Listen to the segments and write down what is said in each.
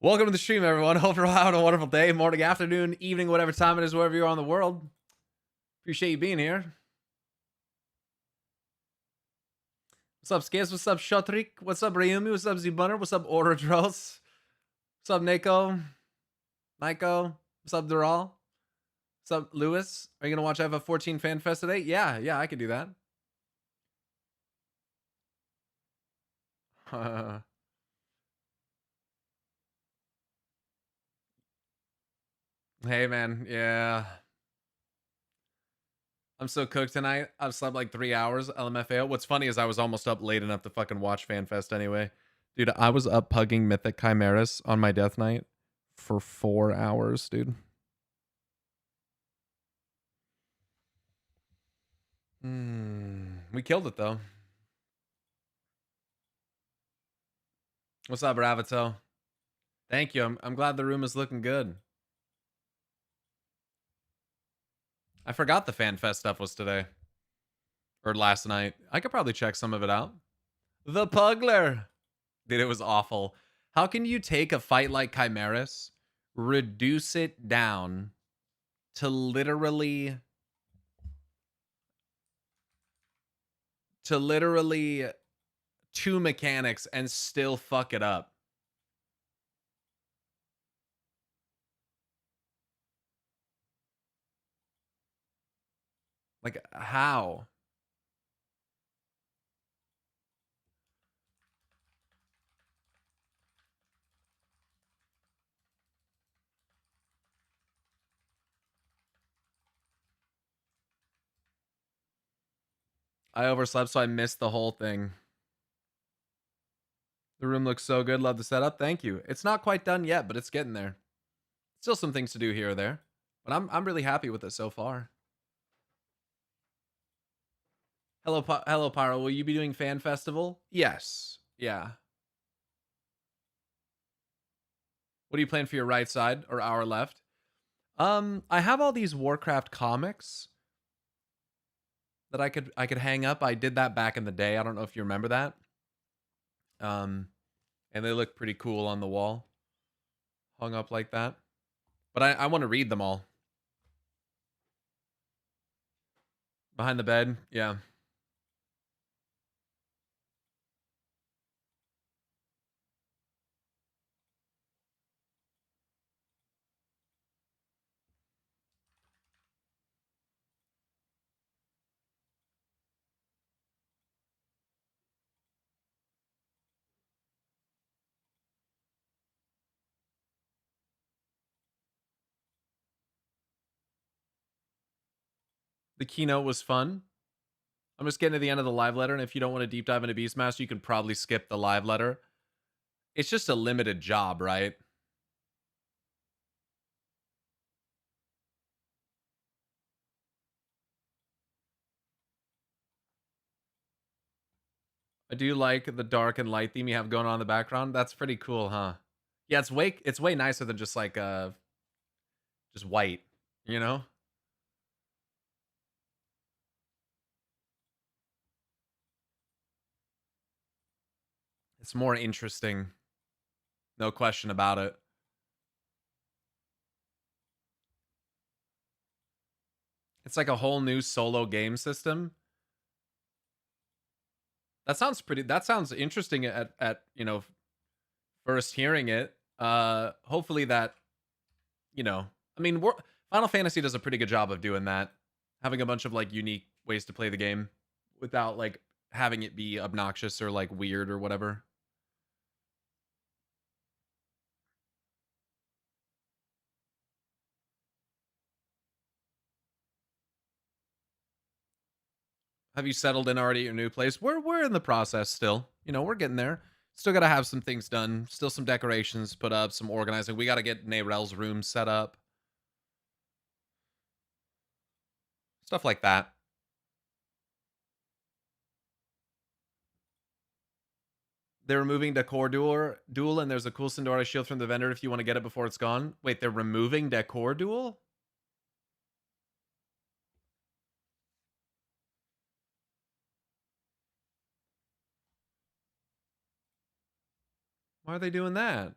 Welcome to the stream, everyone. Hope you're having a wonderful day, morning, afternoon, evening, whatever time it is, wherever you are in the world. Appreciate you being here. What's up, Skiz? What's up, Shotrik? What's up, Ryumi? What's up, Z-Bunner? What's up, Orderdros? What's up, Nico? Nico? What's up, Dural? What's up, Lewis? Are you going to watch FF14 Fanfest today? Yeah, I can do that. Hey, man. Yeah. I'm so cooked tonight. I've slept like 3 hours. LMFAO. What's funny is I was almost up late enough to fucking watch FanFest anyway. Dude, I was up pugging Mythic Chimeras on my death night for 4 hours, dude. We killed it, though. What's up, Ravito? Thank you. I'm glad the room is looking good. I forgot the FanFest stuff was today. Or last night. I could probably check some of it out. The Pugler! Dude, it was awful. How can you take a fight like Chimeras, reduce it down to literally two mechanics and still fuck it up? Like, how? I overslept, so I missed the whole thing. The room looks so good. Love the setup. Thank you. It's not quite done yet, but it's getting there. Still some things to do here or there, but I'm really happy with it so far. Hello, Pyro. Will you be doing Fan Festival? Yes. Yeah. What are you playing for your right side or our left? I have all these Warcraft comics that I could hang up. I did that back in the day. I don't know if you remember that. And they look pretty cool on the wall, hung up like that. But I want to read them all. Behind the bed, yeah. The keynote was fun. I'm just getting to the end of the live letter, and if you don't want to deep dive into Beastmaster, you can probably skip the live letter. It's just a limited job, right? I do like the dark and light theme you have going on in the background. That's pretty cool, huh? Yeah, it's way nicer than just like just white, you know? It's more interesting. No question about it. It's like a whole new solo game system. That sounds interesting at, you know, first hearing it. Hopefully that, you know, I mean, Final Fantasy does a pretty good job of doing that. Having a bunch of like unique ways to play the game without like having it be obnoxious or like weird or whatever. Have you settled in already at your new place? We're in the process still. You know, we're getting there. Still got to have some things done. Still some decorations put up, some organizing. We got to get Nayrel's room set up. Stuff like that. They're removing Decor Duel, and there's a cool Sindora shield from the vendor if you want to get it before it's gone. Wait, they're removing Decor Duel? Why are they doing that?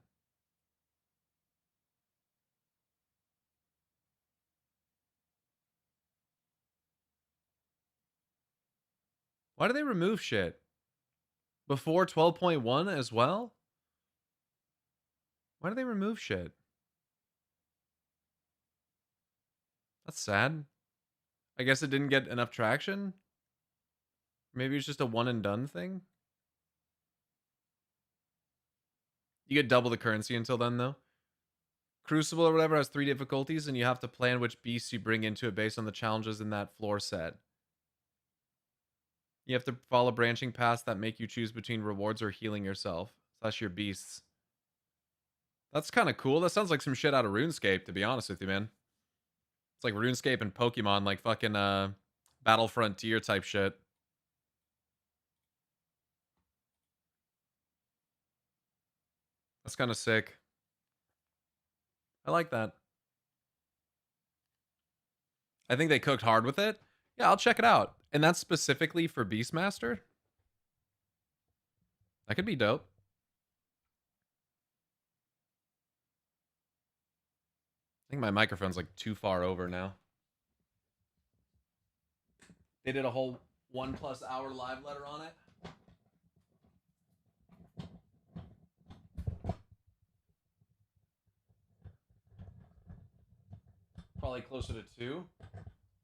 Why do they remove shit? Before 12.1 as well? Why do they remove shit? That's sad. I guess it didn't get enough traction. Maybe it's just a one and done thing. You get double the currency until then, though. Crucible or whatever has 3 difficulties, and you have to plan which beasts you bring into it based on the challenges in that floor set. You have to follow branching paths that make you choose between rewards or healing yourself, / your beasts. That's kind of cool. That sounds like some shit out of RuneScape, to be honest with you, man. It's like RuneScape and Pokemon, like fucking Battle Frontier type shit. That's kind of sick. I like that. I think they cooked hard with it. Yeah, I'll check it out. And that's specifically for Beastmaster? That could be dope. I think my microphone's like too far over now. They did a whole 1+ hour live letter on it. Probably closer to 2.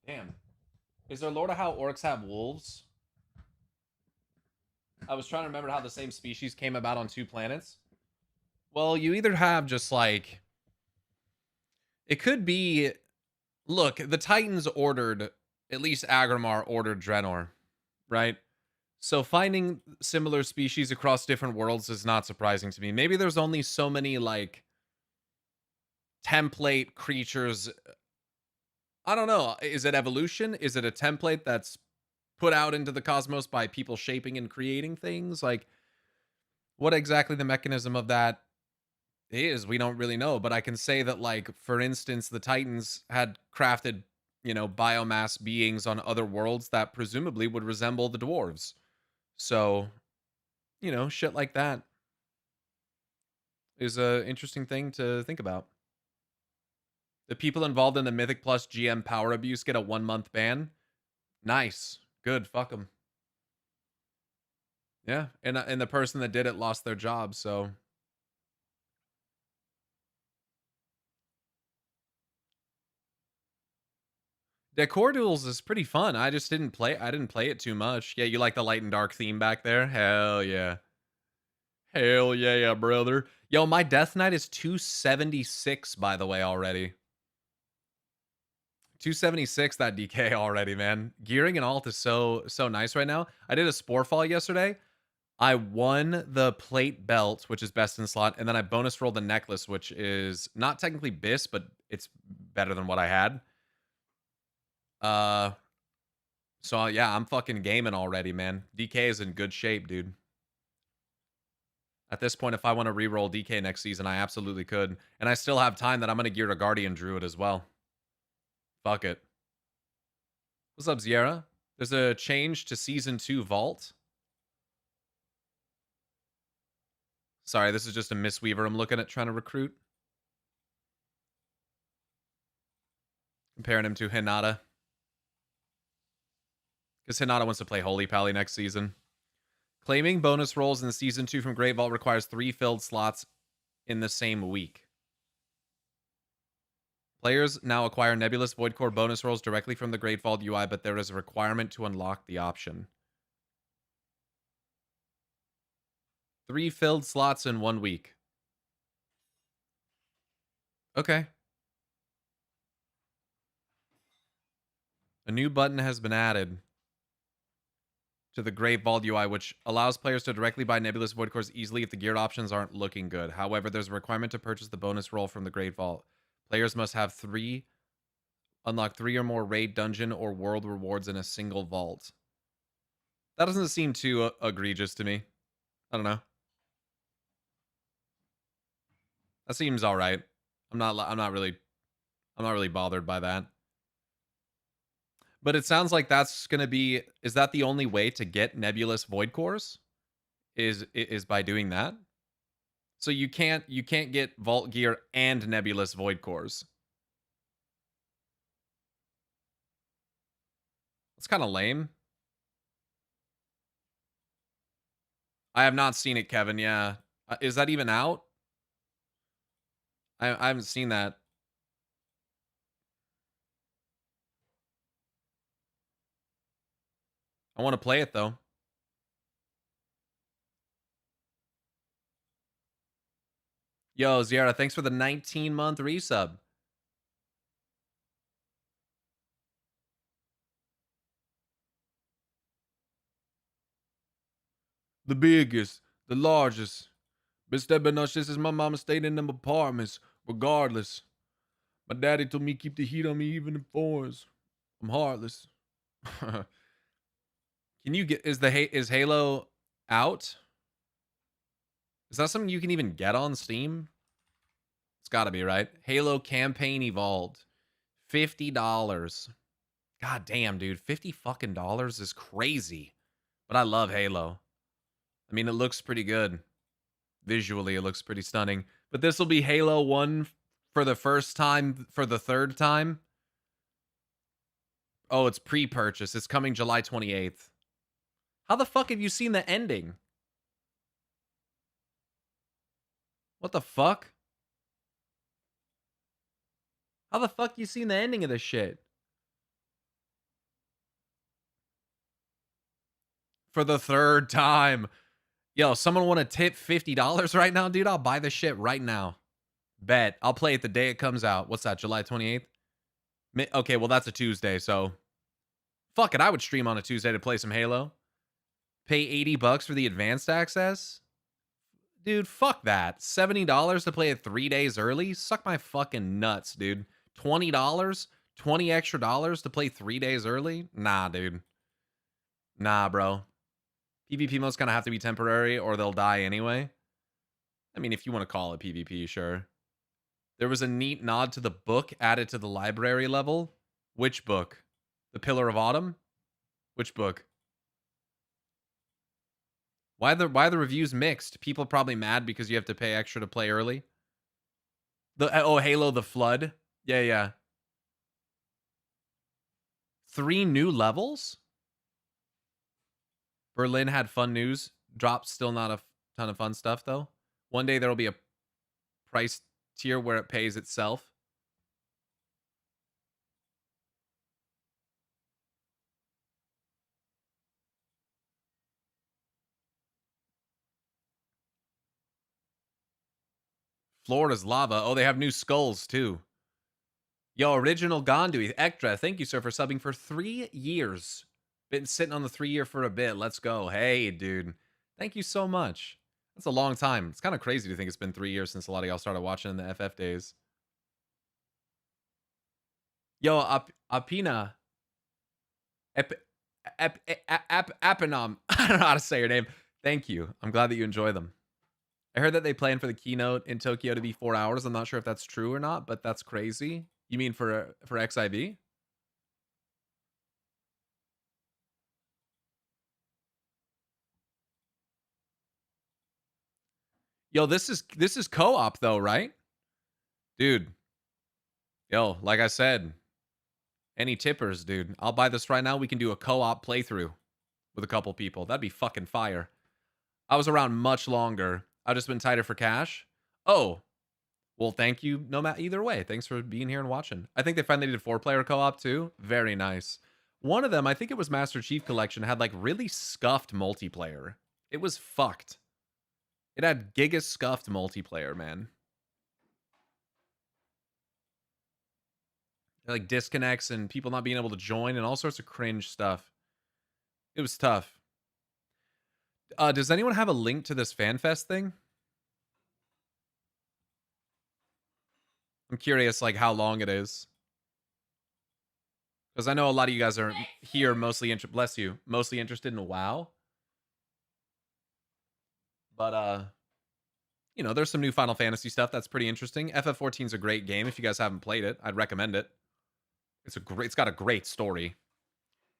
Damn. Is there lore to how orcs have wolves? I was trying to remember how the same species came about on 2 planets. Well, you either have just like... It could be... Look, the Titans ordered... At least Agrimar ordered Draenor, right? So finding similar species across different worlds is not surprising to me. Maybe there's only so many, like... template creatures... I don't know. Is it evolution? Is it a template that's put out into the cosmos by people shaping and creating things? Like, what exactly the mechanism of that is, we don't really know. But I can say that, like, for instance, the Titans had crafted, you know, biomass beings on other worlds that presumably would resemble the dwarves. So, you know, shit like that is a interesting thing to think about. The people involved in the Mythic Plus GM power abuse get a 1-month ban. Nice. Good. Fuck them. Yeah. And the person that did it lost their job, so... Decor Duels is pretty fun. I just didn't play it too much. Yeah, you like the light and dark theme back there? Hell yeah. Hell yeah, brother. Yo, my Death Knight is 276, by the way, already. 276 that DK already, man. Gearing and alt is so nice right now. I did a Spore Fall yesterday. I won the plate belt, which is best in slot, and then I bonus rolled the necklace, which is not technically BIS, but it's better than what I had. So yeah, I'm fucking gaming already, man. DK is in good shape, dude. At this point, if I want to reroll DK next season, I absolutely could. And I still have time that I'm going to gear a Guardian Druid as well. Fuck it. What's up, Sierra? There's a change to Season 2 Vault. Sorry, this is just a Mistweaver I'm looking at trying to recruit. Comparing him to Hinata. Because Hinata wants to play Holy Pally next season. Claiming bonus rolls in Season 2 from Great Vault requires 3 filled slots in the same week. Players now acquire Nebulous Void Core bonus rolls directly from the Great Vault UI, but there is a requirement to unlock the option. 3 filled slots in 1 week. Okay. A new button has been added to the Great Vault UI, which allows players to directly buy Nebulous Void Cores easily if the geared options aren't looking good. However, there's a requirement to purchase the bonus roll from the Great Vault. Players must have unlock 3 or more raid, dungeon, or world rewards in a single vault. That doesn't seem too egregious to me. I don't know. That seems all right. I'm not really bothered by that. But it sounds like that's going to be... Is that the only way to get Nebulous Void Cores? Is by doing that? So you can't get Vault Gear and Nebulous Void Cores. It's kind of lame. I have not seen it, Kevin. Yeah. Is that even out? I haven't seen that. I want to play it though. Yo, Ziara, thanks for the 19-month resub. The biggest, the largest. Mr. Benosh, this is my mama stayed in them apartments, regardless. My daddy told me keep the heat on me even in fours. I'm heartless. Can you get is Halo out? Is that something you can even get on Steam? It's got to be, right? Halo campaign evolved. $50. God damn, dude. 50 fucking dollars is crazy. But I love Halo. I mean, it looks pretty good. Visually, it looks pretty stunning. But this will be Halo 1 for the first time, for the third time. Oh, it's pre-purchase. It's coming July 28th. How the fuck have you seen the ending? What the fuck? How the fuck you seen the ending of this shit? For the third time. Yo, someone want to tip $50 right now, dude? I'll buy the shit right now. Bet. I'll play it the day it comes out. What's that, July 28th? Okay, well, that's a Tuesday, so... Fuck it, I would stream on a Tuesday to play some Halo. Pay $80 for the advanced access? Dude, fuck that. $70 to play it 3 days early? Suck my fucking nuts, dude. $20? 20 extra dollars to play 3 days early? Nah, dude. Nah, bro. PvP mode's gonna have to be temporary or they'll die anyway. I mean, if you want to call it PvP, sure. There was a neat nod to the book added to the library level. Which book? The Pillar of Autumn? Which book? Why the reviews mixed? People probably mad because you have to pay extra to play early. Oh, Halo the Flood. Yeah. 3 new levels? Berlin had fun news. Drops still not a ton of fun stuff though. One day there'll be a price tier where it pays itself. Florida's lava. Oh, they have new skulls too. Yo, Original Gondui. Ektra, thank you, sir, for subbing for 3 years. Been sitting on the 3-year for a bit. Let's go. Hey, dude. Thank you so much. That's a long time. It's kind of crazy to think it's been 3 years since a lot of y'all started watching in the FF days. Yo, Apina. Apinom. I don't know how to say your name. Thank you. I'm glad that you enjoy them. I heard that they plan for the keynote in Tokyo to be 4 hours. I'm not sure if that's true or not, but that's crazy. You mean for XIV? Yo, this is co-op though, right? Dude. Yo, like I said, any tippers, dude. I'll buy this right now. We can do a co-op playthrough with a couple people. That'd be fucking fire. I was around much longer. I've just been tighter for cash. Oh, well, thank you. No matter either way. Thanks for being here and watching. I think they finally did 4-player co-op too. Very nice. One of them, I think it was Master Chief Collection, had like really scuffed multiplayer. It was fucked. It had giga scuffed multiplayer, man. Like disconnects and people not being able to join and all sorts of cringe stuff. It was tough. Does anyone have a link to this FanFest thing? I'm curious, like, how long it is. Because I know a lot of you guys are here mostly bless you, mostly interested in WoW. But, you know, there's some new Final Fantasy stuff that's pretty interesting. FF14 is a great game. If you guys haven't played it, I'd recommend it. It's got a great story.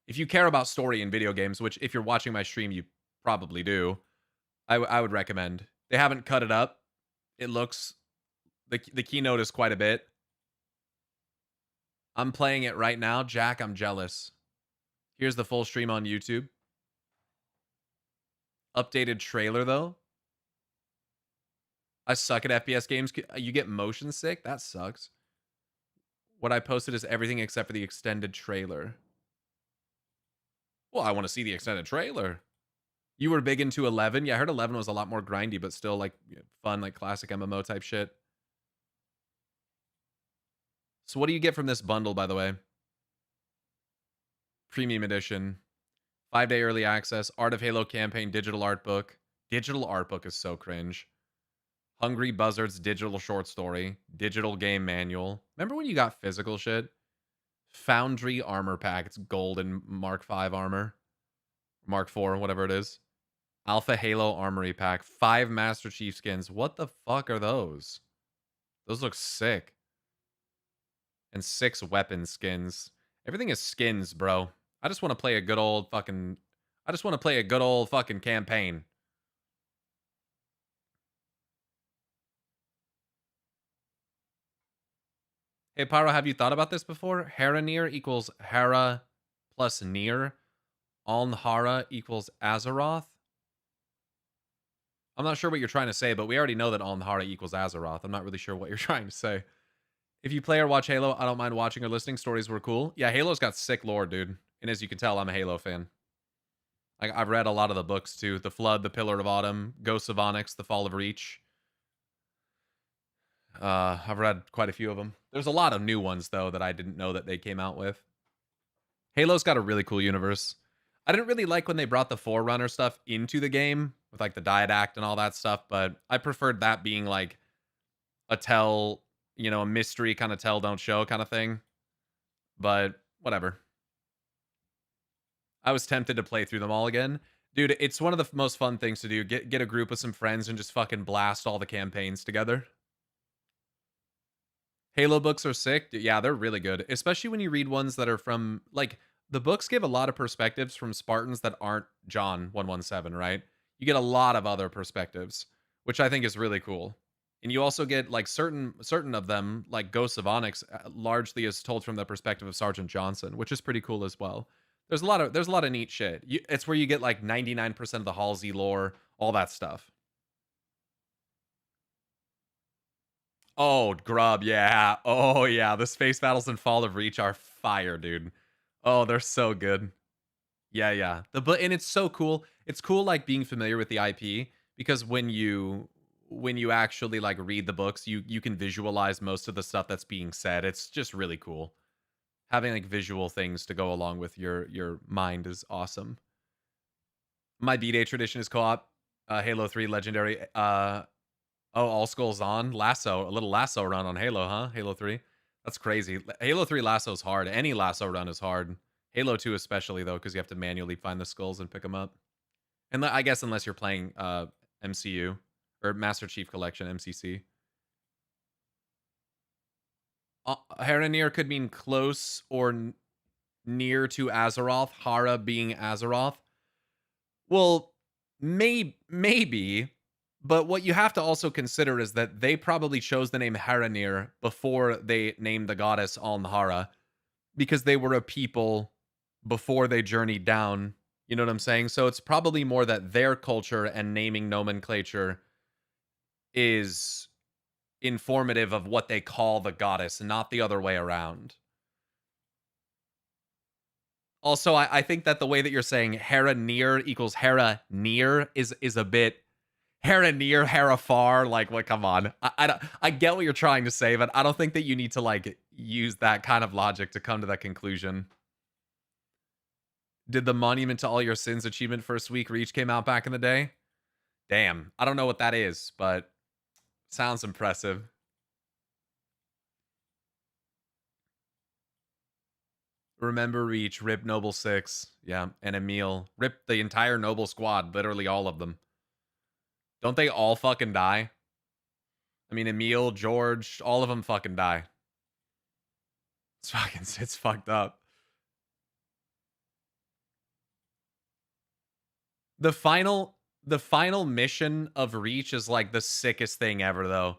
If you care about story in video games, which if you're watching my stream, you probably do, I would recommend. They haven't cut it up. It looks... The keynote is quite a bit. I'm playing it right now. Jack, I'm jealous. Here's the full stream on YouTube. updated trailer, though. I suck at FPS games. You get motion sick? That sucks. What I posted is everything except for the extended trailer. Well, I want to see the extended trailer. You were big into 11? Yeah, I heard 11 was a lot more grindy, but still, like, fun, like, classic MMO type shit. So what do you get from this bundle, by the way? Premium edition. 5-day early access. Art of Halo campaign digital art book. Digital art book is so cringe. Hungry Buzzard's digital short story. Digital game manual. Remember when you got physical shit? Foundry armor pack. It's gold and Mark 5 armor. Mark 4, whatever it is. Alpha Halo armory pack. 5 Master Chief skins. What the fuck are those? Those look sick. And 6 weapon skins. Everything is skins, bro. I just want to play a good old fucking... I just want to play a good old fucking campaign. Hey, Pyro, have you thought about this before? Haranir equals Hera plus Nier. Alnhara equals Azeroth. I'm not sure what you're trying to say, but we already know that Alnhara equals Azeroth. I'm not really sure what you're trying to say. If you play or watch Halo, I don't mind watching or listening. Stories were cool. Yeah, Halo's got sick lore, dude. And as you can tell, I'm a Halo fan. I've read a lot of the books, too. The Flood, The Pillar of Autumn, Ghosts of Onyx, The Fall of Reach. I've read quite a few of them. There's a lot of new ones, though, that I didn't know that they came out with. Halo's got a really cool universe. I didn't really like when they brought the Forerunner stuff into the game, with, like, the Diet Act and all that stuff, but I preferred that being, like, a tell, you know, a mystery kind of tell, don't show kind of thing. But, whatever. I was tempted to play through them all again. Dude, it's one of the most fun things to do. Get a group of some friends and just fucking blast all the campaigns together. Halo books are sick. Yeah, they're really good. Especially when you read ones that are from, like, the books give a lot of perspectives from Spartans that aren't John 117, right? You get a lot of other perspectives, which I think is really cool. And you also get, like, certain of them, like Ghosts of Onyx, largely is told from the perspective of Sergeant Johnson, which is pretty cool as well. There's a lot of neat shit. It's where you get like 99% of the Halsey lore, all that stuff. Oh, Grub, yeah. Oh, yeah. The space battles in Fall of Reach are fire, dude. Oh, they're so good. Yeah, yeah. And it's so cool. It's cool, like, being familiar with the IP, because when you actually, like, read the books, you can visualize most of the stuff that's being said. It's just really cool. Having, like, visual things to go along with your mind is awesome. My B-Day tradition is co-op. Halo 3 Legendary. Oh, All Skulls on. Lasso. A little lasso run on Halo, huh? Halo 3. That's crazy. Halo 3 lasso's hard. Any lasso run is hard. Halo 2 especially, though, because you have to manually find the skulls and pick them up. And I guess unless you're playing MCU or Master Chief Collection, MCC. Haranir could mean close or near to Azeroth. Hara being Azeroth. Well, maybe, but what you have to also consider is that they probably chose the name Haranir before they named the goddess Alnhara, because they were a people before they journeyed down. You know what I'm saying? So it's probably more that their culture and naming nomenclature is informative of what they call the goddess, not the other way around. Also, I think that the way that you're saying Hera near equals Hera near is a bit Hera near, Hera far. Like, what? Come on. I get what you're trying to say, but I don't think that you need to, like, use that kind of logic to come to that conclusion. Did the Monument to All Your Sins achievement first week reach came out back in the day? Damn, I don't know what that is, but sounds impressive. Remember Reach, rip Noble 6. Yeah, and Emil. Rip the entire Noble squad, literally all of them. Don't they all fucking die? I mean, Emil, George, all of them fucking die. It's fucked up. The final mission of Reach is, like, the sickest thing ever, though.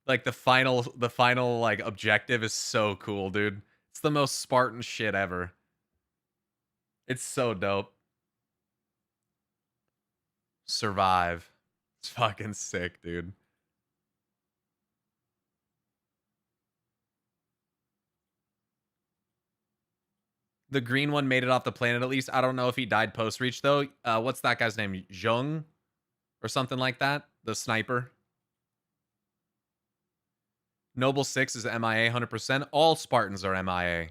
Like, the final like objective is so cool, dude. It's the most Spartan shit ever. It's so dope. Survive. It's fucking sick, dude. The green one made it off the planet at least. I don't know if he died post-reach, though. What's that guy's name? Zhong? Or something like that? The sniper? Noble 6 is MIA 100%. All Spartans are MIA.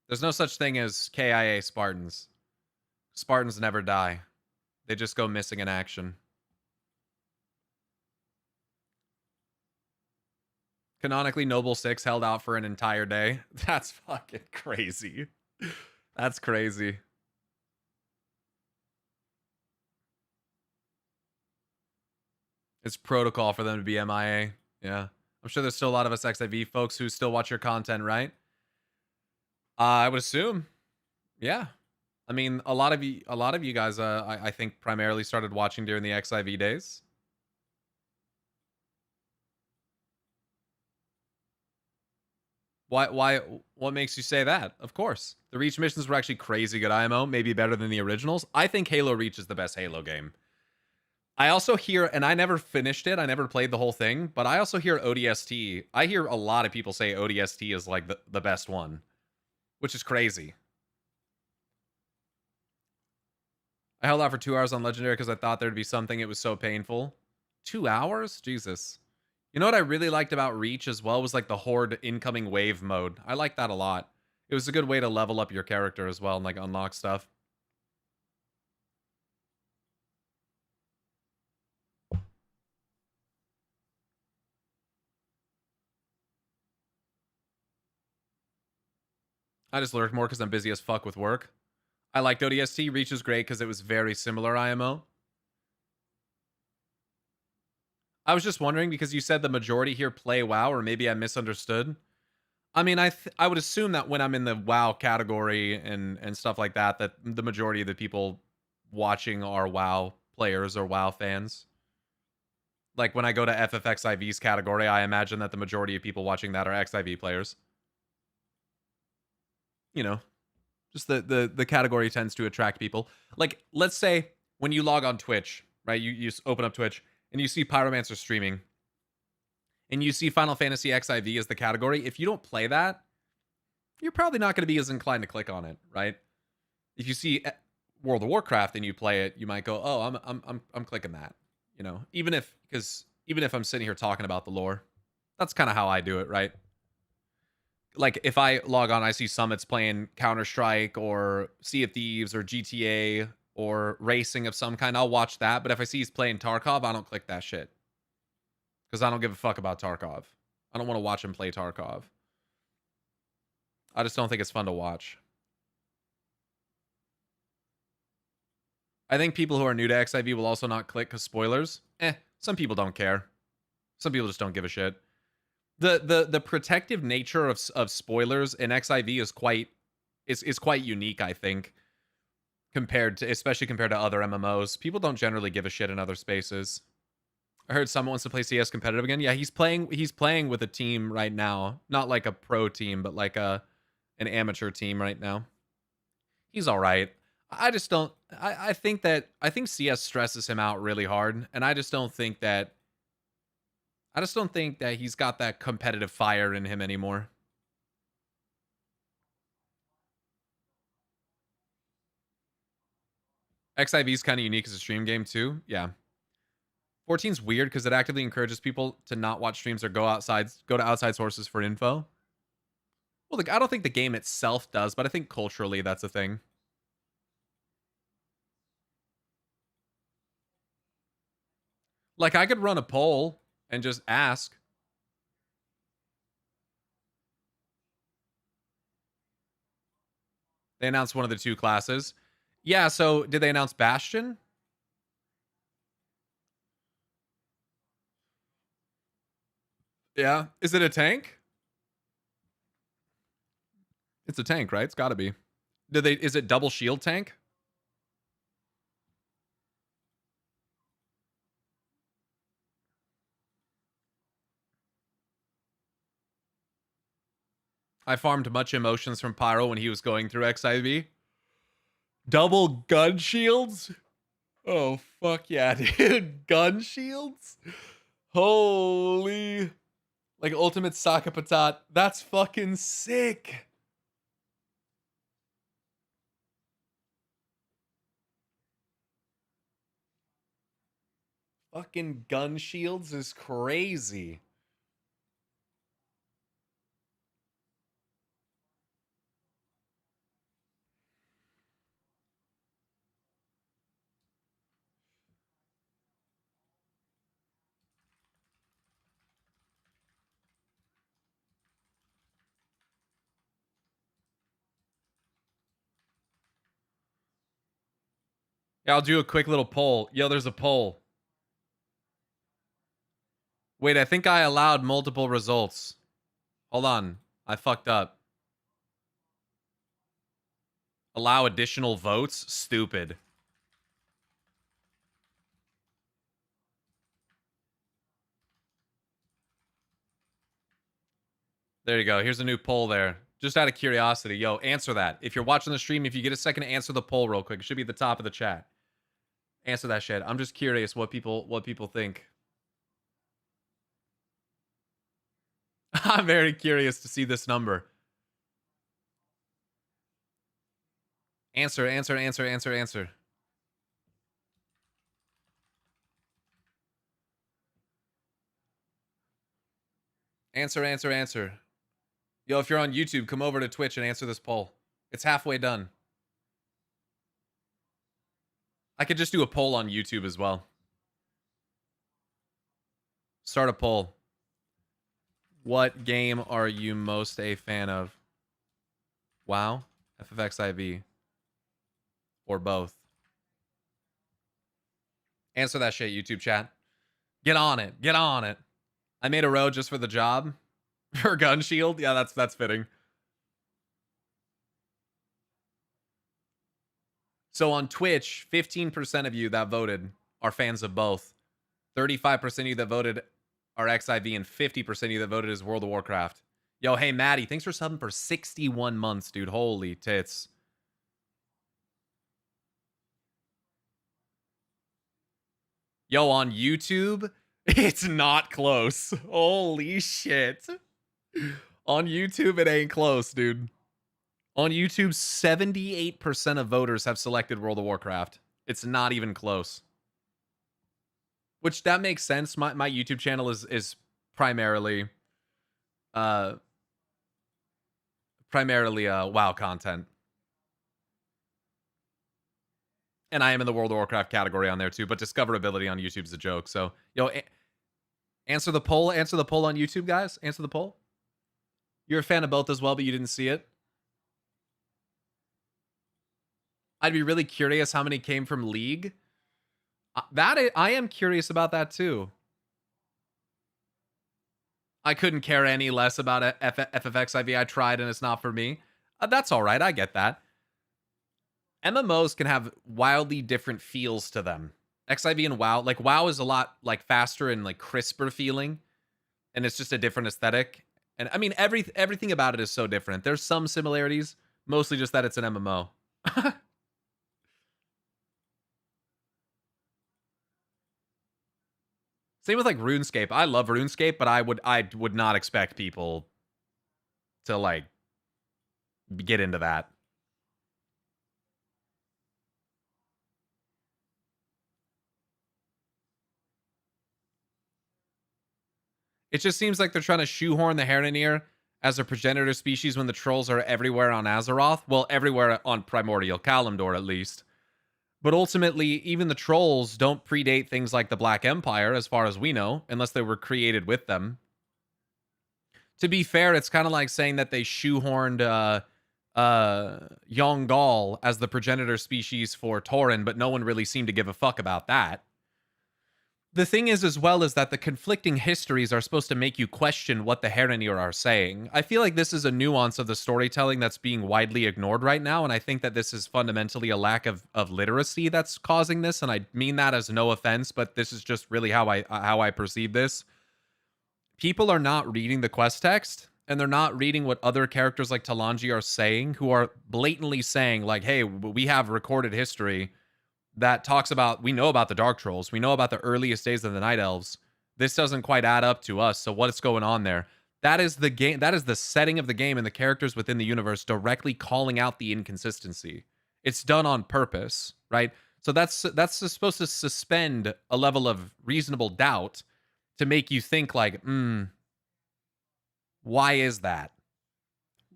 There's no such thing as KIA Spartans. Spartans never die. They just go missing in action. Canonically, Noble 6 held out for an entire day. That's fucking crazy. That's crazy. It's protocol for them to be MIA. Yeah. I'm sure there's still a lot of us XIV folks who still watch your content, right? I would assume. Yeah. I mean, a lot of you guys, I think primarily started watching during the XIV days. What makes you say that? Of course. The Reach missions were actually crazy good IMO, maybe better than the originals. I think Halo Reach is the best Halo game. I also hear, and I never finished it, I never played the whole thing, but I also hear ODST. I hear a lot of people say ODST is like the best one, which is crazy. I held out for 2 hours on Legendary because I thought there'd be something. It was so painful. 2 hours? Jesus. You know what I really liked about Reach as well was like the Horde incoming wave mode. I like that a lot. It was a good way to level up your character as well and like unlock stuff. I just lurk more because I'm busy as fuck with work. I liked ODST. Reach was great because it was very similar IMO. I was just wondering because you said the majority here play WoW, or maybe I misunderstood. I mean, I would assume that when I'm in the WoW category and stuff like that, that the majority of the people watching are WoW players or WoW fans. Like when I go to FFXIV's category, I imagine that the majority of people watching that are XIV players. You know, just the category tends to attract people. Like, let's say when you log on Twitch, right? You open up Twitch and you see Pyromancer streaming and you see Final Fantasy XIV as the category. If you don't play that, you're probably not going to be as inclined to click on it, right? If you see World of Warcraft and you play it, you might go, "Oh, I'm clicking that." You know, even if I'm sitting here talking about the lore, that's kind of how I do it, right? Like if I log on, I see Summits playing Counter-Strike or Sea of Thieves or GTA or racing of some kind, I'll watch that. But if I see he's playing Tarkov, I don't click that shit. Because I don't give a fuck about Tarkov. I don't want to watch him play Tarkov. I just don't think it's fun to watch. I think people who are new to XIV will also not click because spoilers. Some people don't care. Some people just don't give a shit. The protective nature of spoilers in XIV is quite unique, I think, especially compared to other MMOs. People don't generally give a shit in other spaces. I heard someone wants to play CS competitive again. Yeah, he's playing with a team right now. Not like a pro team, but like an amateur team right now. He's all right. I just don't I think CS stresses him out really hard, and I just don't think that he's got that competitive fire in him anymore. XIV is kind of unique as a stream game too. Yeah. 14's weird because it actively encourages people to not watch streams or go to outside sources for info. Well, I don't think the game itself does, but I think culturally that's a thing. Like I could run a poll and just ask. They announced one of the two classes. Yeah, so did they announce Bastion? Yeah. Is it a tank? It's a tank, right? It's got to be. Is it double shield tank? I farmed much emotions from Pyro when he was going through XIV. Double gun shields? Oh, fuck yeah, dude. Gun shields? Holy. Like ultimate Sokka Patat. That's fucking sick. Fucking gun shields is crazy. Yeah, I'll do a quick little poll. Yo, there's a poll. Wait, I think I allowed multiple results. Hold on. I fucked up. Allow additional votes? Stupid. There you go. Here's a new poll there. Just out of curiosity. Yo, answer that. If you're watching the stream, if you get a second to answer the poll real quick, it should be at the top of the chat. Answer that shit. I'm just curious what people think. I'm very curious to see this number. Answer. Answer. Yo, if you're on YouTube, come over to Twitch and answer this poll. It's halfway done. I could just do a poll on YouTube as well. Start a poll. What game are you most a fan of? WoW, FFXIV, or both? Answer that shit, YouTube chat. Get on it. I made a road just for the job. For gun shield? Yeah, that's fitting. So on Twitch, 15% of you that voted are fans of both. 35% of you that voted are XIV, and 50% of you that voted is World of Warcraft. Yo, hey, Maddie, thanks for subbing for 61 months, dude. Holy tits. Yo, on YouTube, it's not close. Holy shit. On YouTube, it ain't close, dude. On YouTube, 78% of voters have selected World of Warcraft. It's not even close. Which, that makes sense. My YouTube channel is primarily WoW content. And I am in the World of Warcraft category on there too, but discoverability on YouTube is a joke. So, yo, answer the poll. Answer the poll on YouTube, guys. Answer the poll. You're a fan of both as well, but you didn't see it. I'd be really curious how many came from League. I am curious about that too. I couldn't care any less about FFXIV. I tried and it's not for me. That's all right. I get that. MMOs can have wildly different feels to them. XIV and WoW, like WoW is a lot like faster and like crisper feeling, and it's just a different aesthetic. And I mean, everything about it is so different. There's some similarities, mostly just that it's an MMO. Same with like RuneScape. I love RuneScape, but I would not expect people to like get into that. It just seems like they're trying to shoehorn the Heronir as a progenitor species when the trolls are everywhere on Azeroth. Well, everywhere on Primordial Kalimdor, at least. But ultimately, even the trolls don't predate things like the Black Empire, as far as we know, unless they were created with them. To be fair, it's kind of like saying that they shoehorned Yongal as the progenitor species for Tauren, but no one really seemed to give a fuck about that. The thing is, as well, is that the conflicting histories are supposed to make you question what the Heronir are saying. I feel like this is a nuance of the storytelling that's being widely ignored right now, and I think that this is fundamentally a lack of literacy that's causing this, and I mean that as no offense, but this is just really how I perceive this. People are not reading the quest text, and they're not reading what other characters like Talanji are saying, who are blatantly saying, like, hey, we have recorded history that talks about, we know about the Dark Trolls, we know about the earliest days of the Night Elves. This doesn't quite add up to us. So what's going on there? That is the game. That is the setting of the game and the characters within the universe directly calling out the inconsistency. It's done on purpose, right? So that's supposed to suspend a level of reasonable doubt to make you think like, why is that?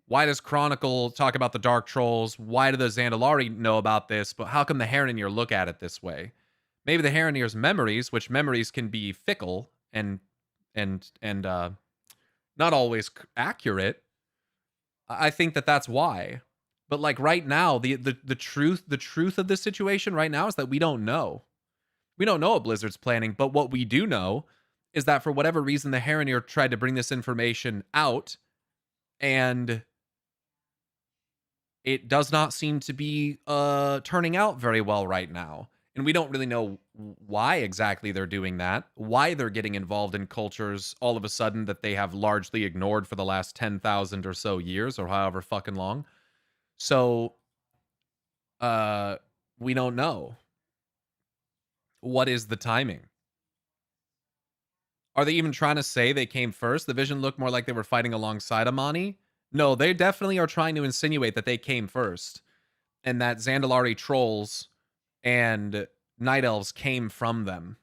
Why does Chronicle talk about the Dark Trolls? Why do the Zandalari know about this? But how come the Heronir look at it this way? Maybe the Heronir's memories, which memories can be fickle and not always accurate. I think that's why. But like right now, the truth of this situation right now is that we don't know. We don't know what Blizzard's planning, but what we do know is that for whatever reason, the Heronir tried to bring this information out, and it does not seem to be turning out very well right now. And we don't really know why exactly they're doing that, why they're getting involved in cultures all of a sudden that they have largely ignored for the last 10,000 or so years, or however fucking long. So, we don't know. What is the timing? Are they even trying to say they came first? The Vision looked more like they were fighting alongside Amani. No, they definitely are trying to insinuate that they came first, and that Zandalari trolls and Night Elves came from them.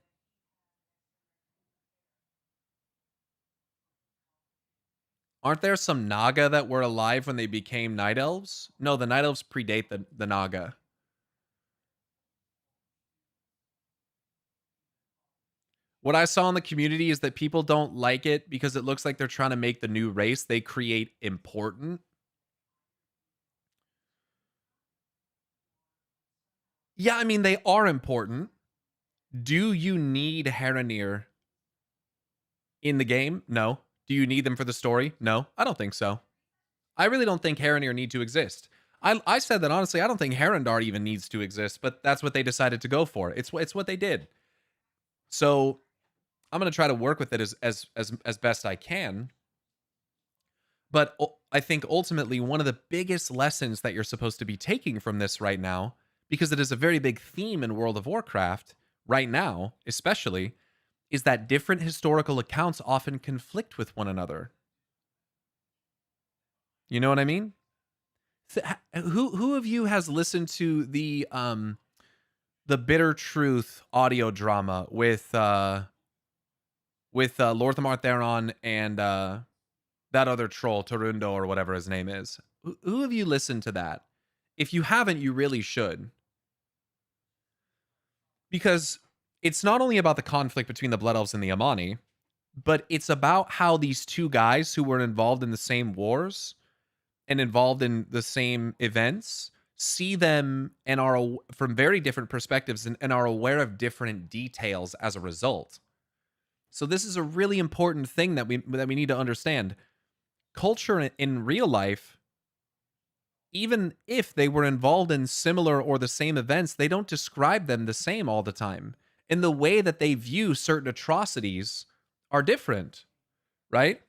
Aren't there some Naga that were alive when they became Night Elves? No, the Night Elves predate the Naga. What I saw in the community is that people don't like it because it looks like they're trying to make the new race they create important. Yeah, I mean, they are important. Do you need Heronir in the game? No. Do you need them for the story? No, I don't think so. I really don't think Heronir need to exist. I said that honestly, I don't think Herondar even needs to exist, but that's what they decided to go for. It's what they did. So I'm going to try to work with it as best I can. But I think ultimately one of the biggest lessons that you're supposed to be taking from this right now, because it is a very big theme in World of Warcraft right now, especially, is that different historical accounts often conflict with one another. You know what I mean? Who of you has listened to the Bitter Truth audio drama with Lorthamar Theron and that other troll, Tarundo, or whatever his name is? Who have you listened to that? If you haven't, you really should. Because it's not only about the conflict between the Blood Elves and the Amani, but it's about how these two guys who were involved in the same wars and involved in the same events see them and are from very different perspectives and are aware of different details as a result. So this is a really important thing that we need to understand. Culture in real life, even if they were involved in similar or the same events, they don't describe them the same all the time. And the way that they view certain atrocities are different, right?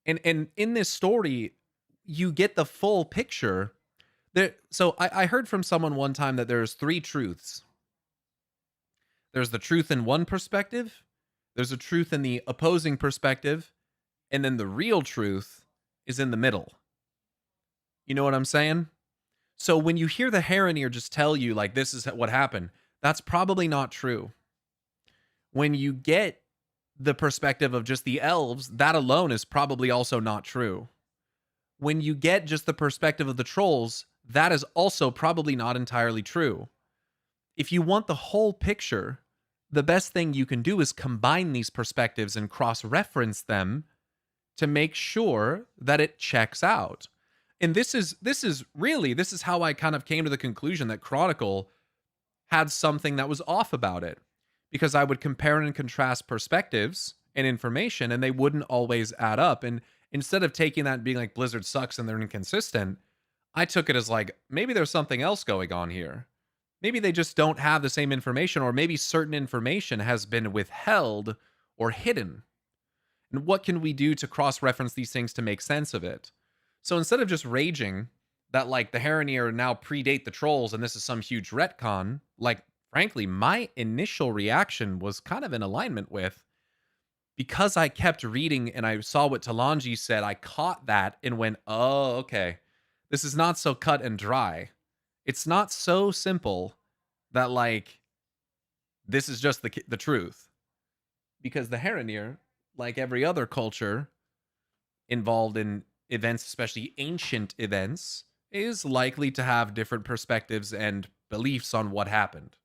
And in this story, you get the full picture. So I heard from someone one time that there's 3 truths. There's the truth in one perspective, there's a truth in the opposing perspective, and then the real truth is in the middle. You know what I'm saying? So when you hear the Heronir just tell you, like, this is what happened, that's probably not true. When you get the perspective of just the elves, that alone is probably also not true. When you get just the perspective of the trolls, that is also probably not entirely true. If you want the whole picture, the best thing you can do is combine these perspectives and cross-reference them to make sure that it checks out. And this is how I kind of came to the conclusion that Chronicle had something that was off about it. Because I would compare and contrast perspectives and information, and they wouldn't always add up. And instead of taking that and being like, Blizzard sucks and they're inconsistent, I took it as like, maybe there's something else going on here. Maybe they just don't have the same information, or maybe certain information has been withheld or hidden. And what can we do to cross-reference these things to make sense of it? So instead of just raging that like the Heronir now predate the trolls and this is some huge retcon, like frankly, my initial reaction was kind of in alignment with, because I kept reading and I saw what Talanji said, I caught that and went, oh, okay. This is not so cut and dry. It's not so simple that like this is just the truth. Because the Heronir, like every other culture involved in events, especially ancient events, is likely to have different perspectives and beliefs on what happened.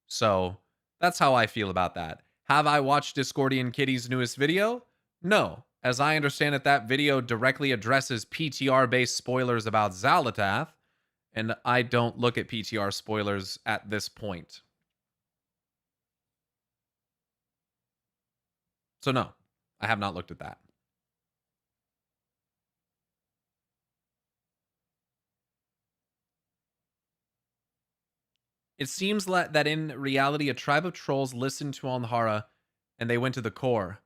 So that's how I feel about that. Have I watched Discordian Kitty's newest video? No. As I understand it, that video directly addresses PTR-based spoilers about Xalatath, and I don't look at PTR spoilers at this point. So no, I have not looked at that. It seems that in reality, a tribe of trolls listened to Alnhara and they went to the core.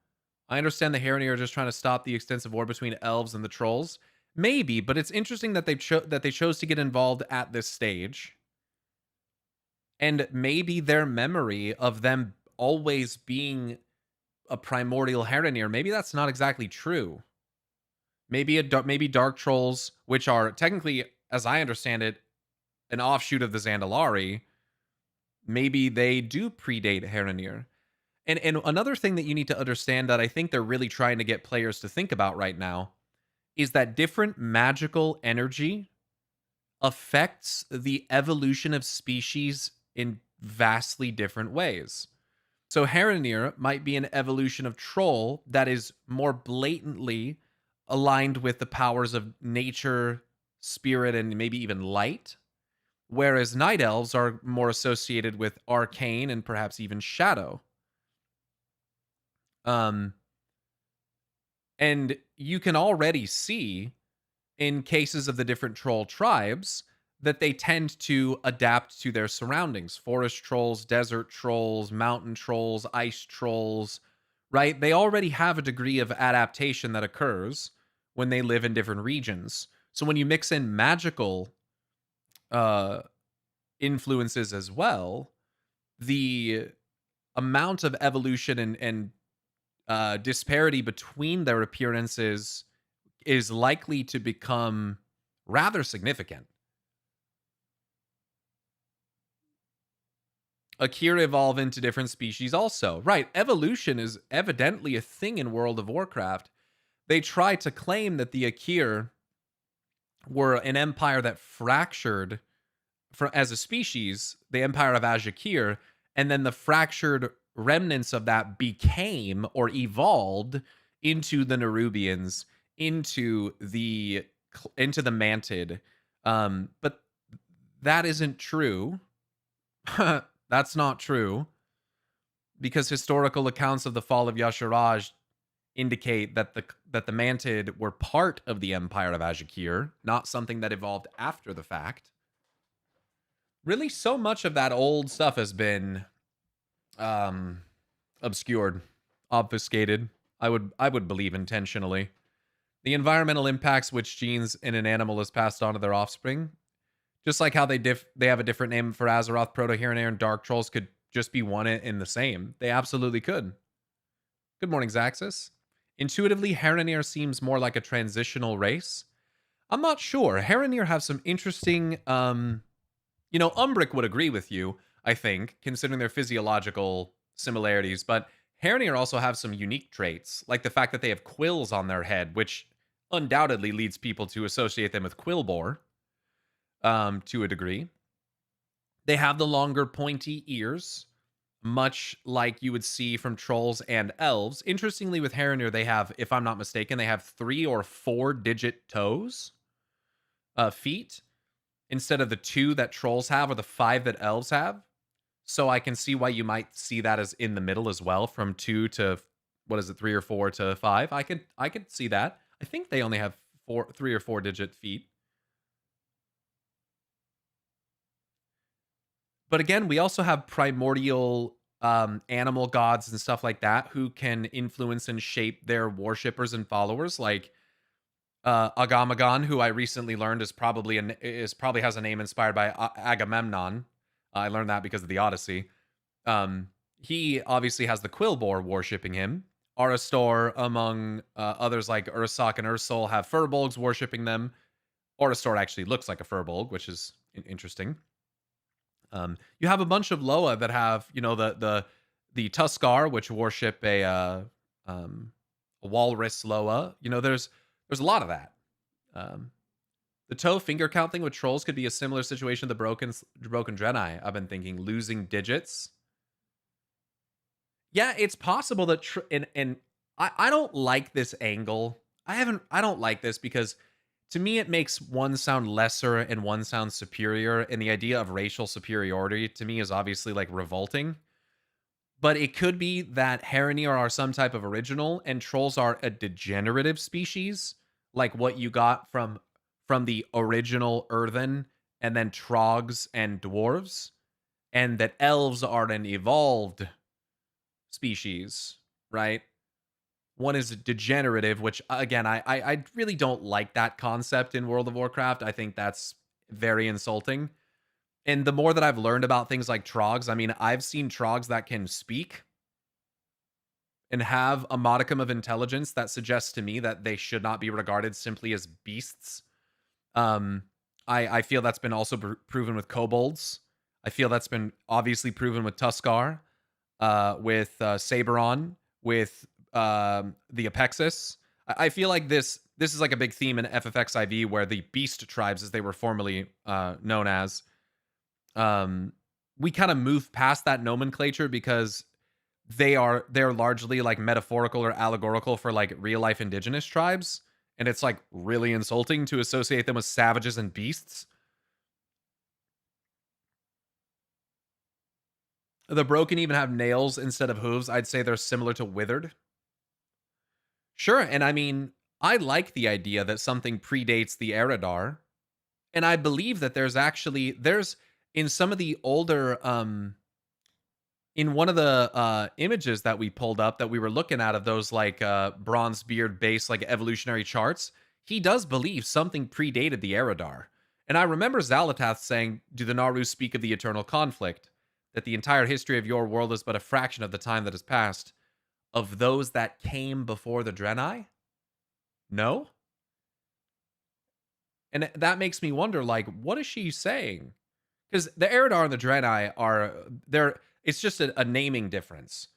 I understand the Heronir are just trying to stop the extensive war between elves and the trolls. Maybe, but it's interesting that they chose to get involved at this stage. And maybe their memory of them always being a primordial Heronir, maybe that's not exactly true. Maybe dark trolls, which are technically, as I understand it, an offshoot of the Zandalari, maybe they do predate Heronir. And another thing that you need to understand that I think they're really trying to get players to think about right now is that different magical energy affects the evolution of species in vastly different ways. So Heronir might be an evolution of troll that is more blatantly aligned with the powers of nature, spirit, and maybe even light, whereas night elves are more associated with arcane and perhaps even shadow. And you can already see in cases of the different troll tribes that they tend to adapt to their surroundings. Forest trolls, desert trolls, mountain trolls, ice trolls, right? They already have a degree of adaptation that occurs when they live in different regions. So when you mix in magical influences as well, the amount of evolution and disparity between their appearances is likely to become rather significant. Akir evolve into different species also. Right, evolution is evidently a thing in World of Warcraft. They try to claim that the Akir were an empire that fractured as a species, the Empire of Ajakir, and then the fractured remnants of that became or evolved into the Nerubians, into the Mantid. But that isn't true. That's not true, because historical accounts of the fall of Yasharaj indicate that the Mantid were part of the Empire of Ajakir, not something that evolved after the fact. Really, so much of that old stuff has been obscured, obfuscated. I would believe intentionally. The environmental impacts which genes in an animal is passed on to their offspring, just like how they have a different name for Azeroth, Proto-Heronir, and Dark Trolls could just be one and the same. They absolutely could. Good morning, Zaxis. Intuitively, Heronir seems more like a transitional race. I'm not sure. Heronir have some interesting... Umbric would agree with you, I think, considering their physiological similarities, but Heronir also have some unique traits, like the fact that they have quills on their head, which undoubtedly leads people to associate them with Quillbore. To a degree. They have the longer pointy ears, much like you would see from trolls and elves. Interestingly, with Heronir, they have, if I'm not mistaken, they have 3 or 4 digit toes, feet, instead of the 2 that trolls have or the 5 that elves have. So I can see why you might see that as in the middle as well, from 2 to, 3 or 4 to 5. I could see that. I think they only have 3 or 4 digit feet. But again, we also have primordial animal gods and stuff like that who can influence and shape their worshippers and followers. Like, Agamagon, who I recently learned is probably has a name inspired by Agamemnon. I learned that because of the Odyssey. Um, he obviously has the Quillbore worshipping him. Aristor, among others like Ursoc and Ursul, have Furbolgs worshipping them. Aristor actually looks like a Furbolg, which is interesting. You have a bunch of Loa that have, the Tuskar, which worship a Walrus Loa. There's a lot of that. Um, the toe finger count thing with trolls could be a similar situation to the broken Draenei. I've been thinking losing digits. Yeah, it's possible that and I don't like this angle. I don't like this because to me it makes one sound lesser and one sound superior, and the idea of racial superiority to me is obviously like revolting. But it could be that Heronir are some type of original and trolls are a degenerative species, like what you got from the original earthen and then trogs and dwarves, and that elves are an evolved species, right? One is degenerative, which again, I really don't like that concept in World of Warcraft. I think that's very insulting. And the more that I've learned about things like trogs, I mean, I've seen trogs that can speak and have a modicum of intelligence that suggests to me that they should not be regarded simply as beasts. Um, I feel that's been also proven with kobolds. I feel that's been obviously proven with Tuskar, with Saberon, with the Apexis. I feel like this is like a big theme in FFXIV where the beast tribes, as they were formerly known as, we kind of move past that nomenclature because they're largely like metaphorical or allegorical for like real life indigenous tribes, and it's like really insulting to associate them with savages and beasts. The broken even have nails instead of hooves. I'd say they're similar to withered. Sure, and I mean, I like the idea that something predates the Eridar, and I believe that there's in some of the older in one of the images that we pulled up that we were looking at of those like bronze beard based like evolutionary charts, he does believe something predated the Eridar. And I remember Zalatath saying, "Do the Naru speak of the eternal conflict? That the entire history of your world is but a fraction of the time that has passed. Of those that came before the Draenei? No?" And that makes me wonder, like, what is she saying? Because the Eridar and the Draenei it's just a naming difference,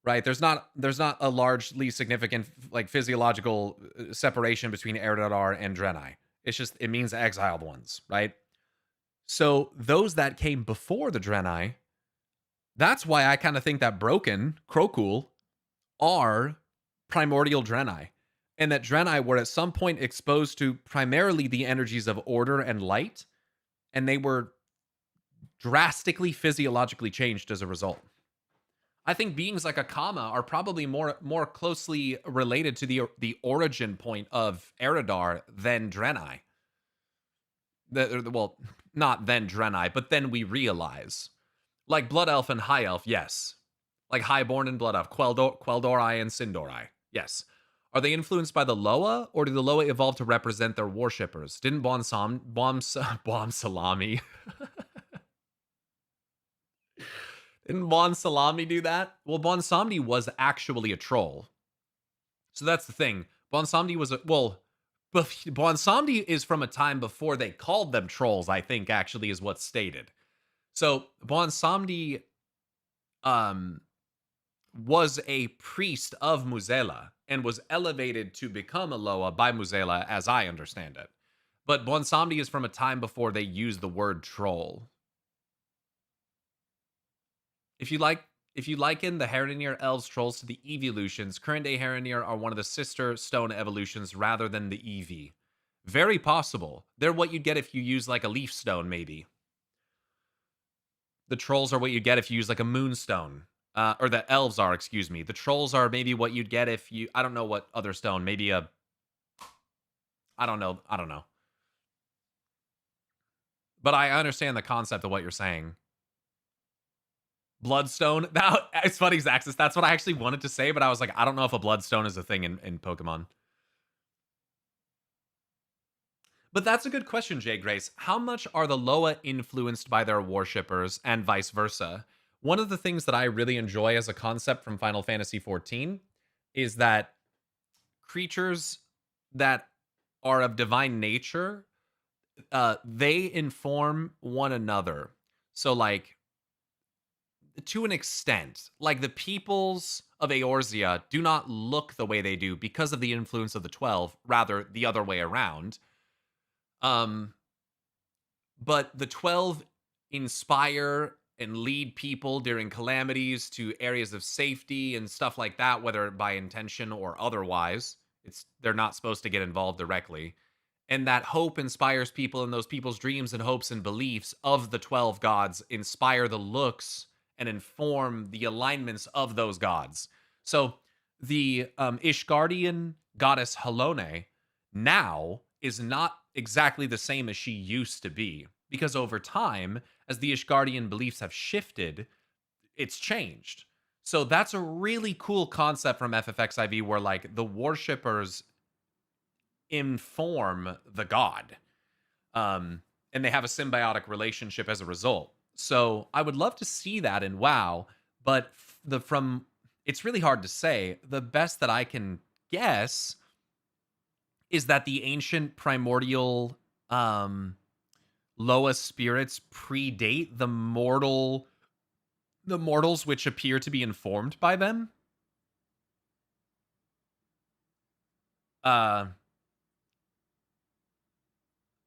right? There's not a largely significant like physiological separation between Eridar and Draenei. It's just it means exiled ones, right? So those that came before the Draenei, that's why I kind of think that Broken, Krokul, are primordial Draenei. And that Draenei were at some point exposed to primarily the energies of order and light, and they were drastically physiologically changed as a result. I think beings like Akama are probably more closely related to the origin point of Eridar than Draenei. Well, not then Draenei, but then we realize. Like Blood Elf and High Elf, yes. Like Highborn and Blood Elf, Quel'Dorei and Sin'dorei, yes. Are they influenced by the Loa, or do the Loa evolve to represent their worshippers? Didn't Bomb Salami Didn't Bon Salami do that? Well, Bon Samdi was actually a troll. So that's the thing. Bon Samdi was but Bon Samdi is from a time before they called them trolls, I think, actually, is what's stated. So Bon Samdi was a priest of Muzela and was elevated to become a Loa by Muzela, as I understand it. But Bon Samdi is from a time before they used the word troll. If you liken the Heronir elves trolls to the evolutions, current day Heronir are one of the sister stone evolutions rather than the Eevee. Very possible. They're what you'd get if you use like a leaf stone, maybe. The trolls are what you get if you use like a moonstone. Or the elves are, excuse me. The trolls are maybe what you'd get if you, I don't know what other stone, maybe I don't know. But I understand the concept of what you're saying. Bloodstone. Now, it's funny, Zaxis. That's what I actually wanted to say, but I was like, I don't know if a bloodstone is a thing in Pokemon. But that's a good question, Jay Grace. How much are the Loa influenced by their worshippers and vice versa? One of the things that I really enjoy as a concept from Final Fantasy XIV is that creatures that are of divine nature, they inform one another. So, like, to an extent, like the peoples of Eorzea do not look the way they do because of the influence of the 12, rather the other way around. Um, but the 12 inspire and lead people during calamities to areas of safety and stuff like that, whether by intention or otherwise. They're not supposed to get involved directly. And that hope inspires people, and those people's dreams and hopes and beliefs of the 12 gods inspire the looks and inform the alignments of those gods. So the Ishgardian goddess Halone now is not exactly the same as she used to be, because over time, as the Ishgardian beliefs have shifted, it's changed. So that's a really cool concept from FFXIV, where like the worshippers inform the god, and they have a symbiotic relationship as a result. So I would love to see that in WoW, but the from it's really hard to say. The best that I can guess is that the ancient primordial Loa spirits predate the mortals which appear to be informed by them. Uh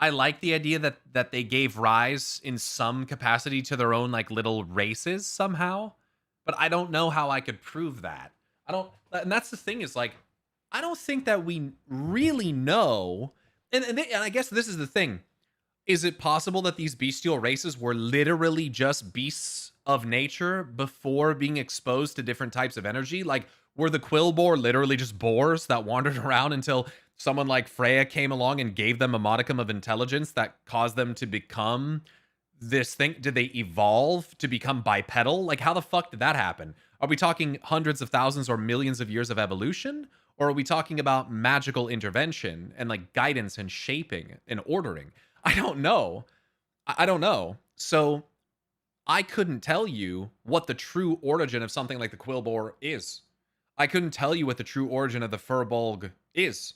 I like the idea that they gave rise in some capacity to their own like little races somehow, but I don't know how I could prove that. I don't, and that's the thing is like, I don't think that we really know. And I guess this is the thing. Is it possible that these bestial races were literally just beasts of nature before being exposed to different types of energy? Like, were the Quillboar literally just boars that wandered around until someone like Freya came along and gave them a modicum of intelligence that caused them to become this thing? Did they evolve to become bipedal? Like, how the fuck did that happen? Are we talking hundreds of thousands or millions of years of evolution? Or are we talking about magical intervention and like guidance and shaping and ordering? I don't know. I don't know. So I couldn't tell you what the true origin of something like the Quillboar is. I couldn't tell you what the true origin of the Furbolg is,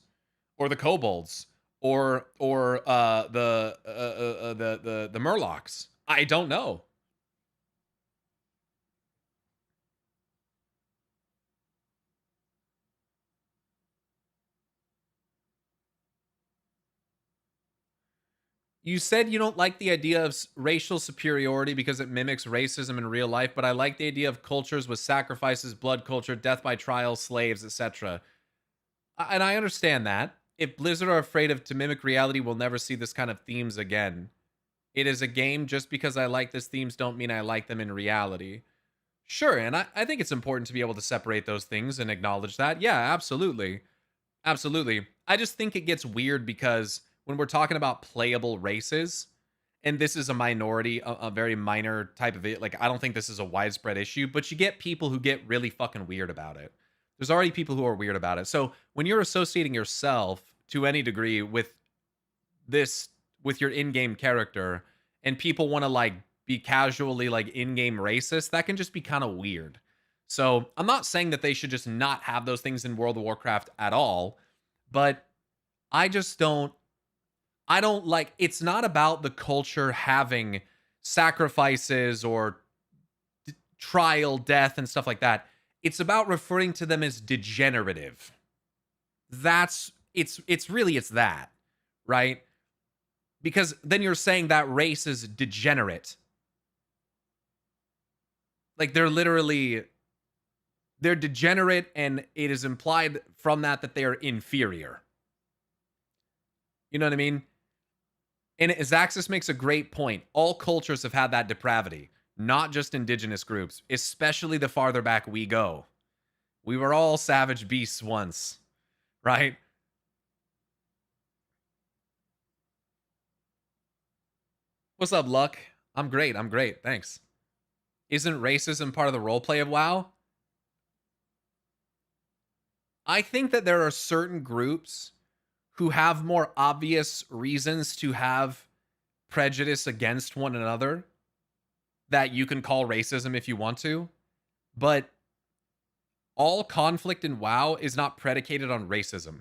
or the Kobolds, or the Murlocs. I don't know. You said you don't like the idea of racial superiority because it mimics racism in real life, but I like the idea of cultures with sacrifices, blood culture, death by trial, slaves, etc. And I understand that. If Blizzard are afraid of to mimic reality, we'll never see this kind of themes again. It is a game. Just because I like this themes don't mean I like them in reality. Sure, and I think it's important to be able to separate those things and acknowledge that. Yeah, absolutely. Absolutely. I just think it gets weird because when we're talking about playable races, and this is a minority, a very minor type of it, like I don't think this is a widespread issue, but you get people who get really fucking weird about it. There's already people who are weird about it. So when you're associating yourself to any degree with this, with your in-game character, and people want to like be casually like in-game racist, that can just be kind of weird. So I'm not saying that they should just not have those things in World of Warcraft at all, but I just don't I don't like, it's not about the culture having sacrifices or trial, death, and stuff like that. It's about referring to them as degenerative. It's that, right? Because then you're saying that race is degenerate. Like they're degenerate, and it is implied from that they are inferior. You know what I mean? And Zaxxas makes a great point. All cultures have had that depravity, not just indigenous groups, especially the farther back we go. We were all savage beasts once, right? What's up, Luck? I'm great. I'm great. Thanks. Isn't racism part of the roleplay of WoW? I think that there are certain groups who have more obvious reasons to have prejudice against one another that you can call racism if you want to, but all conflict in WoW is not predicated on racism.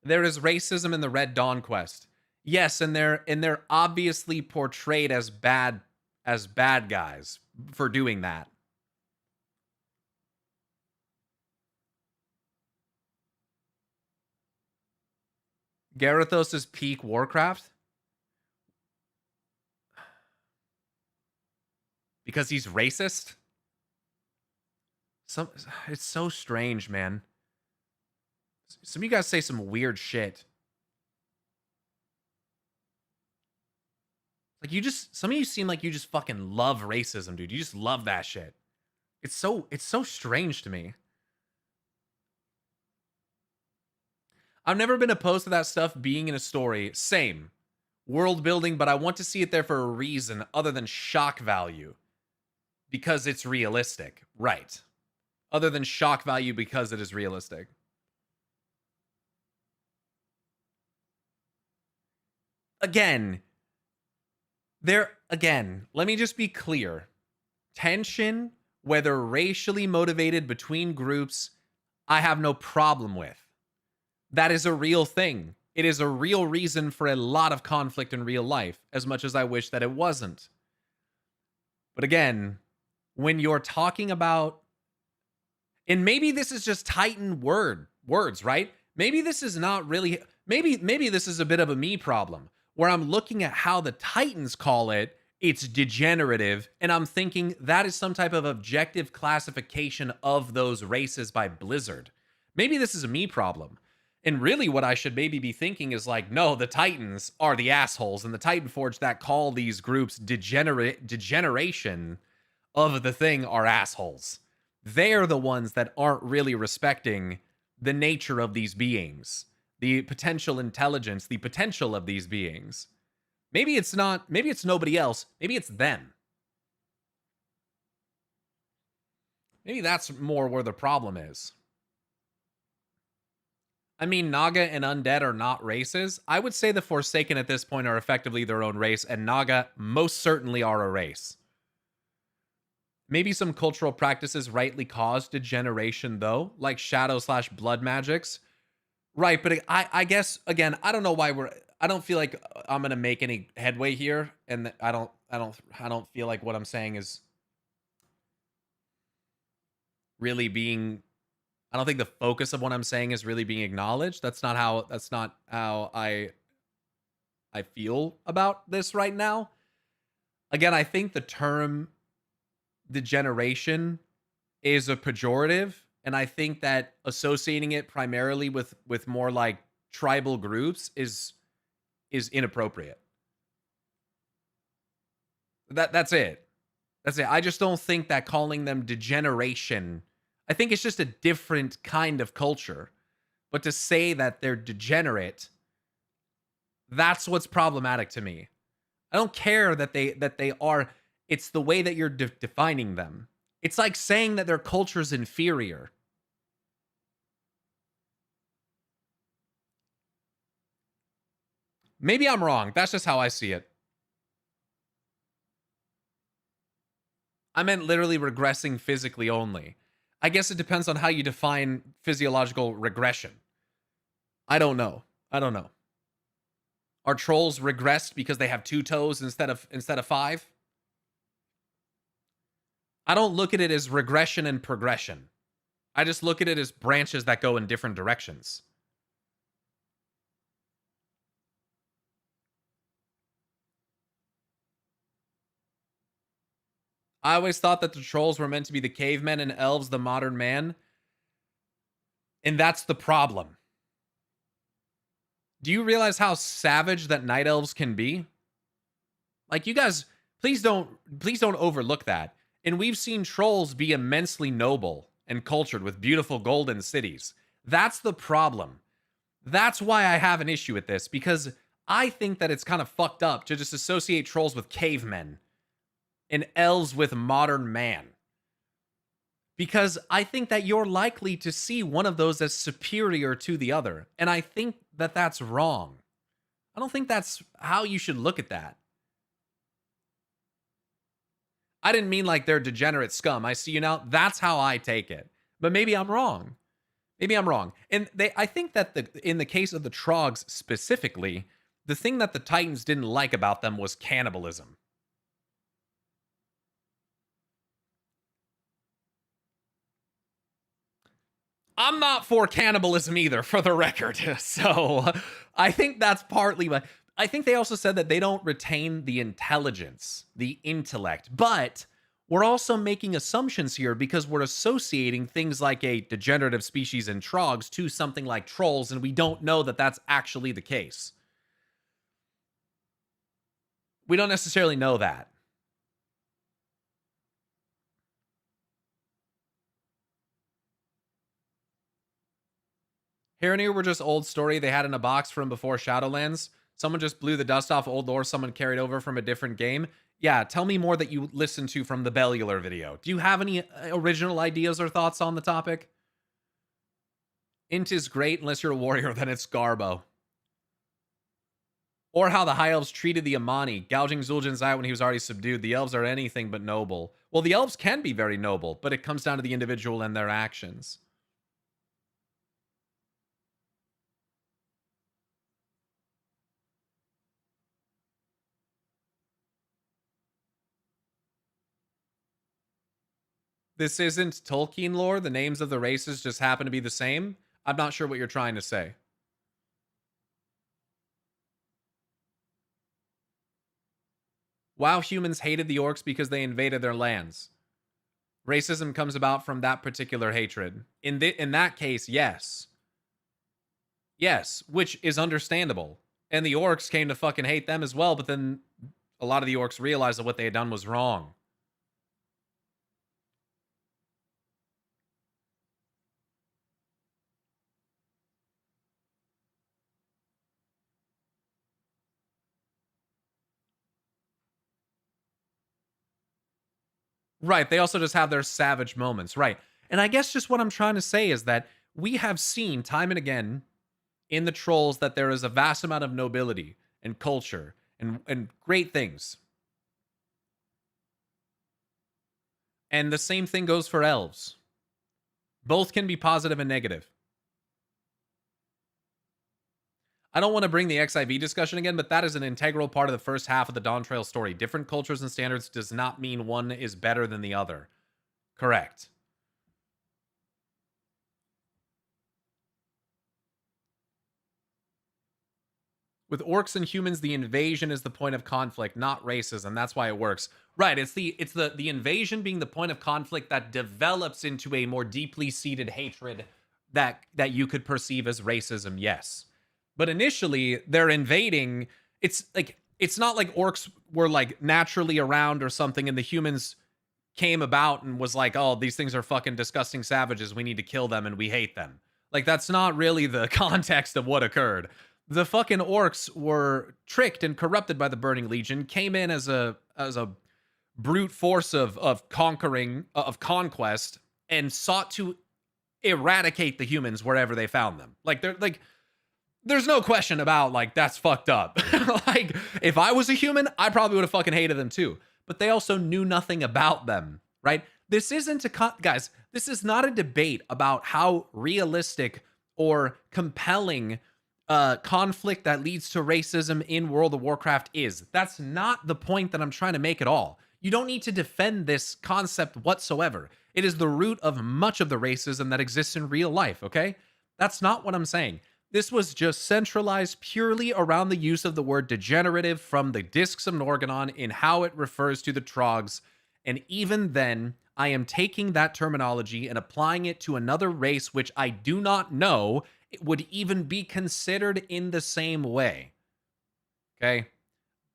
There is racism in the Red Dawn quest. Yes, and they're obviously portrayed as bad guys for doing that. Garethos is peak Warcraft? Because he's racist? It's so strange, man. Some of you guys say some weird shit. Like some of you seem like you just fucking love racism, dude. You just love that shit. It's so strange to me. I've never been opposed to that stuff being in a story. Same. World building, but I want to see it there for a reason other than shock value. Because it's realistic. Right. Other than shock value because it is realistic. Again, let me just be clear. Tension, whether racially motivated between groups, I have no problem with. That is a real thing. It is a real reason for a lot of conflict in real life, as much as I wish that it wasn't. But again, when you're talking about, and maybe this is just Titan words, right? Maybe this is not really, maybe this is a bit of a me problem, where I'm looking at how the Titans call it, it's degenerative, and I'm thinking that is some type of objective classification of those races by Blizzard. Maybe this is a me problem. And really what I should maybe be thinking is like, no, the Titans are the assholes, and the Titanforge that call these groups degeneration of the thing are assholes. They're the ones that aren't really respecting the nature of these beings, the potential intelligence, the potential of these beings. Maybe it's not, maybe it's nobody else, maybe it's them. Maybe that's more where the problem is. I mean, Naga and Undead are not races. I would say the Forsaken at this point are effectively their own race, and Naga most certainly are a race. Maybe some cultural practices rightly cause degeneration, though, like shadow/blood magics. Right, but I guess, again, I don't know why I don't feel like I'm gonna make any headway here, and I don't feel like what I'm saying is really being, I don't think the focus of what I'm saying is really being acknowledged. That's not how I feel about this right now. Again, I think the term degeneration is a pejorative, and I think that associating it primarily with more like tribal groups is inappropriate. That's it. That's it. I just don't think that calling them degeneration, I think it's just a different kind of culture. But to say that they're degenerate, that's what's problematic to me. I don't care that they are, it's the way that you're defining them. It's like saying that their culture's inferior. Maybe I'm wrong. That's just how I see it. I meant literally regressing physically only. I guess it depends on how you define physiological regression. I don't know. Are trolls regressed because they have 2 toes instead of 5? I don't look at it as regression and progression. I just look at it as branches that go in different directions. I always thought that the trolls were meant to be the cavemen and elves, the modern man. And that's the problem. Do you realize how savage that night elves can be? Like, you guys, please don't overlook that. And we've seen trolls be immensely noble and cultured with beautiful golden cities. That's the problem. That's why I have an issue with this, because I think that it's kind of fucked up to just associate trolls with cavemen and elves with modern man. because I think that you're likely to see one of those as superior to the other. And I think that that's wrong. I don't think that's how you should look at that. I didn't mean like they're degenerate scum. I see you now. That's how I take it. But maybe I'm wrong. Maybe I'm wrong. And I think that in the case of the Trogs specifically, the thing that the Titans didn't like about them was cannibalism. I'm not for cannibalism either, for the record. So I think that's partly why. I think they also said that they don't retain the intelligence, the intellect, but we're also making assumptions here because we're associating things like a degenerative species in Trogs to something like trolls, and we don't know that that's actually the case. We don't necessarily know that. Haranir were just old story they had in a box from before Shadowlands. Someone just blew the dust off old lore someone carried over from a different game. Yeah, tell me more that you listened to from the Bellular video. Do you have any original ideas or thoughts on the topic? Int is great unless you're a warrior, then it's Garbo. Or how the High Elves treated the Amani, gouging Zul'jin's eye when he was already subdued. The Elves are anything but noble. Well, the Elves can be very noble, but it comes down to the individual and their actions. This isn't Tolkien lore. The names of the races just happen to be the same. I'm not sure what you're trying to say. WoW humans hated the orcs because they invaded their lands. Racism comes about from that particular hatred. In that case, yes. Yes, which is understandable. And the orcs came to fucking hate them as well, but then a lot of the orcs realized that what they had done was wrong. Right, they also just have their savage moments, right. And I guess just what I'm trying to say is that we have seen time and again in the trolls that there is a vast amount of nobility and culture and great things. And the same thing goes for elves. Both can be positive and negative. I don't want to bring the XIV discussion again, but that is an integral part of the first half of the Dawn Trail story. Different cultures and standards does not mean one is better than the other. Correct. With orcs and humans, the invasion is the point of conflict, not racism. That's why it works. Right, it's the invasion being the point of conflict that develops into a more deeply seated hatred that you could perceive as racism, yes. But initially, they're invading. It's not like orcs were like naturally around or something, and the humans came about and was like, oh, these things are fucking disgusting savages. We need to kill them and we hate them. Like, that's not really the context of what occurred. The fucking orcs were tricked and corrupted by the Burning Legion, came in as a brute force of conquest, and sought to eradicate the humans wherever they found them. There's no question about, like, that's fucked up. Like, if I was a human, I probably would have fucking hated them too. But they also knew nothing about them, right? This isn't guys, this is not a debate about how realistic or compelling conflict that leads to racism in World of Warcraft is. That's not the point that I'm trying to make at all. You don't need to defend this concept whatsoever. It is the root of much of the racism that exists in real life, okay? That's not what I'm saying. This was just centralized purely around the use of the word degenerative from the Discs of Norganon in how it refers to the Trogs. And even then, I am taking that terminology and applying it to another race which I do not know would even be considered in the same way. Okay?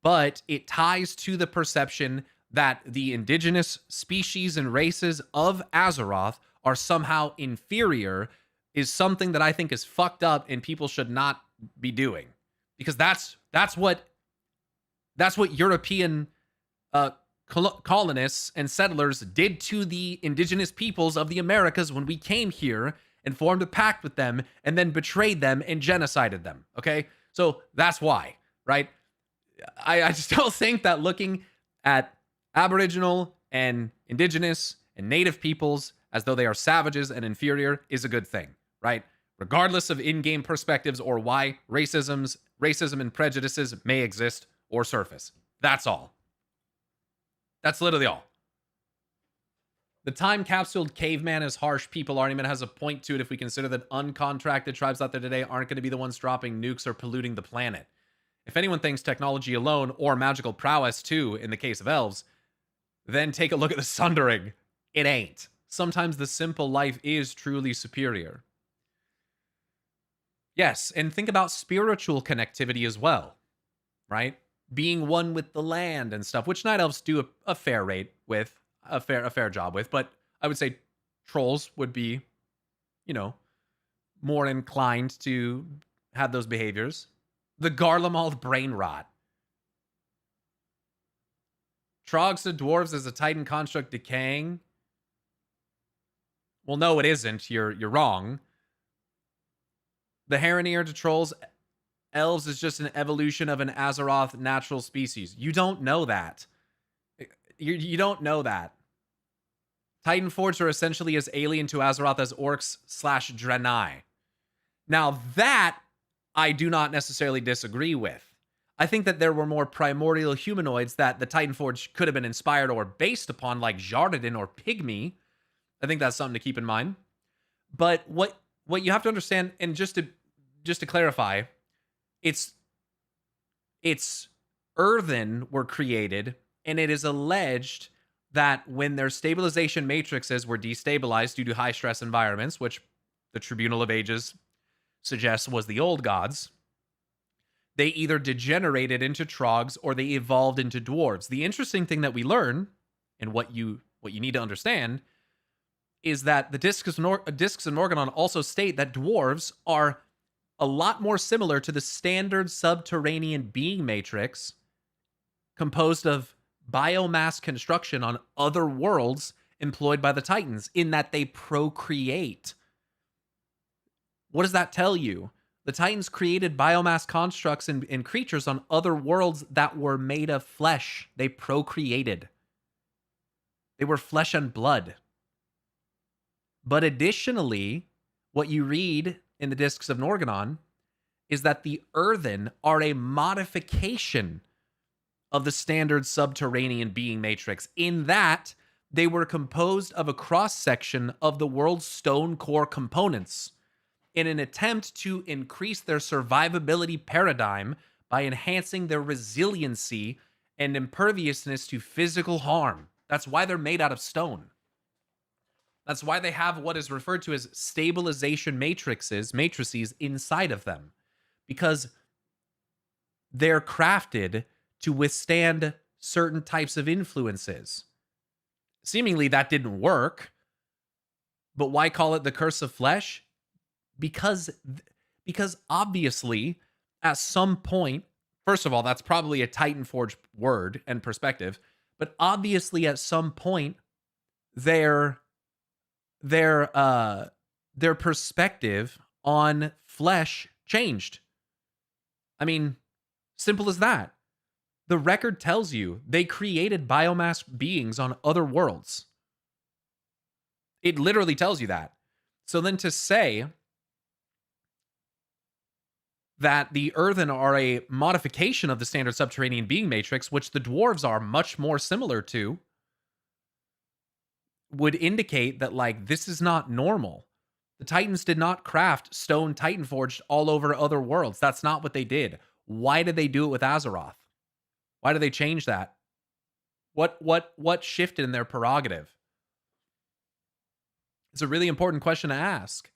But it ties to the perception that the indigenous species and races of Azeroth are somehow inferior is something that I think is fucked up and people should not be doing. Because that's what European colonists and settlers did to the indigenous peoples of the Americas when we came here and formed a pact with them and then betrayed them and genocided them. Okay? So that's why, right? I still think that looking at Aboriginal and indigenous and native peoples as though they are savages and inferior is a good thing, right? Regardless of in-game perspectives or why racism and prejudices may exist or surface. That's all. That's literally all. The time capsuled caveman is harsh people argument has a point to it if we consider that uncontracted tribes out there today aren't going to be the ones dropping nukes or polluting the planet. If anyone thinks technology alone, or magical prowess too, in the case of elves, then take a look at the Sundering. It ain't. Sometimes the simple life is truly superior. Yes, and think about spiritual connectivity as well, right? Being one with the land and stuff, which night elves do a fair rate with, a fair job with, but I would say trolls would be, more inclined to have those behaviors. The Garlemald brain rot. Trogs to dwarves as a Titan construct decaying. Well, no, it isn't. You're wrong. The Heronir to trolls, elves is just an evolution of an Azeroth natural species. You don't know that. You don't know that. Titanforged are essentially as alien to Azeroth as orcs/Draenei. Now that I do not necessarily disagree with. I think that there were more primordial humanoids that the Titanforge could have been inspired or based upon, like Jardin or Pygmy. I think that's something to keep in mind. But what you have to understand, and just to clarify, it's earthen were created, and it is alleged that when their stabilization matrices were destabilized due to high stress environments, which the Tribunal of Ages suggests was the old gods, they either degenerated into trogs or they evolved into dwarves. The interesting thing that we learn, and what you need to understand, is that the Discs of Norgannon also state that dwarves are a lot more similar to the standard subterranean being matrix composed of biomass construction on other worlds employed by the Titans, in that they procreate. What does that tell you? The Titans created biomass constructs and creatures on other worlds that were made of flesh. They procreated. They were flesh and blood. But additionally, what you read in the Discs of Norgannon is that the earthen are a modification of the standard subterranean being matrix, in that they were composed of a cross-section of the world's stone core components in an attempt to increase their survivability paradigm by enhancing their resiliency and imperviousness to physical harm. That's why they're made out of stone. That's why they have what is referred to as stabilization matrices inside of them, because they're crafted to withstand certain types of influences. Seemingly that didn't work, but why call it the curse of flesh? Because obviously at some point, first of all, that's probably a Titanforge word and perspective, but obviously at some point their perspective on flesh changed. I mean, simple as that. The record tells you they created biomass beings on other worlds. It literally tells you that. So then to say that the earthen are a modification of the standard subterranean being matrix, which the dwarves are much more similar to, would indicate that, like, this is not normal. The Titans did not craft stone Titanforged all over other worlds. That's not what they did. Why did they do it with Azeroth? Why did they change that? What shifted in their prerogative? It's a really important question to ask.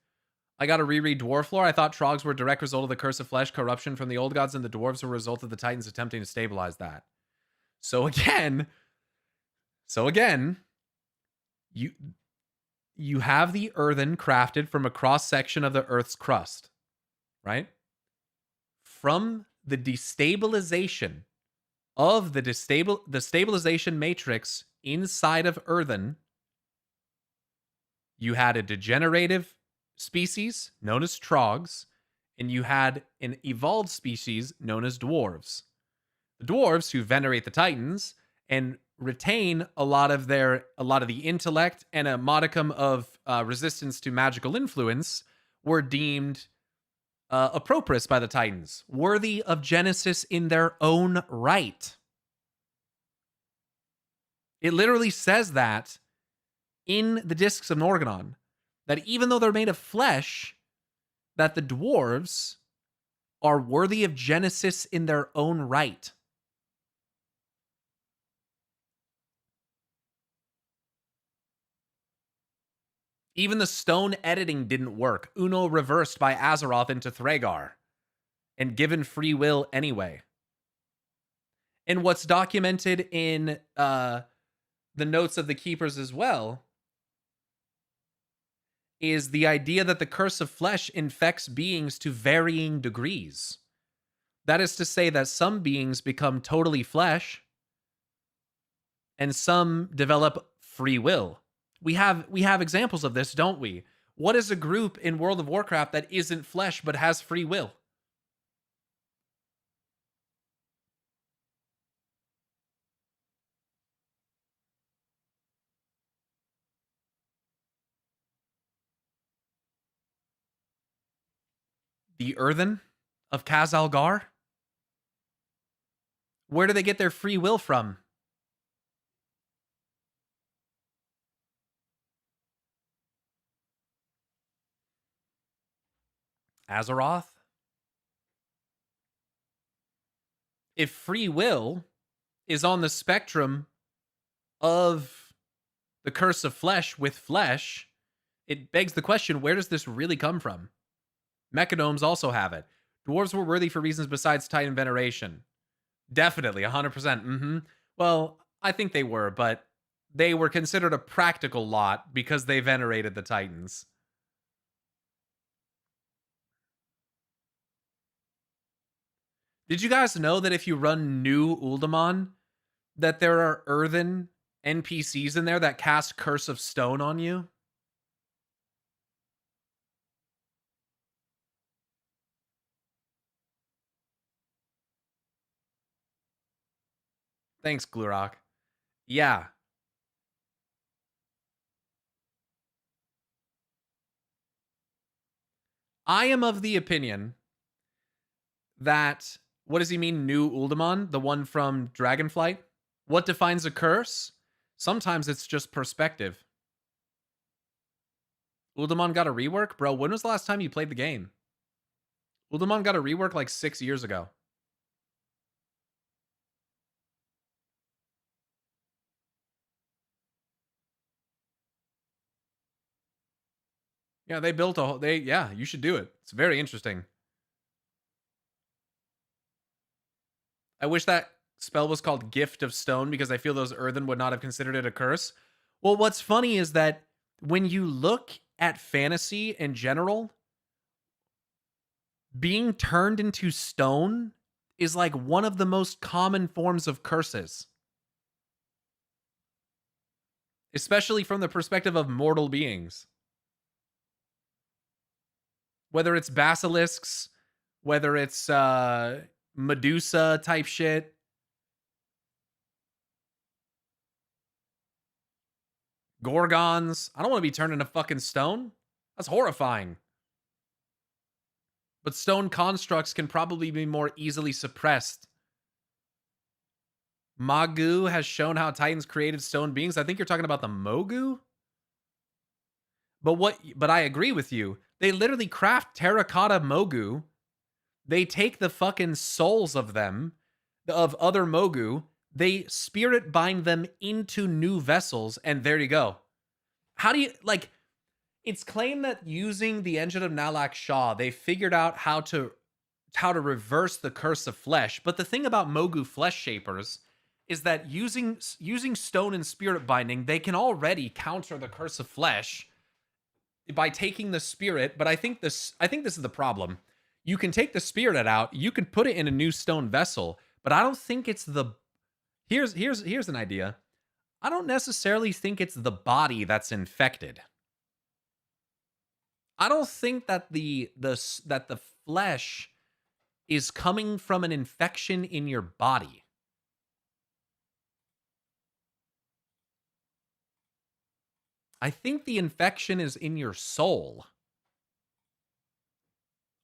I got to reread Dwarf Lore. I thought Trogs were a direct result of the Curse of Flesh corruption from the old gods, and the dwarves were a result of the Titans attempting to stabilize that. So again, you have the earthen crafted from a cross-section of the Earth's crust, right? From the destabilization of the stabilization matrix inside of earthen, you had a degenerative species known as trogs, and you had an evolved species known as dwarves. The dwarves, who venerate the titans and retain a lot of the intellect and a modicum of resistance to magical influence, were deemed appropriate by the titans, worthy of Genesis in their own right. It literally says that in the Discs of Norganon, that even though they're made of flesh, that the dwarves are worthy of Genesis in their own right. Even the stone editing didn't work. Uno reversed by Azeroth into Thragar and given free will anyway. And what's documented in the notes of the Keepers as well is the idea that the curse of flesh infects beings to varying degrees. That is to say that some beings become totally flesh and some develop free will. We have examples of this, don't we? What is a group in World of Warcraft that isn't flesh but has free will? The Earthen of Khazalgar? Where do they get their free will from? Azeroth? If free will is on the spectrum of the curse of flesh with flesh, it begs the question, where does this really come from? Mechanomes also have it. Dwarves were worthy for reasons besides Titan veneration. Definitely, 100%. Well, I think they were, but they were considered a practical lot because they venerated the Titans. Did you guys know that if you run new Uldaman, that there are earthen NPCs in there that cast Curse of Stone on you? Thanks, Glurak. Yeah. I am of the opinion that, what does he mean, new Uldaman? The one from Dragonflight? What defines a curse? Sometimes it's just perspective. Uldaman got a rework? Bro, when was the last time you played the game? Uldaman got a rework like 6 years ago. Yeah, they built a whole, yeah, you should do it. It's very interesting. I wish that spell was called Gift of Stone because I feel those earthen would not have considered it a curse. Well, what's funny is that when you look at fantasy in general, being turned into stone is like one of the most common forms of curses. Especially from the perspective of mortal beings. Whether it's basilisks, whether it's Medusa type shit. Gorgons. I don't want to be turned into fucking stone. That's horrifying. But stone constructs can probably be more easily suppressed. Magu has shown how Titans created stone beings. I think you're talking about the Mogu. But I agree with you. They literally craft terracotta Mogu. They take the fucking souls of them, of other Mogu, they spirit bind them into new vessels, and there you go. How do you, like, it's claimed that using the engine of Nalak Shah, they figured out how to reverse the curse of flesh. But the thing about Mogu flesh shapers is that using stone and spirit binding, they can already counter the curse of flesh by taking the spirit. But I think this is the problem. You can take the spirit out, you can put it in a new stone vessel, but I don't think it's the Here's an idea. I don't necessarily think it's the body that's infected. I don't think that that the flesh is coming from an infection in your body. I think the infection is in your soul.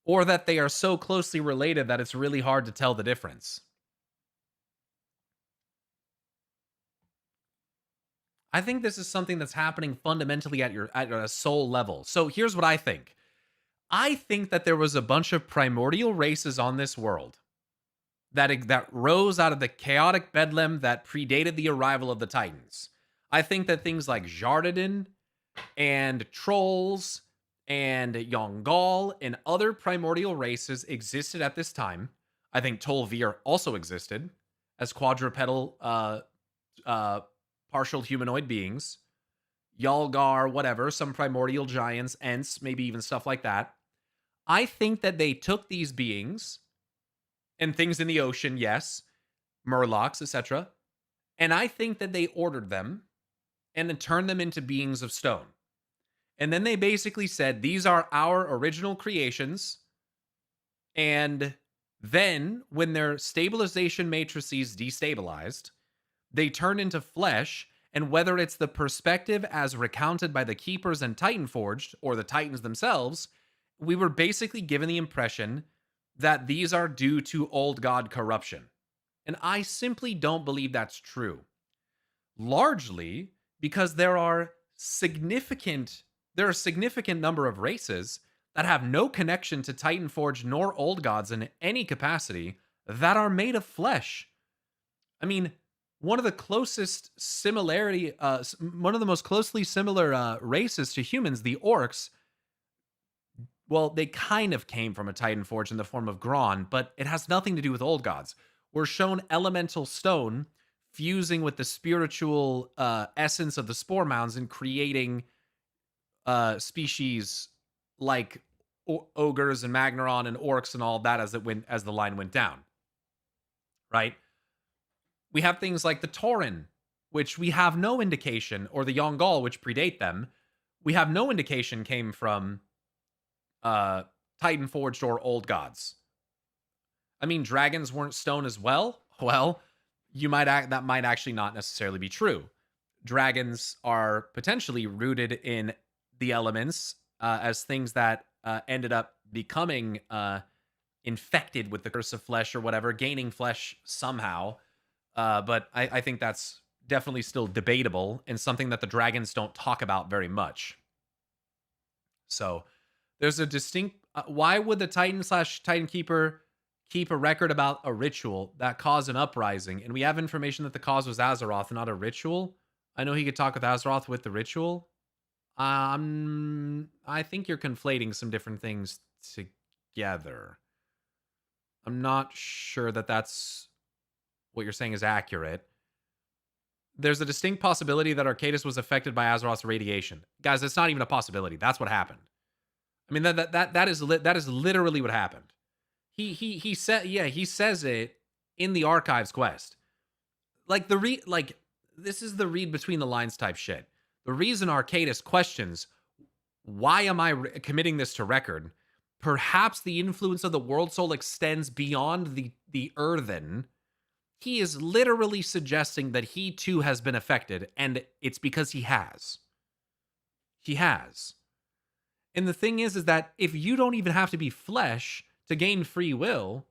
Or that they are so closely related that it's really hard to tell the difference. I think this is something that's happening fundamentally at a soul level. So here's what I think. I think that there was a bunch of primordial races on this world that rose out of the chaotic bedlam that predated the arrival of the Titans. I think that things like Jardadin and trolls and Yongal and other primordial races existed at this time. I think Tol'Vir also existed as quadrupedal, partial humanoid beings. Yalgar, whatever, some primordial giants, Ents, maybe even stuff like that. I think that they took these beings and things in the ocean, yes, Murlocs, etc. And I think that they ordered them and then turned them into beings of stone. And then they basically said, these are our original creations. And then, when their stabilization matrices destabilized, they turn into flesh. And whether it's the perspective as recounted by the Keepers and Titanforged, or the Titans themselves, we were basically given the impression that these are due to old god corruption. And I simply don't believe that's true. Largely because there are a significant number of races that have no connection to Titanforge nor old gods in any capacity that are made of flesh. I mean, one of the most closely similar races to humans, the orcs, well, they kind of came from a Titanforge in the form of Gron, but it has nothing to do with old gods. We're shown elemental stone fusing with the spiritual essence of the spore mounds and creating species like ogres and Magneron and orcs and all that as the line went down. Right? We have things like the Tauren, which we have no indication, or the Yongal, which predate them. We have no indication came from Titan Forged or old gods. I mean, dragons weren't stone as well. Well, that might actually not necessarily be true. Dragons are potentially rooted in the elements as things that ended up becoming infected with the curse of flesh or whatever, gaining flesh somehow. But I think that's definitely still debatable and something that the dragons don't talk about very much. So there's a distinct... why would the Titan/Titan Keeper keep a record about a ritual that caused an uprising? And we have information that the cause was Azeroth, not a ritual. I know he could talk with Azeroth with the ritual. I think you're conflating some different things together. I'm not sure that that's what you're saying is accurate. There's a distinct possibility that Arcadis was affected by Azeroth's radiation. Guys, it's not even a possibility. That's what happened. I mean, that is literally what happened. He says it in the archives quest. Like this is the read between the lines type shit. The reason Arcadis questions, why am I committing this to record? Perhaps the influence of the World Soul extends beyond the earthen. He is literally suggesting that he too has been affected, and it's because he has. He has. And the thing is that if you don't even have to be flesh to gain free will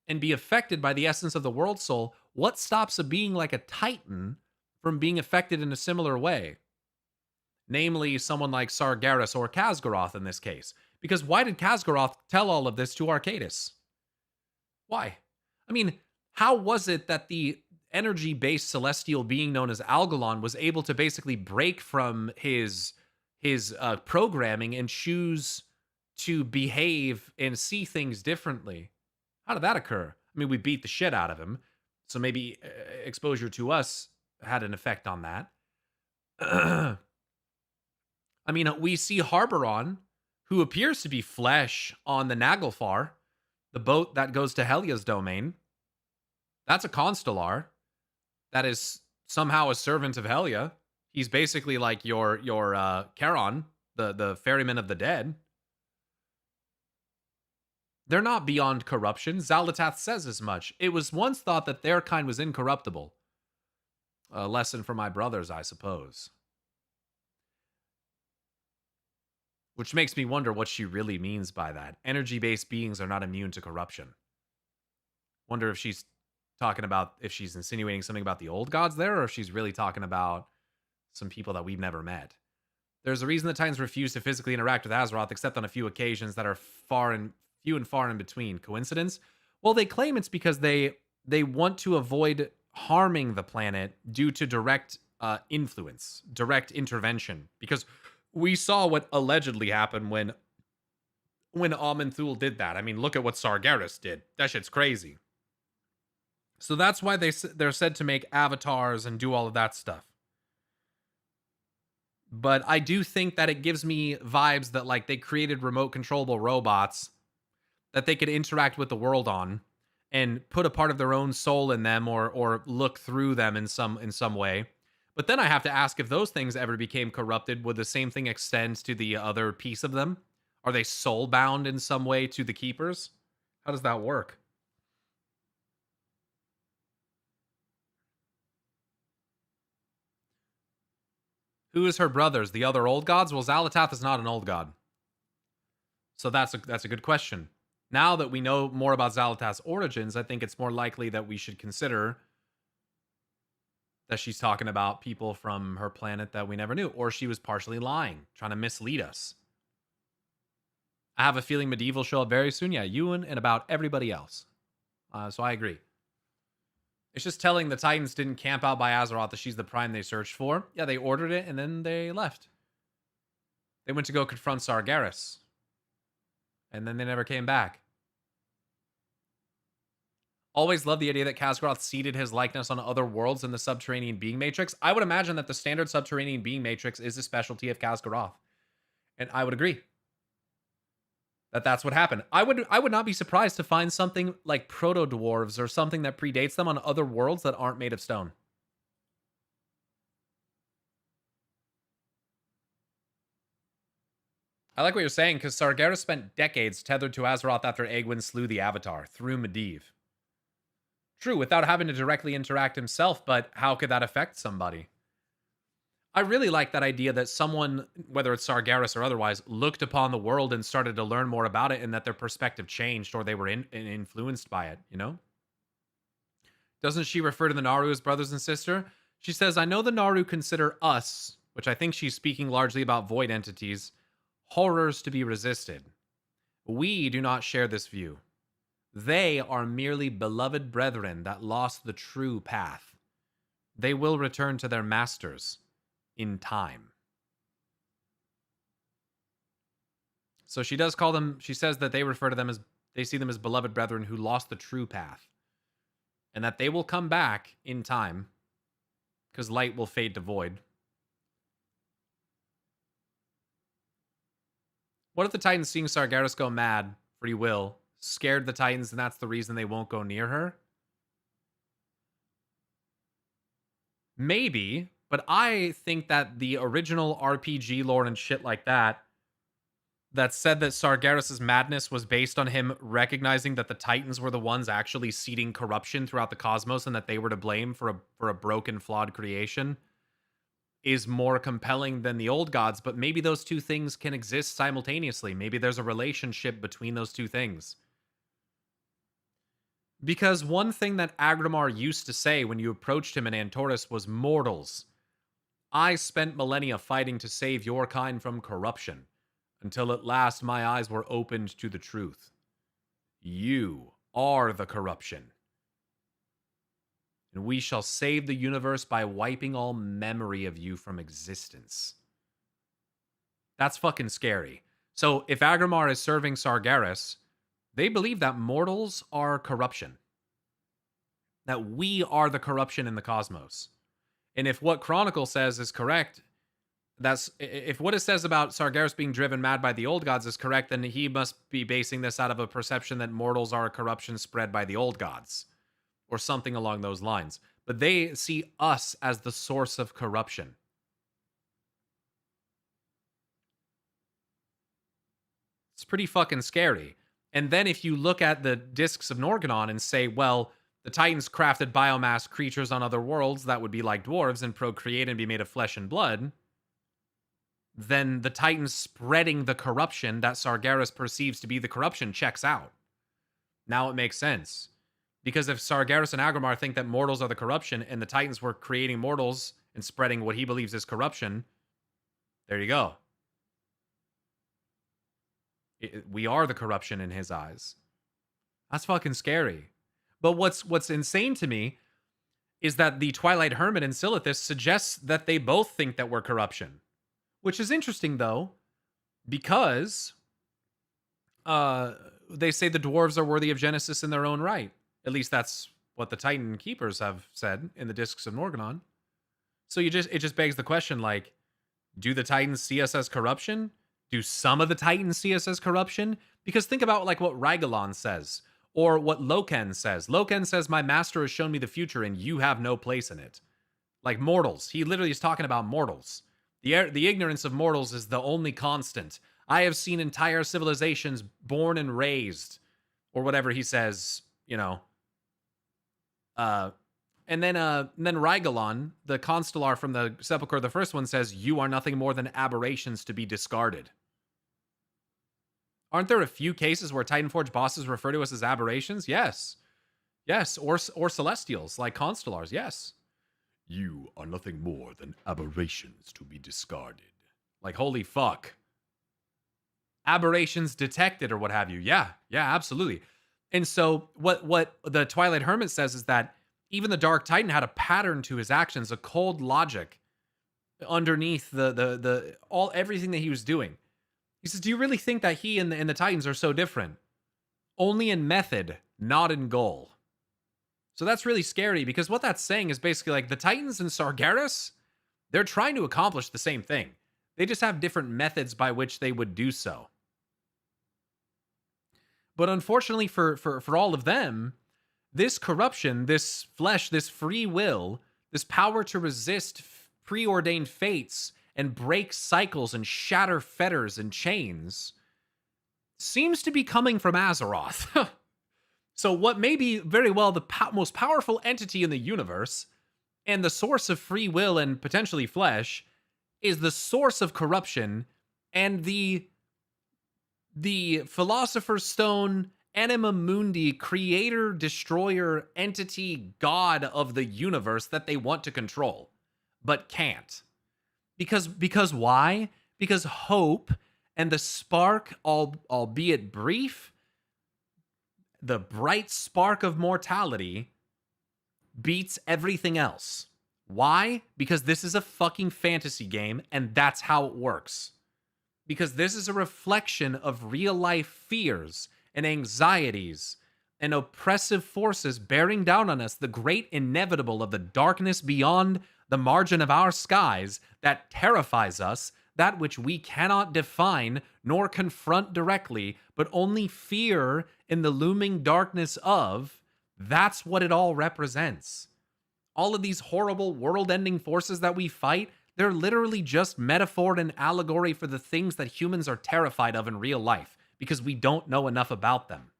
and be affected by the essence of the World Soul, what stops a being like a Titan from being affected in a similar way? Namely, someone like Sargeras or Khazgoroth in this case. Because why did Khazgoroth tell all of this to Arcadis? Why? I mean, how was it that the energy-based celestial being known as Algalon was able to basically break from his programming and choose to behave and see things differently? How did that occur? I mean, we beat the shit out of him, so maybe exposure to us had an effect on that. I mean, we see Harberon, who appears to be flesh on the Naglfar, the boat that goes to Helia's domain. That's a Constellar. that is somehow a servant of Helia. He's basically like your Charon, the ferryman of the dead. They're not beyond corruption. Xal'atath says as much. It was once thought that their kind was incorruptible. A lesson for my brothers, I suppose. Which makes me wonder what she really means by that. Energy-based beings are not immune to corruption. Wonder if she's talking about, if she's insinuating something about the old gods there, or if she's really talking about some people that we've never met. There's a reason the Titans refuse to physically interact with Azeroth, except on a few occasions that are few and far in between. Coincidence? Well, they claim it's because they want to avoid harming the planet due to direct influence, direct intervention. Because we saw what allegedly happened when Aman'Thul did that. I mean, look at what Sargeras did. That shit's crazy. So that's why they're said to make avatars and do all of that stuff. But I do think that it gives me vibes that like they created remote controllable robots that they could interact with the world on and put a part of their own soul in them or look through them in some way. But then I have to ask, if those things ever became corrupted, would the same thing extend to the other piece of them? Are they soul bound in some way to the keepers? How does that work? Who is her brothers? The other old gods? Well, Xal'atath is not an old god. So that's a good question. Now that we know more about Xal'atath's origins, I think it's more likely that we should consider that she's talking about people from her planet that we never knew, or she was partially lying, trying to mislead us. I have a feeling Medieval will show up very soon. Yeah, Ewan and about everybody else. So I agree. It's just telling the Titans didn't camp out by Azeroth that she's the prime they searched for. Yeah, they ordered it and then they left. They went to go confront Sargeras. And then they never came back. Always loved the idea that Khaz'goroth seeded his likeness on other worlds in the subterranean being matrix. I would imagine that the standard subterranean being matrix is a specialty of Khaz'goroth. And I would agree that that's what happened. I would not be surprised to find something like proto-dwarves or something that predates them on other worlds that aren't made of stone. I like what you're saying, because Sargeras spent decades tethered to Azeroth after Egwene slew the Avatar, through Medivh. True, without having to directly interact himself, but how could that affect somebody? I really like that idea that someone, whether it's Sargeras or otherwise, looked upon the world and started to learn more about it, and that their perspective changed or they were influenced by it, you know? Doesn't she refer to the Naru as brothers and sister? She says, I know the Naru consider us, which I think she's speaking largely about void entities, horrors to be resisted. We do not share this view. They are merely beloved brethren that lost the true path. They will return to their masters in time. So she does call them, she says that they refer to them as, they see them as beloved brethren who lost the true path. And that they will come back in time, because light will fade to void. What if the Titans, seeing Sargeras go mad, free will, scared the Titans, and that's the reason they won't go near her? Maybe, but I think that the original RPG lore and shit like that, that said that Sargeras' madness was based on him recognizing that the Titans were the ones actually seeding corruption throughout the cosmos and that they were to blame for a broken, flawed creation, is more compelling than the old gods. But maybe those two things can exist simultaneously. Maybe there's a relationship between those two things. Because one thing that Agramar used to say when you approached him in Antorus was, mortals, I spent millennia fighting to save your kind from corruption, until at last my eyes were opened to the truth. You are the corruption. And we shall save the universe by wiping all memory of you from existence. That's fucking scary. So if Agramar is serving Sargeras, they believe that mortals are corruption. That we are the corruption in the cosmos. And if what Chronicle says is correct, if what it says about Sargeras being driven mad by the old gods is correct, then he must be basing this out of a perception that mortals are a corruption spread by the old gods, or something along those lines. but they see us as the source of corruption. It's pretty fucking scary. And then if you look at the discs of Norganon and say, well, the Titans crafted biomass creatures on other worlds that would be like dwarves and procreate and be made of flesh and blood, then the Titans spreading the corruption that Sargeras perceives to be the corruption checks out. Now it makes sense. Because if Sargeras and Agrimar think that mortals are the corruption and the Titans were creating mortals and spreading what he believes is corruption, there you go. We are the corruption in his eyes. That's fucking scary. But what's insane to me is that the Twilight Hermit and Silithus suggests that they both think that we're corruption. Which is interesting, though, because they say the dwarves are worthy of Genesis in their own right. At least that's what the Titan Keepers have said in the Discs of Norganon. So it just begs the question, like, do the Titans see us as corruption? Do some of the Titans see us as corruption? Because think about like what Rygolon says, or what Loken says. Loken says, my master has shown me the future and you have no place in it. Like mortals. He literally is talking about mortals. The ignorance of mortals is the only constant. I have seen entire civilizations born and raised, or whatever he says, you know. And then Rygolon, the Constellar from the Sepulchre, the first one says, you are nothing more than aberrations to be discarded. Aren't there a few cases where Titanforge bosses refer to us as aberrations? Yes. Yes, or Celestials, like Constellars, yes. You are nothing more than aberrations to be discarded. Like, holy fuck. Aberrations detected or what have you. Yeah, absolutely. And so what the Twilight Hermit says is that even the Dark Titan had a pattern to his actions, a cold logic underneath everything that he was doing. He says, do you really think that he and the Titans are so different? Only in method, not in goal. So that's really scary, because what that's saying is basically like the Titans and Sargeras, they're trying to accomplish the same thing. They just have different methods by which they would do so. But unfortunately for all of them, this corruption, this flesh, this free will, this power to resist preordained fates and break cycles and shatter fetters and chains, seems to be coming from Azeroth. So what may be very well the most powerful entity in the universe, and the source of free will and potentially flesh, is the source of corruption and the Philosopher's Stone, Anima Mundi, creator, destroyer, entity, god of the universe that they want to control, but can't. Because why? Because hope and the spark, albeit brief, the bright spark of mortality beats everything else. Why? Because this is a fucking fantasy game, and that's how it works. Because this is a reflection of real life fears and anxieties and oppressive forces bearing down on us, the great inevitable of the darkness beyond the margin of our skies that terrifies us, that which we cannot define nor confront directly, but only fear in the looming darkness of. That's what it all represents. All of these horrible world-ending forces that we fight, they're literally just metaphor and allegory for the things that humans are terrified of in real life, because we don't know enough about them.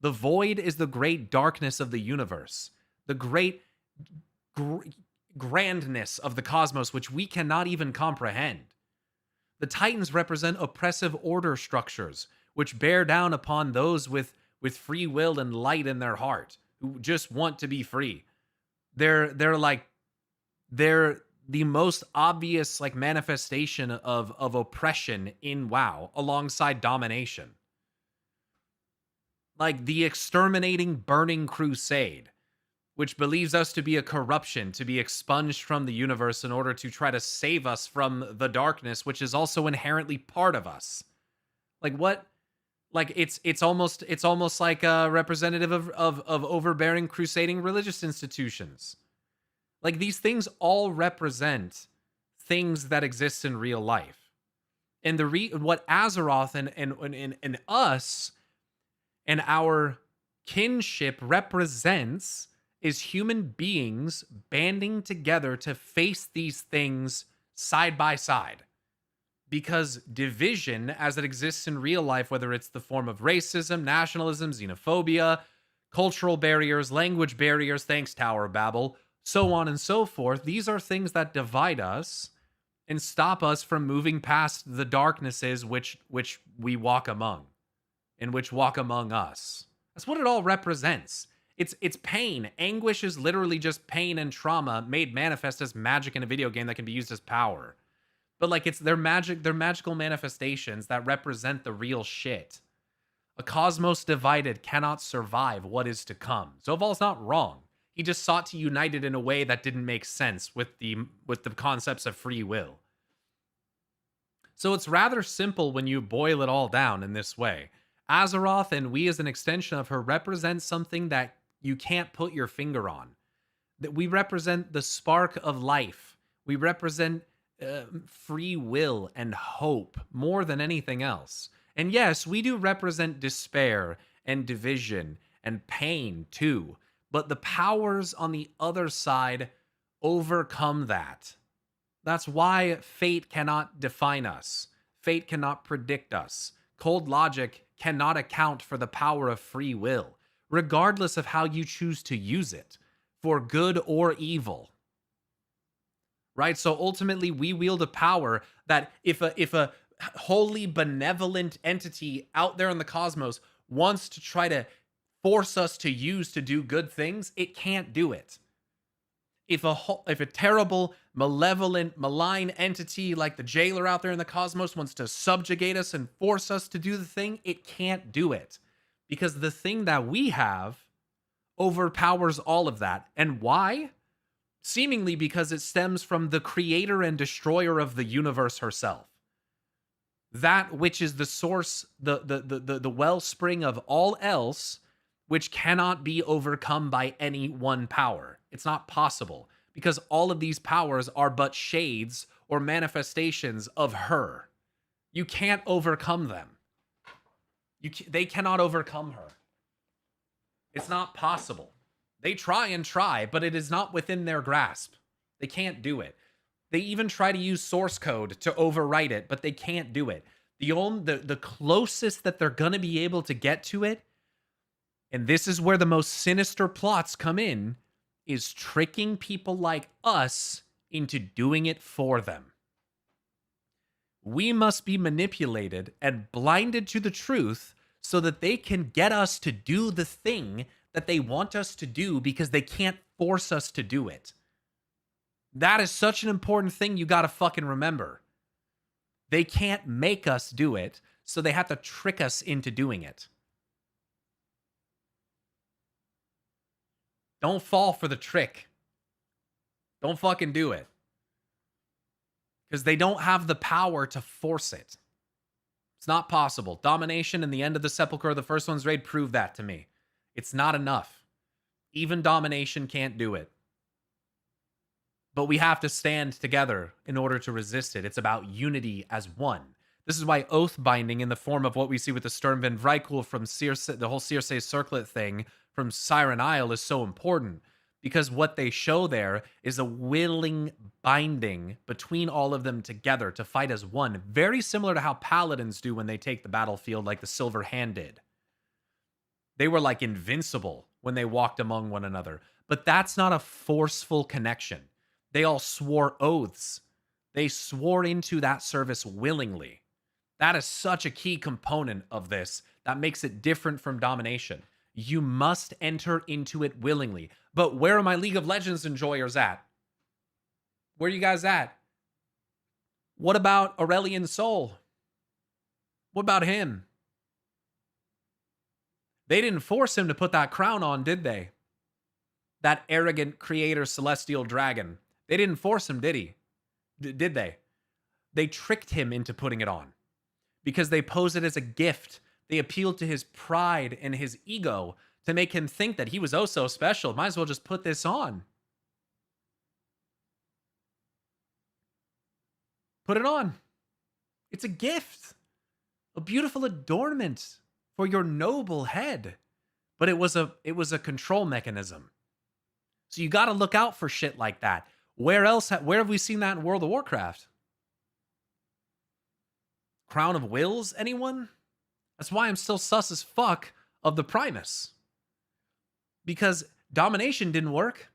The void is the great darkness of the universe, the great grandness of the cosmos, which we cannot even comprehend. The Titans represent oppressive order structures, which bear down upon those with free will and light in their heart, who just want to be free. They're the most obvious like manifestation of oppression in WoW, alongside domination. Like the exterminating burning crusade, which believes us to be a corruption, to be expunged from the universe in order to try to save us from the darkness, which is also inherently part of us. Like what? Like it's almost like a representative of overbearing crusading religious institutions. Like these things all represent things that exist in real life. And what Azeroth and us and our kinship represents is human beings banding together to face these things side by side. Because division, as it exists in real life, whether it's the form of racism, nationalism, xenophobia, cultural barriers, language barriers, thanks Tower of Babel, so on and so forth, these are things that divide us and stop us from moving past the darknesses which we walk among, and which walk among us. That's what it all represents. It's pain. Anguish is literally just pain and trauma made manifest as magic in a video game that can be used as power. But like, it's their magical manifestations that represent the real shit. A cosmos divided cannot survive what is to come. Zoval's not wrong. He just sought to unite it in a way that didn't make sense with the concepts of free will. So it's rather simple when you boil it all down in this way. Azeroth, and we as an extension of her, represent something that you can't put your finger on. That we represent the spark of life. We represent free will and hope more than anything else. And yes, we do represent despair and division and pain too. But the powers on the other side overcome that. That's why fate cannot define us. Fate cannot predict us. Cold logic cannot account for the power of free will, regardless of how you choose to use it, for good or evil. Right? So ultimately, we wield a power that if a wholly benevolent entity out there in the cosmos wants to try to force us to use to do good things, it can't do it. If a terrible, malevolent, malign entity like the jailer out there in the cosmos wants to subjugate us and force us to do the thing, it can't do it. Because the thing that we have overpowers all of that. And why? Seemingly because it stems from the creator and destroyer of the universe herself. That which is the source, the wellspring of all else, which cannot be overcome by any one power. It's not possible, because all of these powers are but shades or manifestations of her. You can't overcome them. They cannot overcome her. It's not possible. They try and try, but it is not within their grasp. They can't do it. They even try to use source code to overwrite it, but they can't do it. The closest that they're going to be able to get to it, and this is where the most sinister plots come in, is tricking people like us into doing it for them. We must be manipulated and blinded to the truth so that they can get us to do the thing that they want us to do, because they can't force us to do it. That is such an important thing you gotta fucking remember. They can't make us do it, so they have to trick us into doing it. Don't fall for the trick. Don't fucking do it. Because they don't have the power to force it. It's not possible. Domination and the end of the Sepulchre of the First One's raid proved that to me. It's not enough. Even domination can't do it. But we have to stand together in order to resist it. It's about unity as one. This is why oath binding, in the form of what we see with the Sturmwind Vrykul from Circe, the whole Circe circlet thing from Siren Isle, is so important. Because what they show there is a willing binding between all of them together to fight as one. Very similar to how paladins do when they take the battlefield, like the Silver Hand did. They were like invincible when they walked among one another. But that's not a forceful connection. They all swore oaths. They swore into that service willingly. That is such a key component of this that makes it different from domination. You must enter into it willingly. But where are my League of Legends enjoyers at? Where are you guys at? What about Aurelian Soul? What about him? They didn't force him to put that crown on, did they? That arrogant creator celestial dragon. They didn't force him, did he? Did they? They tricked him into putting it on. Because they pose it as a gift. They appealed to his pride and his ego to make him think that he was oh so special. Might as well just put this on. Put it on. It's a gift. A beautiful adornment for your noble head. But it was a control mechanism. So you got to look out for shit like that. Where have we seen that in World of Warcraft? Crown of Wills, anyone? That's why I'm still sus as fuck of the Primus. Because domination didn't work.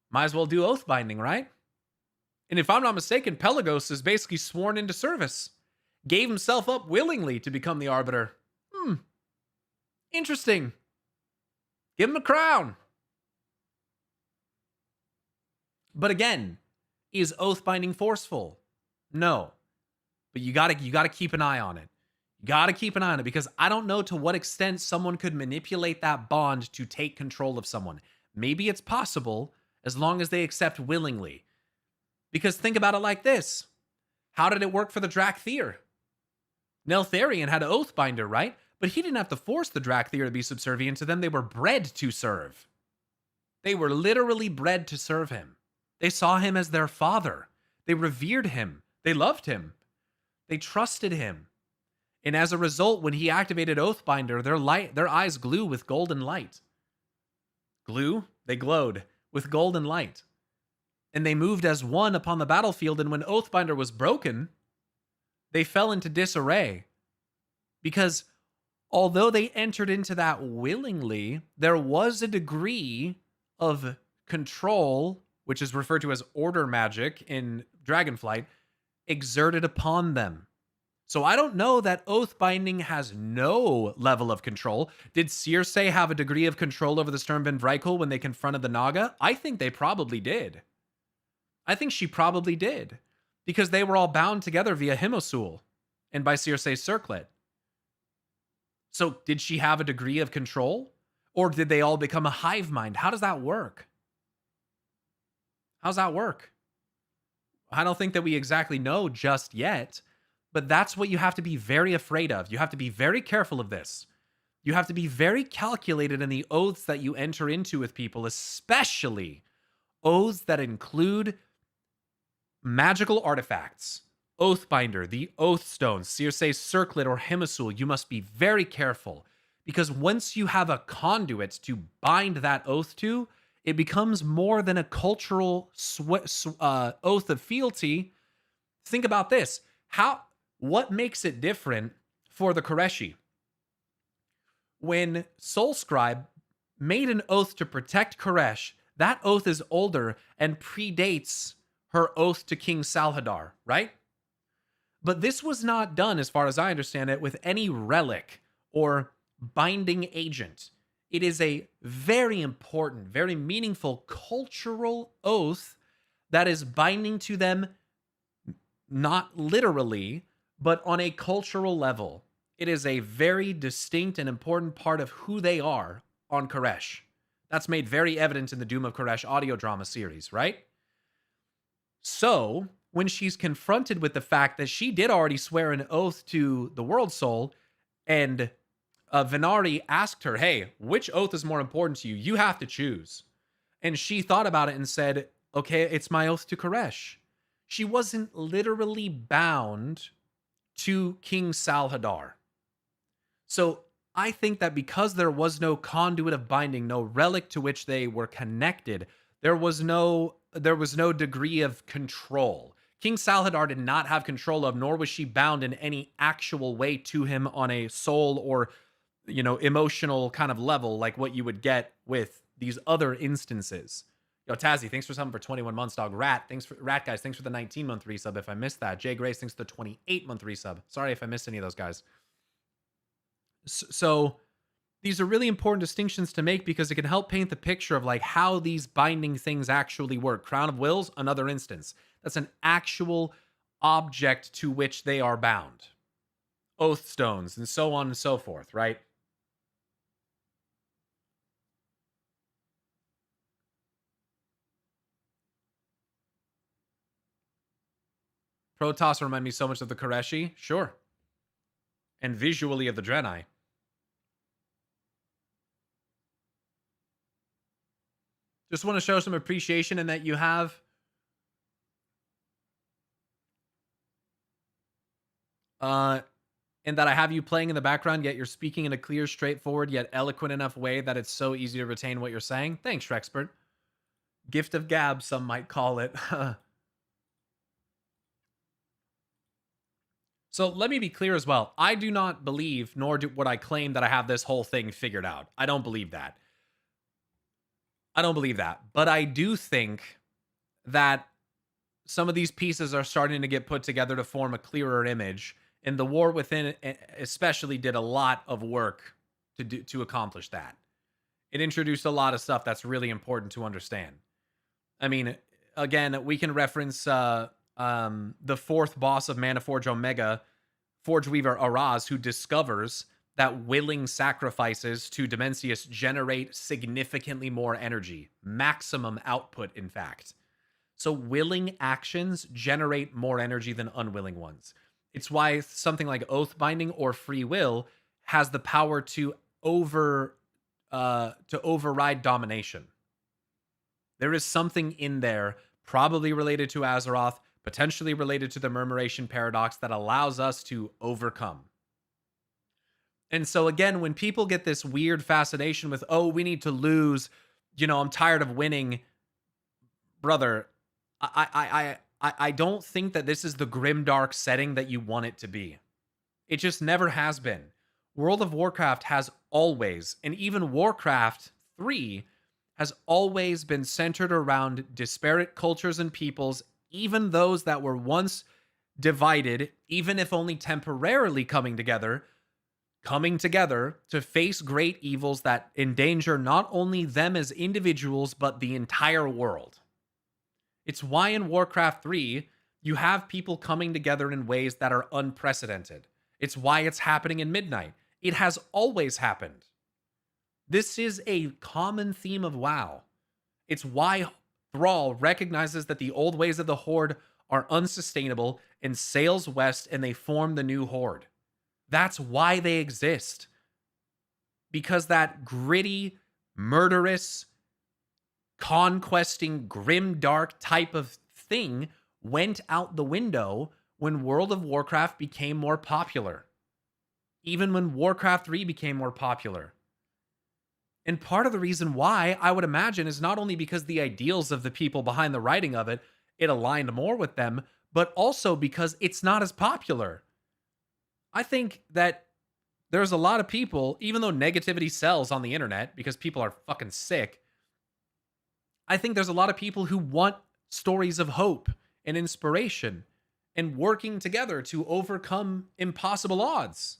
Might as well do oath binding, right? And if I'm not mistaken, Pelagos is basically sworn into service. Gave himself up willingly to become the Arbiter. Interesting. Give him a crown. But again, is oath binding forceful? No. But you gotta keep an eye on it. You gotta keep an eye on it, because I don't know to what extent someone could manipulate that bond to take control of someone. Maybe it's possible, as long as they accept willingly. Because think about it like this. How did it work for the Drakthir? Neltharion had an Oathbinder, right? But he didn't have to force the Drakthir to be subservient to them. They were bred to serve. They were literally bred to serve him. They saw him as their father. They revered him. They loved him. They trusted him. And as a result, when he activated Oathbinder, their eyes glue with golden light. They glowed with golden light. And they moved as one upon the battlefield, and when Oathbinder was broken, they fell into disarray. Because although they entered into that willingly, there was a degree of control, which is referred to as order magic in Dragonflight, exerted upon them. So I don't know that oath binding has no level of control. Did Circe have a degree of control over the Sturmwind Vrykul when they confronted the Naga? I think they probably did. I think she probably did. Because they were all bound together via Himosul and by Circe's circlet. So did she have a degree of control? Or did they all become a hive mind? How does that work? How's that work? I don't think that we exactly know just yet, but that's what you have to be very afraid of. You have to be very careful of this. You have to be very calculated in the oaths that you enter into with people, especially oaths that include magical artifacts. Oathbinder, the Oathstone, Circe's Circlet, or Himosul. You must be very careful, because once you have a conduit to bind that oath to, it becomes more than a cultural oath of fealty. Think about this. What makes it different for the Koreshi? When Soulscribe made an oath to protect Koresh, that oath is older and predates her oath to King Salhadar, right? But this was not done, as far as I understand it, with any relic or binding agent. It is a very important, very meaningful cultural oath that is binding to them, not literally, but on a cultural level. It is a very distinct and important part of who they are on Koresh. That's made very evident in the Doom of Koresh audio drama series, right? So, when she's confronted with the fact that she did already swear an oath to the World Soul, and Venari asked her, hey, which oath is more important to you? You have to choose. And she thought about it and said, okay, it's my oath to Koresh. She wasn't literally bound to King Salhadar. So I think that because there was no conduit of binding, no relic to which they were connected, there was no degree of control. King Salhadar did not have control of, nor was she bound in any actual way to him on a soul or, emotional kind of level like what you would get with these other instances. Yo, Tazzy, thanks for something for 21 months, dog. Rat guys, thanks for the 19-month resub if I missed that. Jay Grace, thanks for the 28-month resub. Sorry if I missed any of those guys. So these are really important distinctions to make, because it can help paint the picture of like how these binding things actually work. Crown of Wills, another instance. That's an actual object to which they are bound. Oath stones and so on and so forth, right? Protoss remind me so much of the Koreshi. Sure. And visually of the Draenei. Just want to show some appreciation in that you have and that I have you playing in the background, yet you're speaking in a clear, straightforward, yet eloquent enough way that it's so easy to retain what you're saying. Thanks, Shrexpert. Gift of gab, some might call it. So let me be clear as well. I do not believe, nor would I claim that I have this whole thing figured out. I don't believe that. I don't believe that. But I do think that some of these pieces are starting to get put together to form a clearer image. And the War Within especially did a lot of work to accomplish that. It introduced a lot of stuff that's really important to understand. I mean, again, we can reference the fourth boss of Mana Forge Omega, Forge Weaver Araz, who discovers that willing sacrifices to Dimensius generate significantly more energy, maximum output, in fact. So willing actions generate more energy than unwilling ones. It's why something like oath binding or free will has the power to override domination. There is something in there, probably related to Azeroth, potentially related to the Murmuration Paradox, that allows us to overcome. And so again, when people get this weird fascination with, oh, we need to lose, I'm tired of winning, brother, I don't think that this is the grimdark setting that you want it to be. It just never has been. World of Warcraft has always, and even Warcraft 3 has always been centered around disparate cultures and peoples, even those that were once divided, even if only temporarily coming together to face great evils that endanger not only them as individuals, but the entire world. It's why in Warcraft 3, you have people coming together in ways that are unprecedented. It's why it's happening in Midnight. It has always happened. This is a common theme of WoW. It's why Thrall recognizes that the old ways of the Horde are unsustainable and sails west, and they form the new Horde. That's why they exist. Because that gritty, murderous, conquesting, grim, dark type of thing went out the window when World of Warcraft became more popular. Even when Warcraft 3 became more popular. And part of the reason why, I would imagine, is not only because the ideals of the people behind the writing of it aligned more with them, but also because it's not as popular. I think that there's a lot of people, even though negativity sells on the internet because people are fucking sick, I think there's a lot of people who want stories of hope and inspiration and working together to overcome impossible odds.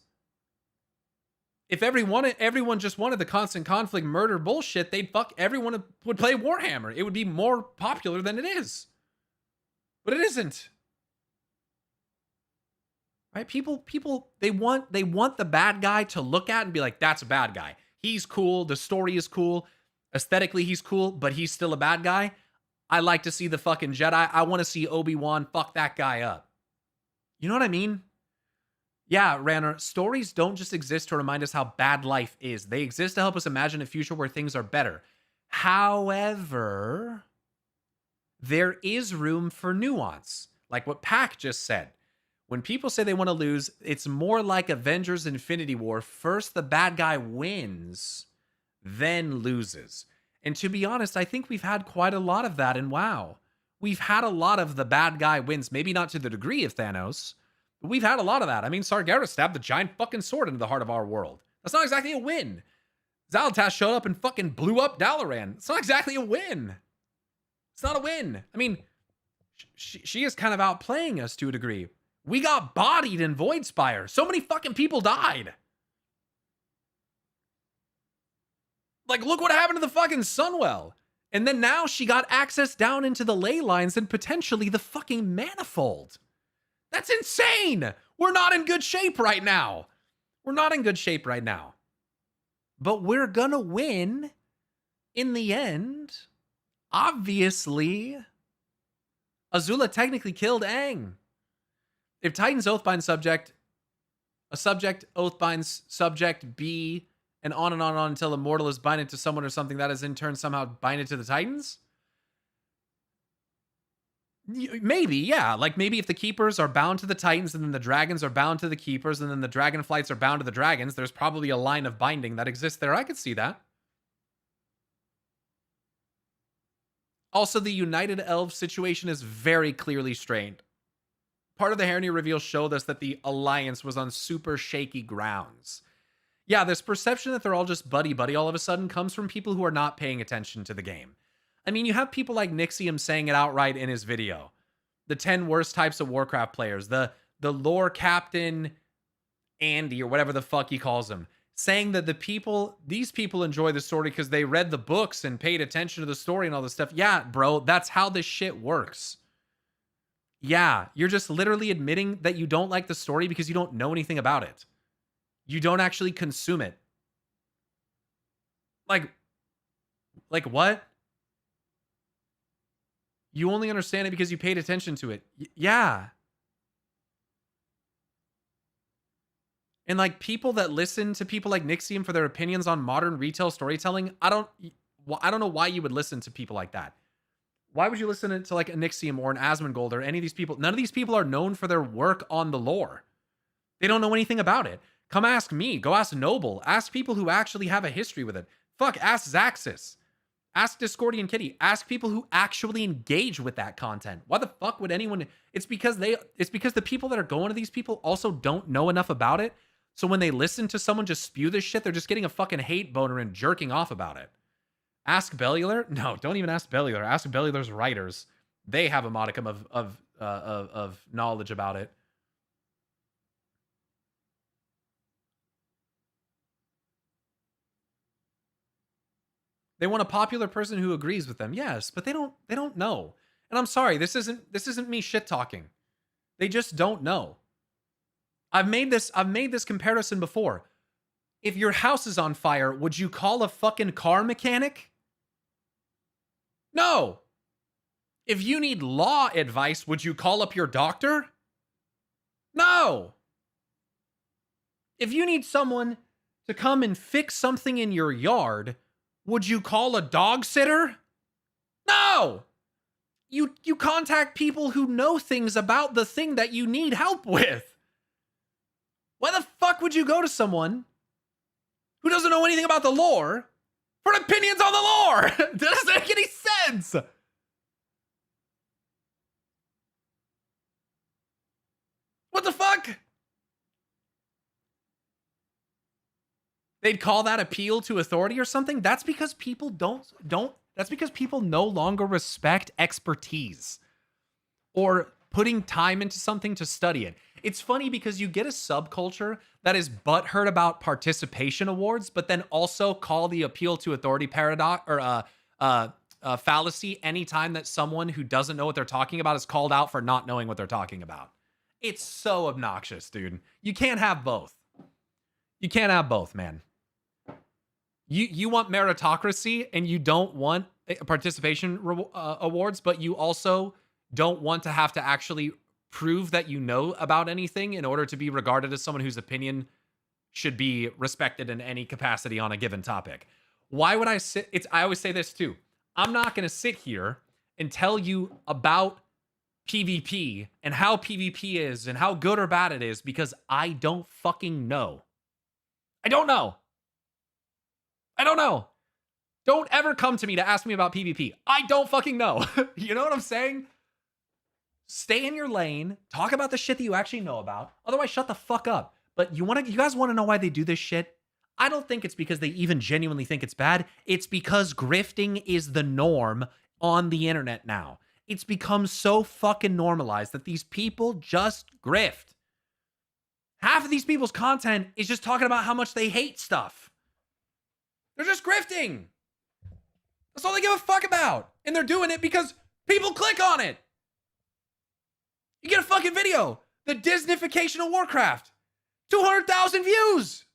If everyone just wanted the constant conflict, murder bullshit, everyone would play Warhammer. It would be more popular than it is. But it isn't. Right? People, they want the bad guy to look at and be like, that's a bad guy. He's cool. The story is cool. Aesthetically, he's cool, but he's still a bad guy. I like to see the fucking Jedi. I want to see Obi-Wan fuck that guy up. You know what I mean? Yeah, Ranner, stories don't just exist to remind us how bad life is. They exist to help us imagine a future where things are better. However, there is room for nuance. Like what Pac just said. When people say they want to lose, it's more like Avengers Infinity War. First, the bad guy wins, then loses. And to be honest, I think we've had quite a lot of that in WoW. We've had a lot of the bad guy wins, maybe not to the degree of Thanos, but we've had a lot of that. I mean, Sargeras stabbed the giant fucking sword into the heart of our world. That's not exactly a win. Xal'atash showed up and fucking blew up Dalaran. It's not exactly a win. It's not a win. I mean, she is kind of outplaying us to a degree. We got bodied in Voidspire. So many fucking people died. Like, look what happened to the fucking Sunwell. And then now she got access down into the ley lines and potentially the fucking Manifold. That's insane. We're not in good shape right now. But we're gonna win in the end. Obviously, Azula technically killed Aang. If Titan's Oathbind subject, a subject Oathbinds subject B, and on and on until Immortal is binded to someone or something that is in turn somehow binded to the Titans? Maybe, yeah. Like maybe if the Keepers are bound to the Titans and then the Dragons are bound to the Keepers and then the Dragonflights are bound to the Dragons, there's probably a line of binding that exists there. I could see that. Also, the United Elves situation is very clearly strained. Part of the Harney reveal showed us that the Alliance was on super shaky grounds. Yeah, this perception that they're all just buddy-buddy all of a sudden comes from people who are not paying attention to the game. I mean, you have people like Nixium saying it outright in his video. The 10 worst types of Warcraft players, the lore captain Andy or whatever the fuck he calls him, saying that these people enjoy the story because they read the books and paid attention to the story and all this stuff. Yeah, bro, that's how this shit works. Yeah, you're just literally admitting that you don't like the story because you don't know anything about it. You don't actually consume it. Like what? You only understand it because you paid attention to it. Yeah. And like people that listen to people like Nixium for their opinions on modern retail storytelling, I don't know why you would listen to people like that. Why would you listen to like a Nixium or an Asmongold or any of these people? None of these people are known for their work on the lore. They don't know anything about it. Come ask me. Go ask Noble. Ask people who actually have a history with it. Fuck, ask Zaxxas. Ask Discordian Kitty. Ask people who actually engage with that content. Why the fuck would anyone? It's because the people that are going to these people also don't know enough about it. So when they listen to someone just spew this shit, they're just getting a fucking hate boner and jerking off about it. Ask Bellular? No, don't even ask Bellular. Ask Bellular's writers. They have a modicum of knowledge about it. They want a popular person who agrees with them. Yes, but they don't know. And I'm sorry, this isn't me shit talking. They just don't know. I've made this comparison before. If your house is on fire, would you call a fucking car mechanic? No. If you need law advice, would you call up your doctor? No. If you need someone to come and fix something in your yard, would you call a dog sitter? No. You contact people who know things about the thing that you need help with. Why the fuck would you go to someone who doesn't know anything about the lore for opinions on the lore? That doesn't make any sense. What the fuck? They'd call that appeal to authority or something? That's because people that's because people no longer respect expertise or putting time into something to study it. It's funny because you get a subculture that is butthurt about participation awards, but then also call the appeal to authority paradox or fallacy anytime that someone who doesn't know what they're talking about is called out for not knowing what they're talking about. It's so obnoxious, dude. You can't have both. You can't have both, man. You want meritocracy and you don't want participation awards, but you also don't want to have to actually prove that you know about anything in order to be regarded as someone whose opinion should be respected in any capacity on a given topic. Why would I sit? I always say this too. I'm not going to sit here and tell you about PvP and how PvP is and how good or bad it is because I don't fucking know. I don't know. I don't know. Don't ever come to me to ask me about PvP. I don't fucking know. You know what I'm saying? Stay in your lane. Talk about the shit that you actually know about. Otherwise, shut the fuck up. But you guys want to know why they do this shit? I don't think it's because they even genuinely think it's bad. It's because grifting is the norm on the internet now. It's become so fucking normalized that these people just grift. Half of these people's content is just talking about how much they hate stuff. They're just grifting. That's all they give a fuck about. And they're doing it because people click on it. You get a fucking video. The Disneyfication of Warcraft. 200,000 views.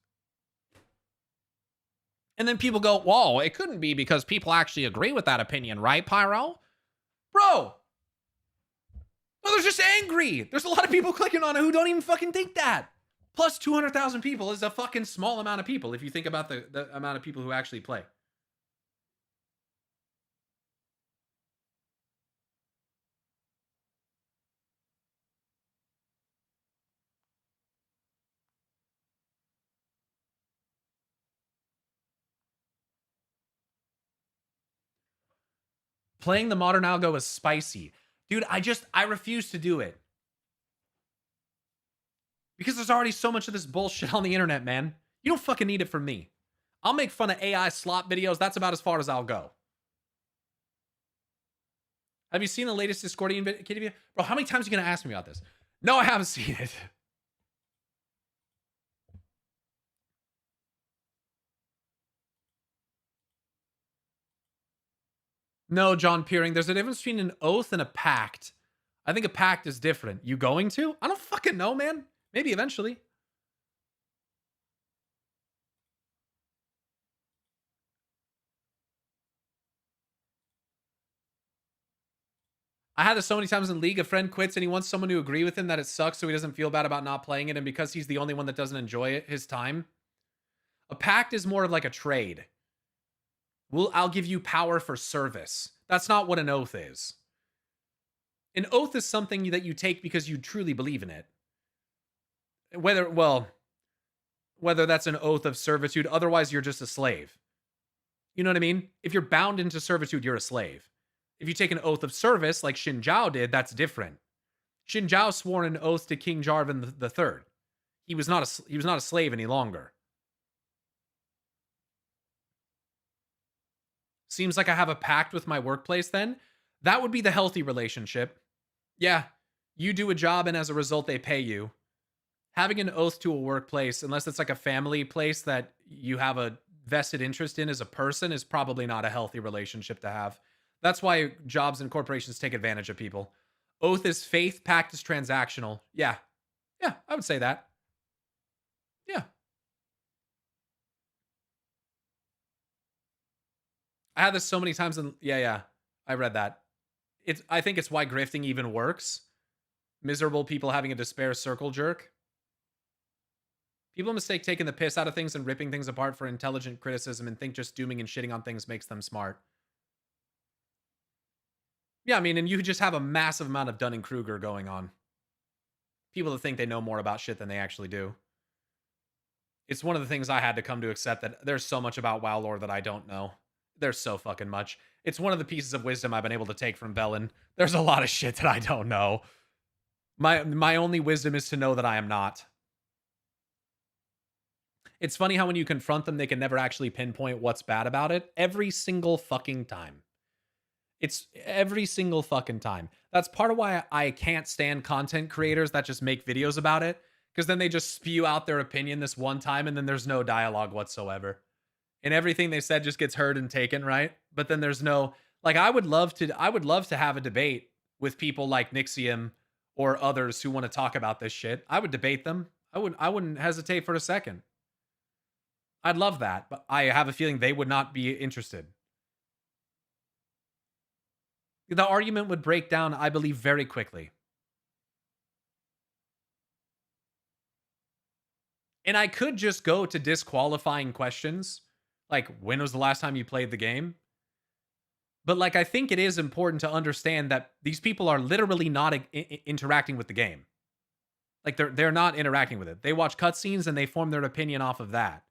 And then people go, whoa, it couldn't be because people actually agree with that opinion, right, Pyro? Bro. No, they're just angry. There's a lot of people clicking on it who don't even fucking think that. Plus 200,000 people is a fucking small amount of people if you think about the amount of people who actually play. Playing the modern algo is spicy. Dude, I refuse to do it. Because there's already so much of this bullshit on the internet, man. You don't fucking need it from me. I'll make fun of AI slop videos. That's about as far as I'll go. Have you seen the latest Discordian video? Bro, how many times are you going to ask me about this? No, I haven't seen it. No, John Peering, there's a difference between an oath and a pact. I think a pact is different. You going to? I don't fucking know, man. Maybe eventually. I had this so many times in League. A friend quits and he wants someone to agree with him that it sucks so he doesn't feel bad about not playing it. And because he's the only one that doesn't enjoy it, his time. A pact is more of like a trade. I'll give you power for service. That's not what an oath is. An oath is something that you take because you truly believe in it. Whether that's an oath of servitude, otherwise you're just a slave. You know what I mean? If you're bound into servitude, you're a slave. If you take an oath of service, like Xin Zhao did, that's different. Xin Zhao swore an oath to King Jarvan III. He was not a slave any longer. Seems like I have a pact with my workplace then. That would be the healthy relationship. Yeah, you do a job and as a result they pay you. Having an oath to a workplace, unless it's like a family place that you have a vested interest in as a person, is probably not a healthy relationship to have. That's why jobs and corporations take advantage of people. Oath is faith, pact is transactional. Yeah, I would say that. Yeah. I had this so many times in I read that. I think it's why grifting even works. Miserable people having a despair circle jerk. People mistake taking the piss out of things and ripping things apart for intelligent criticism and think just dooming and shitting on things makes them smart. Yeah, I mean, and you just have a massive amount of Dunning-Kruger going on. People that think they know more about shit than they actually do. It's one of the things I had to come to accept, that there's so much about WoW lore that I don't know. There's so fucking much. It's one of the pieces of wisdom I've been able to take from Velen. There's a lot of shit that I don't know. My only wisdom is to know that I am not. It's funny how when you confront them, they can never actually pinpoint what's bad about it. Every single fucking time. It's every single fucking time. That's part of why I can't stand content creators that just make videos about it. Because then they just spew out their opinion this one time and then there's no dialogue whatsoever. And everything they said just gets heard and taken, right? But then there's no, like, I would love to have a debate with people like Nixium or others who want to talk about this shit. I would debate them. I wouldn't hesitate for a second. I'd love that, but I have a feeling they would not be interested. The argument would break down, I believe, very quickly. And I could just go to disqualifying questions, like, when was the last time you played the game? But, like, I think it is important to understand that these people are literally not interacting with the game. Like, they're not interacting with it. They watch cutscenes and they form their opinion off of that.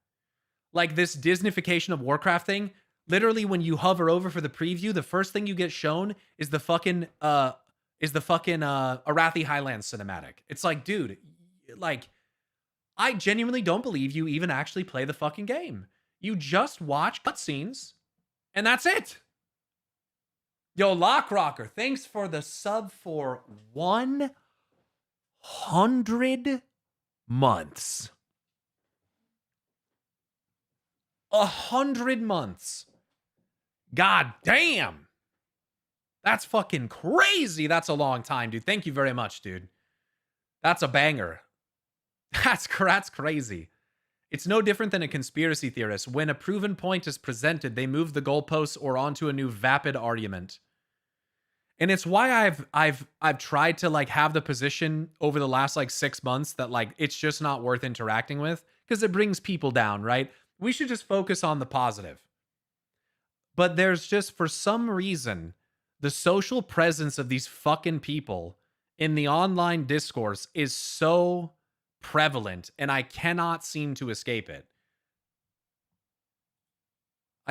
Like, this Disneyfication of Warcraft thing, literally when you hover over for the preview, the first thing you get shown is the fucking Arathi Highlands cinematic. It's like, dude, like, I genuinely don't believe you even actually play the fucking game. You just watch cutscenes, and that's it. Yo, Lockrocker, thanks for the sub for 100 months. 100 months. God damn. That's fucking crazy. That's a long time, dude. Thank you very much, dude. That's a banger. That's crazy. It's no different than a conspiracy theorist. When a proven point is presented, they move the goalposts or onto a new vapid argument. And it's why I've tried to, like, have the position over the last, like, 6 months that, like, it's just not worth interacting with because it brings people down, right? We should just focus on the positive. But there's just, for some reason, the social presence of these fucking people in the online discourse is so prevalent, and I cannot seem to escape it.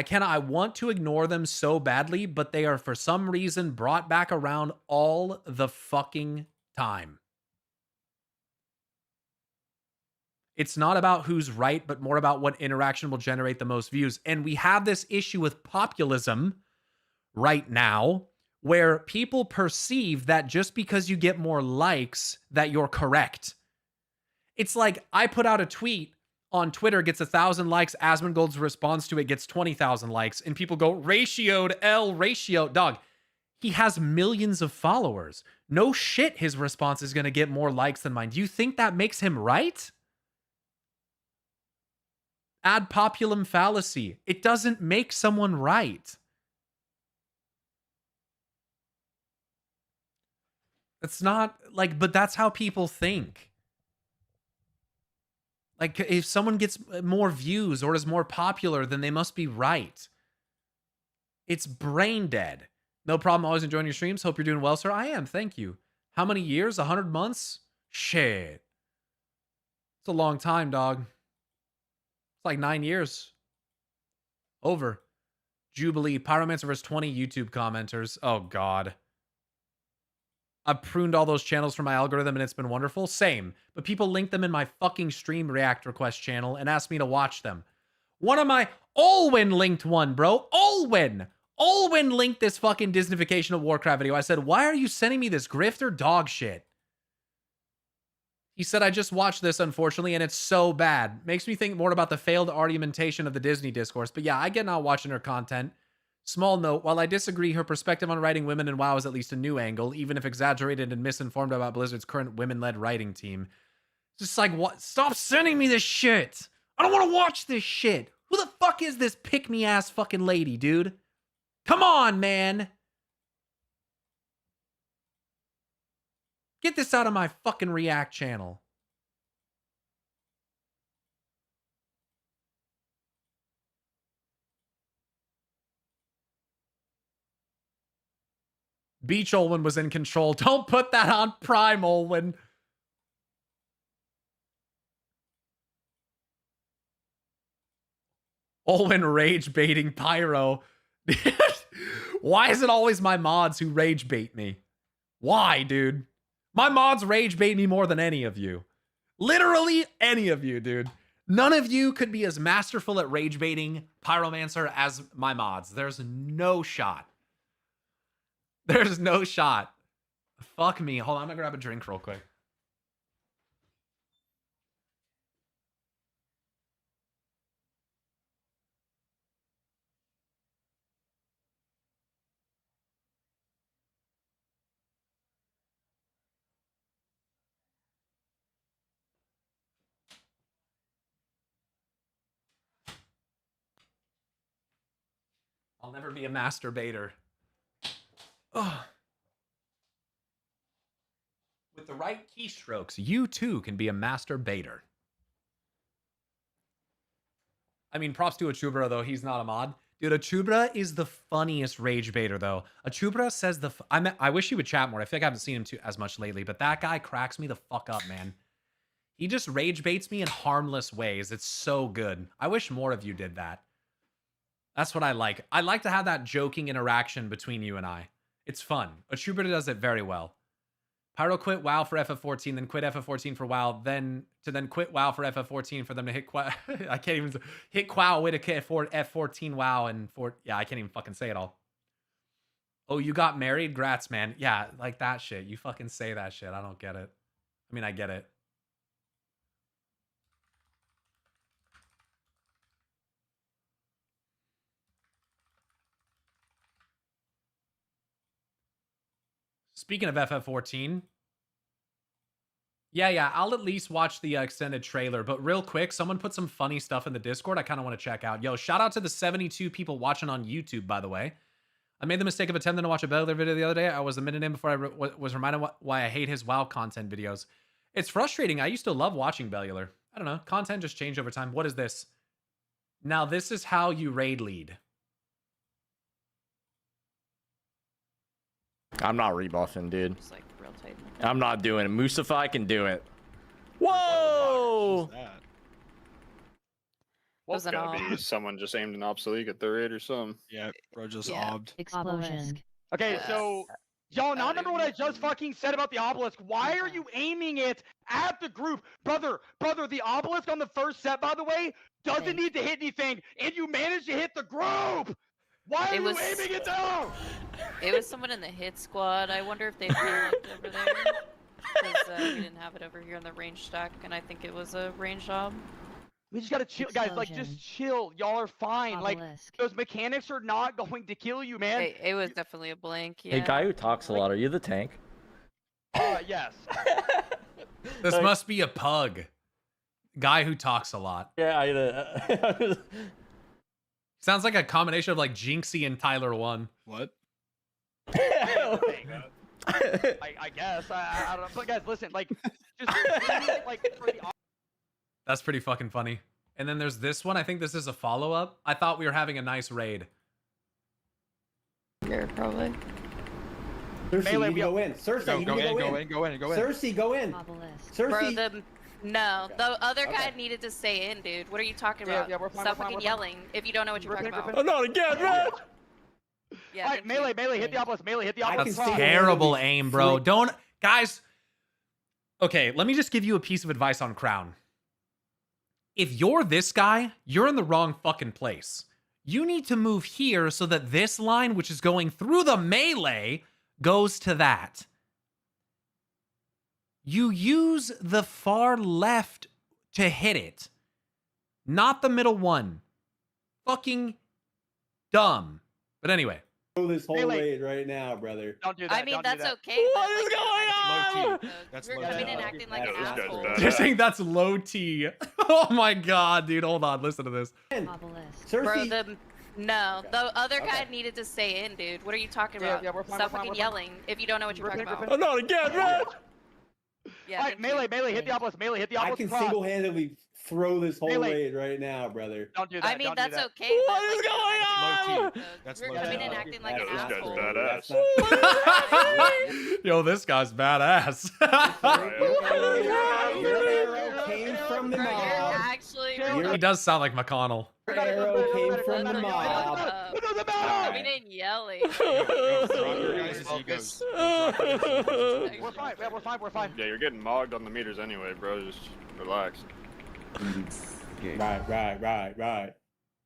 I want to ignore them so badly, but they are for some reason brought back around all the fucking time. It's not about who's right, but more about what interaction will generate the most views. And we have this issue with populism right now, where people perceive that just because you get more likes, that you're correct. It's like I put out a tweet on Twitter, gets 1,000 likes. Asmongold's response to it gets 20,000 likes. And people go, ratioed L ratio. Dog, he has millions of followers. No shit, his response is going to get more likes than mine. Do you think that makes him right? Ad populum fallacy. It doesn't make someone right. It's not like, but that's how people think. Like, if someone gets more views or is more popular, then they must be right. It's brain dead. No problem. Always enjoying your streams. Hope you're doing well, sir. I am. Thank you. How many years? 100 months? Shit. It's a long time, dog. It's like 9 years. Over. Jubilee. Pyromancer vs 20 YouTube commenters. Oh, God. I've pruned all those channels from my algorithm and it's been wonderful. Same. But people link them in my fucking stream react request channel and ask me to watch them. One of my... Olwyn linked one, bro. Olwyn linked this fucking Disneyfication of Warcraft video. I said, why are you sending me this grifter dog shit? He said, I just watched this, unfortunately, and it's so bad. Makes me think more about the failed argumentation of the Disney discourse. But yeah, I get not watching her content. Small note, while I disagree, her perspective on writing women in WoW is at least a new angle, even if exaggerated and misinformed about Blizzard's current women-led writing team. It's just like, what? Stop sending me this shit! I don't want to watch this shit! Who the fuck is this pick-me-ass fucking lady, dude? Come on, man! Get this out of my fucking React channel. Beach Olwyn was in control. Don't put that on Prime, Olwyn. Olwyn rage baiting Pyro. Why is it always my mods who rage bait me? Why, dude? My mods rage bait me more than any of you. Literally any of you, dude. None of you could be as masterful at rage baiting Pyromancer as my mods. There's no shot. There's no shot. Fuck me. Hold on, I'm gonna grab a drink real quick. I'll never be a masturbator. Ugh. With the right keystrokes, you too can be a masturbator. I mean, props to Achubra, though. He's not a mod. Dude, Achubra is the funniest rage baiter, though. Achubra says the... I wish he would chat more. I feel like I haven't seen him as much lately, but that guy cracks me the fuck up, man. He just rage baits me in harmless ways. It's so good. I wish more of you did that. That's what I like. I like to have that joking interaction between you and I. It's fun. Achubra does it very well. Pyro quit WoW for FF14, then quit FF14 for WoW, then quit WoW for FF14 for them to hit I can't even hit QoW with a F14 WoW and yeah, I can't even fucking say it all. Oh, you got married? Grats, man. Yeah, like that shit. You fucking say that shit. I don't get it. I mean, I get it. Speaking of FF14, yeah, I'll at least watch the extended trailer. But real quick, someone put some funny stuff in the Discord I kind of want to check out. Yo, shout out to the 72 people watching on YouTube, by the way. I made the mistake of attempting to watch a Bellier video the other day. I was a minute in before I was reminded why I hate his WoW content videos. It's frustrating. I used to love watching Bellular. I don't know. Content just changed over time. What is this? Now, this is how you raid lead. I'm not rebuffing, dude. It's like real tight. I'm not doing it. Musafai can do it. Whoa! Well, it's gotta be someone just aimed an obsolete at the raid or something. Yeah, bro, just obbed. Explosion. Okay, so y'all now remember what I just fucking said about the obelisk. Why are you aiming it at the group? Brother, the obelisk on the first set, by the way, doesn't need to hit anything, and you managed to hit the group! Why are you aiming it down? It was someone in the hit squad. I wonder if they panicked over there. Because we didn't have it over here in the range stack, and I think it was a range job. We just gotta chill, guys. Like, just chill. Y'all are fine. Obelisk. Like, those mechanics are not going to kill you, man. It was definitely a blank. Yeah. Hey, guy who talks a lot, are you the tank? Yes. This must be a pug. Guy who talks a lot. Yeah, Sounds like a combination of like Jinxie and Tyler 1. What? I guess. I don't know. But guys, listen. Like, just like for the. That's pretty fucking funny. And then there's this one. I think this is a follow-up. I thought we were having a nice raid. Yeah, probably. Cersei, Melee, you go in. Cersei, Go you in, go go in. in, go in, go in. Cersei, go in. Obelisk. Cersei. Bro, the other guy needed to stay in, dude. What are you talking about? Yeah, we're fine, Stop we're fine, fucking we're fine. yelling if you don't know what you're talking about. Oh, not again, man! Yeah, All right, melee, hit the obelisk. Melee, hit the obelisk. That's see terrible it. aim, bro. Don't, guys. Okay, let me just give you a piece of advice on Crown. If you're this guy, you're in the wrong fucking place. You need to move here so that this line, which is going through the melee, goes to that. You use the far left to hit it, not the middle one. Fucking dumb. But anyway. Throw this whole Melee. raid right now, brother. Don't do that. I mean, don't do that's that. okay. What but, is like, going Low on? T. That's You're low coming T. in acting like an That's not asshole. bad. They're saying that's low T. Oh my god, dude. Hold on. Listen to this. Obelisk. Oh, Bro, Cersei. the other guy Okay. needed to stay in, dude. What are you talking Yeah, about? yeah, we're fine, Stop we're fine, fucking we're fine. yelling if you don't know what you're talking Rip it, about. rip Oh, not again, man! Yeah, All right, melee, hit the obelisk. Melee, hit the I obelisk. can cross. single-handedly throw this whole Melee. raid right now, brother. Don't do that. I mean, don't do that's that. okay. but, What is like, going Low on? T. That's You're low coming T. in acting like an Yeah, this guy's asshole. badass. Yo, this guy's badass. Your arrow came from the Bro, you're mob. actually He does sound like McConnell. Your arrow came from the Shut mob. up. It doesn't Coming matter. in yelling. Drop your guys' egos. We're fine. Yeah, we're fine. We're fine. Yeah, you're getting mogged on the meters anyway, bro. Just relax. Right.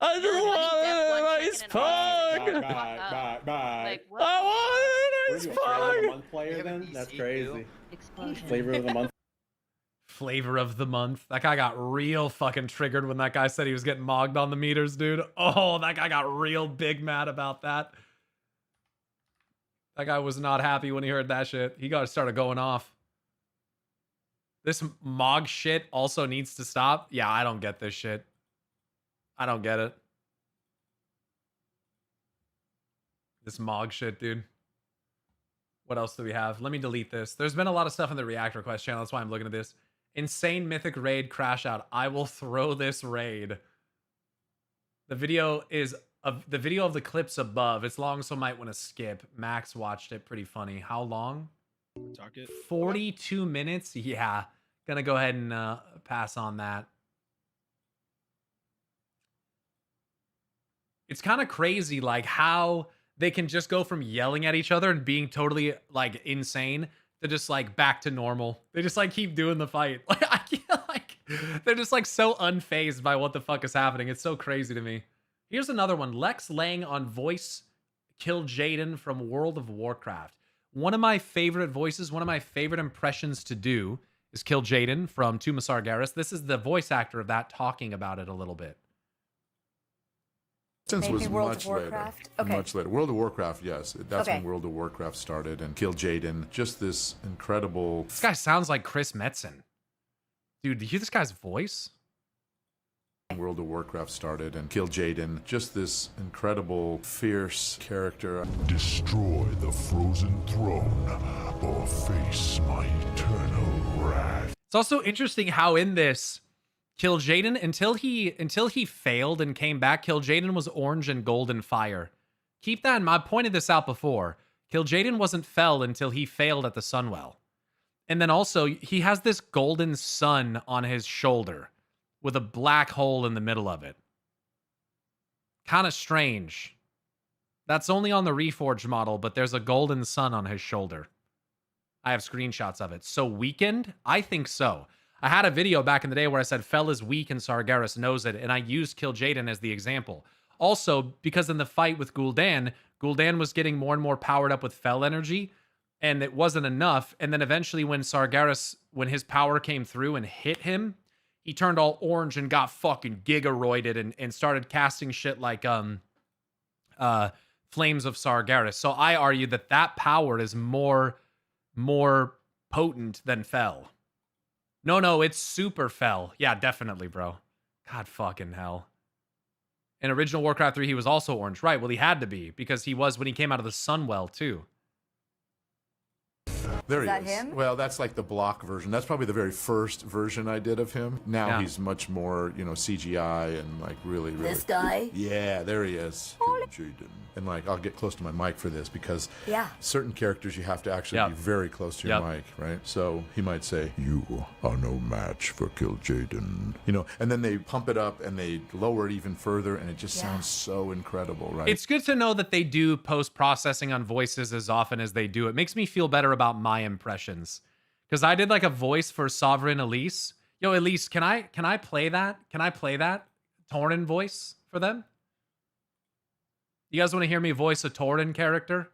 I just want a nice pug! Right. Like, what? I want What are a you, nice a flavor of the pug! month player then? That's crazy. Explosion. Flavor of the month. Flavor of the month. That guy got real fucking triggered when that guy said he was getting mogged on the meters, dude. Oh, that guy got real big mad about that. That guy was not happy when he heard that shit. He got started going off. This mog shit also needs to stop. Yeah, I don't get this shit. I don't get it. This mog shit, dude. What else do we have? Let me delete this. There's been a lot of stuff in the React Request channel. That's why I'm looking at this. Insane Mythic Raid crash out. I will throw this raid. The video of the clips above. It's long, so might want to skip. Max watched it. Pretty funny. How long? Talk it. 42 minutes? Yeah. Gonna go ahead and pass on that. It's kind of crazy, like, how they can just go from yelling at each other and being totally, like, insane to just, like, back to normal. They just, like, keep doing the fight. Like, I can't, like, they're just, like, so unfazed by what the fuck is happening. It's so crazy to me. Here's another one. Lex Lang on voice kill Jaden from World of Warcraft. One of my favorite voices, one of my favorite impressions to do is kill Jaden from Tomb of Sargeras. This is the voice actor of that talking about it a little bit. Since was Maybe World much of Warcraft? later. Okay. Much later. World of Warcraft, yes. That's Okay. when World of Warcraft started and killed Jaden. Just this incredible. This guy sounds like Chris Metzen. Dude, do you hear this guy's voice? World of Warcraft started and killed Jaden. Just this incredible, fierce character. Destroy the frozen throne or face my eternal wrath. It's also interesting how in this Kill Jaden, until he failed and came back, Kill Jaden was orange and golden fire. Keep that in mind. I pointed this out before. Kill Jaden wasn't fell until he failed at the Sunwell. And then also, he has this golden sun on his shoulder with a black hole in the middle of it. Kind of strange. That's only on the Reforged model, but there's a golden sun on his shoulder. I have screenshots of it. So weakened? I think so. I had a video back in the day where I said Fel is weak and Sargeras knows it, and I used Kill Jaden as the example. Also, because in the fight with Gul'dan, Gul'dan was getting more and more powered up with Fel energy, and it wasn't enough. And then eventually when Sargeras, when his power came through and hit him, he turned all orange and got fucking gigaroided and started casting shit like Flames of Sargeras. So I argue that that power is more potent than Fel. No, it's super Fel. Yeah, definitely, bro. God fucking hell. In original Warcraft 3, he was also orange. Right, well, he had to be, because he was when he came out of the Sunwell, too. There he Is that is. him? Well, that's like the block version. That's probably the very first version I did of him. Now Yeah. he's much more, you know, CGI and like really. This guy? Yeah, there he is. Jaden. And like, I'll get close to my mic for this because Yeah. certain characters you have to actually Yep. be very close to your Yep. mic, right? So he might say, You are no match for Kill Jaden. you know, and then they pump it up and they lower it even further, and it just Yeah. sounds so incredible, right? It's good to know that they do post-processing on voices as often as they do. It makes me feel better about my impressions. Because I did like a voice for Sovereign Elise. Yo, Elise, can I play that? Can I play that Tauren voice for them? You guys want to hear me voice a Tauren character?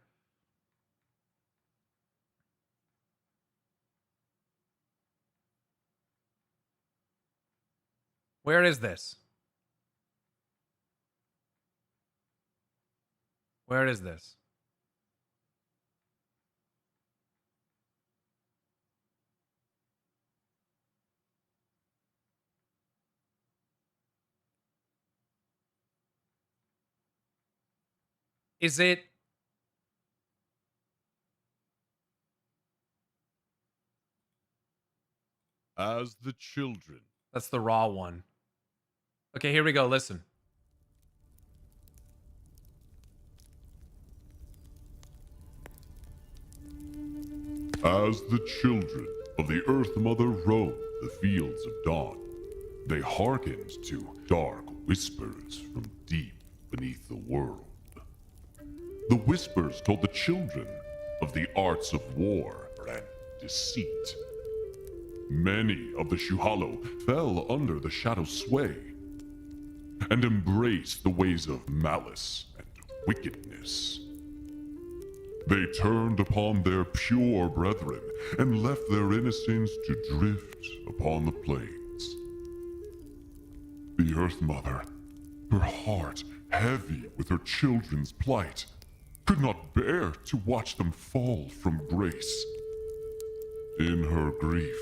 Where is this? Where is this? Is it? As the children. That's the raw one. Okay, here we go. Listen. As the children of the Earth Mother roam the fields of dawn, they hearkened to dark whispers from deep beneath the world. The whispers told the children of the arts of war and deceit. Many of the Shuhalo fell under the Shadow's sway and embraced the ways of malice and wickedness. They turned upon their pure brethren and left their innocence to drift upon the plains. The Earth Mother, her heart heavy with her children's plight, could not bear to watch them fall from grace. In her grief,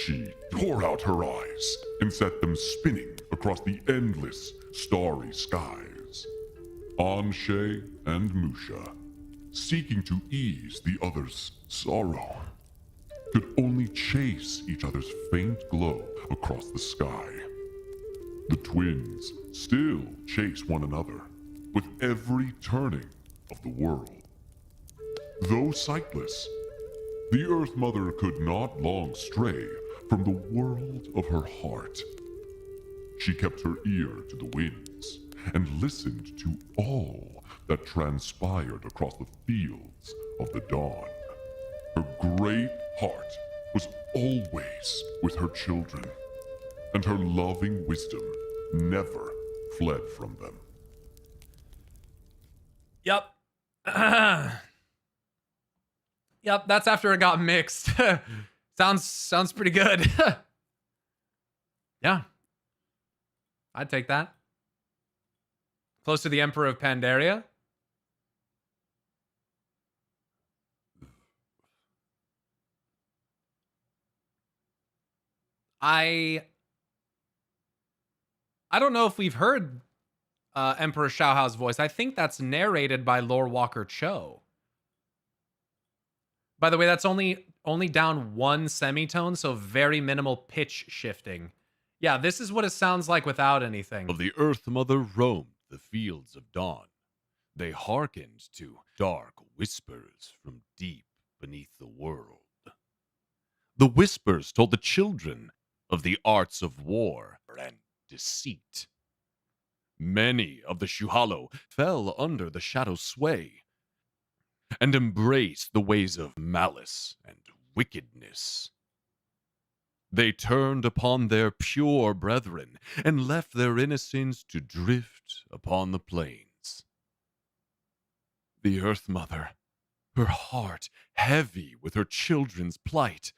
she tore out her eyes and set them spinning across the endless starry skies. Anshe and Musha, seeking to ease the other's sorrow, could only chase each other's faint glow across the sky. The twins still chase one another with every turning of the world. Though sightless, the Earth Mother could not long stray from the world of her heart. She kept her ear to the winds and listened to all that transpired across the fields of the dawn. Her great heart was always with her children, and her loving wisdom never fled from them. Yep. Yep, that's after it got mixed. Sounds pretty good. Yeah. I'd take that. Close to the Emperor of Pandaria. I don't know if we've heard Emperor Xiaohao's voice. I think that's narrated by Lore Walker Cho. By the way, that's only down one semitone, so very minimal pitch shifting. Yeah, this is what it sounds like without anything. Of the Earth Mother roamed the fields of dawn. They hearkened to dark whispers from deep beneath the world. The whispers told the children of the arts of war and deceit. Many of the Shuhalo fell under the shadow's sway and embraced the ways of malice and wickedness. They turned upon their pure brethren and left their innocence to drift upon the plains. The Earth Mother, her heart heavy with her children's plight,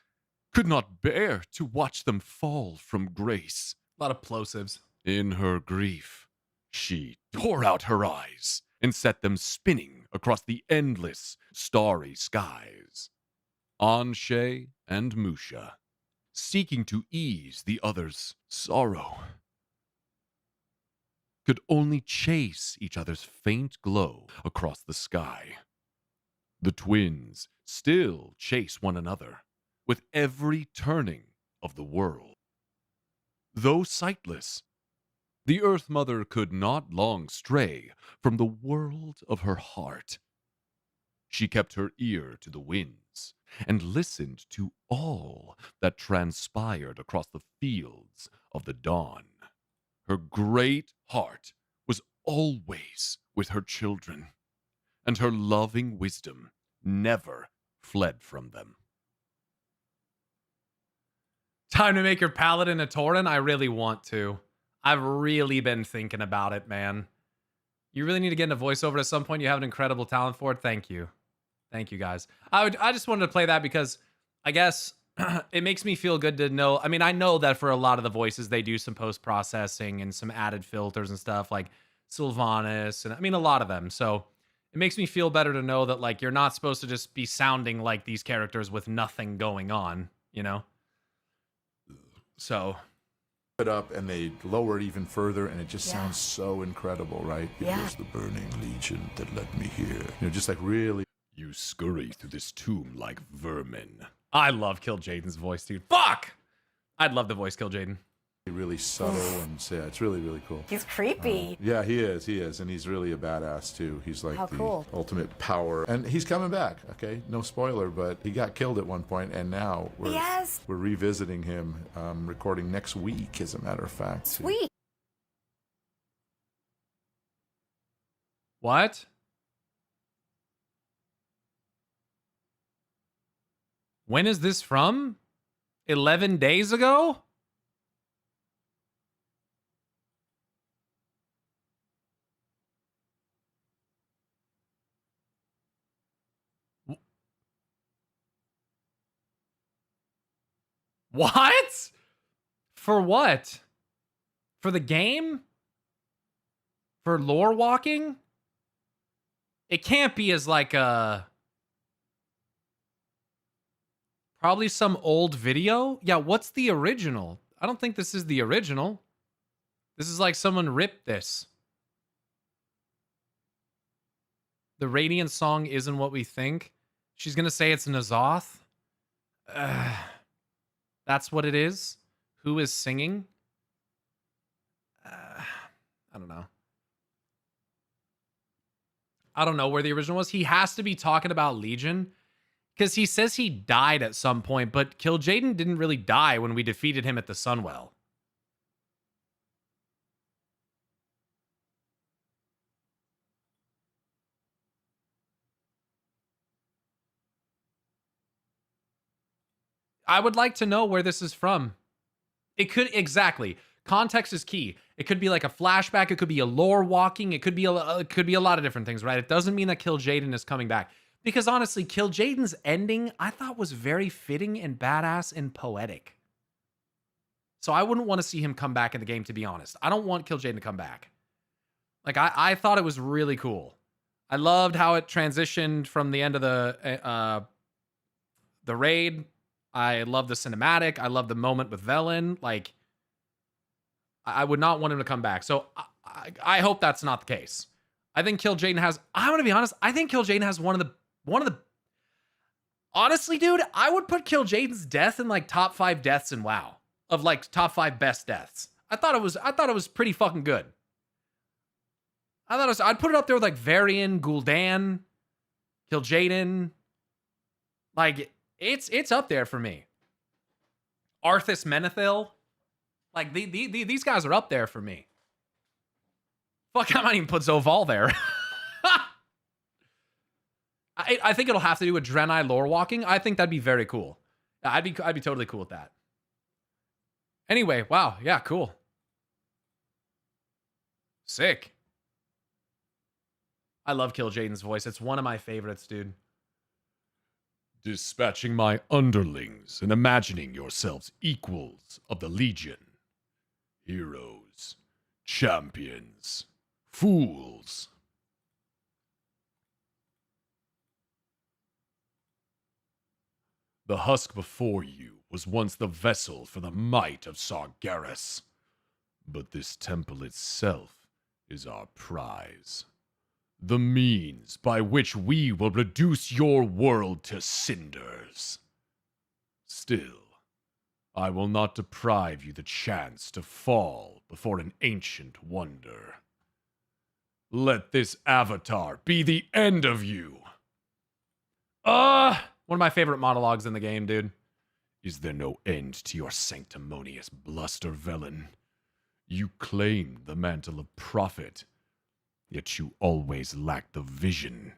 could not bear to watch them fall from grace. A lot of plosives. In her grief, she tore out her eyes and set them spinning across the endless starry skies. Anshe and Musha, seeking to ease the other's sorrow, could only chase each other's faint glow across the sky. The twins still chase one another with every turning of the world. Though sightless, the Earth Mother could not long stray from the world of her heart. She kept her ear to the winds and listened to all that transpired across the fields of the dawn. Her great heart was always with her children, and her loving wisdom never fled from them. Time to make your paladin a Tauren? I really want to. I've really been thinking about it, man. You really need to get into voiceover at some point. You have an incredible talent for it. Thank you. Thank you, guys. I just wanted to play that because I guess it makes me feel good to know. I mean, I know that for a lot of the voices, they do some post-processing and some added filters and stuff like Sylvanas, and I mean, a lot of them. So it makes me feel better to know that, like, you're not supposed to just be sounding like these characters with nothing going on, you know? So it up and they lower it even further, and it just sounds so incredible, right? It was the burning legion that led me here. You know, just like really. You scurry through this tomb like vermin. I love Kill Jaden's voice, dude. Fuck! I'd love the voice Kill Jaden. Really subtle, and yeah, it's really, really cool. He's creepy. Yeah, he is, and he's really a badass too. He's like the ultimate power, and he's coming back. Okay, no spoiler, but he got killed at one point, and now we're revisiting him, recording next week, as a matter of fact. Sweet. What? When is this from? 11 days ago? What? For what? For the game? For lore walking? It can't be as like a... Probably some old video? Yeah, what's the original? I don't think this is the original. This is like someone ripped this. The Radiant song isn't what we think. She's gonna say it's Nazoth. That's what it is? Who is singing? I don't know. I don't know where the original was. He has to be talking about Legion. Because he says he died at some point, but Kil'jaeden didn't really die when we defeated him at the Sunwell. I would like to know where this is from. It could, exactly. Context is key. It could be like a flashback. It could be a lore walking. It could be a lot of different things, right? It doesn't mean that Kil'jaeden is coming back. Because honestly, Kil'jaeden's ending, I thought was very fitting and badass and poetic. So I wouldn't want to see him come back in the game, to be honest. I don't want Kil'jaeden to come back. Like, I thought it was really cool. I loved how it transitioned from the end of the raid. I love the cinematic. I love the moment with Velen. Like, I would not want him to come back. So I hope that's not the case. I think Kil'jaeden has... I'm going to be honest. I think Kil'jaeden has one of the... Honestly, dude, I would put Kil'jaeden's death in like top 5 deaths in WoW. Of like top 5 best deaths. I thought it was pretty fucking good. I'd put it up there with like Varian, Gul'dan, Kil'jaeden. Like, it's up there for me. Arthas Menethil. Like, these guys are up there for me. Fuck, I might even put Zoval there. I think it'll have to do with Draenei lore walking. I think that'd be very cool. I'd be totally cool with that. Anyway, wow, yeah, cool. Sick. I love Kill Jaden's voice. It's one of my favorites, dude. Dispatching my underlings and imagining yourselves equals of the Legion. Heroes, champions, fools. The husk before you was once the vessel for the might of Sargeras. But this temple itself is our prize. The means by which we will reduce your world to cinders. Still, I will not deprive you the chance to fall before an ancient wonder. Let this avatar be the end of you. One of my favorite monologues in the game, dude. Is there no end to your sanctimonious bluster, Velen? You claim the mantle of prophet, yet you always lack the vision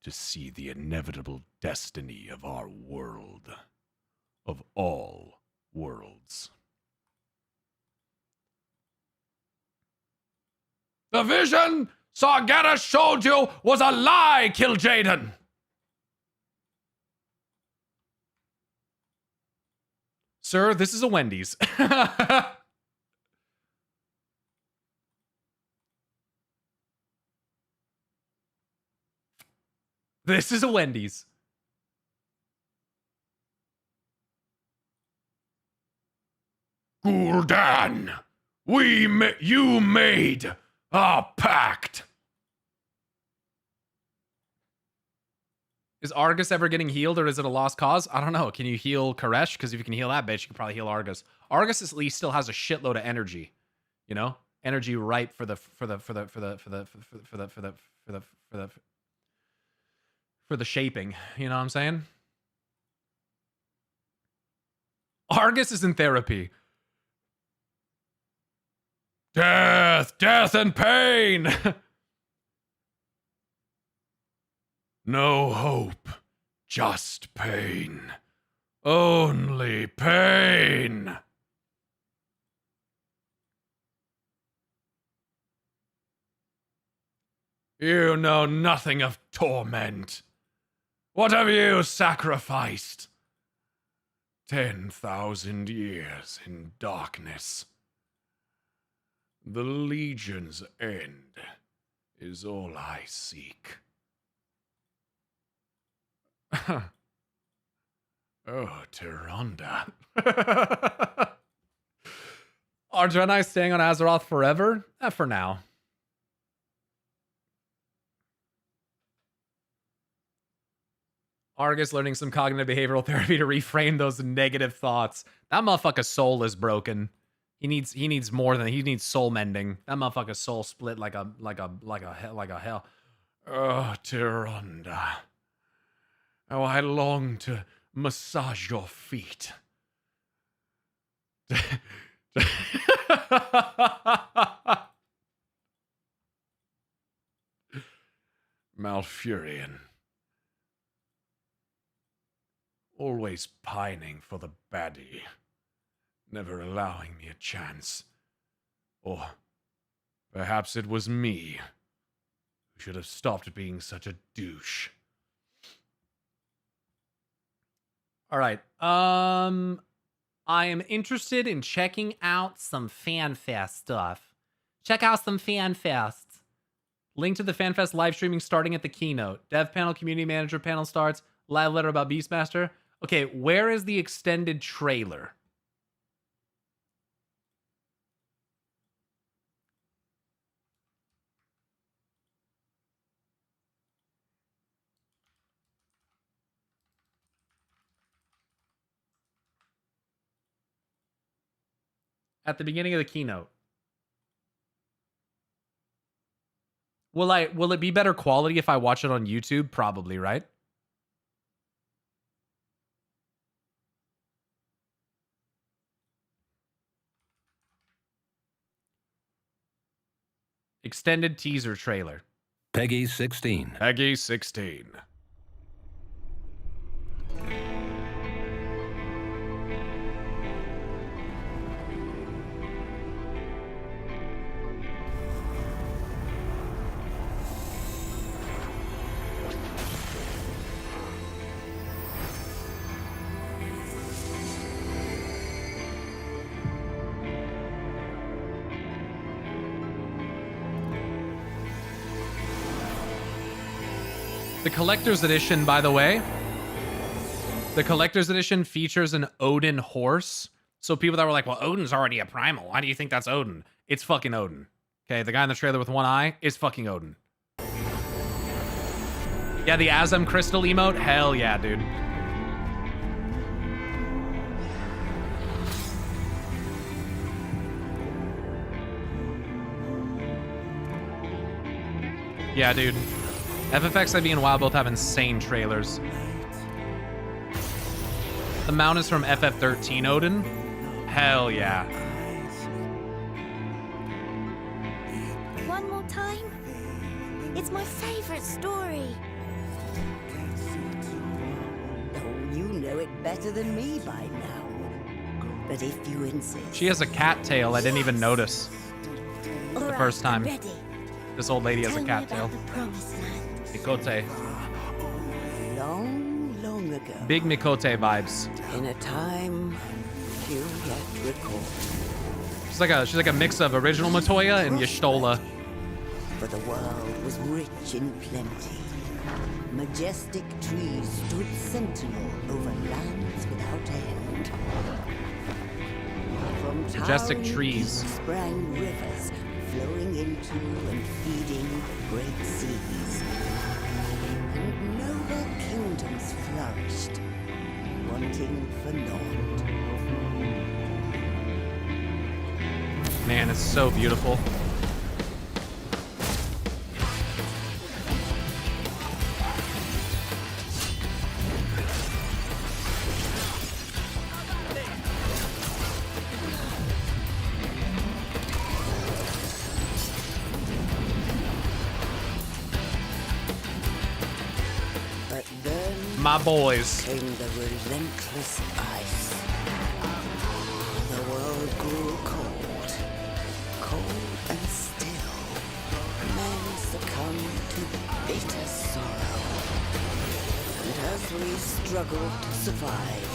to see the inevitable destiny of our world. Of all worlds. The vision Sargeras showed you was a lie, Kil'jaeden! Sir, this is a Wendy's. This is a Wendy's. Gul'dan, you made a pact. Is Argus ever getting healed, or is it a lost cause? I don't know. Can you heal Koresh? Because if you can heal that bitch, you can probably heal Argus. Argus at least still has a shitload of energy. You know, energy ripe for the shaping. You know what I'm saying? Argus is in therapy. Death, death and pain. No hope, just pain. Only pain. You know nothing of torment. What have you sacrificed? 10,000 years in darkness. The Legion's end is all I seek. Oh, Tyrande. Are Draenei staying on Azeroth forever? For now. Argus learning some cognitive behavioral therapy to reframe those negative thoughts. That motherfucker's soul is broken. He needs more than he needs soul mending. That motherfucker's soul split like a hell. Oh, Tyrande. Oh, I long to massage your feet. Malfurion. Always pining for the baddie. Never allowing me a chance. Or perhaps it was me who should have stopped being such a douche. All right. I am interested in checking out some Fanfest stuff. Check out some Fanfest. Link to the Fanfest live streaming starting at the keynote. Dev panel, community manager panel starts. Live letter about Beastmaster. Okay, where is the extended trailer? At the beginning of the keynote. Will it be better quality if I watch it on YouTube? Probably, right? Extended teaser trailer. Peggy 16. Peggy 16. The collector's edition, by the way, the collector's edition features an Odin horse. So people that were like, well, Odin's already a primal. Why do you think that's Odin? It's fucking Odin. Okay, the guy in the trailer with one eye is fucking Odin. Yeah, the Azam crystal emote? Hell yeah, dude. Yeah, dude. FFXIV and WoW both have insane trailers. The mount is from FF13 Odin. Hell yeah. One more time? It's my favorite story. Oh, you know it better than me by now. But if you insist. She has a cat tail. I didn't even notice the first time. This old lady has a cat tail. Mikote. Long, long ago. Big Mikote vibes. In a time few yet recall. She's like a mix of original Matoya and Y'shtola. For the world was rich in plenty. Majestic trees stood sentinel over lands without end. From Majestic towering trees. peaks sprang rivers, flowing into and feeding great seas. And noble kingdoms flourished, wanting for naught. Man, it's so beautiful. But then My boys. came the relentless ice. The world grew cold, cold and still. Men succumbed to bitter sorrow. And as we struggled to survive,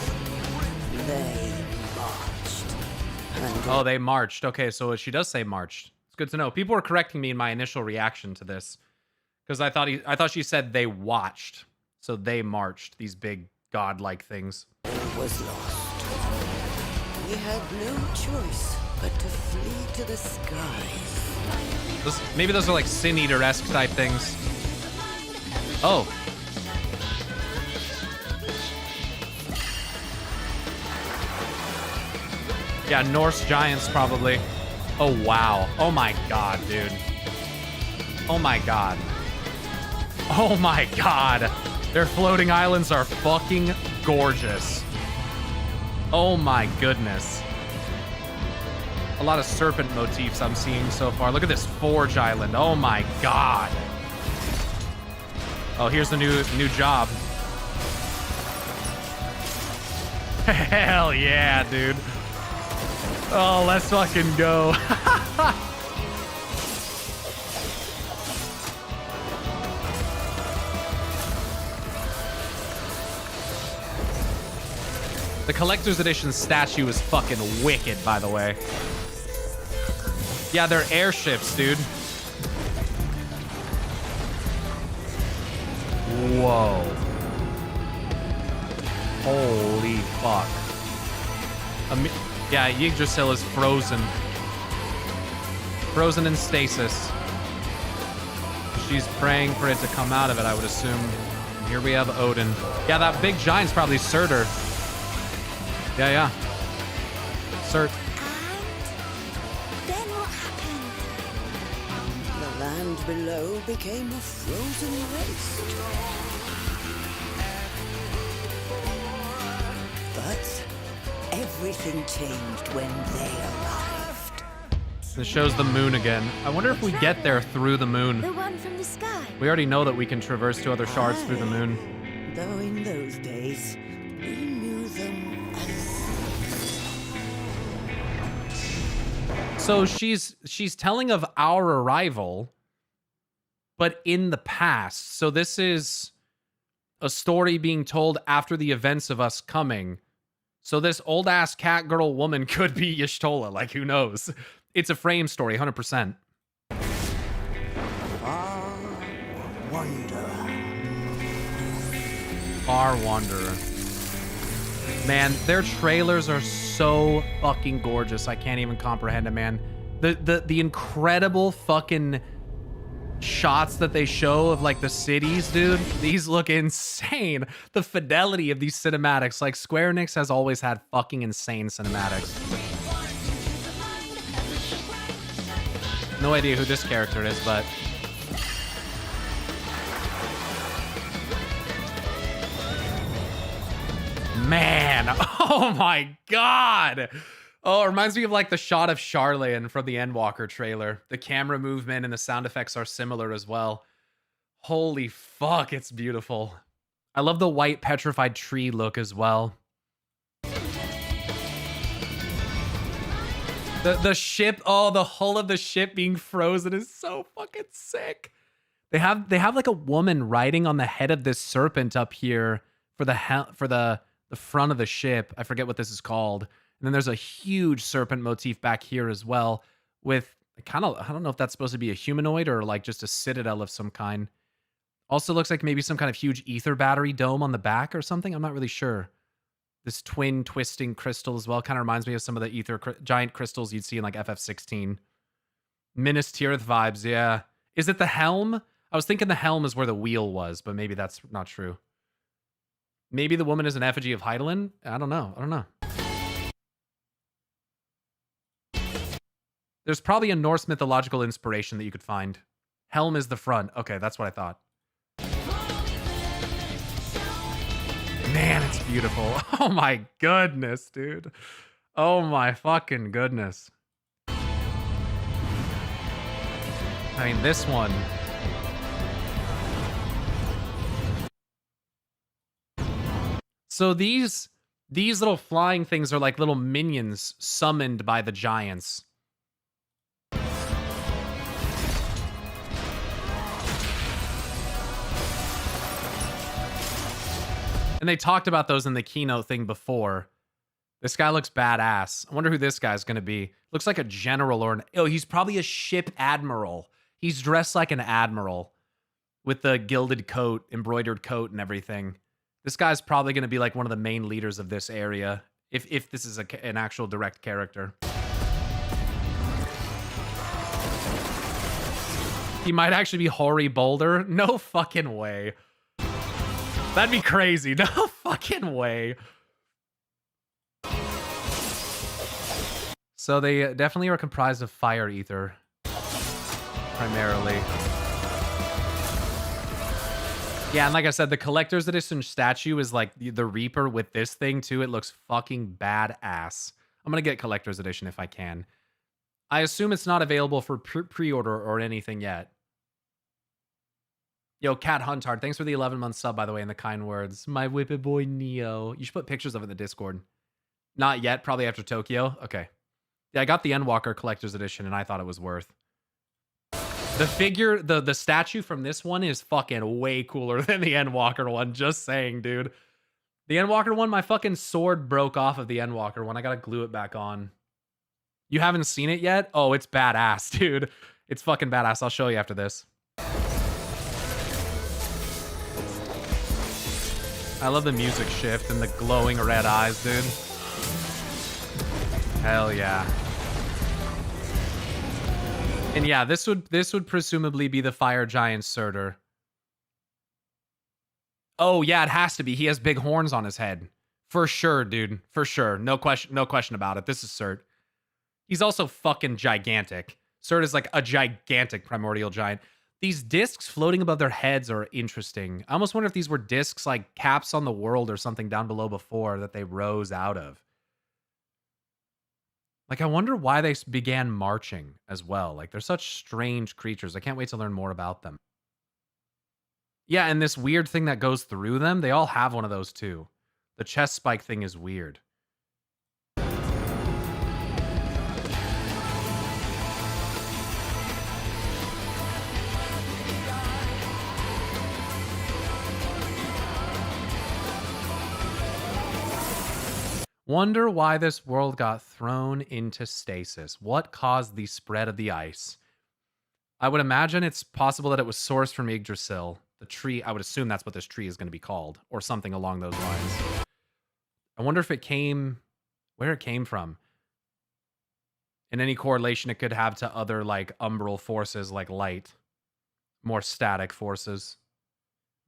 they marched. And Oh, they marched. Okay, so she does say marched. It's good to know. People were correcting me in my initial reaction to this because I thought she said they watched. So they marched, these big godlike things. was lost. We had no choice but to flee to the skies. Maybe those are like Sin Eater-esque type things. Oh. Yeah, Norse giants probably. Oh, wow. Oh my god, dude. Oh my god. Oh my god. Their floating islands are fucking gorgeous. Oh my goodness. A lot of serpent motifs I'm seeing so far. Look at this Forge Island. Oh my god. Oh, here's the new job. Hell yeah, dude. Oh, let's fucking go. The collector's edition statue is fucking wicked, by the way. Yeah, they're airships, dude. Whoa. Holy fuck. Yeah, Yggdrasil is frozen. Frozen in stasis. She's praying for it to come out of it, I would assume. And here we have Odin. Yeah, that big giant's probably Surtur. Yeah. Cert. Then what happened? The land below became a frozen waste. But everything changed when they arrived. This shows the moon again. I wonder if we get there through the moon. The one from the sky. We already know that we can traverse to other shards through the moon. Though in those days, we knew them as... So she's telling of our arrival, but in the past. So this is a story being told after the events of us coming. So this old ass cat girl woman could be Y'shtola. Like, who knows? It's a frame story, 100%. Far Wanderer. Man, their trailers are so fucking gorgeous. I can't even comprehend it, man. The incredible fucking shots that they show of like the cities, dude. These look insane. The fidelity of these cinematics. Like, Square Enix has always had fucking insane cinematics. No idea who this character is, but man, oh my god. Oh, it reminds me of like the shot of Charlene from the Endwalker trailer. The camera movement and the sound effects are similar as well. Holy fuck, it's beautiful. I love the white petrified tree look as well. The ship, oh, the hull of the ship being frozen is so fucking sick. They have like a woman riding on the head of this serpent up here for the front of the ship. I forget what this is called. And then there's a huge serpent motif back here as well with kind of, I don't know if that's supposed to be a humanoid or like just a citadel of some kind. Also looks like maybe some kind of huge ether battery dome on the back or something. I'm not really sure. This twin twisting crystal as well kind of reminds me of some of the ether giant crystals you'd see in like FF16. Minas Tirith vibes, yeah. Is it the helm? I was thinking the helm is where the wheel was, but maybe that's not true. Maybe the woman is an effigy of Hydaelyn? I don't know. There's probably a Norse mythological inspiration that you could find. Helm is the front. Okay, that's what I thought. Man, it's beautiful. Oh my goodness, dude. Oh my fucking goodness. I mean, this one. So these little flying things are like little minions summoned by the giants. And they talked about those in the keynote thing before. This guy looks badass. I wonder who this guy's going to be. Looks like a general or an... Oh, he's probably a ship admiral. He's dressed like an admiral with the gilded coat, embroidered coat and everything. This guy's probably going to be like one of the main leaders of this area, if this is an actual direct character. He might actually be Hoary Boulder. No fucking way. That'd be crazy. No fucking way. So they definitely are comprised of fire ether, primarily. Yeah, and like I said, the collector's edition statue is like the Reaper with this thing too. It looks fucking badass. I'm gonna get collector's edition if I can. I assume it's not available for pre-order or anything yet. Yo, Cat Huntard, thanks for the 11-month sub, by the way, and the kind words. My whippet boy Neo. You should put pictures of it in the Discord. Not yet, probably after Tokyo. Okay. Yeah, I got the Endwalker Collector's Edition, and I thought it was worth. The figure, the statue from this one is fucking way cooler than the Endwalker one. Just saying, dude. The Endwalker one, my fucking sword broke off of the Endwalker one. I gotta glue it back on. You haven't seen it yet? Oh, it's badass, dude. It's fucking badass. I'll show you after this. I love the music shift and the glowing red eyes, dude. Hell yeah. And yeah, this would presumably be the fire giant Surtur. Oh yeah, it has to be. He has big horns on his head. For sure, dude. For sure. No question about it. This is Surt. He's also fucking gigantic. Surt is like a gigantic primordial giant. These discs floating above their heads are interesting. I almost wonder if these were discs like caps on the world or something down below before that they rose out of. Like, I wonder why they began marching as well. Like, they're such strange creatures. I can't wait to learn more about them. Yeah, and this weird thing that goes through them, they all have one of those too. The chest spike thing is weird. Wonder why this world got thrown into stasis. What caused the spread of the ice? I would imagine it's possible that it was sourced from Yggdrasil. The tree, I would assume that's what this tree is going to be called, or something along those lines. I wonder if it came, where it came from. And any correlation it could have to other, like, umbral forces, like light. More static forces.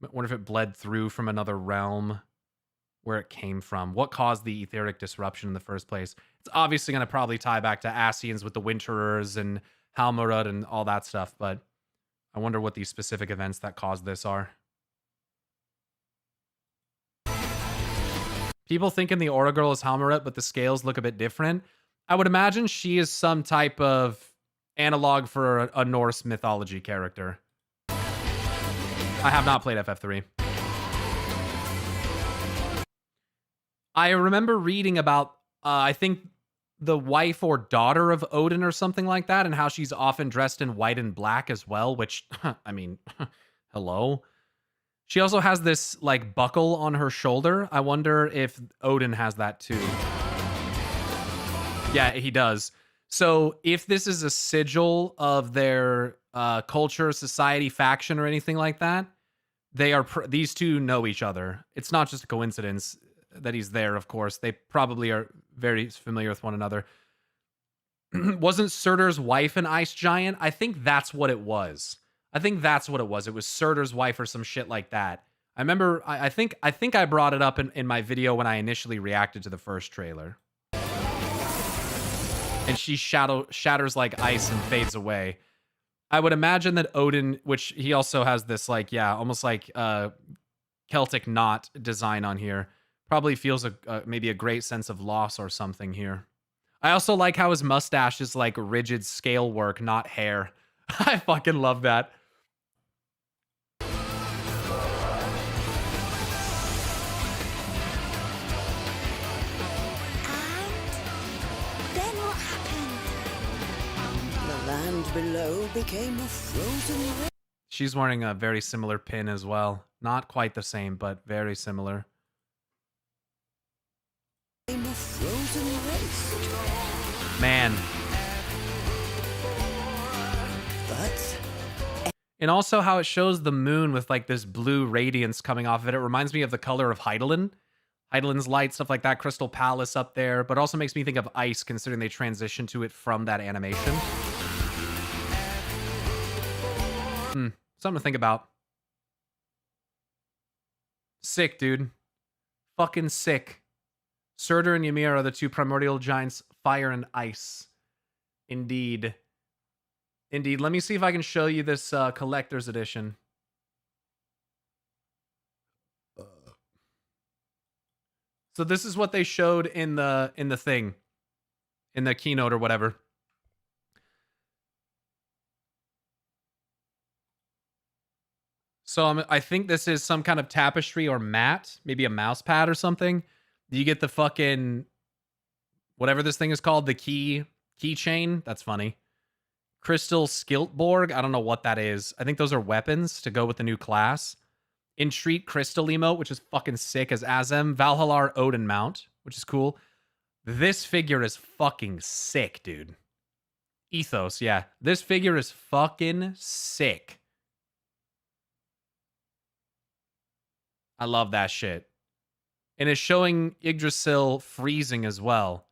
I wonder if it bled through from another realm. Where it came from. What caused the etheric disruption in the first place? It's obviously going to probably tie back to Ascians with the Winterers and Halmarud and all that stuff, but I wonder what these specific events that caused this are. People thinking the Aura Girl is Halmarud, but the scales look a bit different. I would imagine she is some type of analog for a Norse mythology character. I have not played FF3. I remember reading about, I think, the wife or daughter of Odin or something like that, and how she's often dressed in white and black as well, which, I mean, hello? She also has this, like, buckle on her shoulder. I wonder if Odin has that too. Yeah, he does. So if this is a sigil of their culture, society, faction, or anything like that, they are these two know each other. It's not just a coincidence that he's there, of course. They probably are very familiar with one another. Wasn't Surtur's wife an ice giant? I think that's what it was. I think that's what it was. It was Surtur's wife or some shit like that. I remember, I think I brought it up in my video when I initially reacted to the first trailer. And she shatters like ice and fades away. I would imagine that Odin, which he also has this, like, yeah, almost like Celtic knot design on here, probably feels maybe a great sense of loss or something here. I also like how his mustache is like rigid scale work, not hair. I fucking love that. And then what happened? The land below became a frozen. She's wearing a very similar pin as well. Not quite the same, but very similar. Man. But and also how it shows the moon with like this blue radiance coming off of it. It reminds me of the color of Heidelin. Heidelin's light, stuff like that. Crystal Palace up there. But also makes me think of ice, considering they transitioned to it from that animation. Something to think about. Sick, dude. Fucking sick. Surtur and Ymir are the two primordial giants, fire and ice. Indeed. Indeed. Let me see if I can show you this collector's edition. So this is what they showed in the thing, in the keynote or whatever. So I think this is some kind of tapestry or mat, maybe a mouse pad or something. You get the fucking, whatever this thing is called, the keychain. That's funny. Crystal Skiltborg. I don't know what that is. I think those are weapons to go with the new class. Entreat Crystal emote, which is fucking sick as Azem. Valhalar Odin mount, which is cool. This figure is fucking sick, dude. Ethos, yeah. This figure is fucking sick. I love that shit. And it's showing Yggdrasil freezing as well.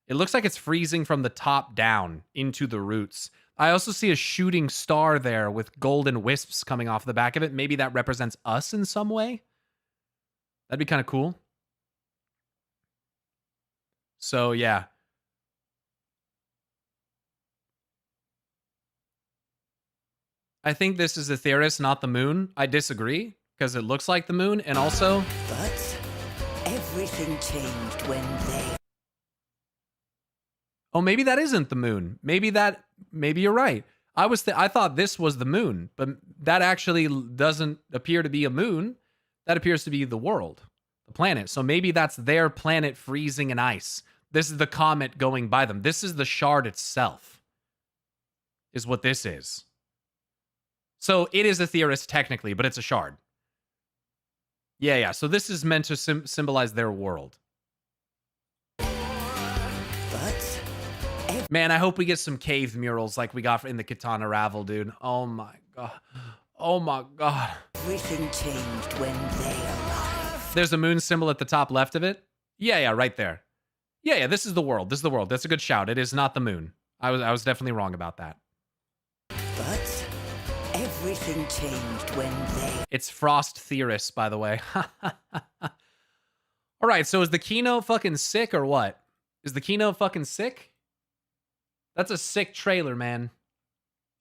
It looks like it's freezing from the top down into the roots. I also see a shooting star there with golden wisps coming off the back of it. Maybe that represents us in some way. That'd be kind of cool. So, yeah. I think this is Aetheris, not the moon. I disagree, because it looks like the moon, and also... But everything changed when they... Oh, maybe that isn't the moon. Maybe you're right. I thought this was the moon, but that actually doesn't appear to be a moon. That appears to be the world, the planet. So maybe that's their planet freezing in ice. This is the comet going by them. This is the shard itself, is what this is. So it is a theorist technically, but it's a shard. Yeah. So this is meant to symbolize their world. Man, I hope we get some cave murals like we got in the Katana Ravel, dude. Oh my god. Oh my god. Everything changed when they arrived. There's a moon symbol at the top left of it. Yeah, right there. Yeah, this is the world. This is the world. That's a good shout. It is not the moon. I was definitely wrong about that. But everything changed when they... It's Frost Theorists, by the way. All right, so is the Keynote fucking sick or what? Is the Keynote fucking sick? That's a sick trailer, man.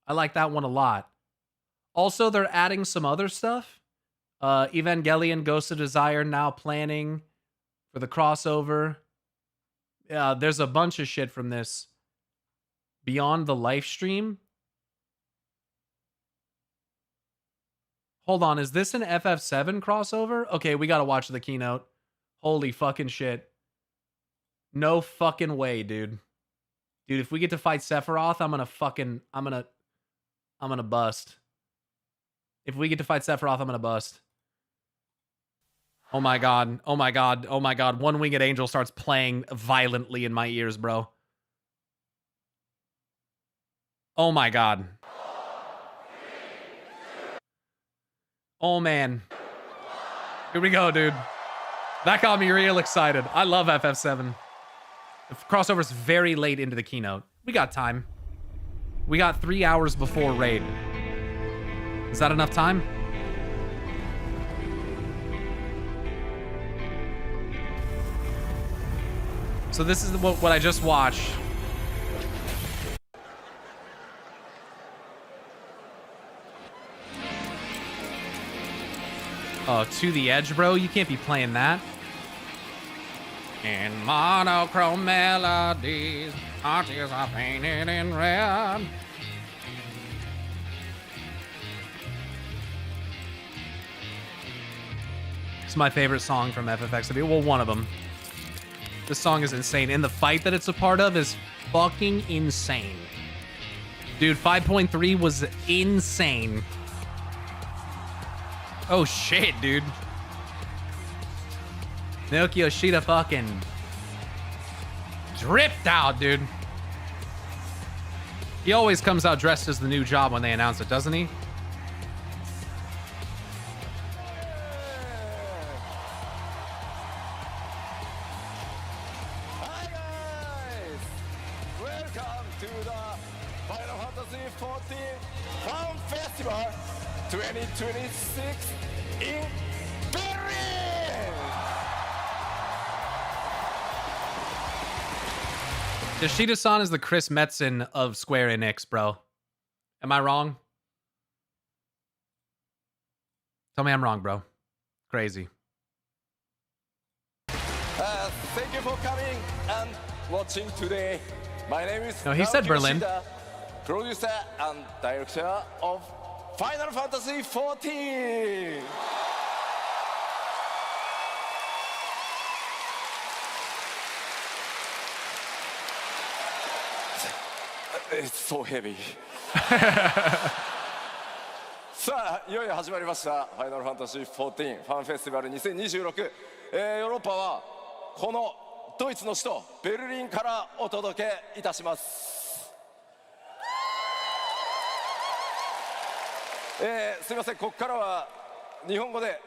I like that one a lot. Also, they're adding some other stuff. Evangelion Ghost of Desire now planning for the crossover. Yeah, there's a bunch of shit from this. Beyond the live stream. Hold on, is this an FF7 crossover? Okay, we gotta watch the Keynote. Holy fucking shit. No fucking way, dude. Dude, if we get to fight Sephiroth, I'm gonna bust. If we get to fight Sephiroth, I'm gonna bust. Oh my god. Oh my god. Oh my god. One Winged Angel starts playing violently in my ears, bro. Oh my god. Oh man. Here we go, dude. That got me real excited. I love FF7. The crossover's very late into the Keynote. We got time. We got 3 hours before raid. Is that enough time? So this is what I just watched. Oh, To the Edge, bro. You can't be playing that. In monochrome melodies, arches are painted in red. It's my favorite song from FFX. Well, one of them. This song is insane. And the fight that it's a part of is fucking insane. Dude, 5.3 was insane. Oh shit, dude. Naoki Yoshida fucking dripped out, dude. He always comes out dressed as the new job when they announce it, doesn't he? Hi guys! Welcome to the Final Fantasy XIV Fan Festival 2026 in Berlin! Yoshida-san is the Chris Metzen of Square Enix, bro. Am I wrong? Tell me I'm wrong, bro. Crazy. Thank you for coming and watching today. My name is No, he said Naoki Berlin. Yoshida, producer and director of Final Fantasy XIV. It's so heavy. さあいよいよ始まりましたファイナルファンタジー14ファンフェスティバル2026、ヨーロッパはこのドイツの首都ベルリンからお届けいたします、すみませんここからは日本語で、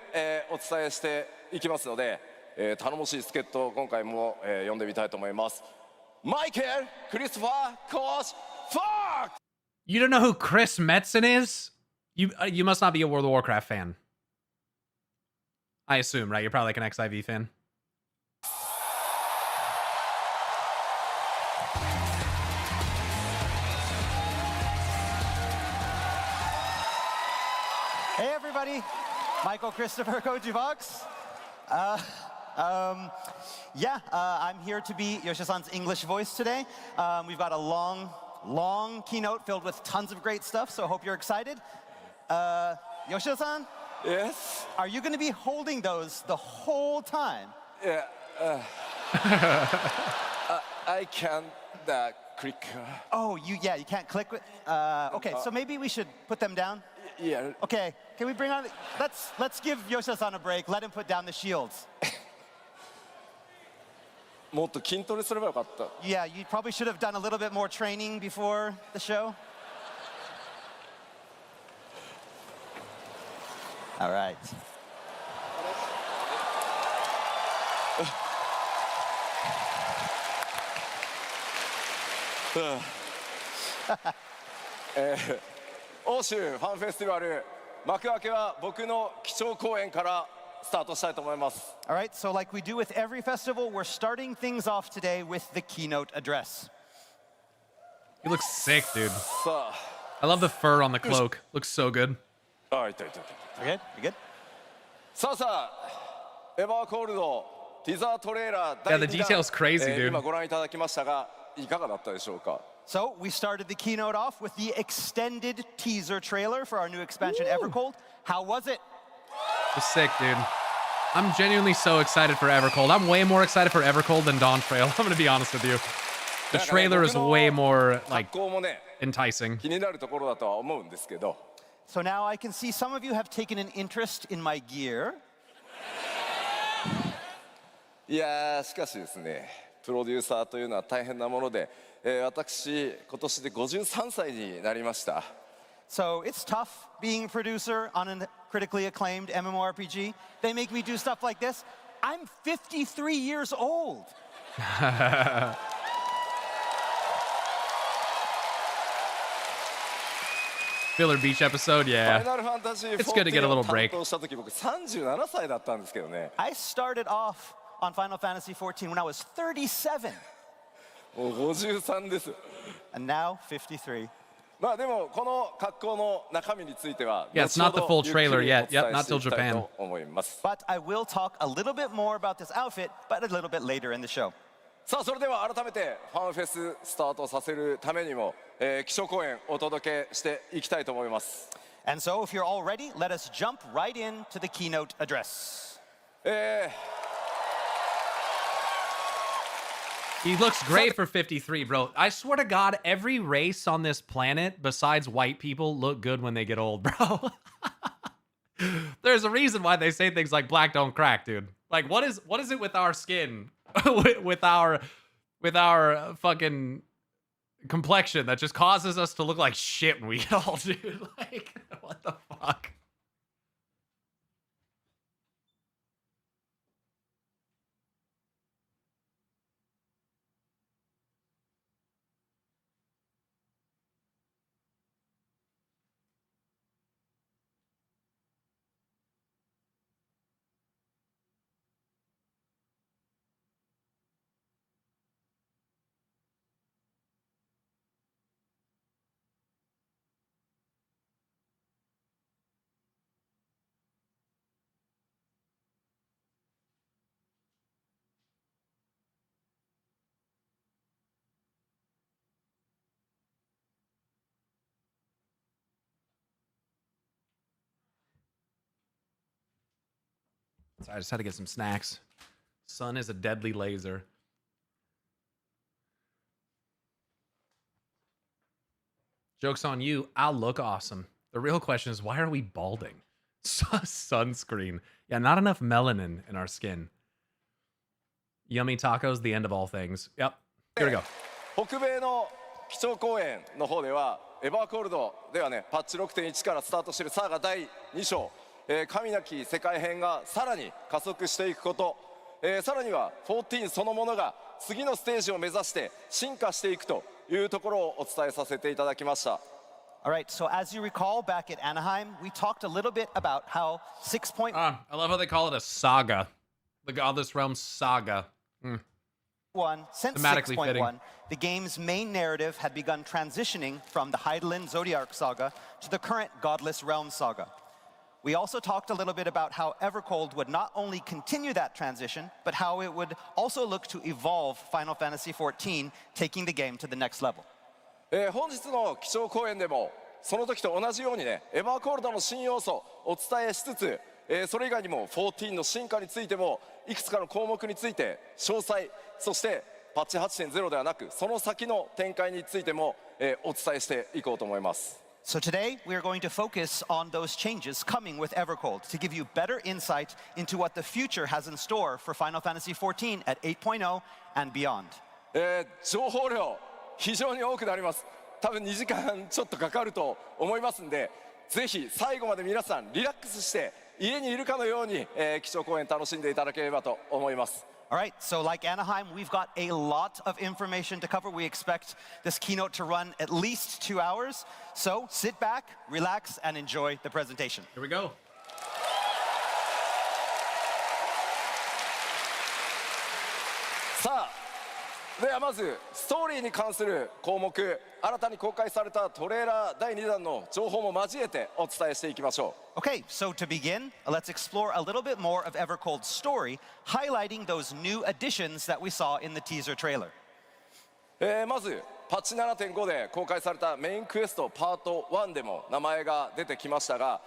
お伝えしていきますので、頼もしい助っ人を今回も、呼んでみたいと思いますマイケル・クリストファー・コーチ・フォーク You don't know who Chris Metzen is? You must not be a World of Warcraft fan. I assume, right? You're probably like an XIV fan. Hey everybody, Michael Christopher Koji Vox. I'm here to be Yoshida-san's English voice today. We've got a long keynote filled with tons of great stuff, so I hope you're excited. Yoshida-san? Yes? Are you going to be holding those the whole time? Yeah. I can't click. Oh, you can't click with. Okay, so maybe we should put them down. Yeah. Okay, can we bring on? Let's give Yoshida-san a break. Let him put down the shields. もっと筋トレすればよかった。 Yeah, you probably should have done a little bit more training before the show. All right. Uh, 欧州ファンフェスティバル幕開けは僕の基調講演からスタートしたいと思います。 All right, so like we do with every festival, we're starting things off today with the keynote address. He looks sick, dude. さ I love the fur on the cloak. Looks so good. あ、痛い痛い痛い。 You good? You good? さあ、エバーコールドティザートレーラー Yeah, 第 the 2弾 detail's crazy, dude. 今ご覧いただきましたがいかがだったでしょうか。 So we started the keynote off with the extended teaser trailer for our new expansion, Evercold. How was it? It was sick, dude. I'm genuinely so excited for Evercold. I'm way more excited for Evercold than Dawn Trail. I'm gonna be honest with you. The trailer is way more like 格好もね enticing. 気になるところだとは思うんですけど。 So now I can see some of you have taken an interest in my gear. いやーしかしですねプロデューサーというのは大変なもので、私今年で53歳になりました。 So it's tough being a producer on a critically acclaimed MMORPG. They make me do stuff like this. I'm 53 years old. Filler Beach episode, ファイ yeah. ナルファンタジー It's good to get a 14 little を担 break. 当した時僕37歳だったんですけどね。 I started off on Final Fantasy XIV when I was 37, もう53です。 and now 53. まあでもこの格好の中身については Yeah, it's 後 not ほ the ど full ゆっく trailer り yet. お伝 Yep, え not して till いきたい Japan. と思います。 But I will talk a little bit more about this outfit, but a little bit later in the show. さあそれでは改めてファンフェススタートさせるためにも、基調講演お届けしていきたいと思います。 And so, if you're all ready, let us jump right into the keynote address. He looks great for 53, bro. I swear to God, every race on this planet besides white people look good when they get old, bro. There's a reason why they say things like black don't crack, dude. Like, what is it with our skin, with our fucking complexion that just causes us to look like shit when we get old, dude? Like, what the fuck? So I just had to get some snacks. Sun is a deadly laser. Joke's on you. I'll look awesome. The real question is, why are we balding? Sunscreen. Yeah, not enough melanin in our skin. Yummy tacos, the end of all things. Yep. Here we go. 北米の基調講演の方ではエバーコールドではねパッチ 6.1 からスタートしているサーガ第2章、神なき世界編がさらに加速していくこと、さらには14そのものが次のステージを目指して進化していくというところをお伝えさせていただきました。 All right, so as you recall, back at Anaheim, we talked a little bit about how 6.1 I love how they call it a saga. The Godless Realm saga. since Thematically 6.1, fitting. the game's main narrative had begun transitioning from the Hydaelyn Zodiarch saga to the current Godless Realm saga. We also talked a little bit about how Evercold would not only continue that transition, but how it would also look to evolve Final Fantasy XIV, taking the game to the next level. 本日の基調講演でもその時と同じようにね、エバーコールドの新要素をお伝えしつつ、それ以外にも14の進化についてもいくつかの項目について詳細、そしてパッチ 8.0 ではなくその先の展開についても、お伝えしていこうと思います。So today, we are going to focus on those changes coming with Evercold to give you better insight into what the future has in store for Final Fantasy XIV at 8.0 and beyond. 情報量非常に多くなります。多分2時間ちょっとかかると思いますんで、ぜひ最後まで皆さんリラックスして家にいるかのように、基調講演楽しんでいただければと思います。All right, so like Anaheim, we've got a lot of information to cover. We expect this keynote to run at least 2 hours. So sit back, relax, and enjoy the presentation. Here we go. さあ、ではまずストーリーに関する項目、新たに公開されたトレーラー第2弾の情報も交えてお伝えしていきましょう。Okay, so to begin, let's explore a little bit more of Evercold's story, highlighting those new additions that we saw in the teaser trailer. まずパッチ 7.5 で公開されたメインクエストパート1でも名前が出てきましたが、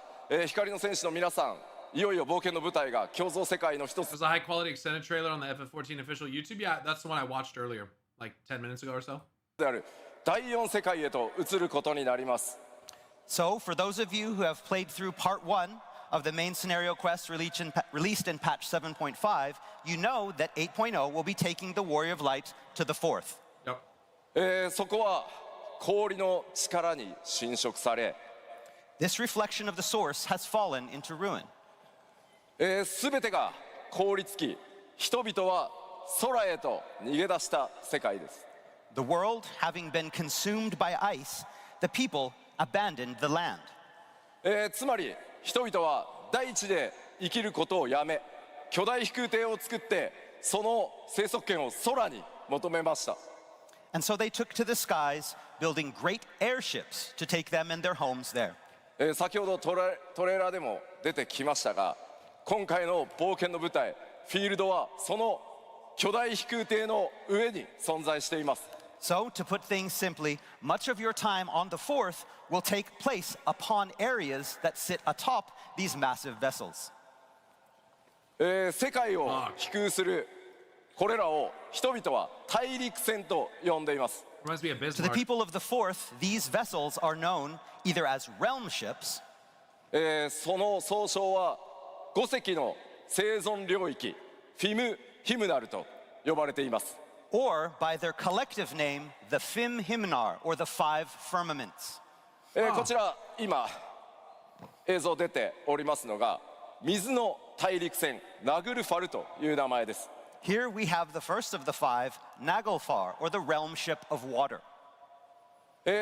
光の戦士の皆さん、いよいよ冒険の舞台が共造世界の一つ。 There's a high quality extended trailer on the FF14 official YouTube. Yeah, that's the one I watched earlier, like 10 minutes ago or so. である第4世界へと移ることになります。 So, for those of you who have played through part 1 of the main scenario quest released in patch 7.5, you know that 8.0 will be taking the Warrior of Light to the 4th. Yep. そこは氷の力に侵食され、 This reflection of the source has fallen into ruin. 全てが凍りつき、人々は空へと逃げ出した世界です。 The world having been consumed by ice, the people abandoned the land. つまり人々は大地で生きることをやめ、巨大飛空艇を作ってその生息圏を空に求めました。 And so they took to the skies, building great airships to take them and their homes there. 先ほどトレーラーでも出てきましたが、今回の冒険の舞台フィールドはその巨大飛空艇の上に存在しています。 So, to put things simply, much of your time on the 4th will take place upon areas that sit atop these massive vessels. 世界を飛空するこれらを人々は大陸船と呼んでいます。 Reminds me of To the Bismarck. people of the 4th, these vessels are known either as realm ships, その総称は5隻の生存領域フィム・ヒムナルと呼ばれています。 or by their collective name, the Fim Himnar, or the Five Firmaments. こちら今映像出ておりますのが水の大陸船ナグルファルという名前です。 Here we have the first of the 5, Naglfar, or the realm ship of water.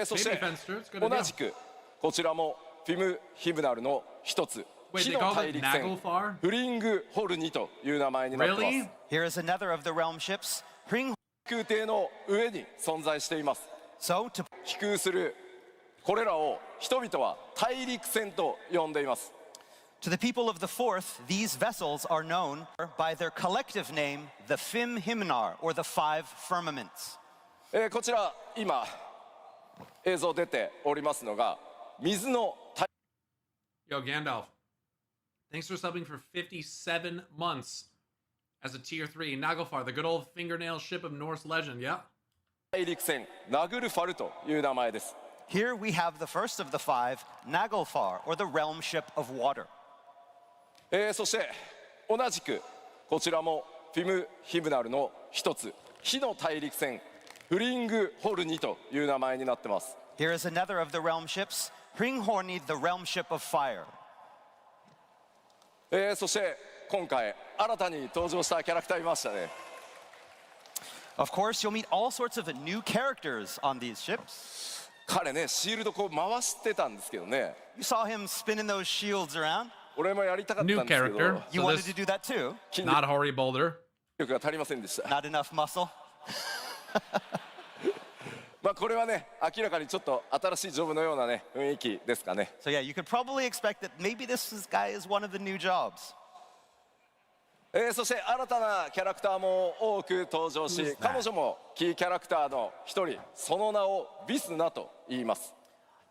そして Baby Fenster, it's good to 同じくこちらもフィム・ヒムナルの一つ Wait, 火 they の call 大 it 陸船 Naglfar? フリング・ホルニという名前になってます。 Really? Here is another of the realm ships, Hring. 空艇の上に存在しています。 So, to 飛空するこれらを人々は大陸船と呼んでいます。 the people of the 4th, these vessels are known by their collective name, the Fim Himnar, or the Five Firmaments. こちら今映像出ておりますのが水の大 Yo, Gandalf. Thanks for subbing for 57 months as a tier 3. Naglfar, the good old fingernail ship of Norse legend, yeah? 陸船ナグルファルという名前です。 Here we have the first of the 5, Naglfar, or the realm ship of water. そして同じくこちらもフィム・ヒムナルの一つ火の大陸船フリング・ホルニという名前になってます。 Here is another of the realm ships, Hringhorni, the realm ship of fire. そして今回新たに登場したキャラクターいましたね。 Of course, you'll meet all sorts of new characters on these ships. 彼ねシールドこう回してたんですけどね。 You saw him spinning those shields around. 俺もやりたかったん New ですけ character. ど You So wanted this, to do that too? 筋 not Hori Boulder. 力が足りませんでした。 Not enough muscle. まあこれはね、明らかにちょっと新しいジョブのようなね、雰囲気ですかね。So yeah, you could probably expect that maybe guy is one of the new jobs. そして新たなキャラクターも多く登場し、彼女もキーキャラクターの一人、その名をビスナと言います。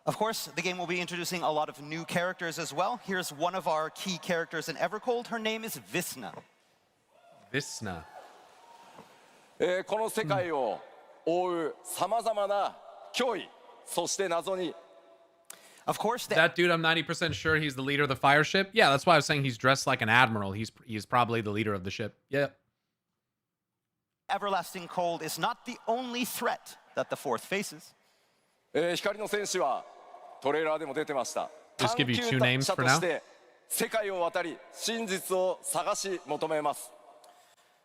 Of course, the game will be introducing a lot of new characters as well. Here's one of our key characters in Evercold. Her name is Visna. Visna. この世界を覆うさまざまな脅威、そして謎に。Of course, that dude, I'm 90% sure he's the leader of the fire ship. Yeah, that's why I was saying he's dressed like an admiral. He's probably the leader of the ship. Yeah. Everlasting Cold is not the only threat that the Fourth faces. 光の戦士はトレーラーでも出てました。 Just give you two names for 探求者と now. して世界を渡り真実を探し求めます。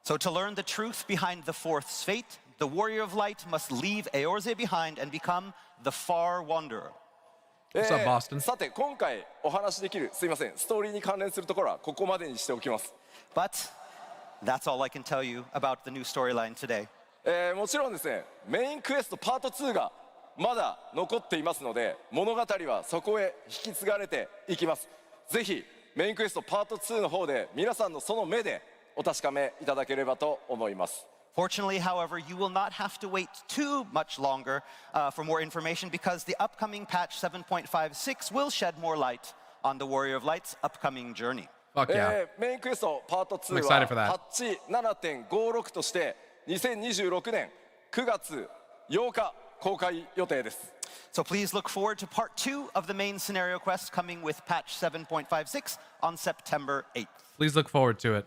So to learn the truth behind the Fourth's fate, the Warrior of Light must leave Eorze behind and become the Far Wanderer. What's up, Boston? さて今回お話しできる、すいません、ストーリーに関連するところはここまでにしておきます。 But that's all I can tell you about the new storyline today. もちろんですね、メインクエストパート2がまだ残っていますので、物語はそこへ引き継がれていきます。ぜひメインクエストパート2の方で皆さんのその目でお確かめいただければと思います。 Fortunately, however, you will not have to wait too much longer for more information because the upcoming patch 7.56 will shed more light on the Warrior of Light's upcoming journey. Fuck yeah. メインクエストパート2 I'm は excited for that. パッチ 7.56 として2026年9月8日公開予定です。 So please look forward to part 2 of the main scenario quest coming with patch 7.56 on September 8th. Please look forward to it.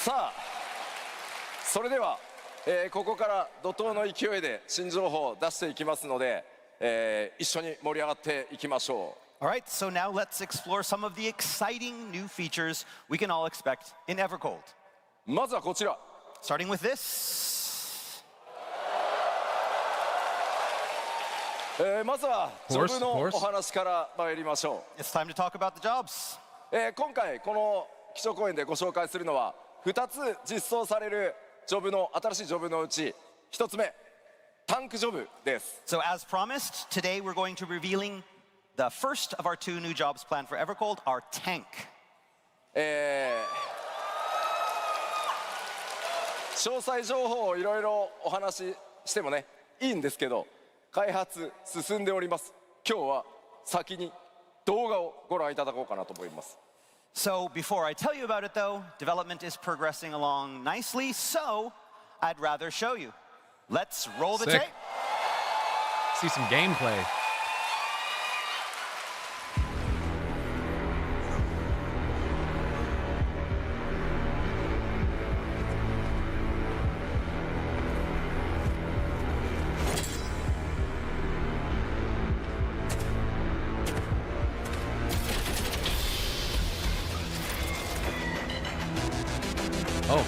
さあ、それでは、ここから怒涛の勢いで新情報を出していきますので、一緒に盛り上がっていきましょう。 All right, so now let's explore some of the exciting new features we can all expect in Evercold. まずはこちら。 Starting with this. まずはジョブのお話から参りましょう。 It's time to talk about the jobs. 今回この基調講演でご紹介するのは2つ実装されるジョブの新しいジョブのうち1つ目、タンクジョブです。 So as promised, today we're going to be revealing the first of our 2 new jobs planned for Evercold, our tank. 詳細情報をいろいろお話ししてもね、いいんですけど、開発進んでおります。今日は先に動画をご覧いただこうかなと思います。 So before I tell you about it though, development is progressing along nicely, so I'd rather show you. Let's roll the Sick. tape. See some gameplay. Oh.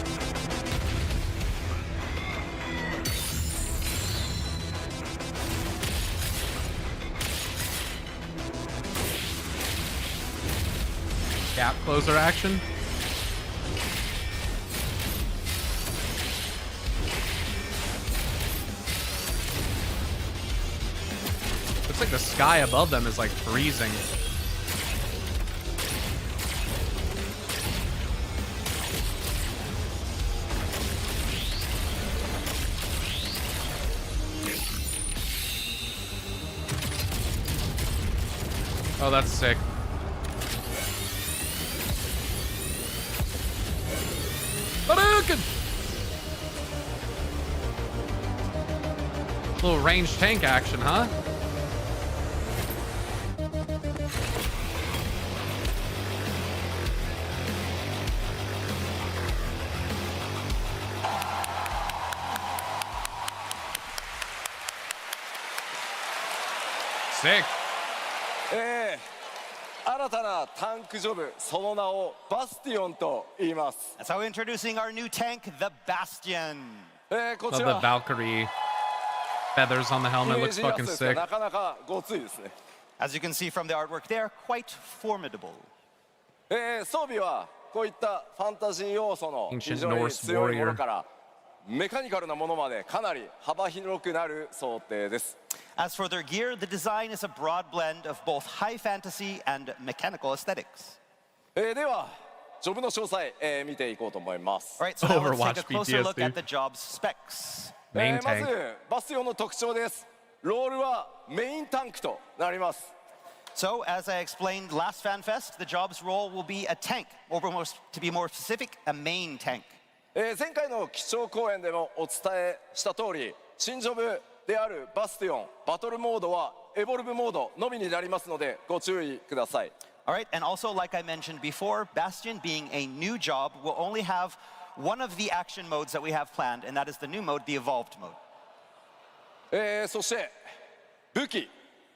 Gap closer action. Looks like the sky above them is like freezing. Oh, that's sick. Hadouken! Little ranged tank action, huh? Sick. 新たなタンクジョブ、その名をバスティオンと言います。 That's how we're introducing our new tank, the Bastion. こ Love ち the ら Valkyrie feathers on the helmet. イメー Looks ジやす fucking ですね、 sick. なかなかごついですね。 As you can see from the artwork, they are quite formidable. 装備はこういったファンタジー要素の非常に強いものからメカニカルなものまでかなり幅広くなる想定です。As for their gear, the design is a broad blend of both high fantasy and mechanical aesthetics. では、ジョブの詳細、見ていこうと思います。All right, so now let's take a closer look at the job's specs. まず、バスティオンの特徴です。ロールはメインタンクとなります。So, as I explained last FanFest, the job's role will be a tank, or to be more specific, a main tank. 前回の基調講演でもお伝えした通り、新ジョブであるバスティオン、バトルモードはエボルブモードのみになりますのでご注意ください。All right, and also like I mentioned before, Bastion being a new job will only have one of the action modes that we have planned, and that is the new mode, the evolved mode. そして武器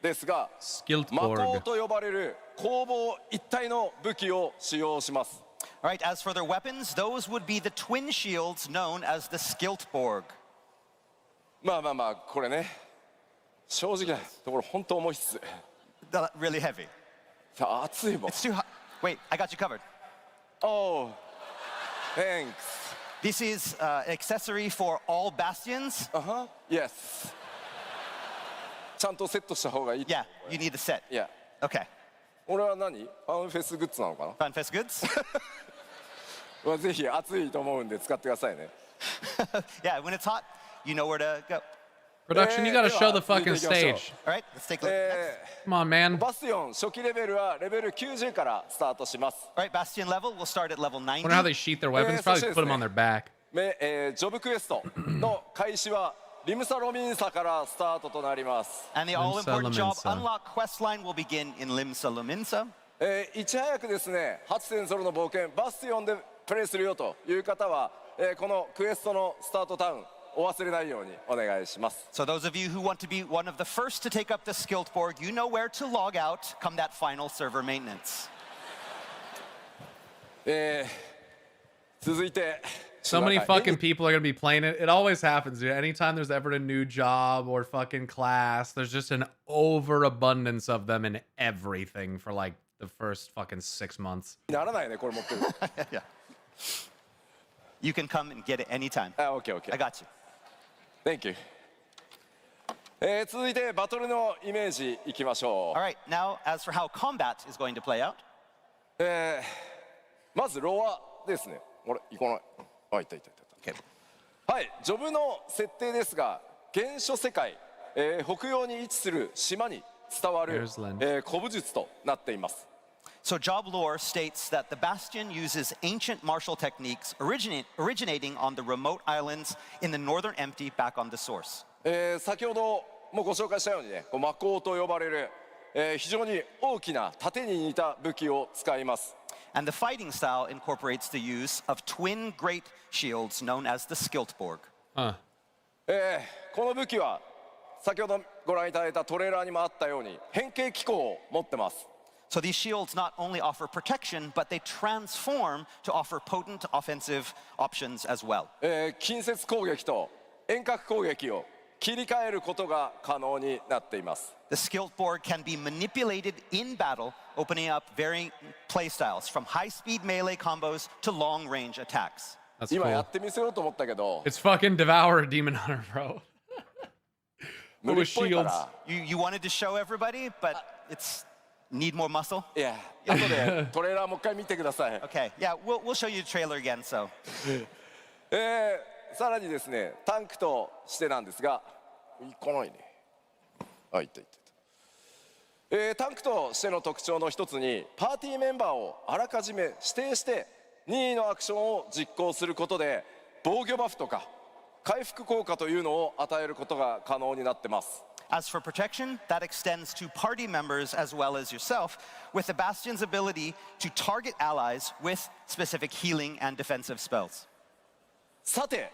ですが、Skilled 魔 Borg 鋼と呼ばれる攻防一体の武器を使用します。All right, as for their weapons, those would be the twin shields known as the Skiltborg. まあこれね、正直なところ本当重いっす。Really heavy. 熱いもん。It's too hot. Wait, I got you covered. Oh, thanks. This is an accessory for all bastions. Yes. ちゃんとセットした方がいい。Yeah, you need a set. Yeah. Okay. 俺は何？ファンフェスグッズなのかな？ FanFest goods? ぜひ熱いと思うんで使ってくださいね。Yeah, when it's hot, you know where to go. Production, you gotta show the fucking stage. All right, let's take a look. Come on, man. バスティオン初期レベルはレベル90からスタートします。All right, Bastion level, we'll start at level 90. Wonder how they sheath their weapons. Probably put them on their back. ジョブクエストの開始はリムサロミンサからスタートとなります。And the all-important job unlock quest line will begin in Limsa Luminsa. いち早くですね、8.0の冒険バスティオンでプレイするよという方は、このクエストのスタートタウンお忘れないようにお願いします。So those of you who want to be one of the first to take up the Skiltborg, you know where to log out come that final server maintenance. 続いて So many fucking people are gonna be playing it. It always happens, dude. Anytime there's ever a new job or fucking class, there's just an overabundance of them in everything for like the first fucking 6 months. ならないね、これ持ってる。Yeah. You can come and get it anytime. Okay. I got you. Thank you. 続いてバトルのイメージいきましょう。All right, now as for how combat is going to play out. まずロアですね。あれ、行かない。あ、いた。はい、ジョブの設定ですが、原初世界、北洋に位置する島に伝わる、古武術となっています。So job lore states that the Bastion uses ancient martial techniques originating on the remote islands in the northern empty back on the source. 先ほどもご紹介したようにね、魔鋼と呼ばれる、非常に大きな盾に似た武器を使います。And the fighting style incorporates the use of twin great shields known as the Skiltborg. この武器は先ほどご覧いただいたトレーラーにもあったように変形機構を持ってます。So these shields not only offer protection, but they transform to offer potent offensive options as well. 近接攻撃と遠隔攻撃を切り替えることが可能になっています。The Skiltborg can be manipulated in battle, opening up varying playstyles from high-speed melee combos to long-range attacks. That's 今や cool. ってみせようと思ったけど、 It's fucking Devour Demon Hunter, bro. 無理っぽいから。You wanted to show everybody, but it's need more muscle. いや、後でトレーラーもう一回見てください。Okay, yeah, we'll show you the trailer again. So. さらにですね、タンクとしてなんですが、行かないね。あ、行った。タンクとしての特徴の一つに、パーティーメンバーをあらかじめ指定して任意のアクションを実行することで、防御バフとか回復効果というのを与えることが可能になってます。As for protection, that extends to party members as well as yourself, with the Bastion's ability to target allies with specific healing and defensive spells. さて、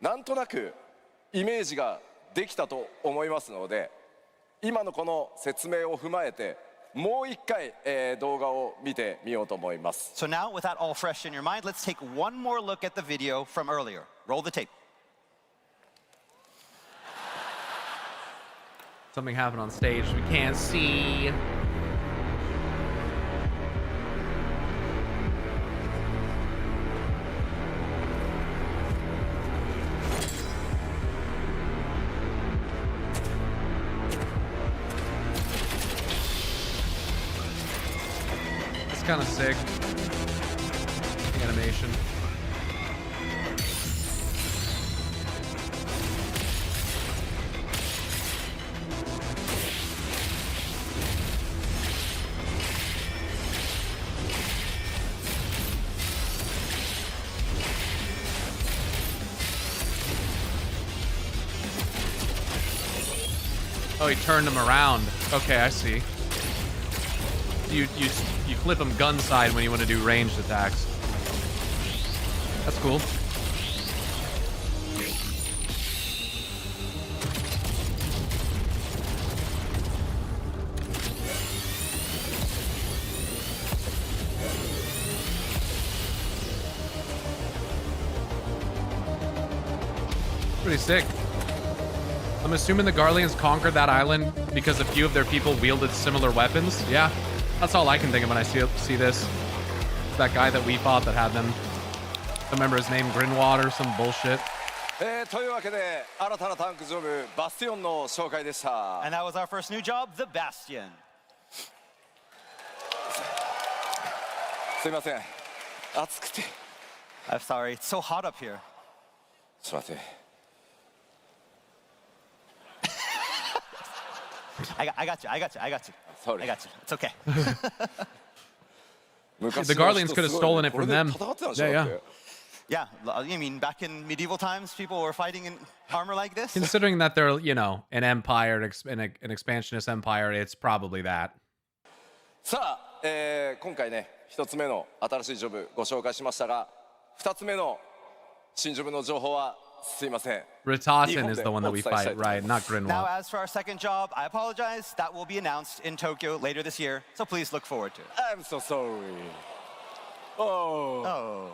なんとなくイメージができたと思いますので、今のこの説明を踏まえてもう一回、動画を見てみようと思います。So now, with that all fresh in your mind, let's take one more look at the video from earlier. Roll the tape. Something happened on stage we can't see. looks kind of sick. Animation. Oh, he turned him around. Okay, I see. You flip him gun side when you want to do ranged attacks. That's cool. Pretty sick. I'm assuming the Garleans conquered that island because a few of their people wielded similar weapons. Yeah, that's all I can think of when I see this. It's that guy that we fought that had them. I remember his name, Grinwater, some bullshit. というわけで新たなタンクジョブバスティオンの紹介でした。 And that was our first new job, the Bastion. すいません。暑くて。I'm sorry, it's so hot up here. ちょっと待って。 I got you. Sorry. I got you. It's okay. The Garleans could have stolen it from them. Yeah. Yeah, you mean back in medieval times, people were fighting in armor like this? Considering that they're, an empire, an expansionist empire, it's probably that. さあ、今回ね、一つ目の新しいジョブご紹介しましたが、二つ目の新ジョブの情報はすいません。 Ritaten is the one that we fight, right? Not Grinwald. Now, as for our second job, I apologize. That will be announced in Tokyo later this year, so please look forward to it. I'm so sorry. Oh.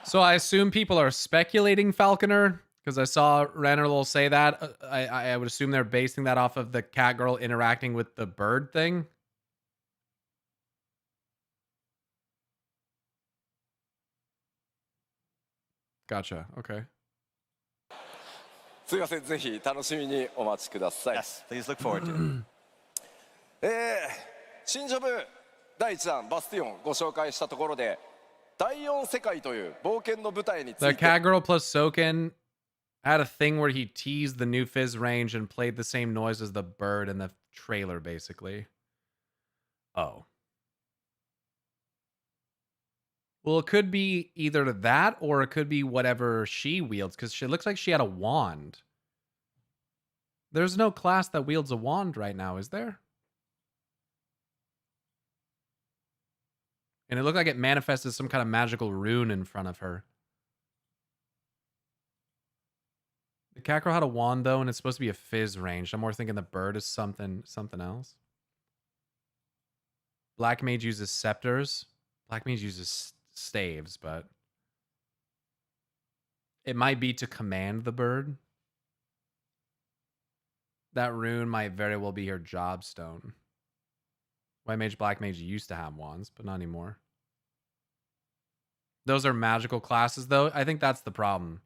So I assume people are speculating Falconer because I saw Rannerlol say that. I would assume they're basing that off of the cat girl interacting with the bird thing. Gotcha. Okay. すいません、ぜひ楽しみにお待ちください。 Yes, please look forward to it. 新ジョブ第1弾バスティオンご紹介したところで第4世界という冒険の舞台につい The て cat girl plus Soken had a thing where he teased the new Fizz range and played the same noise as the bird in the trailer, basically. Oh. Well, it could be either that or it could be whatever she wields, because she looks like she had a wand. There's no class that wields a wand right now, is there? And it looked like it manifested some kind of magical rune in front of her. The cat girl had a wand, though, and it's supposed to be a Fizz range. I'm more thinking the bird is something else. Black Mage uses scepters. Black Mage uses staves, but it might be to command the bird. That rune might very well be her job stone. White Mage, Black Mage used to have wands, but not anymore. Those are magical classes, though. I think that's the problem.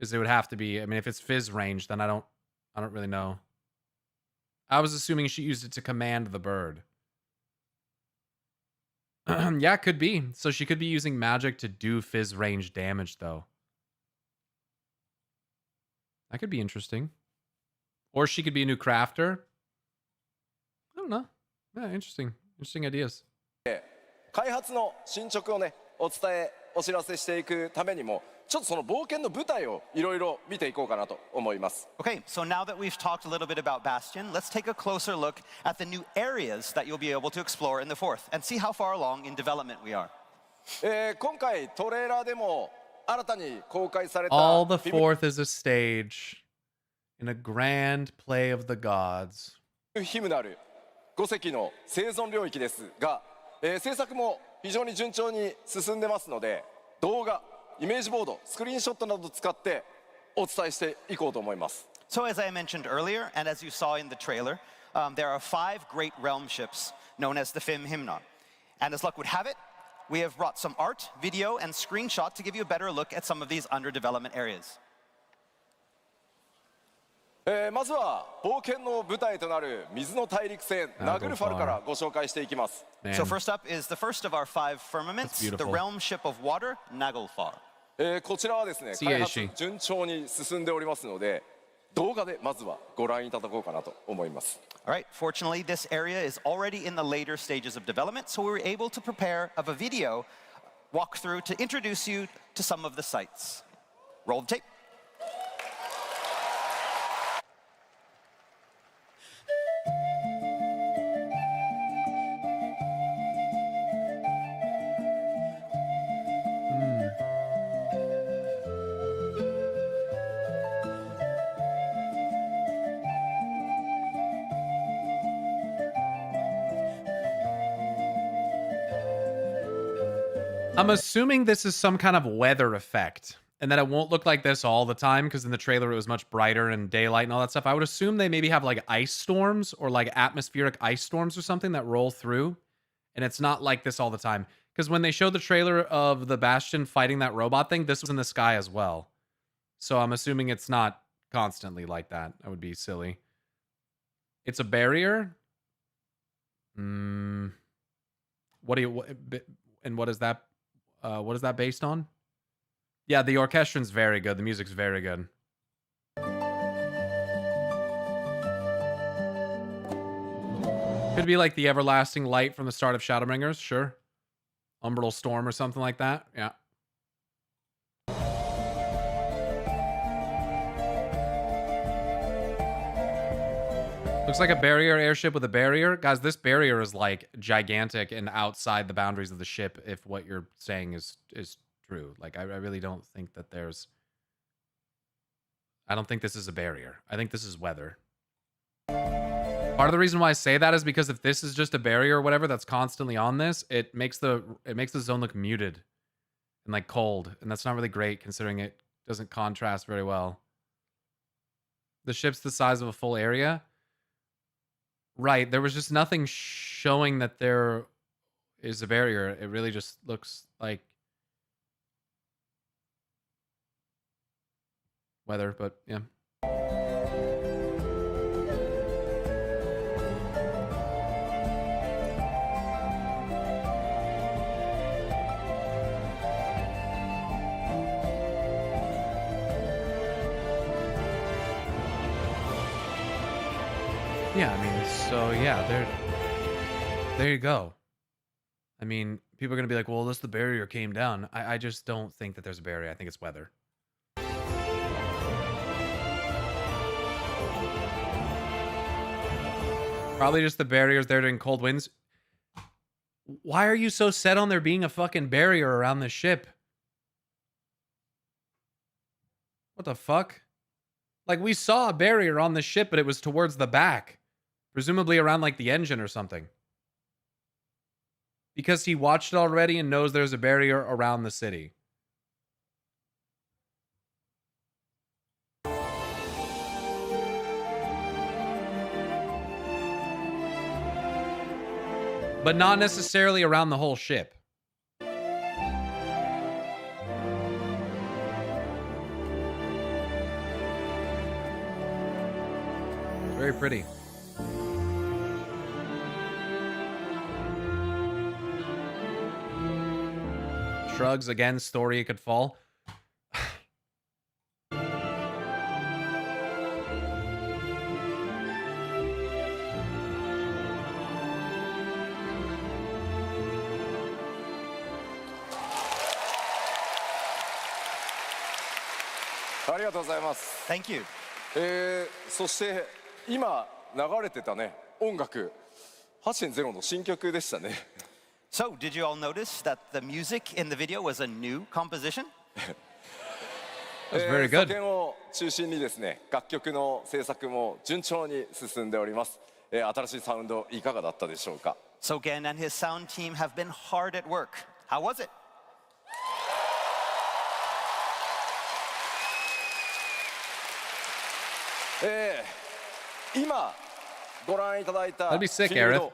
Is it would have to be, I mean, if it's Fizz range, then I don't really know. I was assuming she used it to command the bird. Yeah, could be. So she could be using magic to do Fizz range damage, though. That could be interesting. Or she could be a new crafter. I don't know. Yeah, interesting. Interesting ideas. 開発の進捗をね、お知らせしていくためにも、ちょっとその冒険の舞台をいろいろ見ていこうかなと思います。 Okay, so now that we've talked a little bit about Bastion, let's take a closer look at the new areas that you'll be able to explore in the fourth and see how far along in development we are. 今回トレーラーでも新たに公開された All the fourth is a stage in a grand play of the gods. ヒムナル5隻の生存領域ですが、制作も非常に順調に進んでますので、動画イメージボード、スクリーンショットなどを使ってお伝えしていこうと思います。 So as I mentioned earlier, and as you saw in the trailer, there are 5 great realm ships known as the Fim Himnon. And as luck would have it, we have brought some art, video, and screenshot to give you a better look at some of these under development areas. まずは冒険の舞台となる水の大陸船ナグルファルからご紹介していきます。So first up is the first of our 5 firmaments, the realm ship of water, Naglfar. こちらはですね、開発順調に進んでおりますので、動画でまずはご覧いただこうかなと思います。All right, fortunately, this area is already in the later stages of development, so we were able to prepare a video walkthrough to introduce you to some of the sites. Roll the tape. I'm assuming this is some kind of weather effect and that it won't look like this all the time because in the trailer it was much brighter and daylight and all that stuff. I would assume they maybe have like ice storms or like atmospheric ice storms or something that roll through, and it's not like this all the time. Because when they showed the trailer of the Bastion fighting that robot thing, this was in the sky as well. So I'm assuming it's not constantly like that. That would be silly. It's a barrier? What is that? What is that based on? Yeah, the orchestration's very good. The music's very good. Could be like the everlasting light from the start of Shadowbringers, sure. Umbral Storm or something like that, yeah. Looks like a barrier airship with a barrier. Guys, this barrier is like gigantic and outside the boundaries of the ship if what you're saying is true. Like, I really don't think that there's... I don't think this is a barrier. I think this is weather. Part of the reason why I say that is because if this is just a barrier or whatever that's constantly on this, it makes the zone look muted and like cold. And that's not really great considering it doesn't contrast very well. The ship's the size of a full area. Right, there was just nothing showing that there is a barrier. It really just looks like weather, but yeah. Yeah, I mean, so yeah, there you go. I mean, people are going to be like, well, this the barrier came down. I just don't think that there's a barrier. I think it's weather. Probably just the barriers there during cold winds. Why are you so set on there being a fucking barrier around the ship? What the fuck? Like, we saw a barrier on the ship, but it was towards the back. Presumably around, like, the engine or something. Because he watched it already and knows there's a barrier around the city. But not necessarily around the whole ship. Very pretty. Shrugs again, story it could fall. Thank you. そして今流れてたね音楽8.0の新曲でしたね。So, did you all notice that the music in the video was a new composition? That's very good. 作品を中心にですね、楽曲の制作も順調に進んでおります。新しいサウンドいかがだったでしょうか。So Gen and his sound team have been hard at work. How was it? 今ご覧いただいた That'd be sick, Aerith.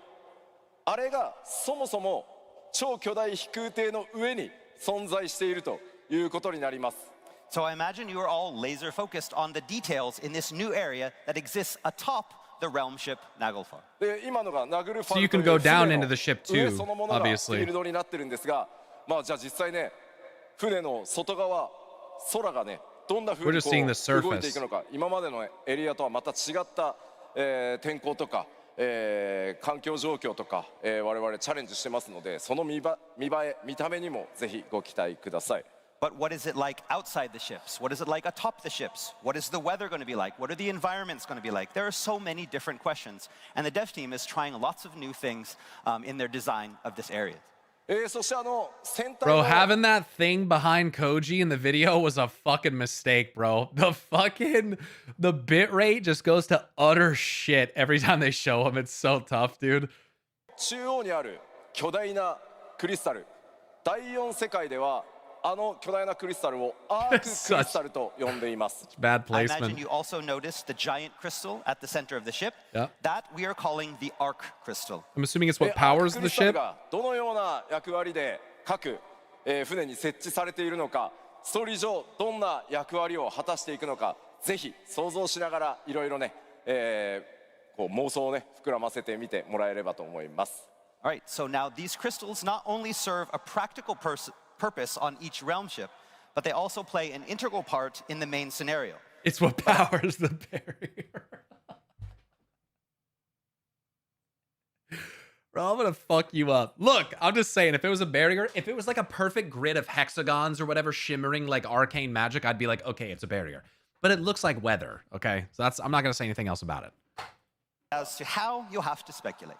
あれがそもそも超巨大飛空艇の上に存在しているということになります。So I imagine you are all laser focused on the details in this new area that exists atop the realm ship Naglfar. So you can go down into the ship too, 上そのものがフィ obviously. ールドになってるんですが、まあじゃあ実際ね、船の外側、空がね、どんな風 We're に just こ seeing the う動いてい surface. くのか、今までのエリアとはまた違った、天候とか、環境状況とか、我々チャレンジしてますので、その見栄え、見た目にもぜひご期待ください。But what is it like outside the ships? What is it like atop the ships? What is the weather going to be like? What are the environments going to be like? There are so many different questions. And the dev team is trying lots of new things in their design of this area. そして船体 Bro, の having that thing behind Koji in the video was a fucking mistake, bro. The bit rate just goes to utter shit every time they show him. It's so tough, dude. 中央にある巨大なクリスタル、第4世界ではあの巨大なクリスタルをアーククリスタルと呼んでいます。Bad I imagine placement. you also noticed the giant crystal at the center of the ship. Yeah. That we are calling the arc crystal. I'm assuming it's what アーク powers ク the リスタル ship. がどのような役割で各、船に設置されているのか、ストーリー上どんな役割を果たしていくのか、ぜひ想像しながらいろいろね、こう妄想をね膨らませてみてもらえればと思います。All right, so now these crystals not only serve a practical purpose on each realm ship, but they also play an integral part in the main scenario. It's what powers the barrier. Bro, I'm gonna fuck you up. Look, I'm just saying, if it was a barrier, if it was like a perfect grid of hexagons or whatever shimmering like arcane magic, I'd be like, okay, it's a barrier. But it looks like weather, okay? So I'm not gonna say anything else about it. As to how, you'll have to speculate.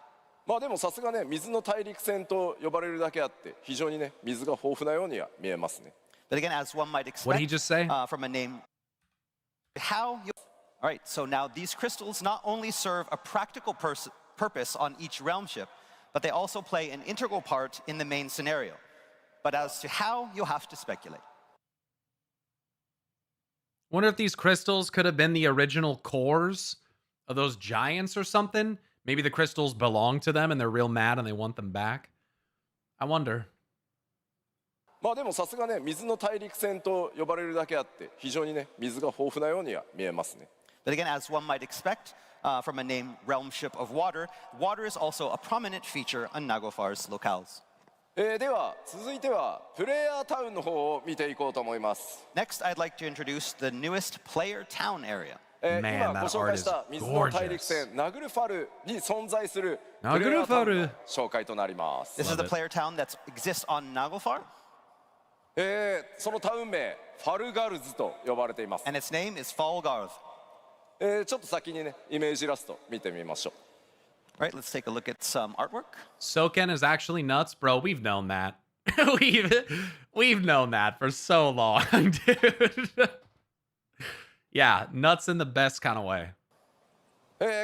まあでもさすがね、水の大陸船と呼ばれるだけあって、非常にね、水が豊富なようには見えますね。But again, as one might What did he expect just say? From a name, how you. All right, so now these crystals not only serve a practical purpose on each realm ship, but they also play an integral part in the main scenario. But as to how, you'll have to speculate. Wonder if these crystals could have been the original cores of those giants or something. Maybe the crystals belong to them and they're real mad and they want them back. I wonder. まあでもさすがね、水の大陸船と呼ばれるだけあって、非常にね、水が豊富なようには見えますね。But again, as one might expect from a name realm ship of water, water is also a prominent feature on Naglfar's locales. では続いてはプレイヤータウンの方を見ていこうと思います。Next, I'd like to introduce the newest player town area. Man, 今ご that 紹 art 介 is した水の大陸 gorgeous. 船ナグルファルに存在するプレイヤータウンの紹介となります。 This is Love the it. player town that exists on Naglfar, そのタウン名ファルガルズと呼ばれています。 and its name is Falgarth. ちょっと先にねイメージイラスト見てみましょう。 All right, let's take a look at some artwork. Soken is actually nuts, bro. We've known that. we've known that for so long, dude. Yeah, nuts in the best kind of way.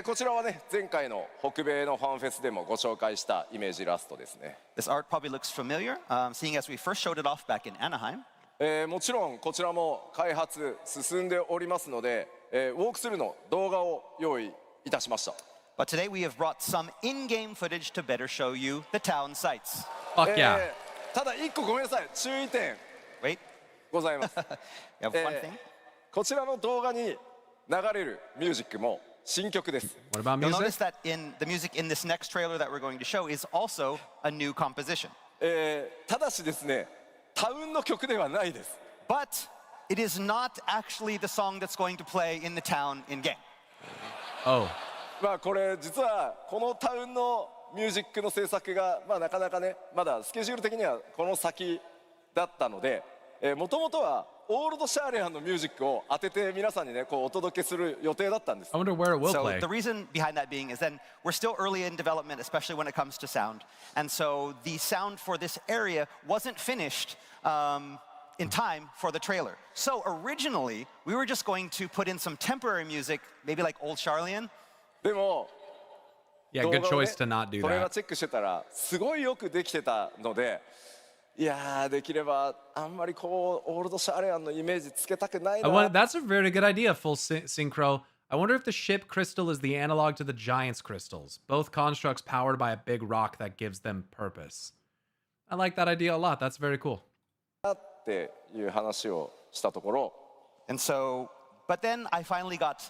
こちらはね前回の北米のファンフェスでもご紹介したイメージイラストですね。 This art probably looks familiar, seeing as we first showed it off back in Anaheim. もちろんこちらも開発進んでおりますので、ウォークスルーの動画を用意いたしました。 But today we have brought some in-game footage to better show you the town sites. Fuck yeah. ただ一個ごめんなさい注意点 Wait, ございます。 you have one thing. こちらの動画に流れるミュージックも新曲です。 What about You'll music? notice that in the music in this next trailer that we're going to show is also a new composition. ただしですね、タウンの曲ではないです。 But it is not actually the song that's going to play in the town in-game. Oh. まあこれ実はこのタウンのミュージックの制作がまあなかなかねまだスケジュール的にはこの先だったので、もともとはオールドシャーレアンのミュージックを当てて皆さんにねこうお届けする予定だったんです。 I wonder where it will So play. the reason behind that being is then we're still early in development, especially when it comes to sound. And so the sound for this area wasn't finished in time for the trailer. So originally, we were just going to put in some temporary music, maybe like Old Charlian. でも Yeah, 動画 good をね choice to not do トレーラー that. チェックしてたらすごいよくできてたので、いやーできればあんまりこうオールドシャーレアンのイメージつけたくないな。 That's a very good idea, full synchro. I wonder if the ship crystal is the analog to the giant's crystals, both constructs powered by a big rock that gives them purpose. I like that idea a lot. That's very cool. っていう話をしたところ And so, but then I finally got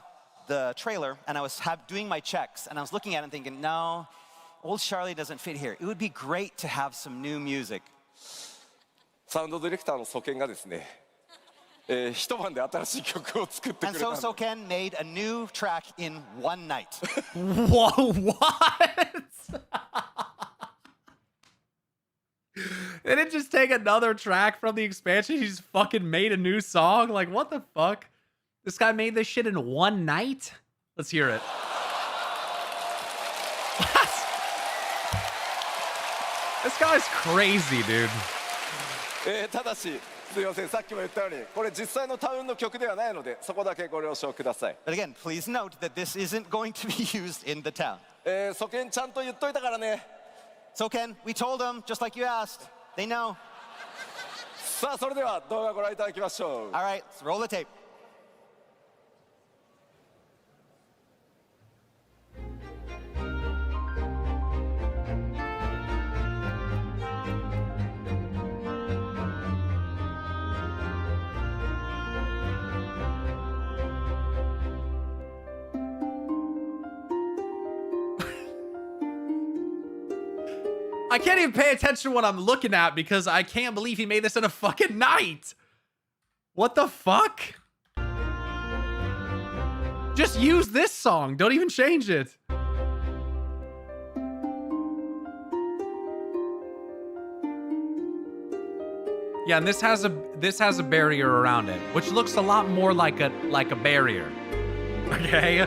the trailer, and I was doing my checks, and I was looking at it and thinking, no, Old Charlie doesn't fit here. It would be great to have some new music. サウンドディレクターのソケンがですね、一晩で新しい曲を作ってく And れた so Soken made a new track in one night. Whoa, what? They didn't just take another track from the expansion. He just fucking made a new song. Like, what the fuck? This guy made this shit in one night? Let's hear it. What? This guy's crazy, dude. ただしすいませんさっきも言ったようにこれ実際のタウンの曲ではないのでそこだけご了承ください But again, please note that this isn't going to be used in the town. ソケンちゃんと言っといたからね Soken, we told them, just like you asked. They know. さあそれでは動画ご覧いただきましょう All right, let's roll the tape. I can't even pay attention to what I'm looking at because I can't believe he made this in a fucking night. What the fuck? Just use this song. Don't even change it. Yeah, and this has a barrier around it, which looks a lot more like a barrier. Okay?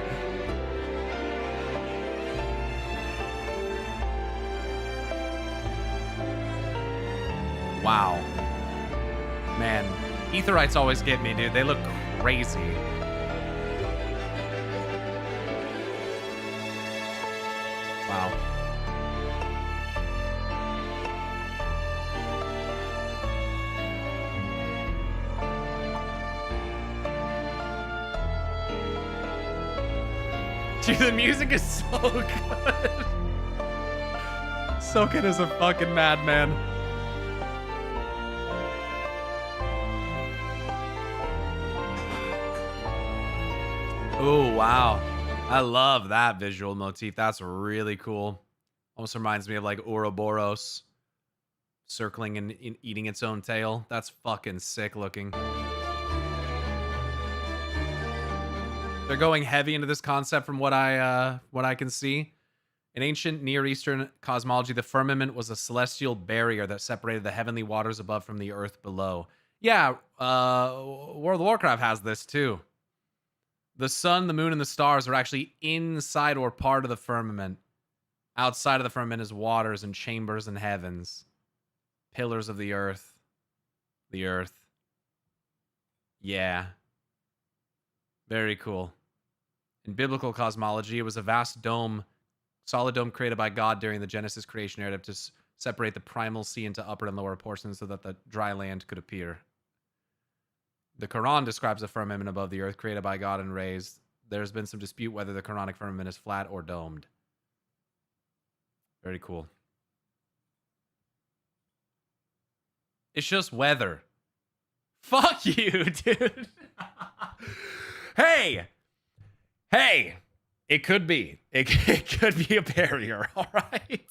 Wow. Man, Aetherites always get me, dude. They look crazy. Wow. Dude, the music is so good. Soken is a fucking madman. Oh, wow. I love that visual motif. That's really cool. Almost reminds me of like Ouroboros circling and eating its own tail. That's fucking sick looking. They're going heavy into this concept from what I can see. In ancient Near Eastern cosmology, the firmament was a celestial barrier that separated the heavenly waters above from the earth below. Yeah, World of Warcraft has this too. The sun, the moon, and the stars are actually inside or part of the firmament. Outside of the firmament is waters and chambers and heavens. Pillars of the earth. The earth. Yeah. Very cool. In biblical cosmology, it was a vast dome, solid dome created by God during the Genesis creation narrative to separate the primal sea into upper and lower portions so that the dry land could appear. The Quran describes a firmament above the earth created by God and raised. There's been some dispute whether the Quranic firmament is flat or domed. Very cool. It's just weather. Fuck you, dude. Hey! Hey! It could be. It could be a barrier, all right?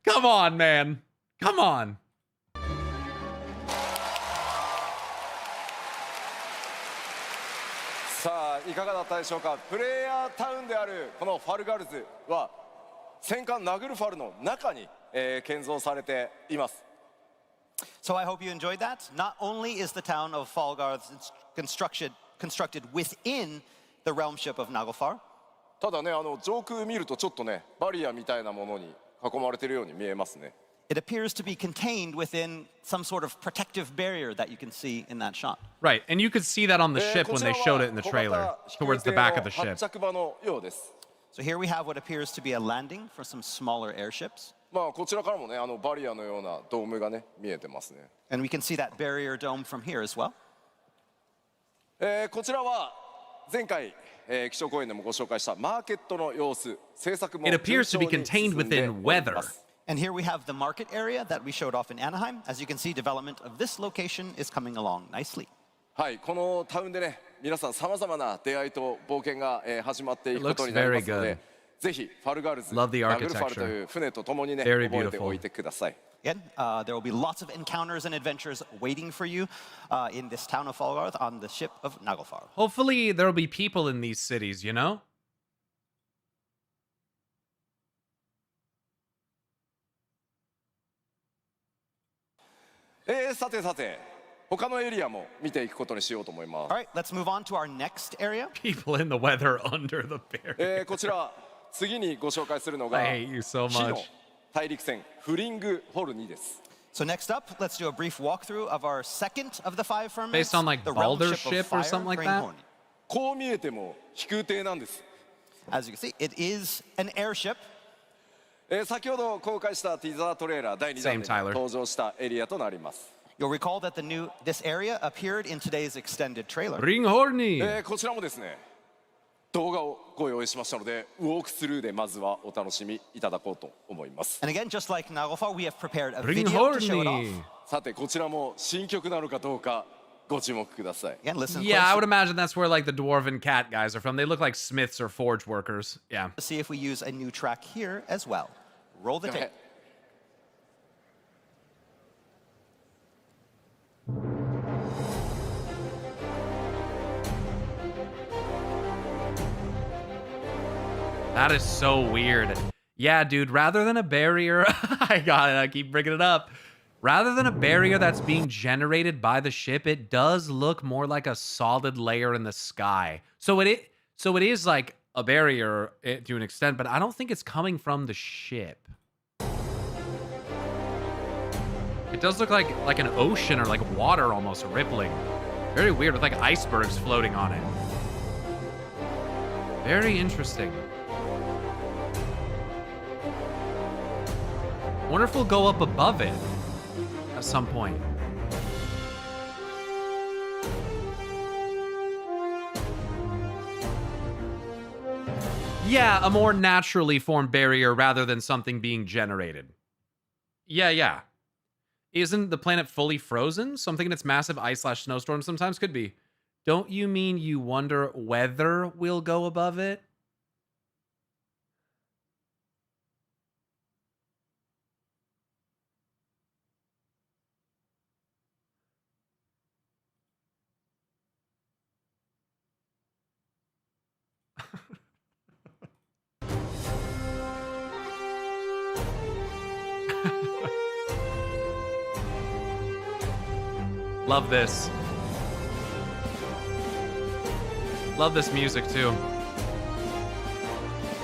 Come on, man. Come on. さあいかがだったでしょうかプレイヤータウンであるこのファルガルズは戦艦ナグルファルの中に、建造されています So I hope you enjoyed that. Not only is the town of Falgarth constructed within the realmship of Naglfar. ただね上空見るとちょっとねバリアみたいなものに囲まれているように見えますね It appears to be contained within some sort of protective barrier that you can see in that shot. Right, and you could see that on the ship when they showed it in the trailer, towards the back of the ship. So here we have what appears to be a landing for some smaller airships. まあこちらからもねバリアのようなドームがね見えてますね And we can see that barrier dome from here as well. こちらは前回、気象公演でもご紹介したマーケットの様子制作も It appears to be contained within weather. And here we have the market area that we showed off in Anaheim. As you can see, development of this location is coming along nicely. はい、このタウンでね、皆さん様々な出会いと冒険が始まっていくことになりますので、ぜひファルガールズ、ラグルファルという船と共にね、覚えておいてください。Again, there will be lots of encounters and adventures waiting for you in this town of Falgarth on the ship of Naglfar. Hopefully there will be people in these cities, you know? さてさて、他のエリアも見ていくことにしようと思います。All right, let's move on to our next area. People in the weather under the barrier. こちら次にご紹介するのが I hate you so 火の much. 大陸船フリングホルニです。So next up, let's do a brief walkthrough of our second of the 5 firmaments, Based on like the realm Baldur's ship of ship or fire, something like Green that? Horn. こう見えても飛空艇なんです。As you can see, it is an airship. 先ほど公開したティザートレーラー第2弾 Same で Tyler. 登場したエリアとなります。 You'll recall that this area appeared in today's extended trailer. Ring horny. こちらもですね、動画をご用意しましたので、ウォークスルーでまずはお楽しみいただこうと思います。 And again, just like Naglfar, we have prepared a Ring video to show it horny. off. さてこちらも新曲なのかどうかご注目ください。 Again, listen Yeah, I closely would imagine that's where like the dwarven cat guys are from. They look like smiths or forge workers. Yeah. to see if we use a new track here as well. Roll the tape. That is so weird. Yeah, dude, rather than a barrier, I got it, I keep bringing it up. Rather than a barrier that's being generated by the ship, it does look more like a solid layer in the sky. So it is like a barrier to an extent, but I don't think it's coming from the ship. It does look like an ocean or like water almost rippling. Very weird with like icebergs floating on it. Very interesting. Wonder if we'll go up above it at some point. Yeah, a more naturally formed barrier rather than something being generated. Yeah. Isn't the planet fully frozen? Something in its massive ice/snowstorm sometimes could be. Don't you mean you wonder whether we'll go above it? Love this. Love this music too.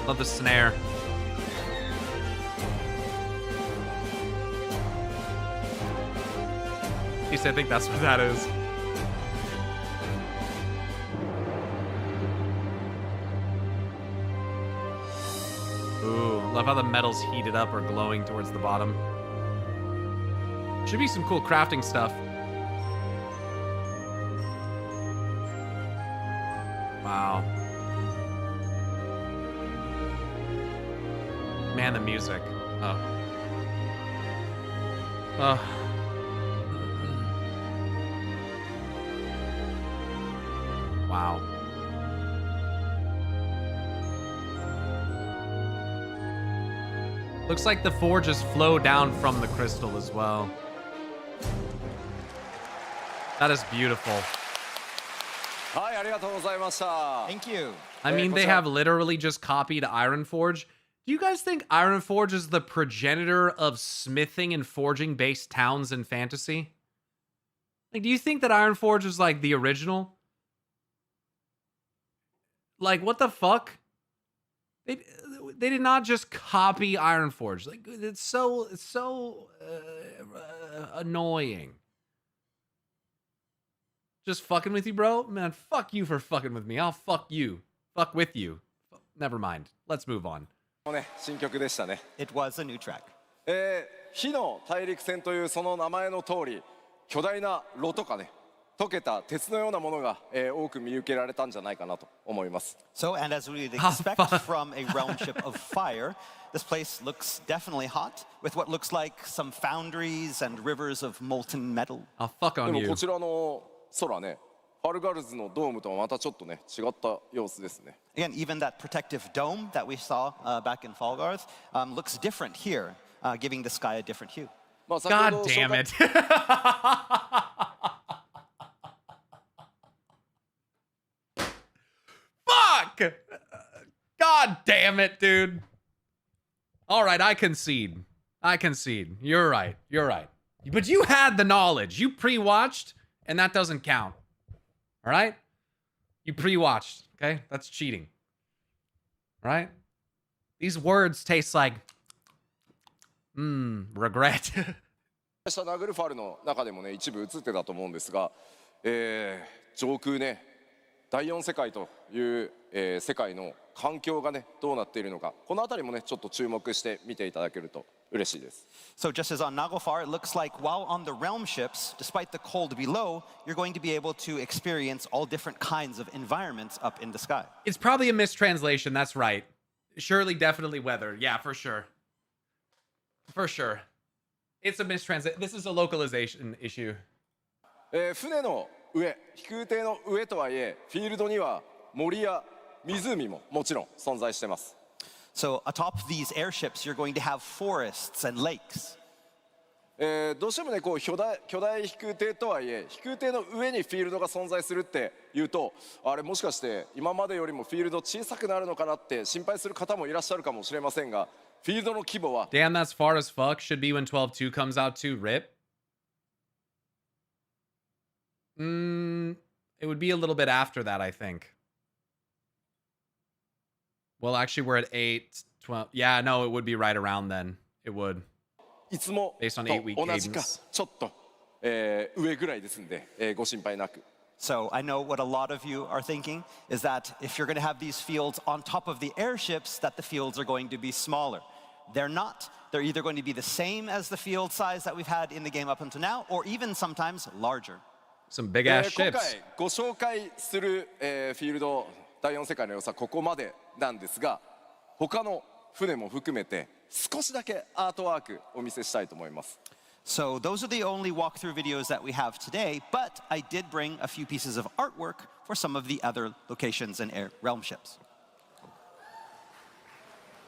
Love the snare. At least I think that's what that is. Ooh, love how the metal's heated up or glowing towards the bottom. Should be some cool crafting stuff. Wow. Man, the music. Oh. Oh. Wow. Looks like the forges flow down from the crystal as well. That is beautiful. Thank you. I mean, they have literally just copied Ironforge. Do you guys think Ironforge is the progenitor of smithing and forging based towns in fantasy? Like, do you think that Ironforge is like the original? Like, what the fuck? They did not just copy Ironforge. Like, it's so annoying. Just fucking with you, bro? Man, fuck you for fucking with me. I'll fuck you. Fuck with you. Never mind. Let's move on. 新曲でしたね。 It was a new track. 火の大陸船というその名前の通り、巨大な炉とかね、溶けた鉄のようなものが、多く見受けられたんじゃないかなと思います。 So, and as we'd expect from a realm ship of fire, this place looks definitely hot, with what looks like some foundries and rivers of molten metal. I'll fuck で on も you. こちらの空ね、ファルガルズのドームとはまたちょっとね、違った様子ですね。 Again, even that protective dome that we saw back in Falgarth looks different here, giving the sky a different hue. まあ先ほ God ど damn 紹介 it. Fuck! God damn it, dude. All right, I concede. I concede. You're right. You're right. But you had the knowledge. You pre-watched, and that doesn't count. All right? You pre-watched, okay? That's cheating. All right? These words taste like, regret. したナグルファルの中でもね、一部映ってたと思うんですが、上空ね、第4世界という、世界の環境がね、どうなっているのか、このあたりもね、ちょっと注目して見ていただけると嬉しいです。 So just as on Naglfar, it looks like while on the realm ships, despite the cold below, you're going to be able to experience all different kinds of environments up in the sky. It's probably a mistranslation. That's right. Surely, definitely weather. Yeah, for sure. For sure. It's a mistranslation. This is a localization issue. 船の上、飛空艇の上とはいえ、フィールドには森や湖ももちろん存在しています。 So atop these airships, you're going to have forests and lakes. どうしてもね、こう巨大飛空艇とはいえ、飛空艇の上にフィールドが存在するっていうと、あれもしかして今までよりもフィールド小さくなるのかなって心配する方もいらっしゃるかもしれませんが、フィールドの規模は Damn, that's far as fuck. Should be when 12.2 comes out too. Rip. It would be a little bit after that, I think. Well, actually, we're at 8, 12. Yeah, no, it would be right around then. It would. いつも Based on と 8-week 同じか cadence. ちょっと、上ぐらいですんで、ご心配なく。 So I know what a lot of you are thinking is that if you're going to have these fields on top of the airships, that the fields are going to be smaller. They're not. They're either going to be the same as the field size that we've had in the game up until now, or even sometimes larger. Some big ass 今 ships. 回ご紹介する、フィールド第4世界の良さここまでなんですが、他の船も含めて少しだけアートワークお見せしたいと思います。 So those are the only walkthrough videos that we have today, but I did bring a few pieces of artwork for some of the other locations and realm ships.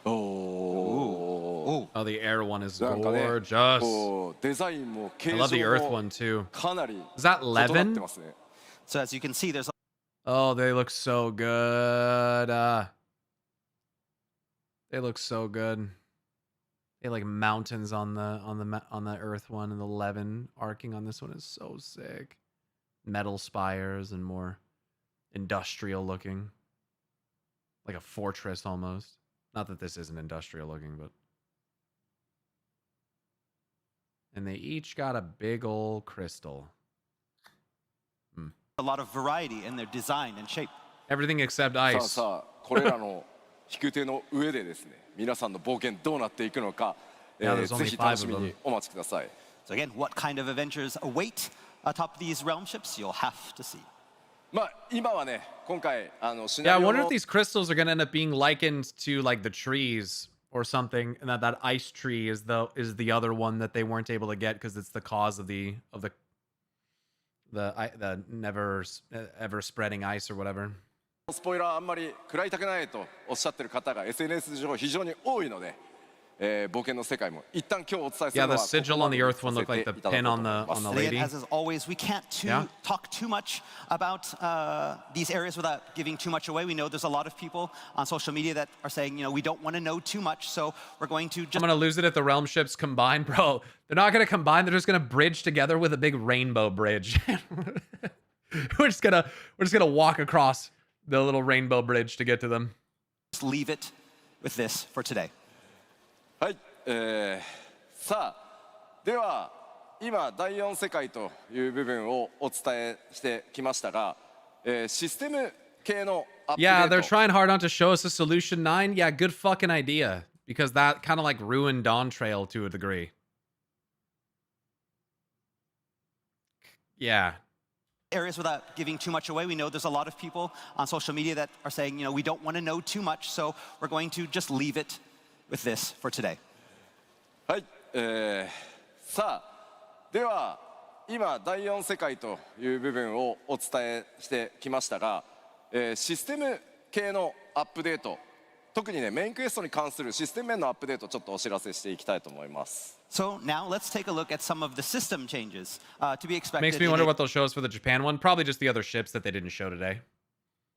Oh, the air one is なんかね、 gorgeous. こうデザインも I 形 love the 状 earth も one too. かなり Is that 異なって Levin? ますね。 So as you can see, there's Oh, they look so good. They look so good. They like mountains on the earth one, and the Levin arcing on this one is so sick. Metal spires and more industrial looking, like a fortress almost. Not that this isn't industrial looking, but. And they each got a big old crystal. a lot of variety in their design and shape. Everything except さあ ice. さあ、これらの飛空艇の上でですね、皆さんの冒険どうなっていくのか、 Yeah, there's ぜ only ひ five 楽しみ of them. にお待ちください。 So again, what kind of adventures await atop these realm ships? You'll have to see. まあ今はね、今回シ Yeah, ナ I リオ wonder の if these crystals are gonna end up being likened to like the trees or something, and that ice tree is the other one that they weren't able to get because it's the cause of the never ever spreading ice or whatever. スポイラーあんまり食らいたくないとおっしゃってる方が SNS 上非常に多いので、冒険の世界も一旦今日お伝えする Yeah, の the は sigil on the earth one looked like the pin on the And lady. again, as is always, we can't Yeah. talk too much about these areas without giving too much away. We know there's a lot of people on social media that are saying, we don't want to know too much, so we're going to I'm just... gonna lose it if the realm ships combine, bro. They're not gonna combine. They're just gonna bridge together with a big rainbow bridge. we're just gonna walk across the little rainbow bridge to get to them. leave it with this for today. はい、さあでは今第4世界という部分をお伝えしてきましたが、システム系のアップデ Yeah, ー they're ト trying hard not to show us a solution 9. Yeah, good fucking idea. Because that kind of like ruined Dawn Trail to a degree. Yeah. areas without giving too much away. We know there's a lot of people on social media that are saying, we don't want to know too much, so we're going to just leave it with this for today. はい、さあ、では今第4世界という部分をお伝えしてきましたが、システム系のアップデート、特にねメインクエストに関するシステム面のアップデートちょっとお知らせしていきたいと思います。So now let's take a look at some of the system changes to be expected. Makes me wonder what they'll show us for the Japan one. Probably just the other ships that they didn't show today.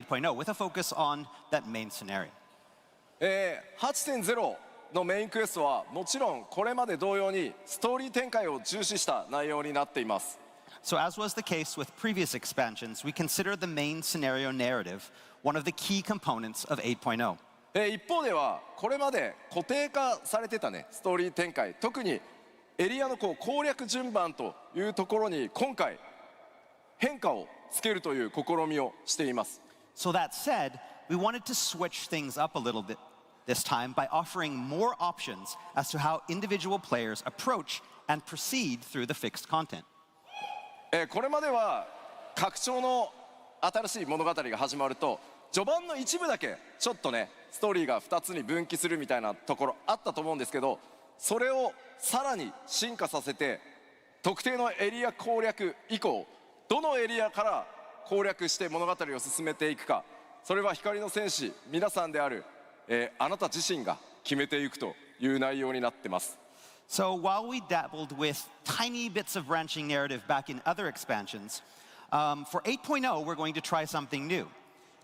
8.0 with a focus on that main scenario. 8.0 のメインクエストはもちろんこれまで同様にストーリー展開を重視した内容になっています。So as was the case with previous expansions, we consider the main scenario narrative one of the key components of 8.0. 一方ではこれまで固定化されてたねストーリー展開、特にエリアの攻略順番というところに今回変化をつけるという試みをしています。So that said, we wanted to switch things up a little bit this time by offering more options as to how individual players approach and proceed through the fixed content. これまでは拡張の新しい物語が始まると序盤の一部だけちょっとねストーリーが2つに分岐するみたいなところあったと思うんですけど、それをさらに進化させて特定のエリア攻略以降どのエリアから攻略して物語を進めていくか、それは光の戦士皆さんである、あなた自身が決めていくという内容になってます。So while we dabbled with tiny bits of branching narrative back in other expansions, for 8.0 we're going to try something new.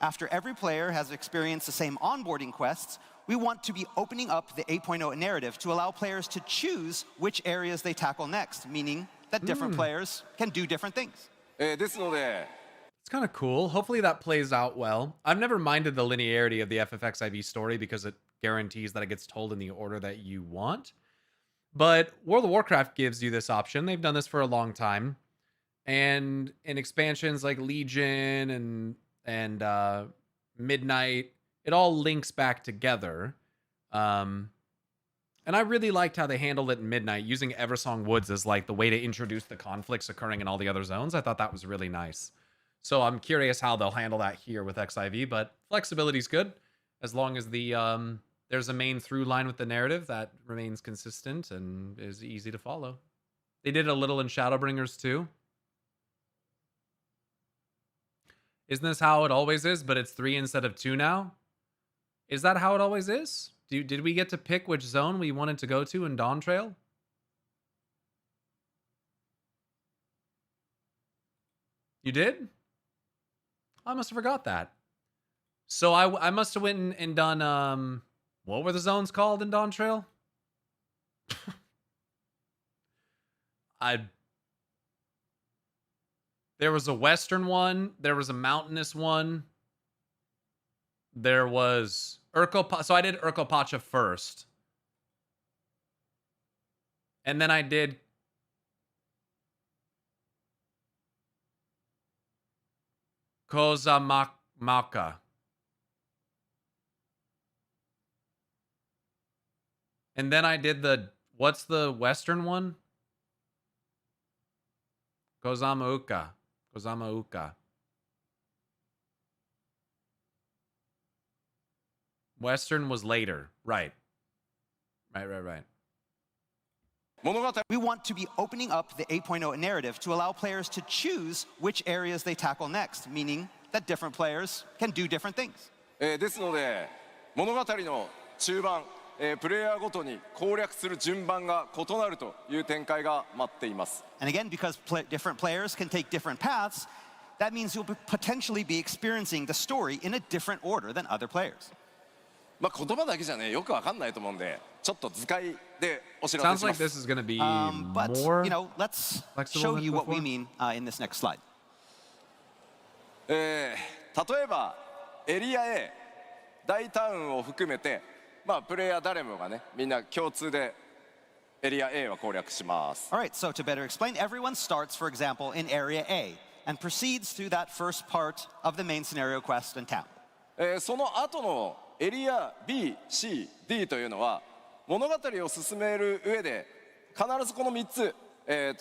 After every player has experienced the same onboarding quests, we want to be opening up the 8.0 narrative to allow players to choose which areas they tackle next, meaning that different players can do different things. ですので It's kind of cool. Hopefully that plays out well. I've never minded the linearity of the FFXIV story because it guarantees that it gets told in the order that you want. But World of Warcraft gives you this option. They've done this for a long time. And in expansions like Legion and Midnight, it all links back together. And I really liked how they handled it in Midnight, using Eversong Woods as like the way to introduce the conflicts occurring in all the other zones. I thought that was really nice. So I'm curious how they'll handle that here with XIV, but flexibility is good as long as the there's a main through line with the narrative that remains consistent and is easy to follow. They did a little in Shadowbringers too. Isn't this how it always is, but it's 3 instead of 2 now? Is that how it always is? Did we get to pick which zone we wanted to go to in Dawn Trail? You did? I must have forgot that. So I must have went and done, what were the zones called in Dawn Trail? There was a western one. There was a mountainous one. There was so I did Urkopacha first. And then I did Kozamaka. And then I did what's the western one? Kozamauka. Western was later. Right. We want to be opening up the 8.0 narrative to allow players to choose which areas they tackle next, meaning that different players can do different things. ですので物語の中盤、プレイヤーごとに攻略する順番が異なるという展開が待っています。And again, because different players can take different paths, that means you'll potentially be experiencing the story in a different order than other players. まあ言葉だけじゃねよくわかんないと思うんで、ちょっと図解でお知らせします。Sounds like this is going to be but more let's show you what we mean in this next slide. 例えばエリア A 大タウンを含めて、まあプレイヤー誰もがねみんな共通でエリア A は攻略します。All right, so to better explain, everyone starts, for example, in area A and proceeds through that first part of the main scenario quest and town. その後のエリア B、C、D というのは物語を進める上で必ずこの3つ、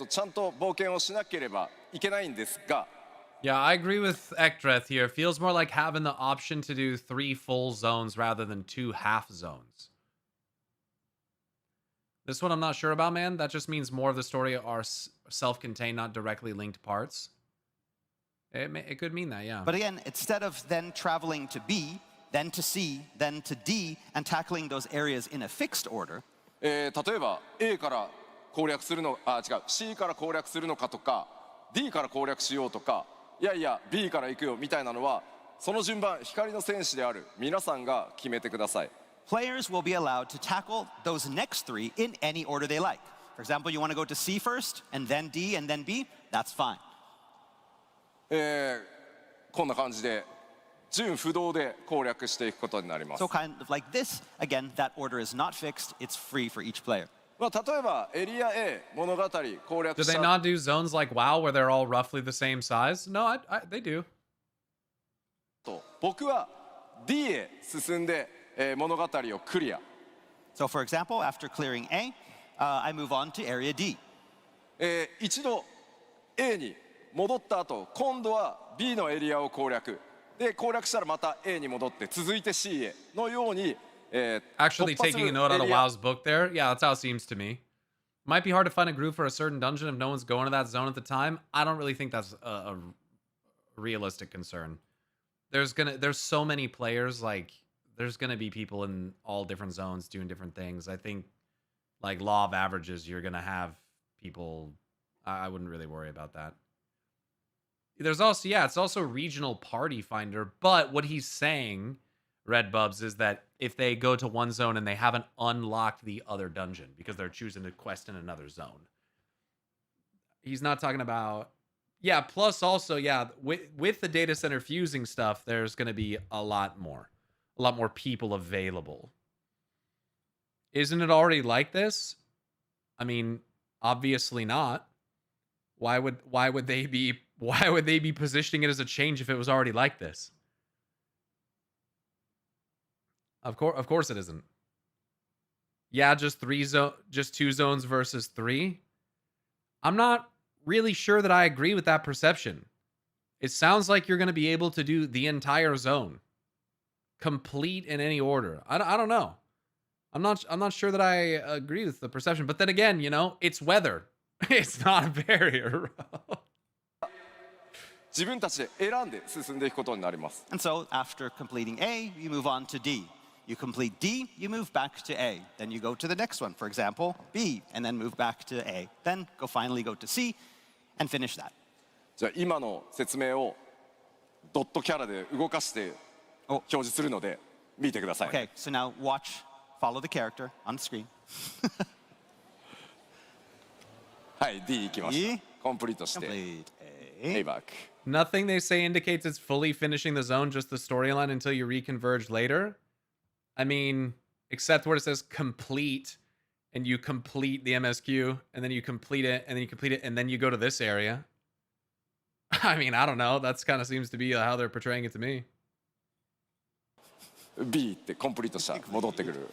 ちゃんと冒険をしなければいけないんですが、Yeah, I agree with Ekdreth here. It feels more like having the option to do 3 full zones rather than 2 half zones. This one I'm not sure about, man. That just means more of the story are self-contained, not directly linked parts. It could mean that, yeah. But again, instead of then traveling to B, then to C, then to D, and tackling those areas in a fixed order. 例えば A から攻略するの、違う C から攻略するのかとか D から攻略しようとかいやいや B から行くよみたいなのはその順番光の戦士である皆さんが決めてください。Players will be allowed to tackle those next 3 in any order they like. For example, you want to go to C first, and then D, and then B, that's fine. こんな感じで順不動で攻略していくことになります。 So kind of like this, again, that order is not fixed, it's free for each player. まあ例えばエリア A 物語攻略 Do し they た not do zones like WoW where they're all roughly the same size? No, they do. と僕は D へ進んで、物語をクリア。 So for example, after clearing A, I move on to area D. 一度 A に戻った後今度は B のエリアを攻略で攻略したらまた A に戻って続いて C へのように、Actually 突破す taking る a note out of エリア WoW's book there. Yeah, that's how it seems to me. Might be hard to find a group for a certain dungeon if no one's going to that zone at the time. I don't really think that's a realistic concern. There's so many players, like there's gonna be people in all different zones doing different things. I think like law of averages, you're gonna have people. I wouldn't really worry about that. There's also, yeah, it's also regional party finder, but what he's saying, Red Bubs, is that if they go to one zone and they haven't unlocked the other dungeon because they're choosing to quest in another zone. He's not talking about, yeah, plus also, yeah, with the data center fusing stuff, there's going to be a lot more people available. Isn't it already like this? I mean, obviously not. Why would they be positioning it as a change if it was already like this? Of course it isn't. Yeah, just 2 zones versus 3. I'm not really sure that I agree with that perception. It sounds like you're going to be able to do the entire zone, complete in any order. I don't know. I'm not sure that I agree with the perception. But then again, you know, it's weather. It's not a barrier.自分たちで選んで進んでいくことになります。 And so after completing A, you move on to D. You complete D, you move back to A. Then you go to the next one, for example, B, and then move back to A. Then finally go to C and finish that. じゃあ今の説明をドットキャラで動かして表示するので見てください。 Okay, so now follow the character on the screen. はい、D 行きました。コンプリートして。 Complete A A. back. Nothing they say indicates it's fully finishing the zone, just the storyline until you reconverge later. I mean, except where it says complete, and you complete the MSQ, and then you complete it, and then you complete it, and then you go to this area. I mean, I don't know. That's kind of seems to be how they're portraying it to me. B ってコンプリートした。戻ってくる。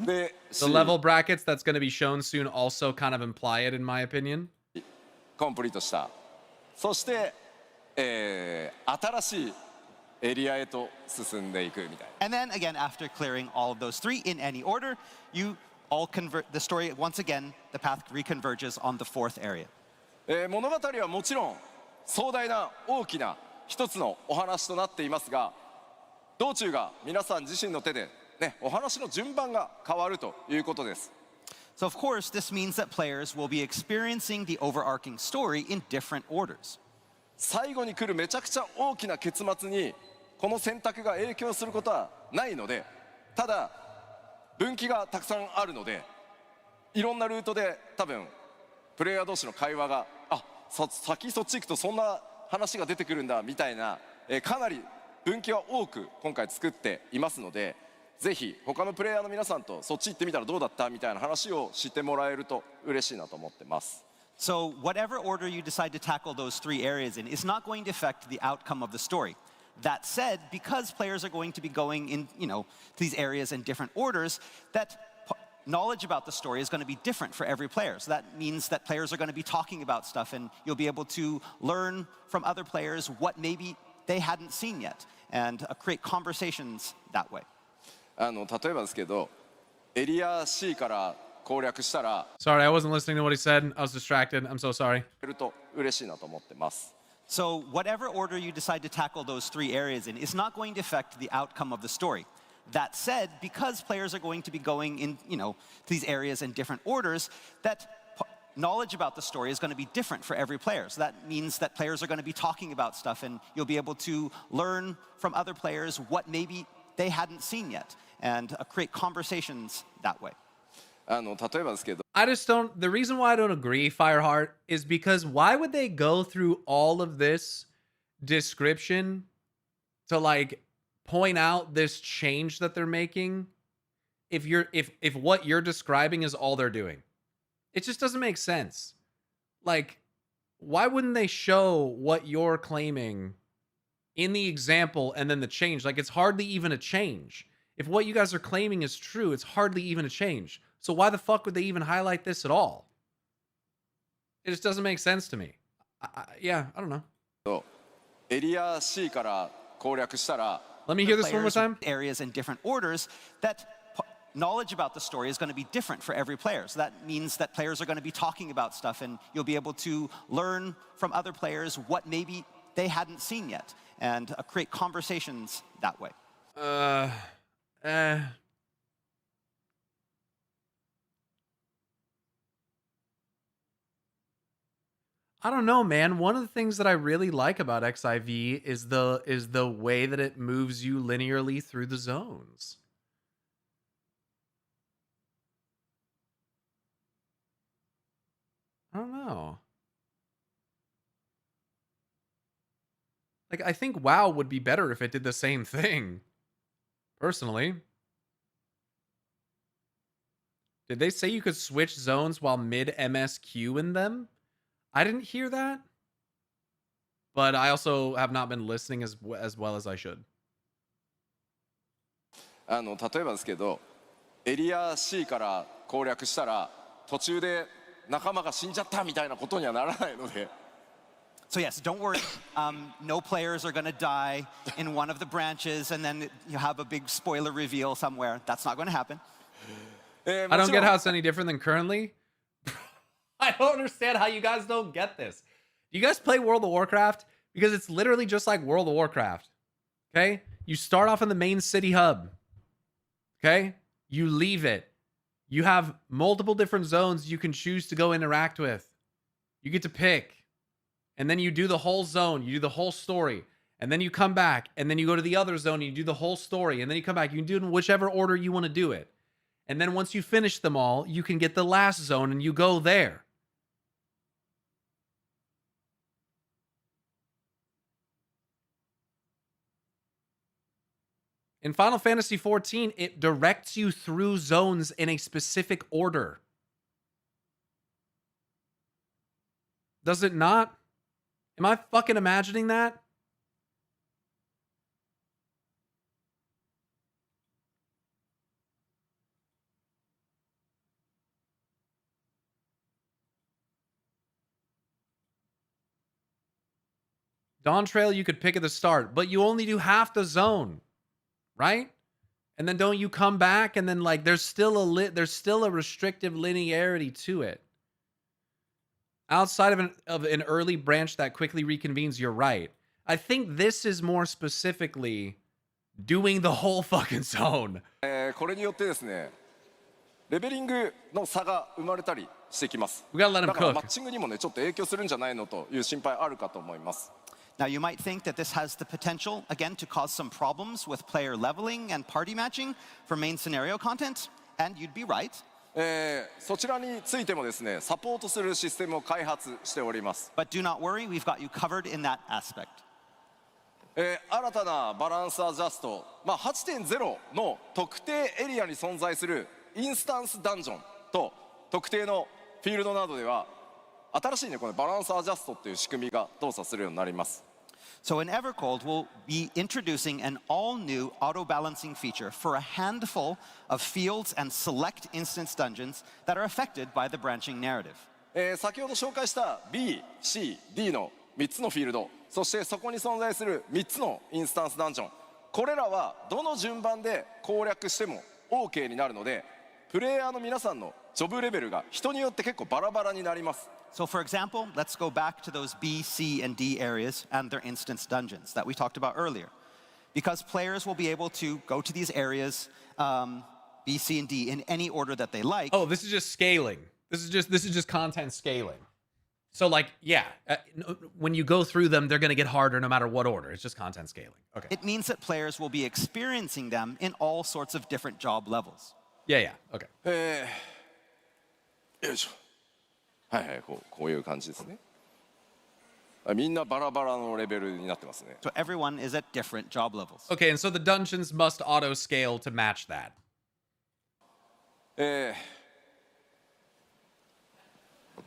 で、The level brackets that's going to be shown soon also kind of imply it, in my opinion. コンプリートした。そして、新しいエリアへと進んでいくみたいな。 And then again, after clearing all of those 3 in any order, you all convert the story once again. The path reconverges on the 4th area. 物語はもちろん壮大な大きな一つのお話となっていますが、道中が皆さん自身の手でね、お話の順番が変わるということです。 So of course, this means that players will be experiencing the overarching story in different orders. 最後に来るめちゃくちゃ大きな結末にこの選択が影響することはないので、ただ分岐がたくさんあるので、いろんなルートで多分プレイヤー同士の会話が先そっち行くとそんな話が出てくるんだみたいな、かなり分岐は多く今回作っていますので、ぜひ他のプレイヤーの皆さんとそっち行ってみたらどうだったみたいな話をしてもらえると嬉しいなと思ってます。 So whatever order you decide to tackle those 3 areas in is not going to affect the outcome of the story. That said, because players are going to be going in, to these areas in different orders, that knowledge about the story is going to be different for every player. So that means that players are going to be talking about stuff, and you'll be able to learn from other players what maybe they hadn't seen yet, and create conversations that way. 例えばですけど、エリア C から攻略したら、Sorry, I wasn't listening to what he said. I was distracted. I'm so sorry. やると嬉しいなと思ってます。So whatever order you decide to tackle those 3 areas in is not going to affect the outcome of the story. That said, because players are going to be going in, these areas in different orders, that knowledge about the story is going to be different for every player. So that means that players are going to be talking about stuff, and you'll be able to learn from other players what maybe they hadn't seen yet, and create conversations that way. 例えばですけど、 I just don't. The reason why I don't agree, Fireheart, is because why would they go through all of this description to like point out this change that they're making if what you're describing is all they're doing? It just doesn't make sense. Like, why wouldn't they show what you're claiming in the example and then the change? Like, it's hardly even a change. If what you guys are claiming is true, it's hardly even a change. So why the fuck would they even highlight this at all? It just doesn't make sense to me. I don't know. エリア C から攻略したら、 Let me hear this one more time. Areas in different orders, that knowledge about the story is going to be different for every player. So that means that players are going to be talking about stuff, and you'll be able to learn from other players what maybe they hadn't seen yet, and create conversations that way. I don't know, man. One of the things that I really like about XIV is the way that it moves you linearly through the zones. I don't know. Like, I think WoW would be better if it did the same thing. Personally. Did they say you could switch zones while mid MSQ in them? I didn't hear that. But I also have not been listening as well as I should. 例えばですけど、エリア C から攻略したら、途中で仲間が死んじゃったみたいなことにはならないので。So yes, don't worry. No players are going to die in one of the branches, and then you have a big spoiler reveal somewhere. That's not going to happen. I don't get how it's any different than currently. I don't understand how you guys don't get this. Do you guys play World of Warcraft? Because it's literally just like World of Warcraft. Okay? You start off in the main city hub. Okay? You leave it. You have multiple different zones you can choose to go interact with. You get to pick. And then you do the whole zone. You do the whole story. And then you come back. And then you go to the other zone and you do the whole story. And then you come back. You can do it in whichever order you want to do it. And then once you finish them all, you can get the last zone and you go there. In Final Fantasy XIV, it directs you through zones in a specific order. Does it not? Am I fucking imagining that? Dawn Trail you could pick at the start, but you only do half the zone, right? And then don't you come back and then like there's still a restrictive linearity to it. Outside of an early branch that quickly reconvenes, you're right. I think this is more specifically doing the whole fucking zone. これによってですね、レベリングの差が生まれたりしてきます。 We gotta let him だから cook. マッチングにもねちょっと影響するんじゃないのという心配あるかと思います。 Now, you might think that this has the potential, again, to cause some problems with player leveling and party matching for main scenario content, and you'd be right. そちらについてもですね、サポートするシステムを開発しております。 But do not worry, we've got you covered in that aspect. 新たなバランスアジャスト、8.0 の特定エリアに存在するインスタンスダンジョンと特定のフィールドなどでは新しいねこのバランスアジャストっていう仕組みが動作するようになります。So in Evercold, we'll be introducing an all-new auto-balancing feature for a handful of fields and select instance dungeons that are affected by the branching narrative. 先ほど紹介した B、C、D の3つのフィールド、そしてそこに存在する3つのインスタンスダンジョン、これらはどの順番で攻略しても OK になるので、プレイヤーの皆さんのジョブレベルが人によって結構バラバラになります。 So for example, let's go back to those B, C, and D areas and their instance dungeons that we talked about earlier. Because players will be able to go to these areas, B, C, and D, in any order that they like. Oh, this is just scaling. This is just content scaling. So like, yeah, when you go through them, they're going to get harder no matter what order. It's just content scaling. Okay. It means that players will be experiencing them in all sorts of different job levels. Yeah, okay. よいしょ。はいはい、こういう感じですね。みんなバラバラのレベルになってますね。So everyone is at different job levels. Okay, and so the dungeons must auto scale to match that.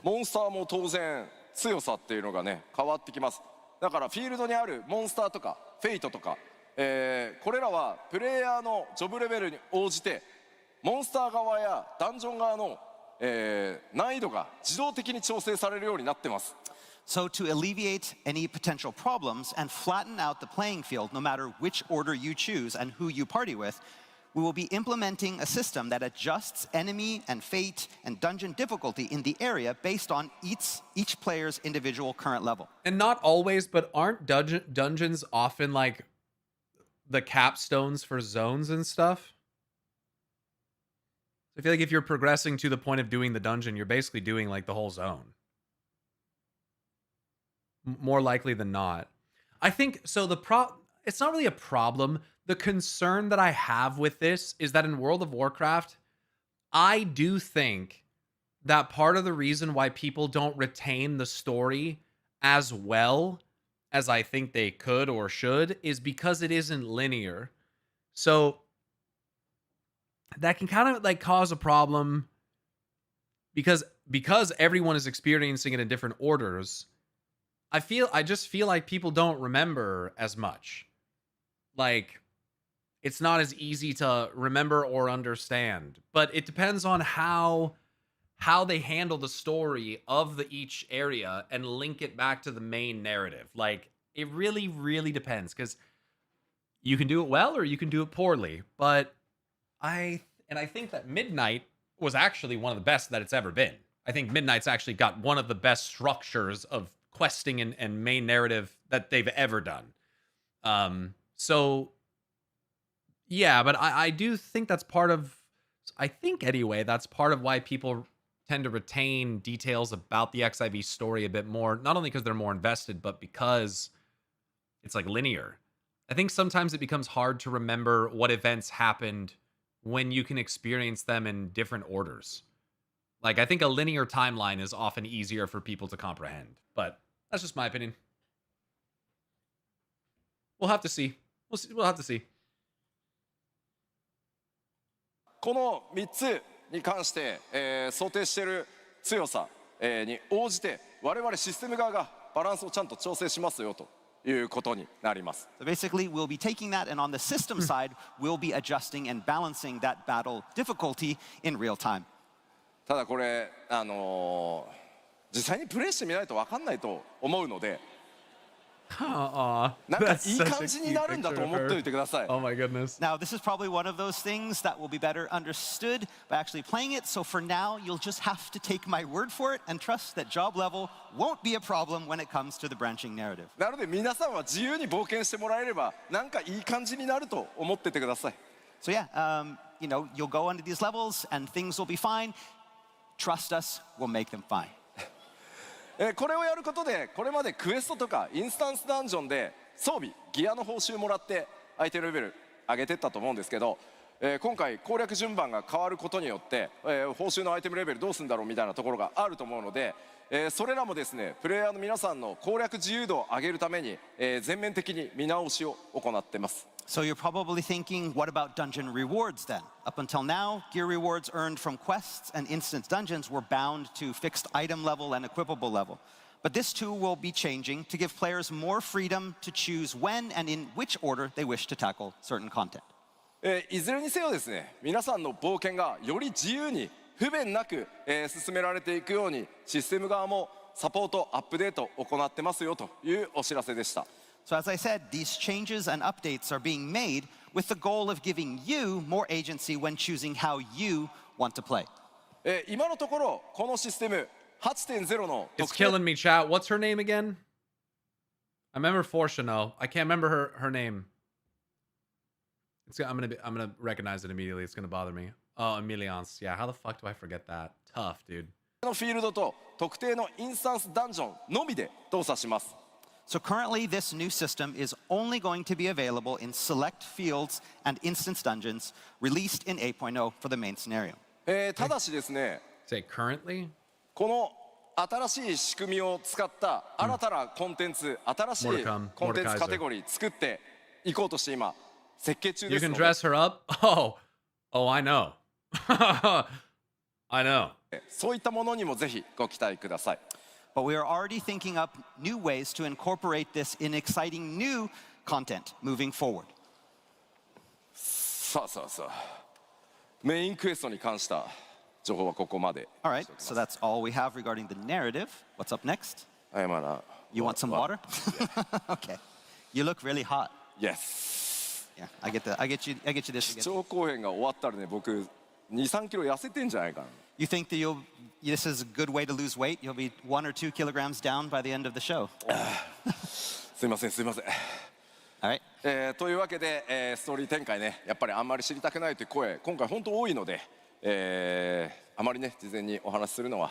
モンスターも当然強さっていうのがね変わってきます。だからフィールドにあるモンスターとかフェイトとか、これらはプレイヤーのジョブレベルに応じてモンスター側やダンジョン側の、難易度が自動的に調整されるようになってます。 So to alleviate any potential problems and flatten out the playing field no matter which order you choose and who you party with, we will be implementing a system that adjusts enemy and fate and dungeon difficulty in the area based on each player's individual current level. And not always, but aren't dungeons often like the capstones for zones and stuff? I feel like if you're progressing to the point of doing the dungeon, you're basically doing like the whole zone. More likely than not. I think, so it's not really a problem. The concern that I have with this is that in World of Warcraft, I do think that part of the reason why people don't retain the story as well as I think they could or should is because it isn't linear. So that can kind of like cause a problem because everyone is experiencing it in different orders. I just feel like people don't remember as much. Like, it's not as easy to remember or understand. But it depends on how they handle the story of each area and link it back to the main narrative. Like, it really, really depends. Because you can do it well or you can do it poorly. But I think that Midnight was actually one of the best that it's ever been. I think Midnight's actually got one of the best structures of questing and main narrative that they've ever done. So yeah, but I do think that's part of, I think anyway, that's part of why people tend to retain details about the XIV story a bit more, not only because they're more invested, but because it's like linear. I think sometimes it becomes hard to remember what events happened when you can experience them in different orders. Like, I think a linear timeline is often easier for people to comprehend, but that's just my opinion. We'll have to see. We'll have to see. この3つに関して、想定している強さ、に応じて我々システム側がバランスをちゃんと調整しますよということになります。So basically, we'll be taking that, and on the system side, we'll be adjusting and balancing that battle difficulty in real time. ただこれ実際にプレイしてみないと分かんないと思うので、なんかいい感じになるんだと思っておいてください。Oh my goodness. Now, this is probably one of those things that will be better understood by actually playing it. So for now, you'll just have to take my word for it and trust that job level won't be a problem when it comes to the branching narrative. なので皆さんは自由に冒険してもらえればなんかいい感じになると思っててください。So yeah, you'll go into these levels and things will be fine. Trust us, we'll make them fine. これをやることでこれまでクエストとかインスタンスダンジョンで装備ギアの報酬もらって相手レベル上げてったと思うんですけど、今回攻略順番が変わることによって、報酬のアイテムレベルどうするんだろうみたいなところがあると思うので、それらもですねプレイヤーの皆さんの攻略自由度を上げるために、全面的に見直しを行っています。So you're probably thinking, what about dungeon rewards then? Up until now, gear rewards earned from quests and instance dungeons were bound to fixed item level and equipable level. But this too will be changing to give players more freedom to choose when and in which order they wish to tackle certain content. いずれにせよですね、皆さんの冒険がより自由に不便なく、進められていくようにシステム側もサポートアップデートを行ってますよというお知らせでした。So as I said, these changes and updates are being made with the goal of giving you more agency when choosing how you want to play. 今のところこのシステム 8.0 の It's killing me, chat. What's her name again? I remember Forshano. I can't remember her name. I'm gonna recognize it immediately. It's gonna bother me. Oh, Emiliance. Yeah, how the fuck do I forget that? Tough, dude. のフィールドと特定のインスタンスダンジョンのみで動作します。So currently, this new system is only going to be available in select fields and instance dungeons released in 8.0 for the main scenario. ただしですね、Say currently? この新しい仕組みを使った新たなコンテンツ、新しいコンテンツカテゴリー作っていこうとして今設計中ですので。You can dress her up? Oh, I know. I know. そういったものにもぜひご期待ください。But we are already thinking up new ways to incorporate this in exciting new content moving forward. さあ、メインクエストに関した情報はここまで。All right, so that's all we have regarding the narrative. What's up next? You want some water? Okay. You look really hot. Yes. Yeah, I get you this. 基調講演が終わったらね、僕2、3キロ痩せてんじゃないかな。You think that this is a good way to lose weight? You'll be 1 or 2 kilograms down by the end of the show. すいません。All right. というわけで、ストーリー展開ね、やっぱりあんまり知りたくないという声、今回本当多いので、あまりね、事前にお話しするのは、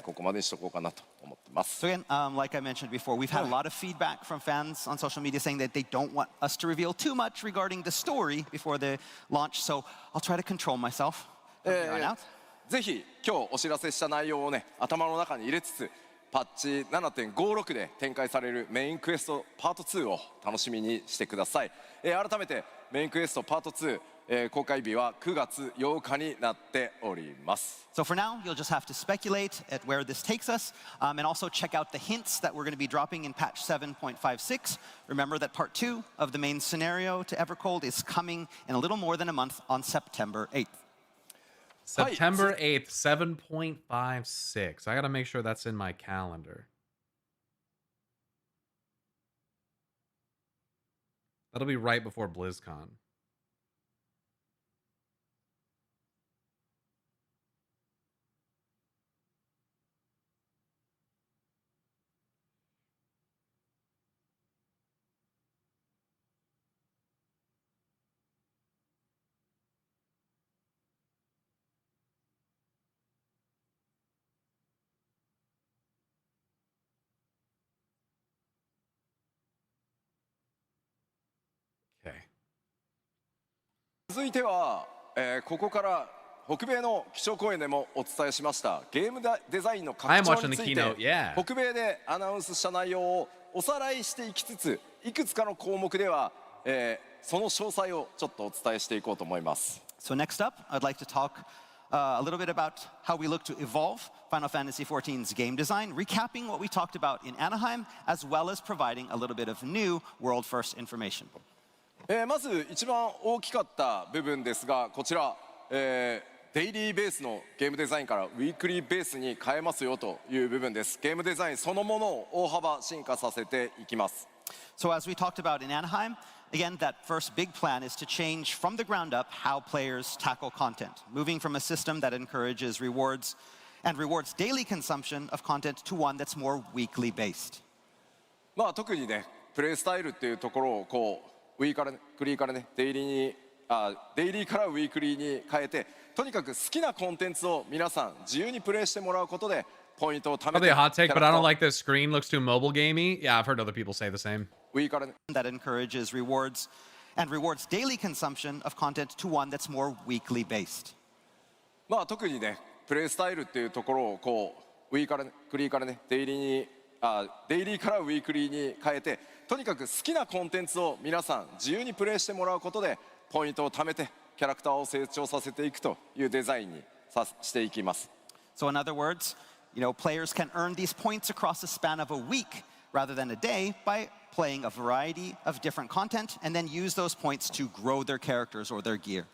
ここまでにしとこうかなと思ってます。So again, like I mentioned before, we've had a lot of feedback from fans on social media saying that they don't want us to reveal too much regarding the story before the launch, so I'll try to control myself from here on out. ぜひ今日お知らせした内容をね、頭の中に入れつつ、パッチ 7.56 で展開されるメインクエストパート2を楽しみにしてください。改めてメインクエストパート2、公開日は9月8日になっております。So for now, you'll just have to speculate at where this takes us, and also check out the hints that we're going to be dropping in patch 7.56. Remember that part 2 of the main scenario to Evercold is coming in a little more than a month on September 8th. September 8th, 7.56. I gotta make sure that's in my calendar. That'll be right before BlizzCon. Okay. 続いては、ここから北米の基調講演でもお伝えしましたゲームデザインの拡張について Keynote, 北米でアナウンスした内容をおさらいしていきつついくつかの項目では、その詳細をちょっとお伝えしていこうと思います。So next up, I'd like to talk a little bit about how we look to evolve Final Fantasy XIV's game design, recapping what we talked about in Anaheim, as well as providing a little bit of new world-first information. まず一番大きかった部分ですがこちら、デイリーベースのゲームデザインからウィークリーベースに変えますよという部分です。ゲームデザインそのものを大幅進化させていきます。So as we talked about in Anaheim, again, that first big plan is to change from the ground up how players tackle content, moving from a system that encourages rewards daily consumption of content to one that's more weekly based. まあ特にね、プレイスタイルっていうところをこうウィークリーからね、デイリーからウィークリーに変えて、とにかく好きなコンテンツを皆さん自由にプレイしてもらうことでポイントを貯めて。Probably a hot take, but I don't like this screen. Looks too mobile gamey. Yeah, I've heard other people say the same. That encourages rewards daily consumption of content to one that's more weekly based. まあ特にね、プレイスタイルっていうところをこうウィークリーからね、デイリーからウィークリーに変えて、とにかく好きなコンテンツを皆さん自由にプレイしてもらうことでポイントを貯めてキャラクターを成長させていくというデザインにしていきます。So in other words, You know, players can earn these points across the span of a week rather than a day by playing a variety of different content and then use those points to grow their characters or their gear.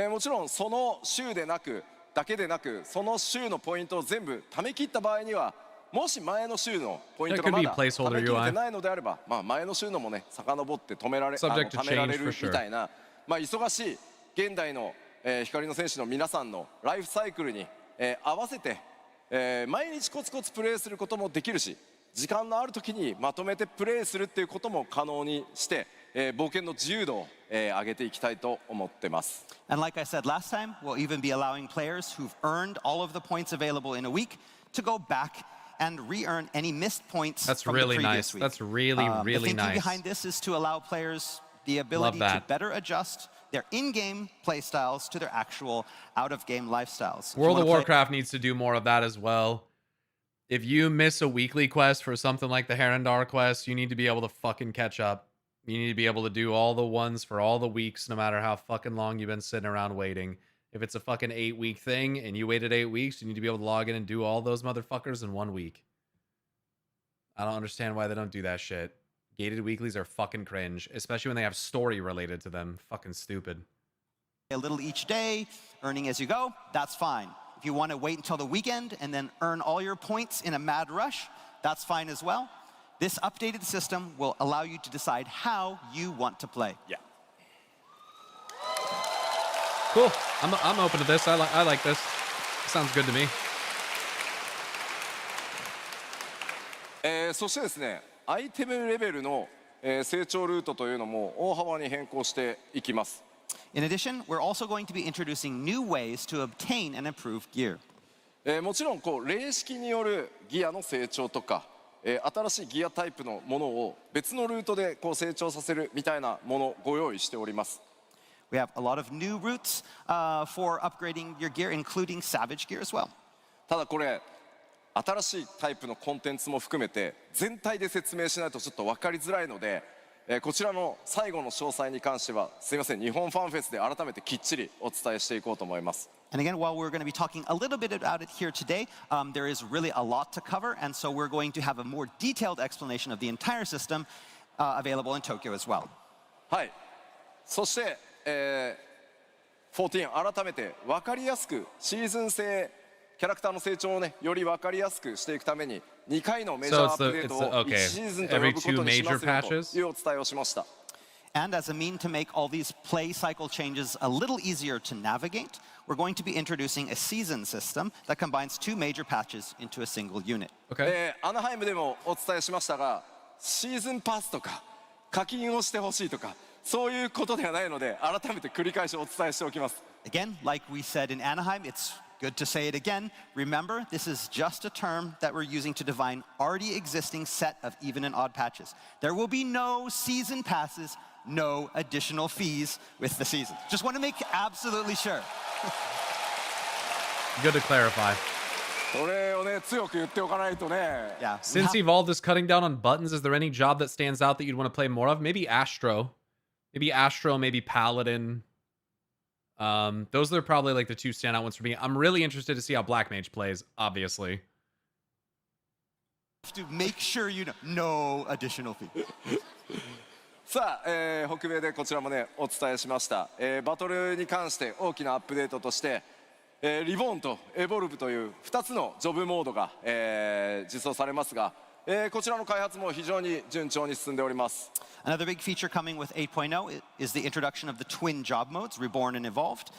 もちろんその週でなくだけでなくその週のポイントを全部貯め切った場合にはもし前の週のポイントがまだ貯め切れてないのであれば、まあ前の週のもね遡って貯められるみたいな、まあ忙しい現代の光の戦士の皆さんのライフサイクルに合わせて毎日コツコツプレイすることもできるし、時間のある時にまとめてプレイするっていうことも可能にして、冒険の自由度を上げていきたいと思ってます。And like I said last time, we'll even be allowing players who've earned all of the points available in a week to go back and re-earn any missed points from the previous week. That's really The thinking nice. behind this is to allow players the ability to better adjust their in-game playstyles to their actual out-of-game lifestyles. World of Warcraft needs to do more of that as well. If you miss a weekly quest for something like the Herondar quest, you need to be able to fucking catch up. You need to be able to do all the ones for all the weeks, no matter how fucking long you've been sitting around waiting. If it's a fucking 8-week thing and you waited 8 weeks, you need to be able to log in and do all those motherfuckers in 1 week. I don't understand why they don't do that shit. Gated weeklies are fucking cringe, especially when they have story related to them. Fucking stupid. A little each day, earning as you go, that's fine. If you want to wait until the weekend and then earn all your points in a mad rush, that's fine as well. This updated system will allow you to decide how you want to play. Yeah. Cool. I'm open to this. I like this. Sounds good to me. そしてですね、アイテムレベルの成長ルートというのも大幅に変更していきます。In addition, we're also going to be introducing new ways to obtain and improve gear. もちろんこう霊式によるギアの成長とか、新しいギアタイプのものを別のルートでこう成長させるみたいなものをご用意しております。We have a lot of new routes for upgrading your gear, including Savage gear as well. ただこれ新しいタイプのコンテンツも含めて全体で説明しないとちょっと分かりづらいので、こちらの最後の詳細に関してはすいません、日本ファンフェスで改めてきっちりお伝えしていこうと思います。And again, while we're going to be talking a little bit about it here today, there is really a lot to cover, and so we're going to have a more detailed explanation of the entire system available in Tokyo as well. はい。そして、14改めて分かりやすくシーズン制キャラクターの成長をねより分かりやすくしていくために2回のメジャーアップデートを1シーズンと呼ぶことにしますよというお伝えをしました。And as a mean to make all these play cycle changes a little easier to navigate, we're going to be introducing a season system that combines 2 major patches into a single unit. Okay. アナハイムでもお伝えしましたが、シーズンパスとか課金をしてほしいとかそういうことではないので改めて繰り返しお伝えしておきます。Again, like we said in Anaheim, it's good to say it again. Remember, this is just a term that we're using to define already existing set of even and odd patches. There will be no season passes, no additional fees with the season. Just want to make absolutely sure. Good to clarify. それをね強く言っておかないとね。Yeah. Since Evolved is cutting down on buttons, is there any job that stands out that you'd want to play more of? Maybe Astro. Maybe Paladin. Those are probably like the 2 standout ones for me. I'm really interested to see how Black Mage plays, obviously. To make sure you know, no additional fee. さあ、北米でこちらもねお伝えしました、バトルに関して大きなアップデートとして、リボーンとエボルブという2つのジョブモードが、実装されますが、こちらの開発も非常に順調に進んでおります。Another big feature coming with 8.0 is the introduction of the twin job modes, Reborn and Evolved.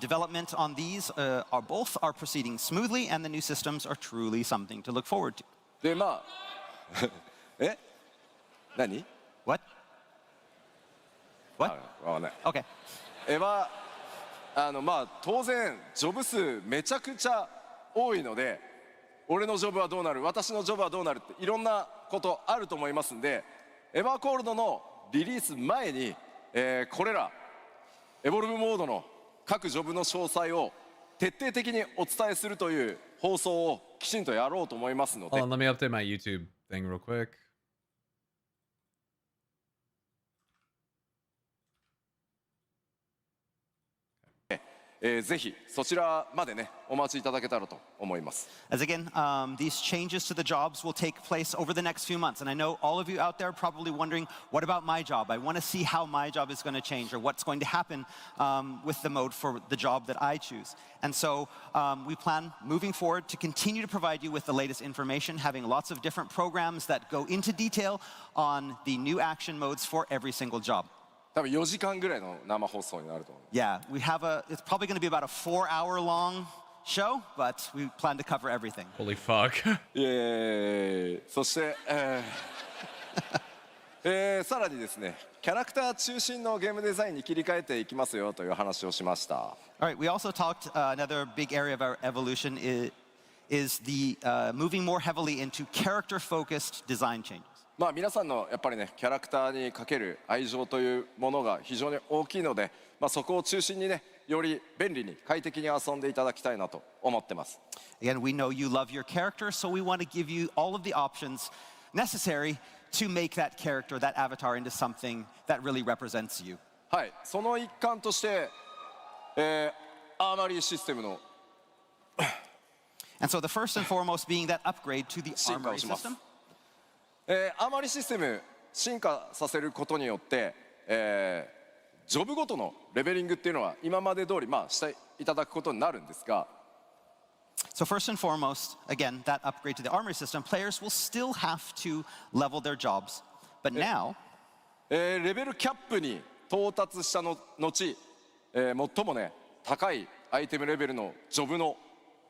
Development on these are proceeding smoothly, and the new systems are truly something to look forward to. でまあ何 What? What? わかんない。 Okay. まあ当然ジョブ数めちゃくちゃ多いので、俺のジョブはどうなる、私のジョブはどうなるっていろんなことあると思いますんで、エバーコールドのリリース前に、これらエボルブモードの各ジョブの詳細を徹底的にお伝えするという放送をきちんとやろうと思いますので。Hold on, let me update my YouTube thing real quick. ぜひそちらまでねお待ちいただけたらと思います。As again, these changes to the jobs will take place over the next few months. And I know all of you out there are probably wondering, what about my job? I want to see how my job is going to change or what's going to happen with the mode for the job that I choose. And so we plan moving forward to continue to provide you with the latest information, having lots of different programs that go into detail on the new action modes for every single job. 多分4時間ぐらいの生放送になると思います。 Yeah, it's probably going to be about a 4-hour long show, but we plan to cover everything. Holy fuck. そして、さらにですね、キャラクター中心のゲームデザインに切り替えていきますよという話をしました。All right, we also talked, another big area of our evolution is the moving more heavily into character-focused design changes. まあ皆さんのやっぱりねキャラクターにかける愛情というものが非常に大きいので、まあそこを中心にねより便利に快適に遊んでいただきたいなと思ってます。Again, we know you love your character, so we want to give you all of the options necessary to make that character, that avatar, into something that really represents you. はい、その一環として、アーマリーシステムの And so the first and foremost being that upgrade to the 進化 armory をします。 system. アーマリーシステム進化させることによって、ジョブごとのレベリングっていうのは今まで通りまあしていただくことになるんですが。So first and foremost, again, that upgrade to the armory system, players will still have to level their jobs. But now, レベルキャップに到達したの後、最もね高いアイテムレベルのジョブの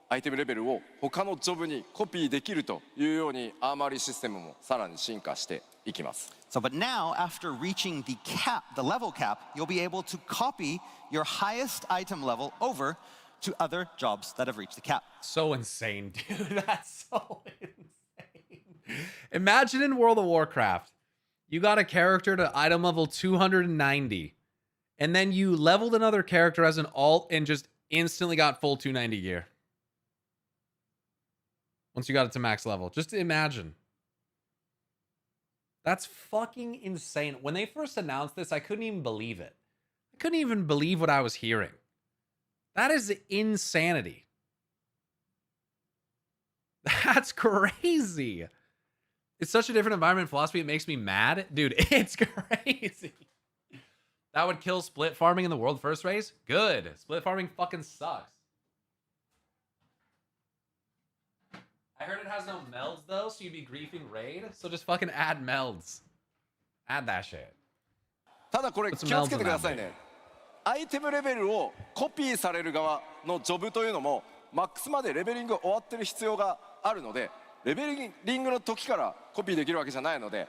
アイテムレベルを他のジョブにコピーできるというようにアーマリーシステムもさらに進化していきます。So, but now, after reaching the cap, the level cap, you'll be able to copy your highest item level over to other jobs that have reached the cap. So insane, dude. That's so insane. Imagine in World of Warcraft, you got a character to item level 290, and then you leveled another character as an alt and just instantly got full 290 gear. Once you got it to max level. Just imagine. That's fucking insane. When they first announced this, I couldn't even believe it. I couldn't even believe what I was hearing. That is insanity. That's crazy. It's such a different environment philosophy. It makes me mad. Dude, it's crazy. That would kill split farming in the world first race? Good. Split farming fucking sucks. I heard it has no melds though, so you'd be griefing raid. So just fucking add melds. Add that shit. ただこれ気をつけてくださいね。アイテムレベルをコピーされる側のジョブというのもマックスまでレベリング終わってる必要があるので、レベリングの時からコピーできるわけじゃないので、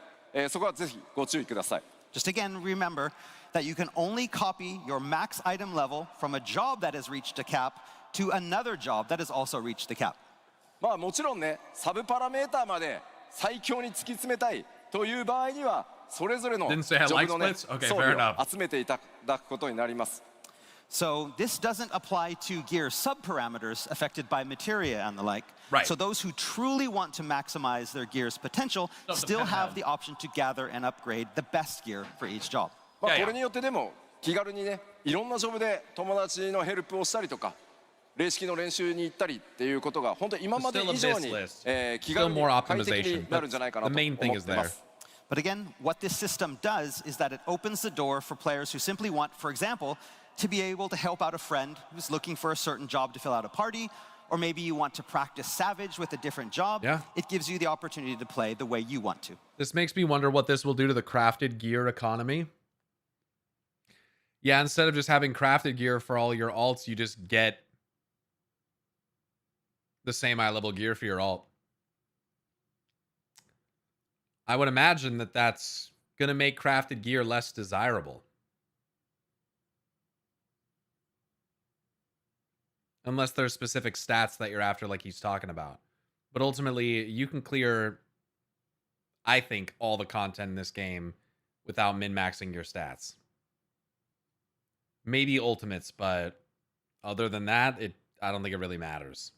そこはぜひご注意ください。Just again, remember that you can only copy your max item level from a job that has reached a cap to another job that has also reached the cap. まあもちろんね、サブパラメーターまで最強に突き詰めたいという場合には、それぞれのジョブのね、装備を集めていただくことになります。So this doesn't apply to gear subparameters affected by materia and the like. Right. So those who truly want to maximize their gear's potential still have the option to gather and upgrade the best gear for each job. まあこれによってでも気軽にね、いろんなジョブで友達のヘルプをしたりとか、霊式の練習に行ったりっていうことが本当に今まで以上に気軽に快適になるんじゃないかなと思ってます。But again, what this system does is that it opens the door for players who simply want, for example, to be able to help out a friend who's looking for a certain job to fill out a party, or maybe you want to practice Savage with a different job. Yeah. It gives you the opportunity to play the way you want to. This makes me wonder what this will do to the crafted gear economy. Yeah, instead of just having crafted gear for all your alts, you just get the same eye level gear for your alt. I would imagine that that's going to make crafted gear less desirable. Unless there's specific stats that you're after like he's talking about. But ultimately, you can clear, I think, all the content in this game without min-maxing your stats. Maybe ultimates, but other than that, I don't think it really matters.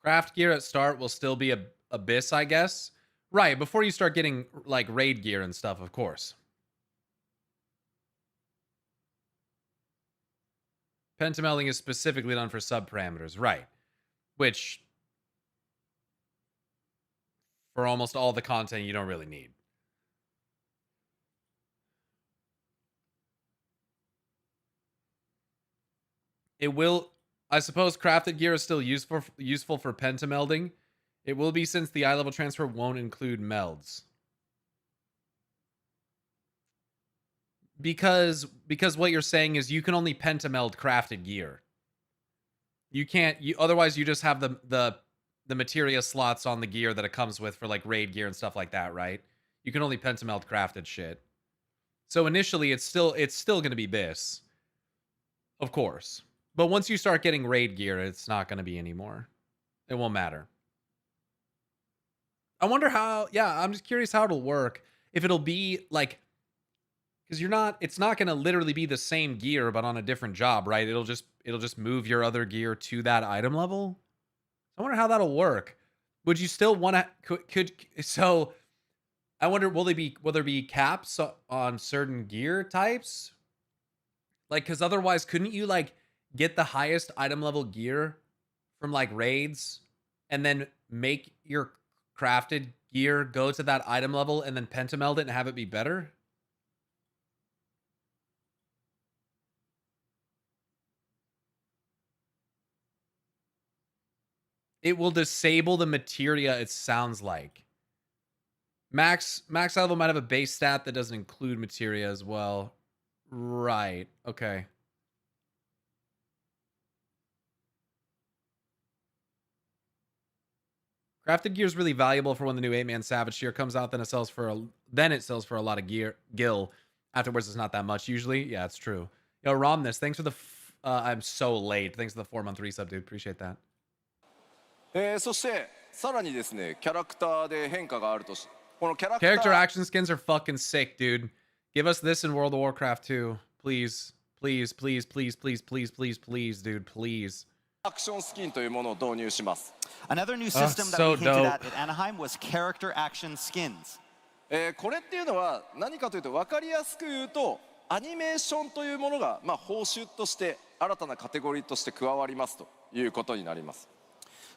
Craft gear at start will still be Abyss, I guess. Right, before you start getting, like, raid gear and stuff, of course. Pentamelding is specifically done for sub-parameters, right. Which, for almost all the content, you don't really need. It will... I suppose crafted gear is still useful for pentamelding. It will be since the eye level transfer won't include melds. Because what you're saying is you can only pentameld crafted gear. You can't otherwise you just have the materia slots on the gear that it comes with for like raid gear and stuff like that, right? You can only pentameld crafted shit. So initially it's still going to be this. Of course. But once you start getting raid gear, it's not going to be anymore. It won't matter. I wonder how, yeah, I'm just curious how it'll work. If it'll be like, because it's not going to literally be the same gear, but on a different job, right? It'll just move your other gear to that item level. I wonder how that'll work. Would you still want to, so I wonder, will there be caps on certain gear types? Like, because otherwise, couldn't you like get the highest item level gear from like raids and then make your crafted gear go to that item level and then pentameld it and have it be better? It will disable the materia, it sounds like. Max level might have a base stat that doesn't include materia as well. Right. Okay. Crafted gear is really valuable for when the new 8-man Savage tier comes out. Then it sells for a lot of gil. Afterwards, it's not that much usually. Yeah, it's true. Yo, Romness, thanks for the. I'm so late. Thanks for the 4-month resub, dude. Appreciate that. そしてさらにですね、キャラクターで変化があるとし、このキャラクター Character action skins are fucking sick, dude. Give us this in World of Warcraft 2, please, please, please, please, please, please, please, please, dude, please. アクションスキンというものを導入します。 Another new system that we hinted at Anaheim was character action skins. これっていうのは何かというと分かりやすく言うとアニメーションというものがまあ報酬として新たなカテゴリーとして加わりますということになります。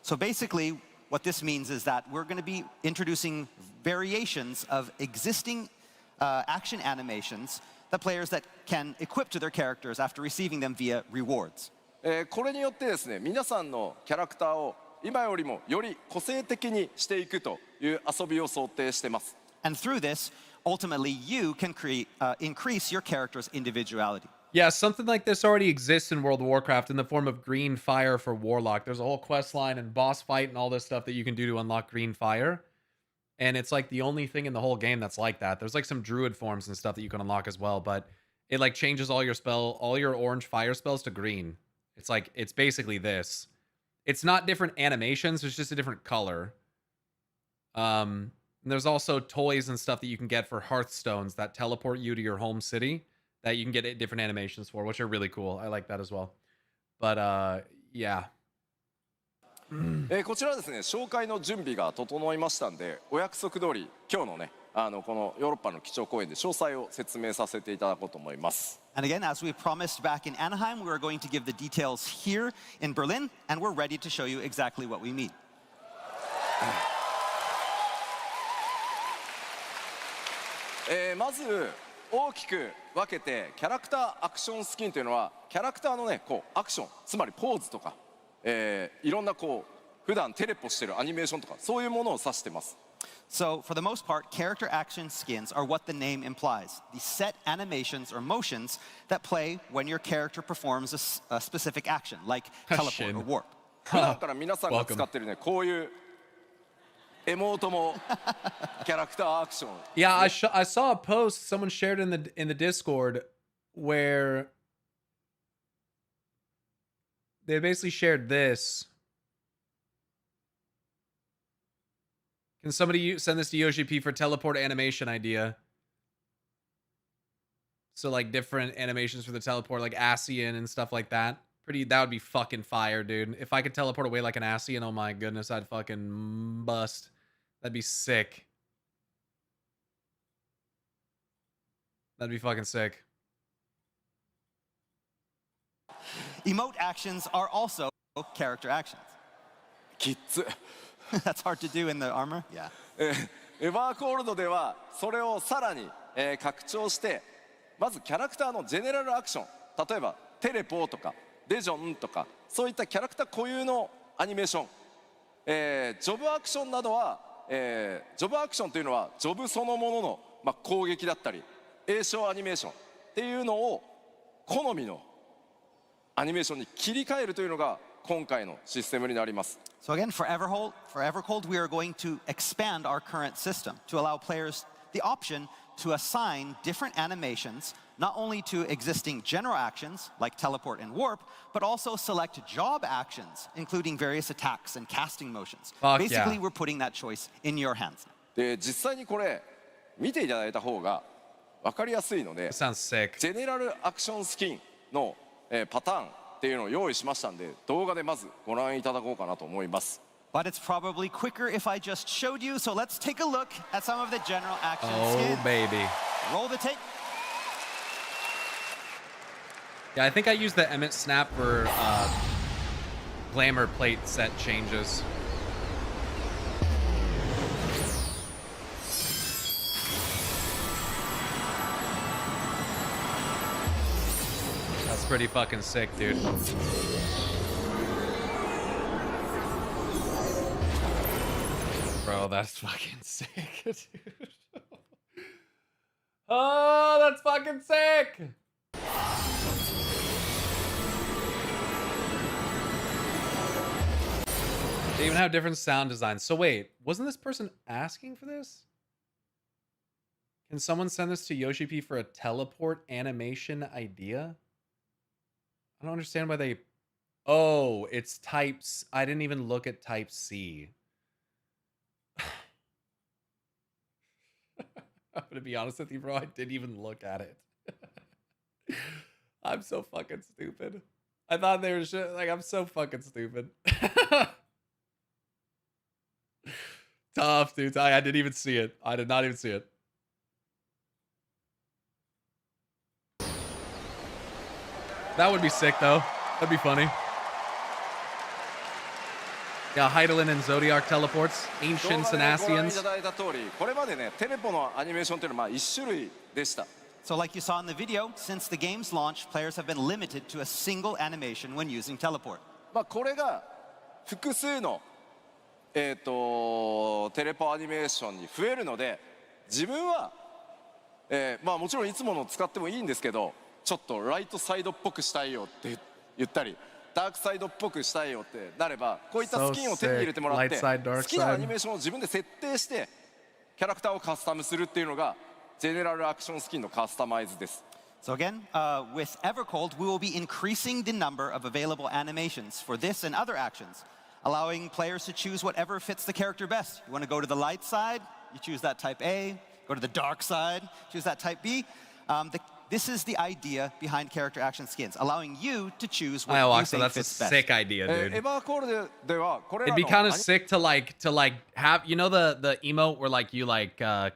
So basically, what this means is that we're going to be introducing variations of existing action animations that players that can equip to their characters after receiving them via rewards. これによってですね、皆さんのキャラクターを今よりもより個性的にしていくという遊びを想定しています。 And through this, ultimately, you can increase your character's individuality. Yeah, something like this already exists in World of Warcraft in the form of green fire for Warlock. There's a whole quest line and boss fight and all this stuff that you can do to unlock green fire. And it's like the only thing in the whole game that's like that. There's like some druid forms and stuff that you can unlock as well, but it like changes all your orange fire spells to green. It's like, it's basically this. It's not different animations, it's just a different color. And there's also toys and stuff that you can get for Hearthstones that teleport you to your home city that you can get different animations for, which are really cool. I like that as well. But, yeah. こちらはですね、紹介の準備が整いましたんで、お約束通り今日のね、このヨーロッパの基調講演で詳細を説明させていただこうと思います。 And again, as we promised back in Anaheim, we are going to give the details here in Berlin, and we're ready to show you exactly what we mean. まず大きく分けてキャラクターアクションスキンというのはキャラクターのねこうアクションつまりポーズとか、いろんなこう普段テレポしてるアニメーションとかそういうものを指してます。 So, for the most part, character action skins are what the name implies. The set animations or motions that play when your character performs a specific action, like teleport or warp. 普段から皆さんが使ってるねこういうエモートもキャラクターアクション。 Yeah, I saw a post someone shared in the Discord where they basically shared this. Can somebody send this to Yoshi P for teleport animation idea? So like different animations for the teleport, like ASEAN and stuff like that. That would be fucking fire, dude. If I could teleport away like an Ascian, oh my goodness, I'd fucking bust. That'd be sick. That'd be fucking sick. Emote actions are also character actions. That's hard to do in the armor. Yeah. エヴァーコールドではそれをさらに、拡張してまずキャラクターのジェネラルアクション、例えばテレポとかレジョンとかそういったキャラクター固有のアニメーション、ジョブアクションなどは、ジョブアクションというのはジョブそのものの、攻撃だったり栄唱アニメーションっていうのを好みのアニメーションに切り替えるというのが今回のシステムになります。So again, for Evercold, we are going to expand our current system to allow players the option to assign different animations, not only to existing general actions like teleport and warp, but also select job actions, including various attacks and casting motions. Basically, we're putting that choice in your hands. で、実際にこれ見ていただいた方が分かりやすいので、ジェネラルアクションスキンの、パターンっていうのを用意しましたんで、動画でまずご覧いただこうかなと思います。But it's probably quicker if I just showed you, so let's take a look at some of the general action skins. Oh, baby. Roll the tape. Yeah, I think I used the Emmett Snap for glamour plate set changes. That's pretty fucking sick, dude. Bro, that's fucking sick, dude. Oh, that's fucking sick! They even have different sound designs. So wait, wasn't this person asking for this? Can someone send this to Yoshi P for a teleport animation idea? I don't understand why they... Oh, it's types. I didn't even look at type C. I'm gonna be honest with you, bro. I didn't even look at it. I'm so fucking stupid. I thought they were shit. Like, I'm so fucking stupid. Tough, dude. I didn't even see it. I did not even see it. That would be sick, though. That'd be funny. Yeah, Heidelin and Zodiac teleports, Ancients and Ascians. So like you saw in the video, since the game's launch, players have been limited to a single animation when using teleport. これが複数のテレポアニメーションに増えるので、自分はもちろんいつもの使ってもいいんですけど、ちょっとライトサイドっぽくしたいよって言ったり、ダークサイドっぽくしたいよってなれば、こういったスキンを手に入れてもらって、好きなアニメーションを自分で設定してキャラクターをカスタムするっていうのがジェネラルアクションスキンのカスタマイズです。So again, with Evercold, we will be increasing the number of available animations for this and other actions, allowing players to choose whatever fits the character best. You want to go to the light side, you choose that type A. Go to the dark side, choose that type B. This is the idea behind character action skins, allowing you to choose what you think that's fits a best. sick idea, dude. エヴァーコールではこれら It'd の be kind of sick to have, you know, the emote where you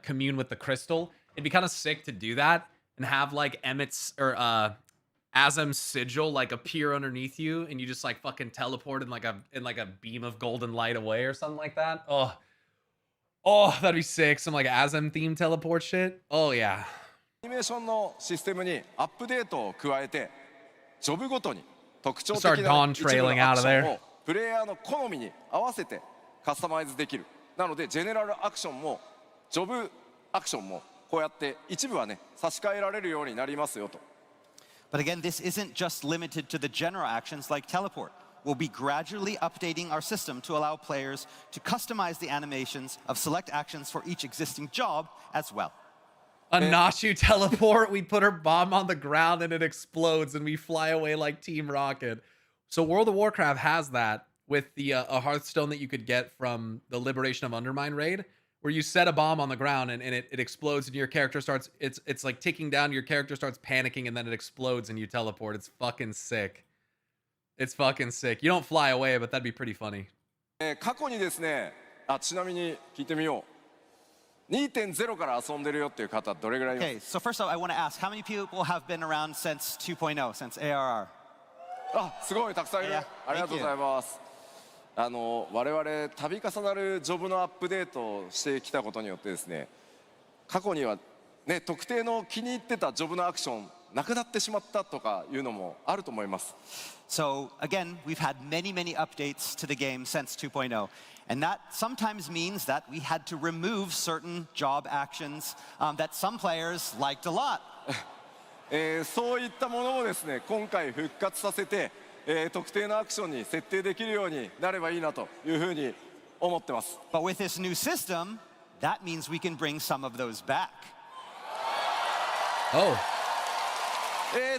commune with the crystal. It'd be kind of sick to do that and have Emmett's or Azam's sigil appear underneath you, and you just fucking teleport in a beam of golden light away or something like that. Oh, that'd be sick. Some Azam themed teleport shit. Oh yeah. アニメーションのシステムにアップデートを加えて、ジョブごとに特徴的な一部のアクションをプレイヤーの好みに合わせてカスタマイズできる。なのでジェネラルアクションもジョブアクションもこうやって一部はね差し替えられるようになりますよと。But again, this isn't just limited to the general actions like teleport. We'll be gradually updating our system to allow players to customize the animations of select actions for each existing job as well. A Nachu teleport, we put her bomb on the ground and it explodes and we fly away like Team Rocket. So World of Warcraft has that with the a Hearthstone that you could get from the Liberation of Undermine raid, where you set a bomb on the ground and it explodes and your character starts, it's like ticking down, your character starts panicking and then it explodes and you teleport. It's fucking sick. It's fucking sick. You don't fly away, but that'd be pretty funny. 過去にですね、ちなみに聞いてみよう。2.0 から遊んでるよっていう方どれぐらいいます？ Okay, so first off, I want to ask, how many people have been around since 2.0, since ARR? あ、すごいたくさんいる。Yeah, ありがとうございます。我々度重なるジョブのアップデートをしてきたことによってですね、過去にはね特定の気に入ってたジョブのアクションなくなってしまったとかいうのもあると思います。So again, we've had many updates to the game since 2.0, and that sometimes means that we had to remove certain job actions that some players liked a lot. そういったものもですね、今回復活させて、特定のアクションに設定できるようになればいいなというふうに思ってます。But with this new system, that means we can bring some of those back. Oh.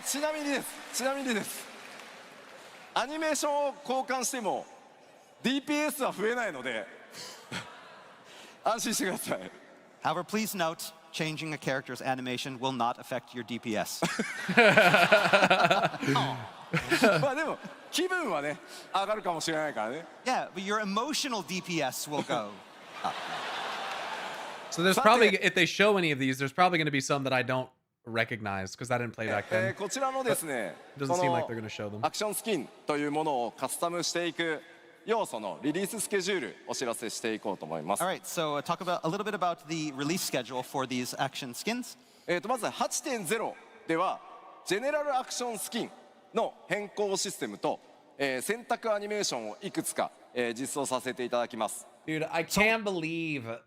ちなみにです。アニメーションを交換しても DPS は増えないので安心してください。However, please note, changing a character's animation will not affect your DPS. まあでも気分はね上がるかもしれないからね。Yeah, but your emotional DPS will go up. So there's probably, if they show any of these, there's probably going to be some that I don't recognize because I didn't play back then. こちらのですね、Doesn't seem like they're going to show them. アクションスキンというものをカスタムしていく要素のリリーススケジュールお知らせしていこうと思います。 All right, so talk about a little bit about the release schedule for these action skins. まず 8.0 ではジェネラルアクションスキンの変更システムと、選択アニメーションをいくつか、実装させていただきます。 Dude, I can't believe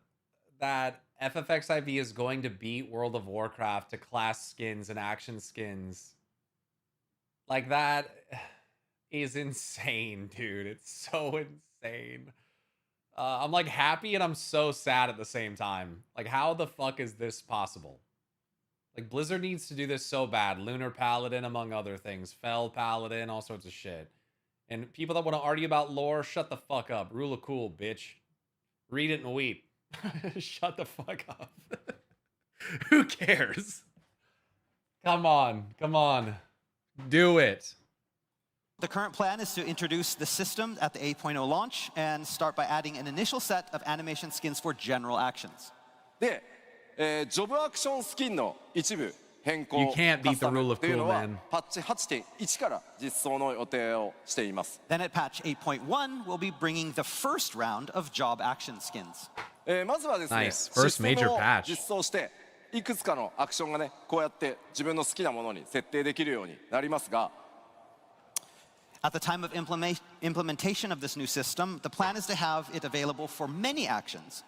that FFXIV is going to beat World of Warcraft to class skins and action skins. Like, that is insane, dude. It's so insane. I'm like happy and I'm so sad at the same time. Like, how the fuck is this possible? Like, Blizzard needs to do this so bad. Lunar Paladin, among other things. Fell Paladin, all sorts of shit. And people that want to argue about lore, shut the fuck up. Rule of cool, bitch. Read it and weep. Shut the fuck up. Who cares? Come on. Do it. The current plan is to introduce the system at the 8.0 launch and start by adding an initial set of animation skins for general actions. で、ジョブアクションスキンの一部変更 You can't beat カスタ the rule ム of というの cool, は man. パッチ 8.1 から実装の予定をしています。 Then at patch 8.1, we'll be bringing the first round of job action skins. まずはですね、 Nice. First システム major を patch. 実装していくつかのアクションがねこうやって自分の好きなものに設定できるようになりますが At the time of implementation of this new system, the plan is to have it available for many actions.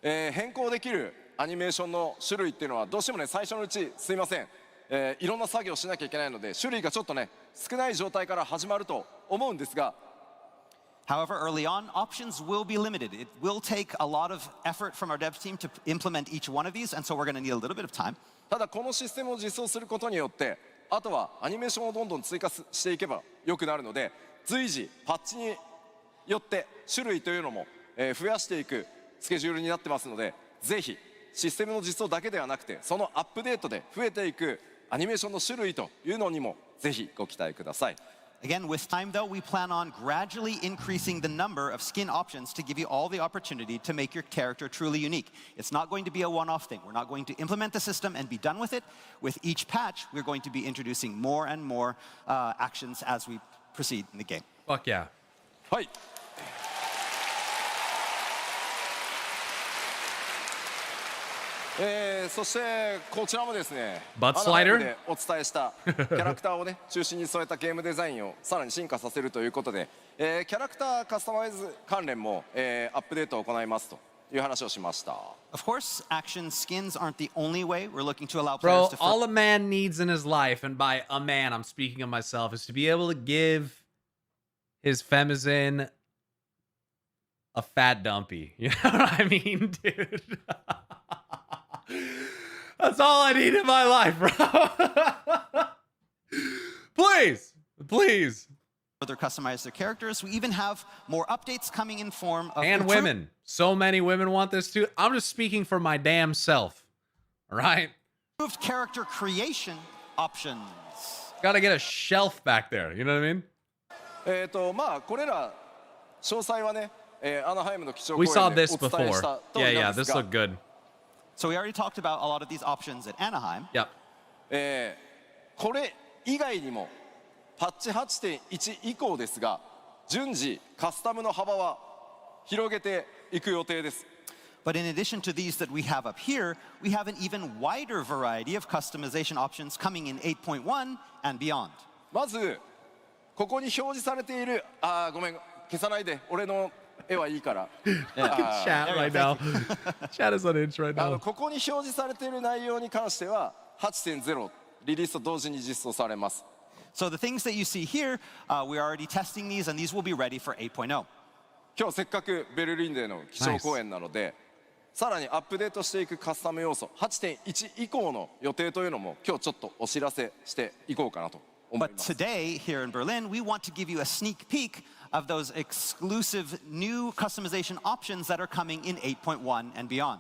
変更できるアニメーションの種類っていうのはどうしてもね最初のうちすいません、いろんな作業しなきゃいけないので種類がちょっとね少ない状態から始まると思うんですが However, early on, options will be limited. It will take a lot of effort from our dev team to implement each one of these, and so we're going to need a little bit of time. ただこのシステムを実装することによってあとはアニメーションをどんどん追加していけば良くなるので随時パッチによって種類というのも増やしていくスケジュールになってますのでぜひシステムの実装だけではなくてそのアップデートで増えていくアニメーションの種類というのにもぜひご期待ください。 Again, with time, though, we plan on gradually increasing the number of skin options to give you all the opportunity to make your character truly unique. It's not going to be a one-off thing. We're not going to implement the system and be done with it. With each patch, we're going to be introducing more and more actions as we proceed in the game. Fuck yeah. はい。そしてこちらもですね、Butt slider? でお伝えしたキャラクターをね中心に添えたゲームデザインをさらに進化させるということで、キャラクターカスタマイズ関連も、アップデートを行いますという話をしました。Of course, action skins aren't the only way we're looking to allow Bro, players to. all a man needs in his life, and by a man, I'm speaking of myself, is to be able to give his femizin a fat dumpy. You know what I mean, dude? That's all I need in my life, bro. Please. Further customize their characters. We even have more updates coming in form of And women. So many women want this too. I'm just speaking for my damn self. All right? Improved character creation options. Gotta get a shelf back there. You know what I mean? まあこれら詳細はね、アナハイムの基調講 We saw 演で this お伝えし before. た通 Yeah, りな yeah, んです this が、 looked good. So we already talked about a lot of these options at Anaheim. Yep. これ以外にもパッチ 8.1 以降ですが、順次カスタムの幅は広げていく予定です。 But in addition to these that we have up here, we have an even wider variety of customization options coming in 8.1 and beyond. まずここに表示されている、ごめん消さないで、俺の絵はいいから。Chat right now. Chat is on inch right now. ここに表示されている内容に関しては 8.0 リリースと同時に実装されます。 So the things that you see here, we're already testing these, and these will be ready for 8.0. 今日せっかくベルリンでの基調講演なので、さらにアップデートしていくカスタム要素 8.1 以降の予定というのも今日ちょっとお知らせしていこうかなと思い But ます。 today, here in Berlin, we want to give you a sneak peek of those exclusive new customization options that are coming in 8.1 and beyond.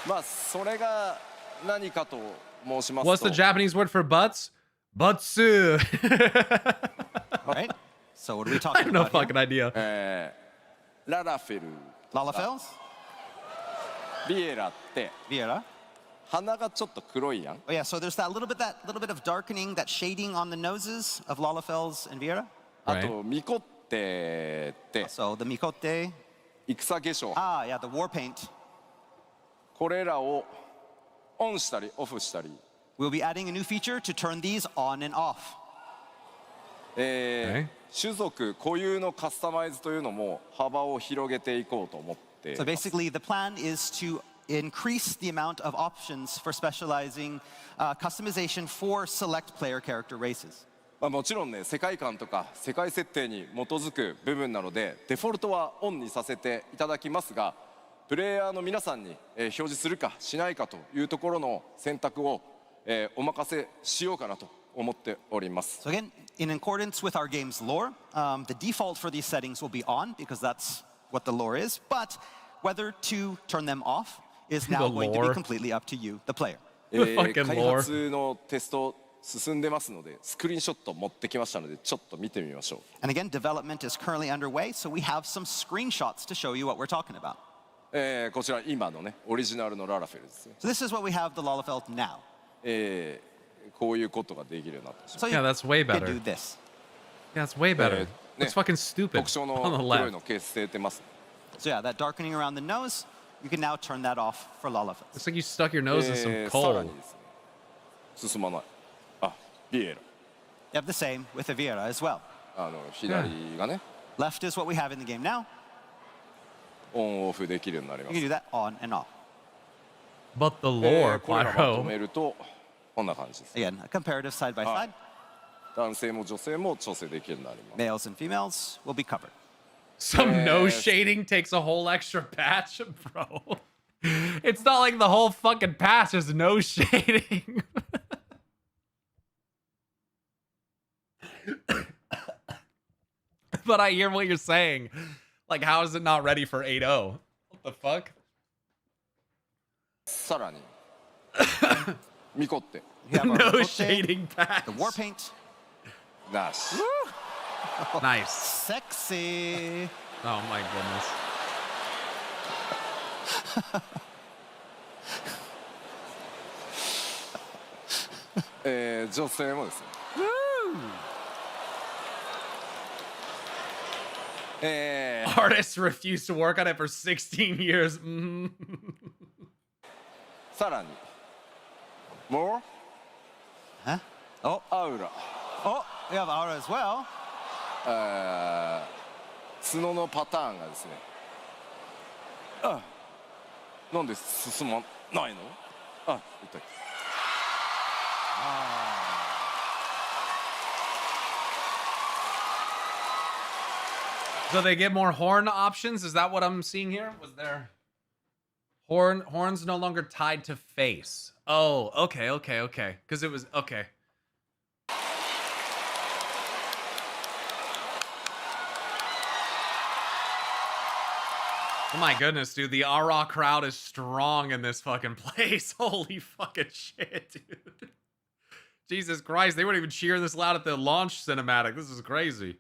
まあそれが何かと申しますと、 What's the Japanese word for butts? Butsu. All right. So what are we I talking have no about here? fucking idea. ララフェル、 Lalafels? ビエラって Viera? 鼻がちょっと黒いやん。 Oh yeah, so there's that little bit of darkening, that shading on the noses of Lalafels and Viera. あとミコッテって So the Mikote. 戦化粧、 Yeah, the war paint. これらをオンしたりオフしたり、 We'll be adding a new feature to turn these on and off. 種族固有のカスタマイズというのも幅を広げていこうと思ってい So ます。 basically, the plan is to increase the amount of options for specializing customization for select player character races. まあもちろんね、世界観とか世界設定に基づく部分なのでデフォルトはオンにさせていただきますが、プレイヤーの皆さんに表示するかしないかというところの選択をお任せしようかなと思っております。 So again, in accordance with our game's lore, the default for these settings will be on because that's what the lore is. But whether to turn them off is now going to be completely up to you, the player. 開発のテスト進んでますので、スクリーンショット持ってきましたので、ちょっと見てみましょう。 And again, development is currently underway, so we have some screenshots to show you what we're talking about. こちら今のね、オリジナルのララフェルですね。 So this is what we have the Lalafeld now. こういうことができるようになってます。 So Yeah, that's way you can better. do this. Yeah, it's way better. ね It's fucking stupid 特徴 on の the 黒い left. の消せてます。 So yeah, that darkening around the nose, you can now turn that off for Lalafels. Looks like you stuck your nose in some さら coal. にですね、進まない。あ、ビエ You have the same with Avira as well. ラ。左がね、 Left is what we have in the game now. オンオフできるようになりま You す。 can do that on and off. But the lore, これらまと Pyro. めるとこんな感じです。 Again, a comparative side by side. 男性も女性も調整できるようになります。 Males and females will be covered. Some nose shading takes a whole extra patch, bro. It's not like the whole fucking patch is nose shading. But I hear what you're saying. Like, how is it not ready for 8.0? What the fuck? さらにミコって You have our Nose Mikote, shading patch. the war paint. なし。 Nice. Sexy. Oh my goodness. 女性もですね。Artists refused to work on it for 16 years. さらにも Huh? Oh, うアウラ、 oh, we have Aura as well. 角のパターンがですね、なんで進まないの？あ、痛い。 So they get more horn options? Is that what I'm seeing here? Was there horns no longer tied to face? Oh, okay. Because it was okay. Oh my goodness, dude. The Ara crowd is strong in this fucking place. Holy fucking shit, dude. Jesus Christ, they weren't even cheering this loud at the launch cinematic. This is crazy.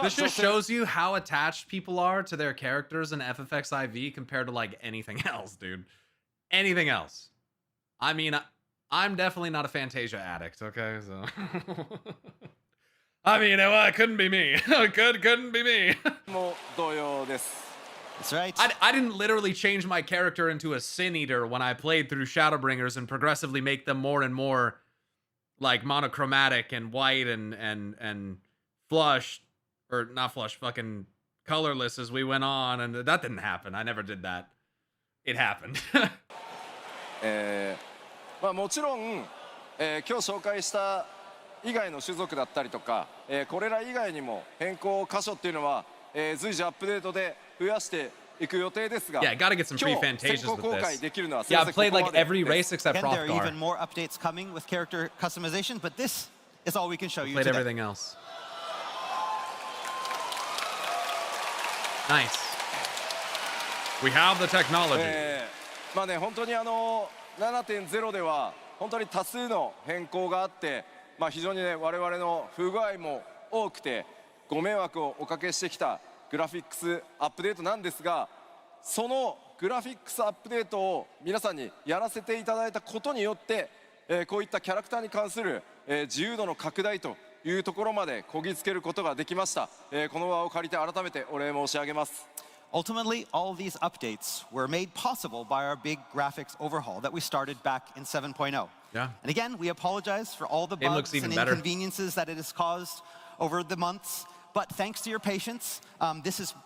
This just shows you how attached people are to their characters in FFX IV compared to like anything else, dude. Anything else. I mean, I'm definitely not a Fantasia addict, okay? So I mean, it couldn't be me. Couldn't be me. That's right. I didn't literally change my character into a Sin Eater when I played through Shadowbringers and progressively make them more and more like monochromatic and white and flush, or not flush, fucking colorless as we went on, and that didn't happen. I never did that. It happened. もちろん、今日紹介した以外の種族だったりとか、これら以外にも変更箇所っていうのは、随時アップデートで増やしていく予定ですが、 Yeah, gotta get some free 今日 Fantasias 先行 with 公開 this. できるのは Yeah, こ 先 I've played ここ like まで every です race except Again, there are Hrothgar. even more updates coming with character customization, but this is all we can show you Played today. everything else. Nice. We have the technology. まあね、本当に7.0 では本当に多数の変更があって、まあ、非常にね我々の不具合も多くてご迷惑をおかけしてきたグラフィックスアップデートなんですが、そのグラフィックスアップデートを皆さんにやらせていただいたことによって、こういったキャラクターに関する、自由度の拡大というところまでこぎつけることができました。この場を借りて改めてお礼申し上げます。Ultimately, all these updates were made possible by our big graphics overhaul that we started back in 7.0. Yeah. And again, we apologize for all the Game looks bugs and even better. inconveniences that it has caused over the months. But thanks to your patience, this has What's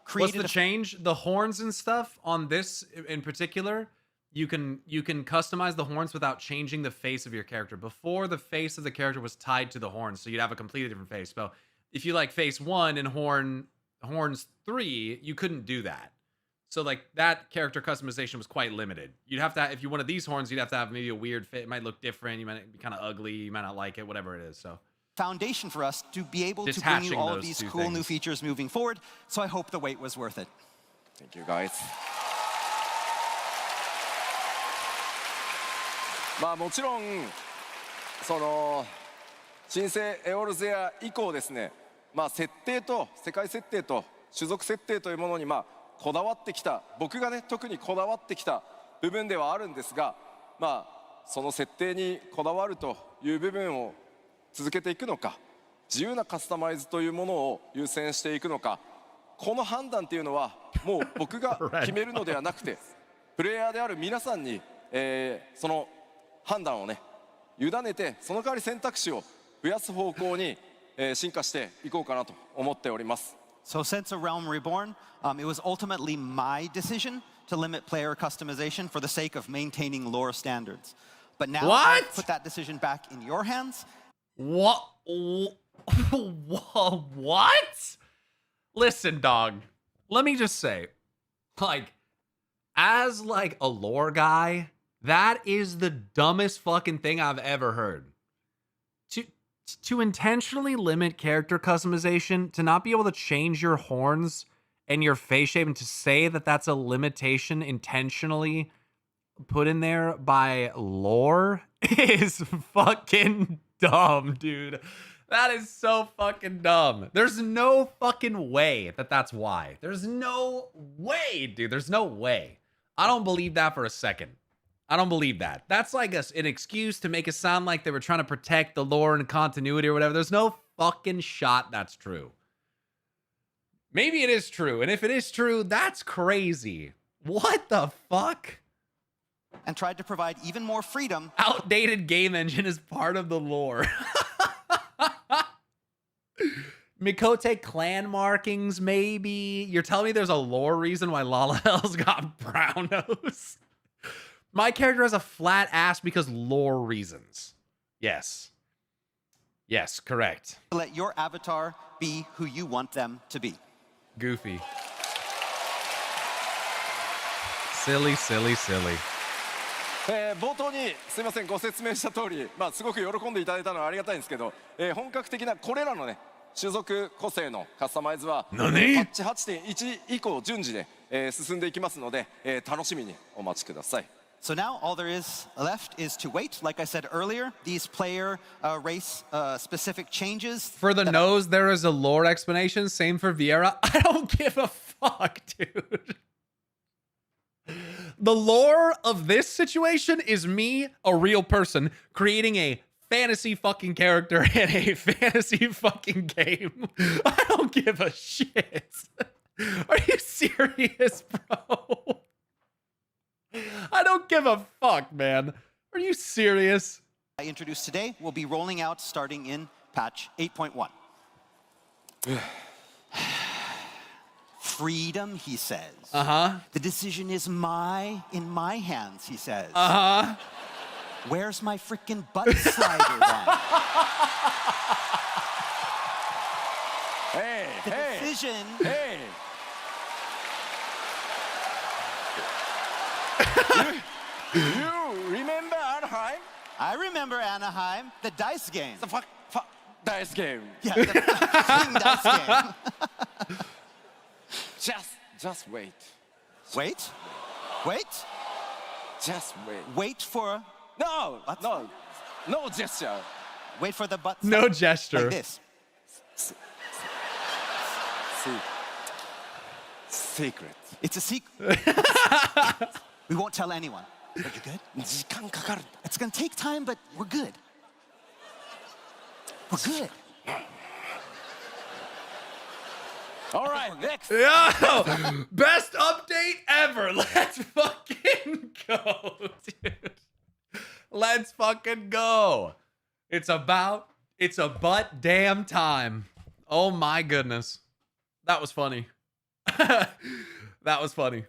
created the change? The horns and stuff on this in particular, you can customize the horns without changing the face of your character. Before, the face of the character was tied to the horns, so you'd have a completely different face. But if you like face 1 and horns 3, you couldn't do that. So like that character customization was quite limited. You'd have to, if you wanted these horns, you'd have to have maybe a weird fit. It might look different. You might be kind of ugly. You might not like it. Whatever it is. So foundation for us to be able to bring Detaching you all of those these two cool new things. features moving forward. So I hope the wait was worth it. Thank you guys. まあもちろんその新生エオルゼア以降ですね、まあ設定と世界設定と種族設定というものにまあこだわってきた、僕がね特にこだわってきた部分ではあるんですが、まあその設定にこだわるという部分を続けていくのか、自由なカスタマイズというものを優先していくのか、この判断っていうのはもう僕が決めるのではなくてプレイヤーである皆さんに、その判断をね委ねて、その代わり選択肢を増やす方向に、進化していこうかなと思っております。So since A Realm Reborn, it was ultimately my decision to limit player customization for the sake of maintaining lore standards. But now I've put that decision back in your hands. What? What? Listen, dog. Let me just say, like, as like a lore guy, that is the dumbest fucking thing I've ever heard. To intentionally limit character customization, to not be able to change your horns and your face shape, and to say that that's a limitation intentionally put in there by lore is fucking dumb, dude. That is so fucking dumb. There's no fucking way that that's why. There's no way, dude. There's no way. I don't believe that for a second. I don't believe that. That's like an excuse to make it sound like they were trying to protect the lore and continuity or whatever. There's no fucking shot that's true. Maybe it is true. And if it is true, that's crazy. What the fuck? And tried to provide even more freedom. Outdated game engine is part of the lore. Mikote clan markings, maybe. You're telling me there's a lore reason why Lalahell's got brown nose? My character has a flat ass because lore reasons. Yes. Yes, correct. Let your avatar be who you want them to be. Goofy. Silly, silly, silly. 冒頭にすみませんご説明した通り、まあすごく喜んでいただいたのはありがたいんですけど、本格的なこれらのね種族個性のカスタマイズはパッチ 8.1 以降順次で、進んでいきますので、楽しみにお待ちください。So now all there is left is to wait. Like I said earlier, these player race specific changes. For the nose, there is a lore explanation. Same for Vieira. I don't give a fuck, dude. The lore of this situation is me, a real person, creating a fantasy fucking character in a fantasy fucking game. I don't give a shit. Are you serious, bro? I don't give a fuck, man. Are you serious? I introduced today will be rolling out starting in patch 8.1. Freedom, he says. Uh-huh. The decision is in my hands, he says. Uh-huh. Where's my freaking butt slider then? Hey, the decision. Hey. You remember Anaheim? I remember Anaheim, the dice game. The fuck dice game. Yeah, the fucking dice game. Just wait. Wait? Wait? Just wait. Wait for... No gesture. Wait for the butt. No gesture. Like this. Secret. It's a secret. We won't tell anyone. Are you good? It's gonna take time, but we're good. We're good. All right, next. Yo, best update ever. Let's fucking go, dude. Let's fucking go. It's a butt damn time. Oh my goodness. That was funny. That was funny.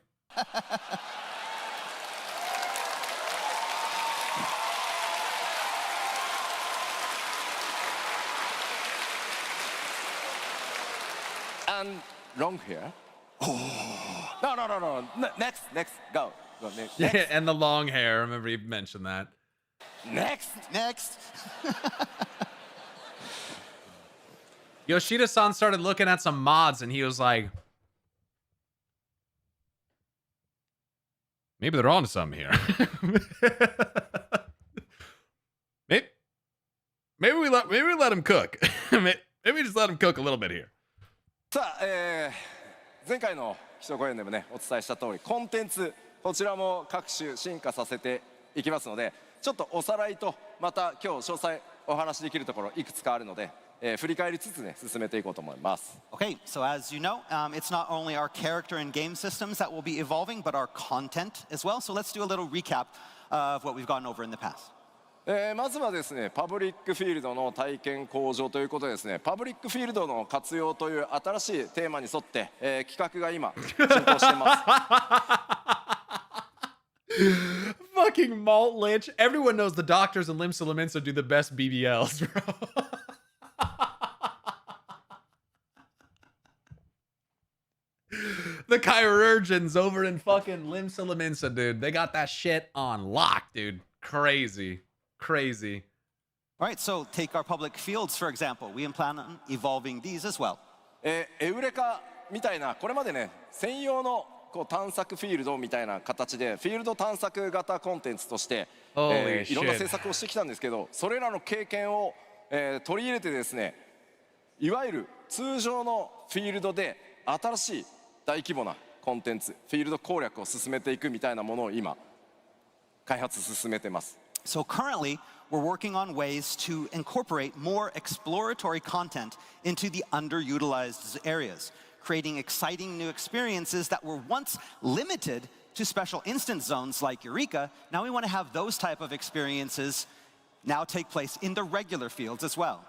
And long hair. Oh. No. Next. Go. Next. Yeah, and the long hair. I remember you mentioned that. Next. Yoshida-san started looking at some mods and he was like, maybe they're onto something here. maybe we let him cook. Maybe we just let him cook a little bit here. さあ、前回の基礎講演でもねお伝えした通りコンテンツこちらも各種進化させていきますのでちょっとおさらいとまた今日詳細お話しできるところいくつかあるので、振り返りつつね進めていこうと思います。Okay, so as you know, it's not only our character and game systems that will be evolving, but our content as well. So let's do a little recap of what we've gone over in the past. まずはですねパブリックフィールドの体験向上ということでですねパブリックフィールドの活用という新しいテーマに沿って、企画が今進行しています。Fucking Malt Lich. Everyone knows the doctors in Limsa Laminsa do the best BBLs, bro. The chirurgeons over in fucking Limsa Laminsa, dude. They got that shit on lock, dude. Crazy. All right, so take our public fields, for example. We plan on evolving these as well. エウレカみたいなこれまでね専用のこう探索フィールドみたいな形でフィールド探索型コンテンツとして、いろんな制作をしてきたんですけどそれらの経験を、取り入れてですねいわゆる通常のフィールドで新しい大規模なコンテンツフィールド攻略を進めていくみたいなものを今開発進めてます。So currently, we're working on ways to incorporate more exploratory content into the underutilized areas, creating exciting new experiences that were once limited to special instance zones like Eureka. Now we want to have those type of experiences now take place in the regular fields as well.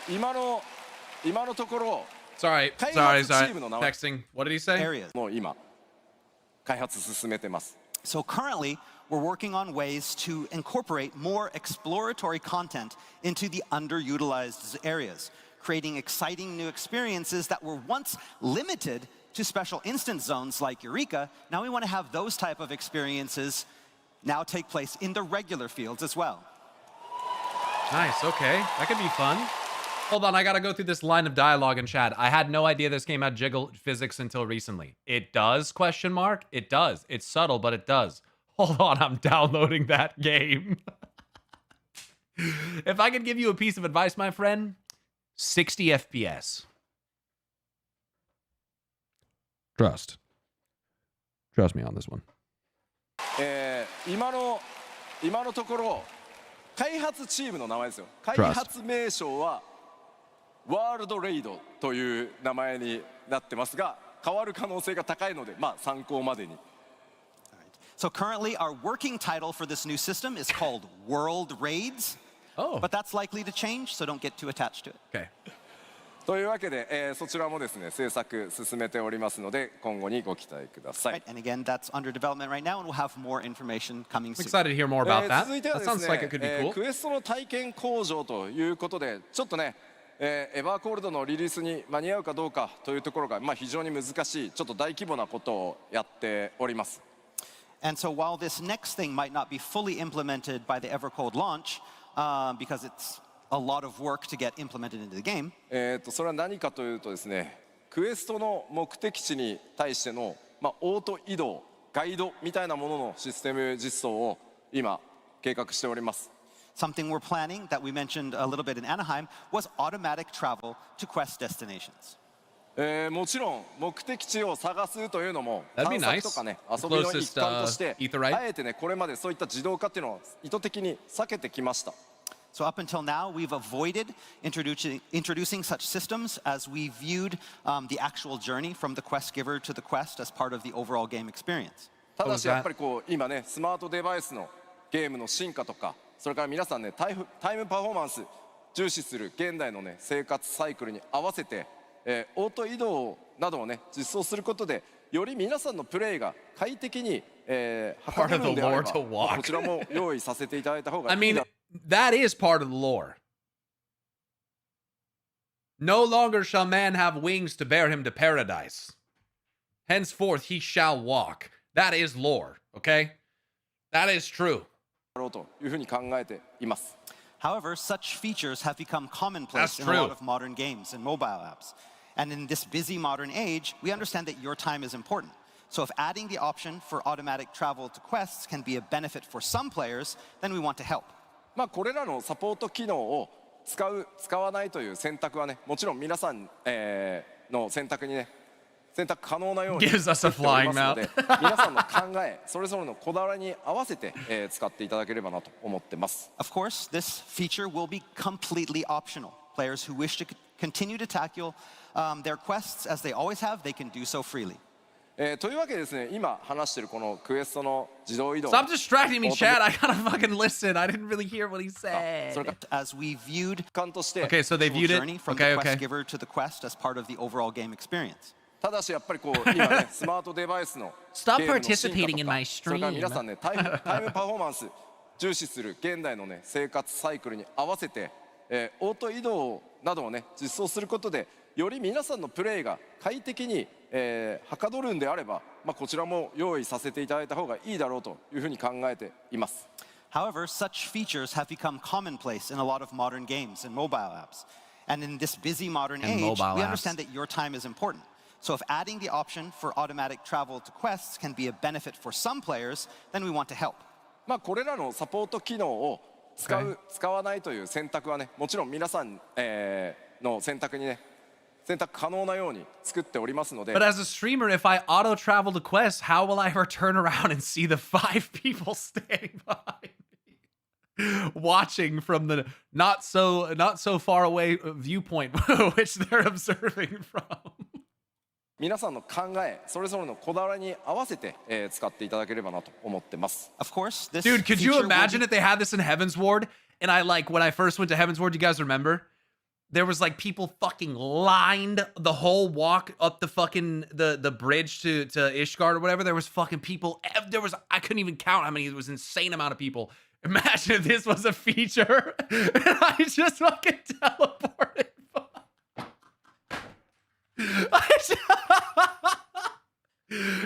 今のところ Sorry. Texting. What did he say? Areas. もう今開発進めてます。So currently, we're working on ways to incorporate more exploratory content into the underutilized areas, creating exciting new experiences that were once limited to special instance zones like Eureka. Now we want to have those type of experiences now take place in the regular fields as well. Nice. Okay. That could be fun. Hold on, I gotta go through this line of dialogue in chat. I had no idea this game had jiggle physics until recently. It does, question mark? It does. It's subtle, but it does. Hold on, I'm downloading that game. If I could give you a piece of advice, my friend, 60 FPS. Trust me on this one. 今のところ開発チームの名前ですよ。開発名称はワールドレイドという名前になってますが、変わる可能性が高いので、まあ参考までに。So currently, our working title for this new system is called World Raids. Oh. But that's likely to change, so don't get too attached to it. Okay. というわけで、そちらもですね、制作進めておりますので、今後にご期待ください。Right, and again, that's under development right now, and we'll have more information coming soon. I'm excited to hear more about that. 続いては That です sounds like it could be ね、 cool. クエストの体験工場ということで、ちょっとね、エバーコールドのリリースに間に合うかどうかというところが、まあ、非常に難しい、ちょっと大規模なことをやっております。And so while this next thing might not be fully implemented by the Evercold launch, because it's a lot of work to get implemented into the game. それは何かというとですね、クエストの目的地に対しての、まあ、オート移動、ガイドみたいなもののシステム実装を今計画しております。Something we're planning that we mentioned a little bit in Anaheim was automatic travel to quest destinations. もちろん目的地を探すというのも That'd be 探 nice. 索とかね、遊びの一環として Etherite. あえてねこれまでそういった自動化っていうのを意図的に避けてきました。So up until now, we've avoided introducing such systems as we viewed the actual journey from the quest giver to the quest as part of the overall game experience. ただしやっぱりこう今ねスマートデバイスのゲームの進化とか、それから皆さんねタイムパフォーマンス重視する現代のね生活サイクルに合わせて、オート移動などをね実装することでより皆さんのプレイが快適に、はかどるんであれば、こちらも用意させていただいた方がいいな。That is part of the lore. No longer shall man have wings to bear him to paradise. Henceforth he shall walk. That is lore, okay? That is true. というふうに考えています。However, such features have become commonplace in a lot of modern games and mobile apps. And in this busy modern age, we understand that your time is important. So if adding the option for automatic travel to quests can be a benefit for some players, then we want to help. まあこれらのサポート機能を使う使わないという選択はね、もちろん皆さん、の選択にね選択可能なようにGives us a flying mount. 皆さんの考えそれぞれのこだわりに合わせて、使っていただければなと思ってます。Of course, this feature will be completely optional. Players who wish to continue to tackle their quests as they always have, they can do so freely. というわけでですね、今話しているこのクエストの自動移動。 Stop distracting me, Chad. I gotta fucking listen. I didn't really hear what he said. As we viewed Okay, so they viewed it. from Okay, the quest okay. giver to the quest as part of the overall game experience. ただしやっぱりこう今ねスマートデバイスの Stop ゲームの進化 participating in とか my それから皆さんねタイムパフォーマンス重視する現代のね生活サイクルに合わせて、オート移動などをね実装することでより皆さんのプレイが快適に、はかどるんであれば、まあ、こちらも用意させていただいた方がいいだろうというふうに考えています。However, such features have become commonplace in a lot of modern games and mobile apps. And in this busy modern age, we understand that your time is important. So if adding the option for automatic travel to quests can be a benefit for some players, then we want to help. まあこれらのサポート機能を使う、使わないという選択はね、もちろん皆さん、の選択にね、選択可能なように作っておりますので。 But as a streamer, if I auto travel to quests, how will I ever turn around and see the 5 people standing behind me, watching from the not so far away viewpoint which they're observing from? 皆さんの考え、それぞれのこだわりに合わせて、使っていただければなと思ってます。 Of course, this Dude, could you feature will imagine be- if they had this in Heaven's Ward? And I like when I first went to Heaven's Ward, you guys remember? There was like people fucking lined the whole walk up the fucking the bridge to Ishgard or whatever. There was fucking people. There was I couldn't even count how many. It was an insane amount of people. Imagine if this was a feature and I just fucking teleported.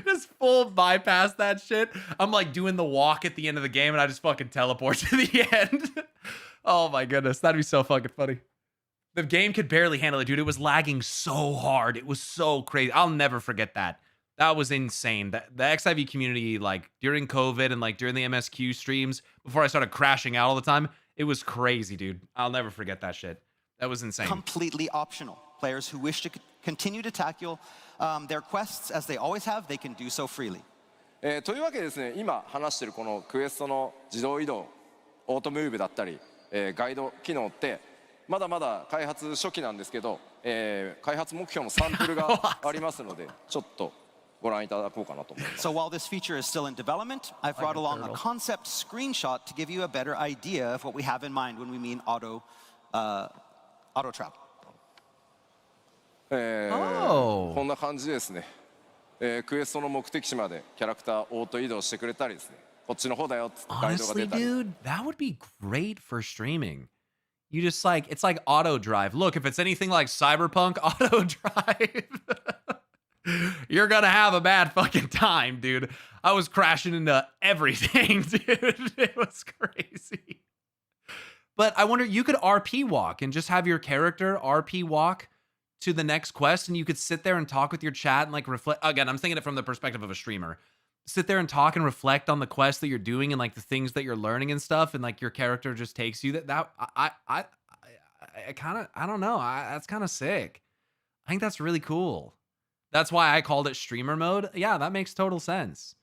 Just full bypass that shit. I'm like doing the walk at the end of the game and I just fucking teleport to the end. Oh my goodness, that'd be so fucking funny. The game could barely handle it, dude. It was lagging so hard. It was so crazy. I'll never forget that. That was insane. The XIV community, like during COVID and like during the MSQ streams, before I started crashing out all the time, it was crazy, dude. I'll never forget that shit. That was insane. Completely optional. Players who wish to continue to tackle their quests as they always have, they can do so freely. というわけでですね、今話しているこのクエストの自動移動、オートムーブだったり、ガイド機能ってまだまだ開発初期なんですけど、開発目標のサンプルがありますので、ちょっとご覧いただこうかなと思います。So while this feature is still in development, I've brought along a concept screenshot to give you a better idea of what we have in mind when we mean auto trap. こんな感じですね。クエストの目的地までキャラクターオート移動してくれたりですね。こっちの方だよってガイドが Honestly, 出たり。 dude, that would be great for streaming. You just like, it's like auto drive. Look, if it's anything like Cyberpunk auto drive, you're gonna have a bad fucking time, dude. I was crashing into everything, dude. It was crazy. But I wonder, you could RP walk and just have your character RP walk to the next quest, and you could sit there and talk with your chat and like reflect. Again, I'm thinking it from the perspective of a streamer. Sit there and talk and reflect on the quest that you're doing and like the things that you're learning and stuff, and like your character just takes you. I kind of, I don't know. That's kind of sick. I think that's really cool. That's why I called it streamer mode. Yeah, that makes total sense.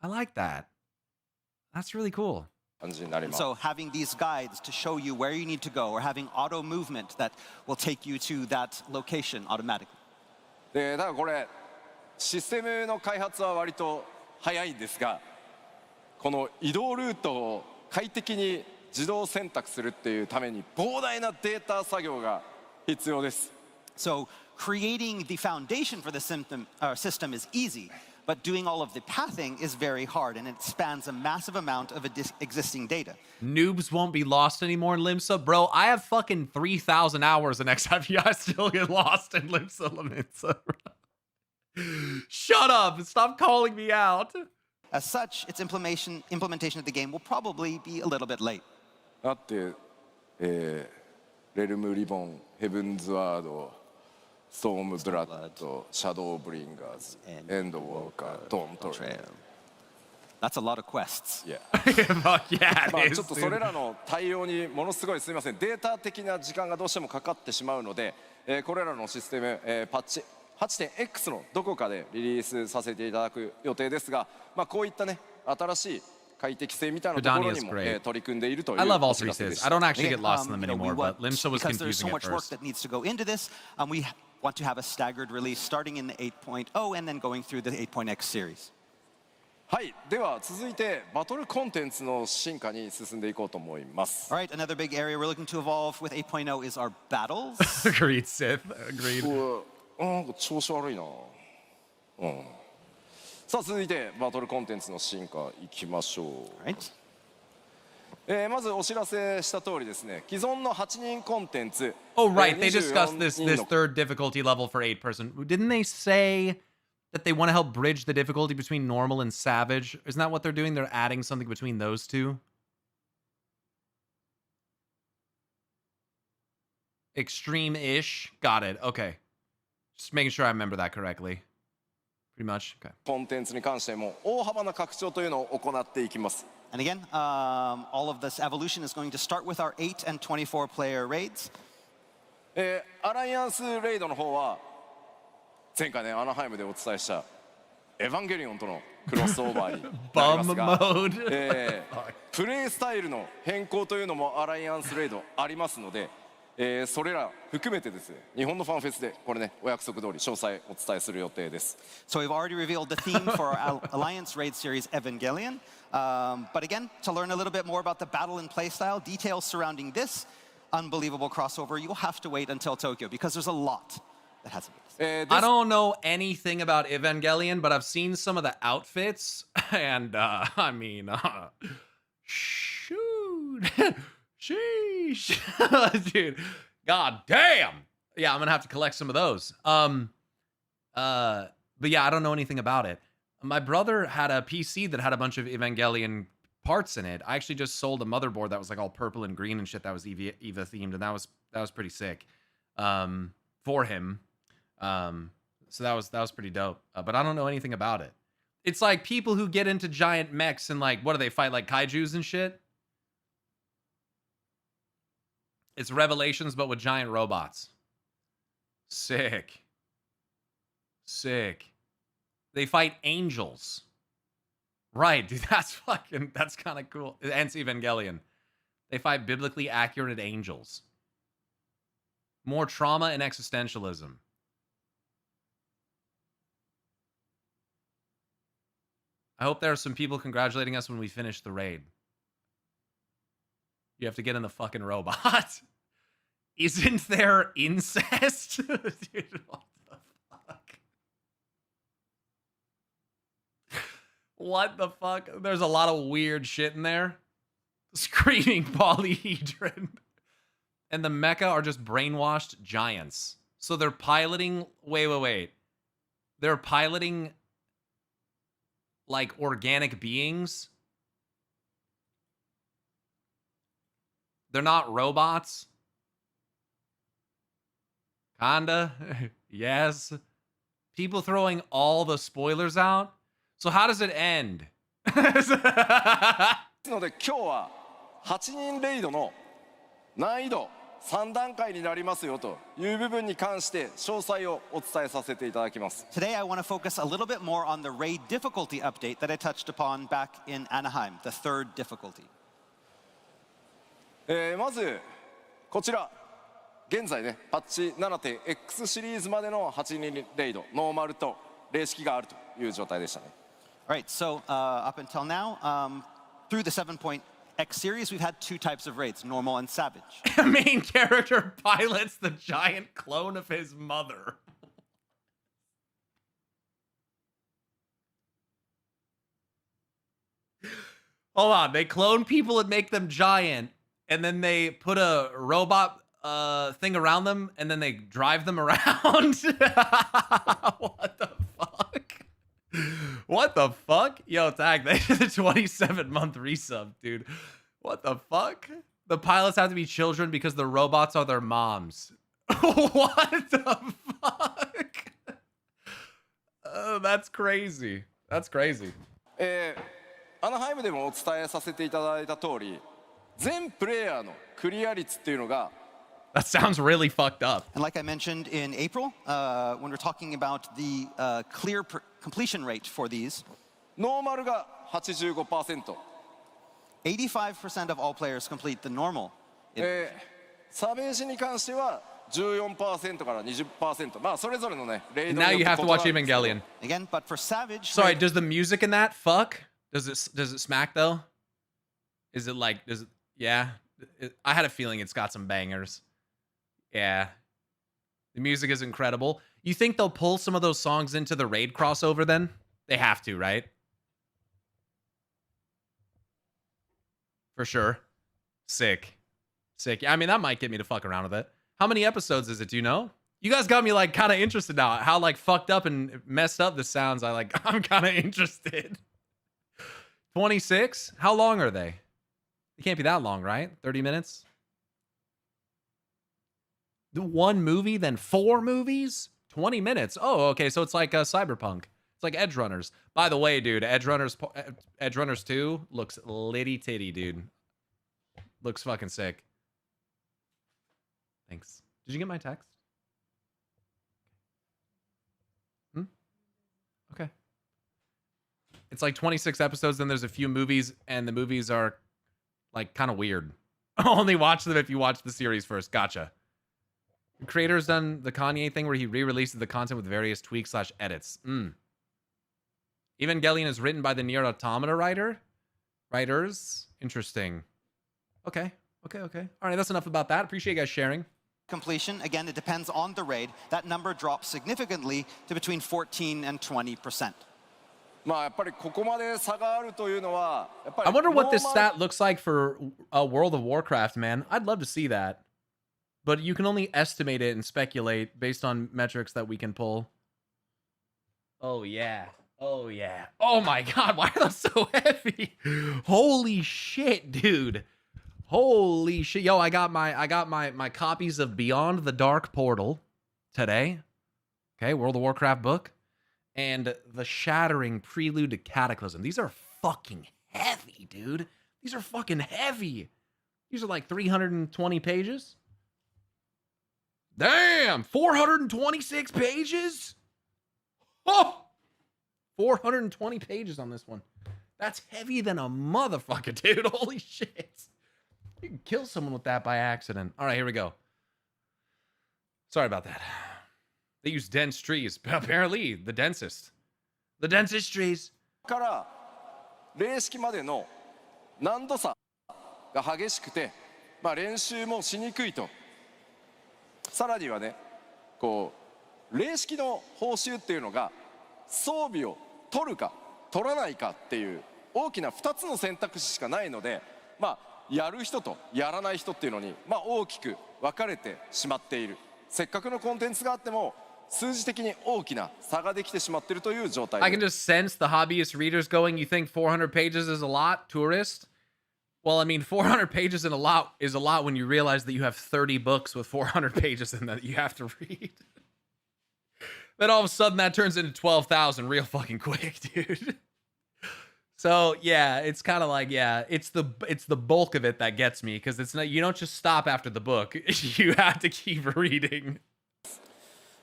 I like that. That's really cool. So having these guides to show you where you need to go, or having auto movement that will take you to that location automatically. で、だからこれシステムの開発は割と早いんですが、この移動ルートを快適に自動選択するっていうために膨大なデータ作業が必要です。So creating the foundation for the system is easy, but doing all of the pathing is very hard, and it spans a massive amount of existing data. Noobs won't be lost anymore in Limsa. Bro, I have fucking 3,000 hours in XIV. I still get lost in Limsa Limsa. Shut up. Stop calling me out. As such, its implementation of the game will probably be a little bit late. だって、レルムリボン、ヘブンズワード、ストームブラッド、シャドウブリンガーズ、エンドウォーカー、ドントレイル。That's a lot of quests. Yeah. Fuck yeah, まあちょっとそれらの対応にものすごいすみません、データ的な時間がどうしてもかかってしまうので、これらのシステム、パッチ 8.x のどこかでリリースさせていただく予定ですが、まあこういったね新しい快適性みたいなところにも取り組んでいるという。 I love all three cities. I don't actually get lost in them anymore, but Limsa was because there's so confusing at much work first. that needs to go into this, we want to have a staggered release starting in the 8.0 and then going through the 8.x series. はい、では続いてバトルコンテンツの進化に進んでいこうと思います。 All right, another big area we're looking to evolve with 8.0 is our battles. Agreed, Sith. Agreed. なんか調子悪いな。さあ続いてバトルコンテンツの進化いきましょう。Right. まずお知らせした通りですね、既存の8人コンテンツ。 Oh, right. They 24 discussed this third difficulty level for 8-person. Didn't they say that they want to help bridge the difficulty between normal and savage? Isn't that what they're doing? They're adding something between those two? Extreme-ish. Got it. Okay. Just making sure I remember that correctly. Pretty much. Okay. コンテンツに関しても大幅な拡張というのを行っていきます。 And again, all of this evolution is going to start with our 8 and 24 player raids. アライアンスレイドの方は前回ねアナハイムでお伝えしたエヴァンゲリオンとのクロスオーバーになりますが、プレイスタイルの変更というのもアライアンスレイドありますので、それら含めてですね、日本のファンフェスでこれねお約束通り詳細お伝えする予定です。 So we've already revealed the theme for our Alliance Raid series Evangelion. But again, to learn a little bit more about the battle and playstyle, details surrounding this unbelievable crossover, you'll have to wait until Tokyo because there's a lot that hasn't been. I don't know anything about Evangelion, but I've seen some of the outfits, and I mean, shoot, sheesh, dude, god damn. Yeah, I'm gonna have to collect some of those. But yeah, I don't know anything about it. My brother had a PC that had a bunch of Evangelion parts in it. I actually just sold a motherboard that was like all purple and green and shit that was Eva themed, and that was pretty sick. for him. So that was pretty dope. But I don't know anything about it. It's like people who get into giant mechs and like, what do they fight, like kaijus and shit? It's Revelations, but with giant robots. Sick. Sick. They fight angels. Right, dude, that's kind of cool. And Evangelion. They fight biblically accurate angels. More trauma and existentialism. I hope there are some people congratulating us when we finish the raid. You have to get in the fucking robot. Isn't there incest? Dude, what the fuck? What the fuck? There's a lot of weird shit in there. Screaming polyhedron. And the mecha are just brainwashed giants. So they're piloting... Wait. They're piloting... like organic beings. They're not robots. Kinda. Yes. People throwing all the spoilers out. So how does it end? ので今日は8人レイドの難易度3段階になりますよという部分に関して詳細をお伝えさせていただきます。 Today I want to focus a little bit more on the raid difficulty update that I touched upon back in Anaheim, the third difficulty. まずこちら現在ねパッチ 7.x シリーズまでの8人レイドノーマルと霊式があるという状態でしたね。 All right, so up until now, through the 7.x series, we've had two types of raids, normal and savage. Main character pilots the giant clone of his mother. Hold on, they clone people and make them giant, and then they put a robot thing around them, and then they drive them around. What the fuck? What the fuck? Yo, Tag, they did a 27-month resub, dude. What the fuck? The pilots have to be children because the robots are their moms. What the fuck? Oh, that's crazy. That's crazy. アナハイムでもお伝えさせていただいた通り、全プレイヤーのクリア率っていうのが That sounds really fucked up. And like I mentioned in April, when we're talking about the clear completion rate for these, ノーマルが 85%。 85% of all players complete the normal. サベージに関しては 14% から 20%。まあそれぞれのね、レイド Now に you よって have to watch 異なるんですけど Evangelion. Again, but for Savage... Sorry, does the music in that fuck? Does it smack though? Is it like, yeah? I had a feeling it's got some bangers. Yeah. The music is incredible. You think they'll pull some of those songs into the raid crossover then? They have to, right? For sure. Sick. Sick. I mean, that might get me to fuck around with it. How many episodes is it? Do you know? You guys got me like kind of interested now. How like fucked up and messed up this sounds. I'm kind of interested. 26? How long are they? They can't be that long, right? 30 minutes? The one movie, then 4 movies? 20 minutes. Oh, okay. So it's like Cyberpunk. It's like Edge Runners. By the way, dude, Edge Runners 2 looks litty titty, dude. Looks fucking sick. Thanks. Did you get my text? Okay. It's like 26 episodes, then there's a few movies, and the movies are like kind of weird. Only watch them if you watch the series first. Gotcha. The creator's done the Kanye thing where he re-releases the content with various tweaks / edits. Evangelion is written by the Nier Automata writers. Interesting. Okay. All right, that's enough about that. Appreciate you guys sharing. Completion, again, it depends on the raid. That number drops significantly to between 14 and 20%. I wonder what this stat looks like for World of Warcraft, man. I'd love to see that. But you can only estimate it and speculate based on metrics that we can pull. Oh, yeah. Oh, my God. Why are those so heavy? Holy shit, dude. Holy shit. Yo, I got my copies of Beyond the Dark Portal today. Okay, World of Warcraft book. And the Shattering Prelude to Cataclysm. These are fucking heavy, dude. These are fucking heavy. These are like 320 pages. Damn, 426 pages? Oh! 420 pages on this one. That's heavy than a motherfucker, dude. Holy shit. You can kill someone with that by accident. All right, here we go. Sorry about that. They use dense trees. Apparently, the densest. The densest trees. から霊式までの難度差が激しくて、練習もしにくいと。さらにはね、こう霊式の報酬っていうのが装備を取るか取らないかっていう大きな2つの選択肢しかないので、やる人とやらない人っていうのに大きく分かれてしまっている。せっかくのコンテンツがあっても数字的に大きな差ができてしまっているという状態。I can just sense the hobbyist readers going, you think 400 pages is a lot, tourist? Well, I mean, 400 pages is a lot when you realize that you have 30 books with 400 pages in that you have to read. Then all of a sudden that turns into 12,000 real fucking quick, dude. So yeah, it's kind of like, yeah, it's the bulk of it that gets me, because it's not, you don't just stop after the book. You have to keep reading.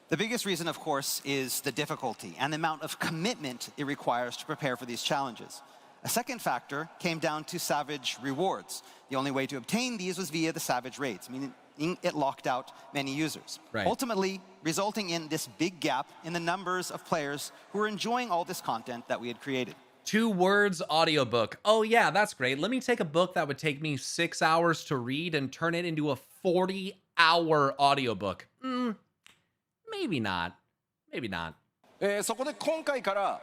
The biggest reason, of course, is the difficulty and the amount of commitment it requires to prepare for these challenges. A second factor came down to Savage rewards. The only way to obtain these was via the Savage raids, meaning it locked out many users. Right. Ultimately, resulting in this big gap in the numbers of players who were enjoying all this content that we had created. 2 words audiobook. Oh yeah, that's great. Let me take a book that would take me 6 hours to read and turn it into a 40-hour audiobook. Maybe not. Maybe not. そこで今回から、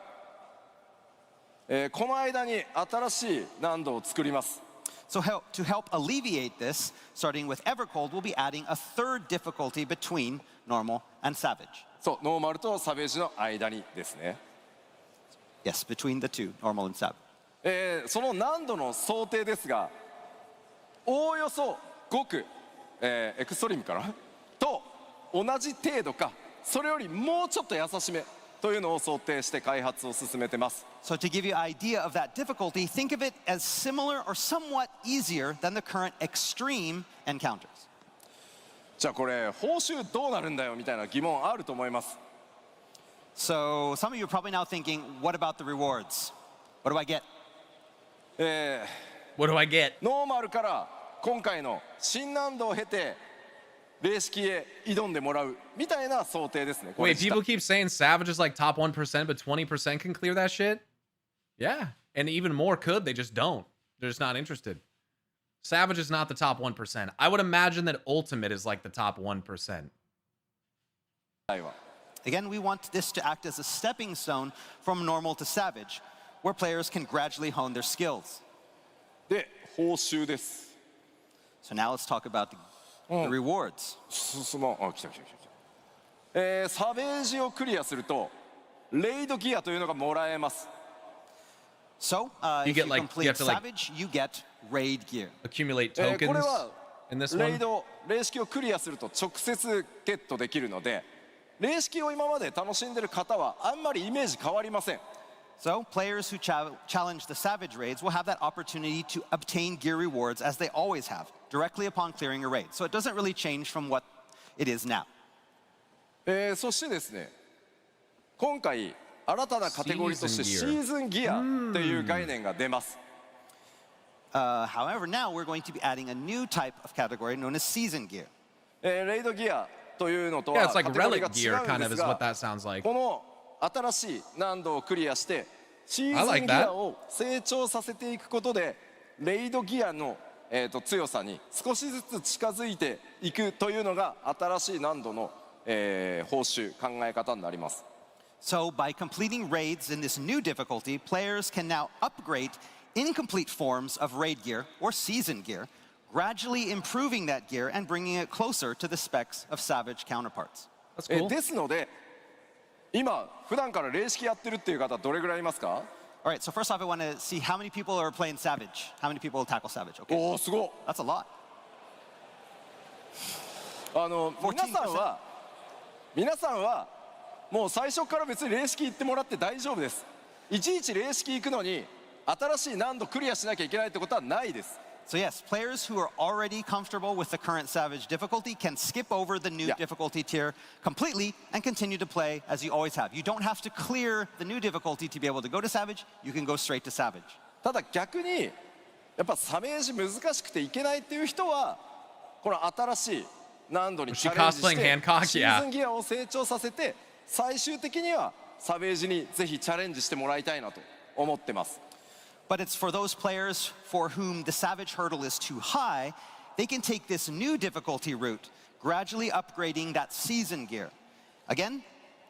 この間に新しい難度を作ります。So to help alleviate this, starting with Evercold, we'll be adding a third difficulty between normal and savage. そう、ノーマルとサベージの間にですね。Yes, between the two, normal and savage. その難度の想定ですが、おおよそごく、エクストリームかなと同じ程度か、それよりもうちょっと優しめというのを想定して開発を進めてます。So to give you an idea of that difficulty, think of it as similar or somewhat easier than the current extreme encounters. じゃあこれ報酬どうなるんだよみたいな疑問あると思います。So some of you are probably now thinking, what about the rewards? What do I get? What do I get? ノーマルから今回の新難度を経て霊式へ挑んでもらうみたいな想定ですね。 Wait, people keep saying Savage is like top 1%, but 20% can clear that shit? Yeah, and even more could, they just don't. They're just not interested. Savage is not the top 1%. I would imagine that Ultimate is like the top 1%. Again, we want this to act as a stepping stone from normal to savage, where players can gradually hone their skills. で、報酬です。 So now let's talk about the rewards. サベージをクリアするとレイドギアというのがもらえます。 So, if you complete Savage, you get raid gear. Accumulate tokens これは in this レ one. イド、霊式をクリアすると直接ゲットできるので、霊式を今まで楽しんでる方はあんまりイメージ変わりません。 So, players who challenge the Savage raids will have that opportunity to obtain gear rewards as they always have, directly upon clearing a raid. So it doesn't really change from what it is now. そしてですね、今回新たなカテゴリーとしてシーズンギアという概念が出ます。However, now we're going to be adding a new type of category known as season gear. レイドギアというのと Yeah, は it's like カテゴリー relic が gear 違うん kind で of す is what が、 that sounds like. この新しい難度をクリアしてシー I ズ like ンギアを成長させていくことでレイドギアの、強さに少しずつ近づいていくというのが新しい難度の、報酬考え方になります。 So by completing raids in this new difficulty, players can now upgrade incomplete forms of raid gear or season gear, gradually improving that gear and bringing it closer to the specs of Savage counterparts. That's cool. ですので今普段から霊式やってるっていう方どれぐらいいますか？ All right, so first off, I want to see how many people are playing Savage. How many people tackle Savage? Okay. おお、すごい。 That's a lot. 皆さんはもう最初から別に霊式行ってもらって大丈夫です。いちいち霊式行くのに新しい難度クリアしなきゃいけないってことはないです。 So yes, players who are already comfortable with the current Savage difficulty can skip over the new difficulty tier completely and continue to play as you always have. You don't have to clear the new difficulty to be able to go to Savage. You can go straight to Savage. ただ逆にやっぱサメージ難しくていけないっていう人はこの新しい難度にチャレンジしてシーズンギアを成長させて最終的にはサベージにぜひチャレンジしてもらいたいなと思ってます。 But it's for those players for whom the Savage hurdle is too high, they can take this new difficulty route, gradually upgrading that season gear. Again,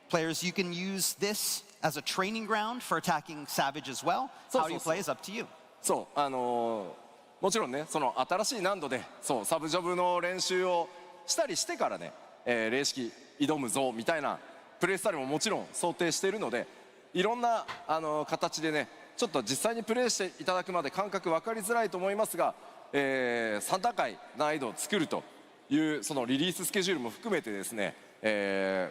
players, you can use this as a training ground for attacking Savage as well. How you play is up to you. そう、もちろんね、その新しい難度でそうサブジョブの練習をしたりしてからね、霊式挑むぞみたいなプレイスタイルももちろん想定しているので、いろんな形でね。 ちょっと実際にプレイしていただくまで感覚分かりづらいと思いますが、3段階難易度を作るというそのリリーススケジュールも含めてですね、エ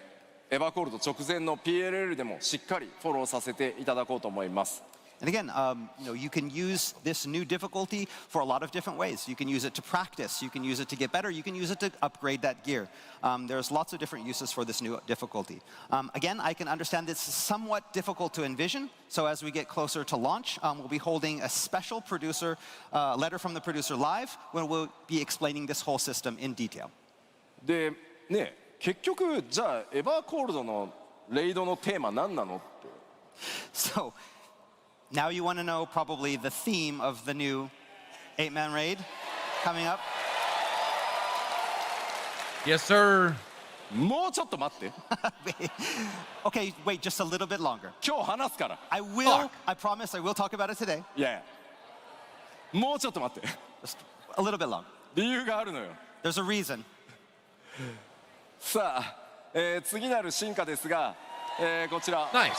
ヴァーコールド直前の PLL でもしっかりフォローさせていただこうと思います。 And again, you can use this new difficulty for a lot of different ways. You can use it to practice. You can use it to get better. You can use it to upgrade that gear. There's lots of different uses for this new difficulty. Again, I can understand this is somewhat difficult to envision. So as we get closer to launch, we'll be holding a special producer letter from the producer live, where we'll be explaining this whole system in detail. でね、結局じゃあエヴァーコールドのレイドのテーマ何なのって。So. Now you want to know probably the theme of the new 8-man raid coming up. Yes, sir. もうちょっと待って。Okay, wait just a little bit longer. 今日話すから。I will. I promise I will talk about it today. いや、もうちょっと待って。Just a little bit longer. 理由があるのよ。There's a reason. さあ、次なる進化ですが、こちら。Nice.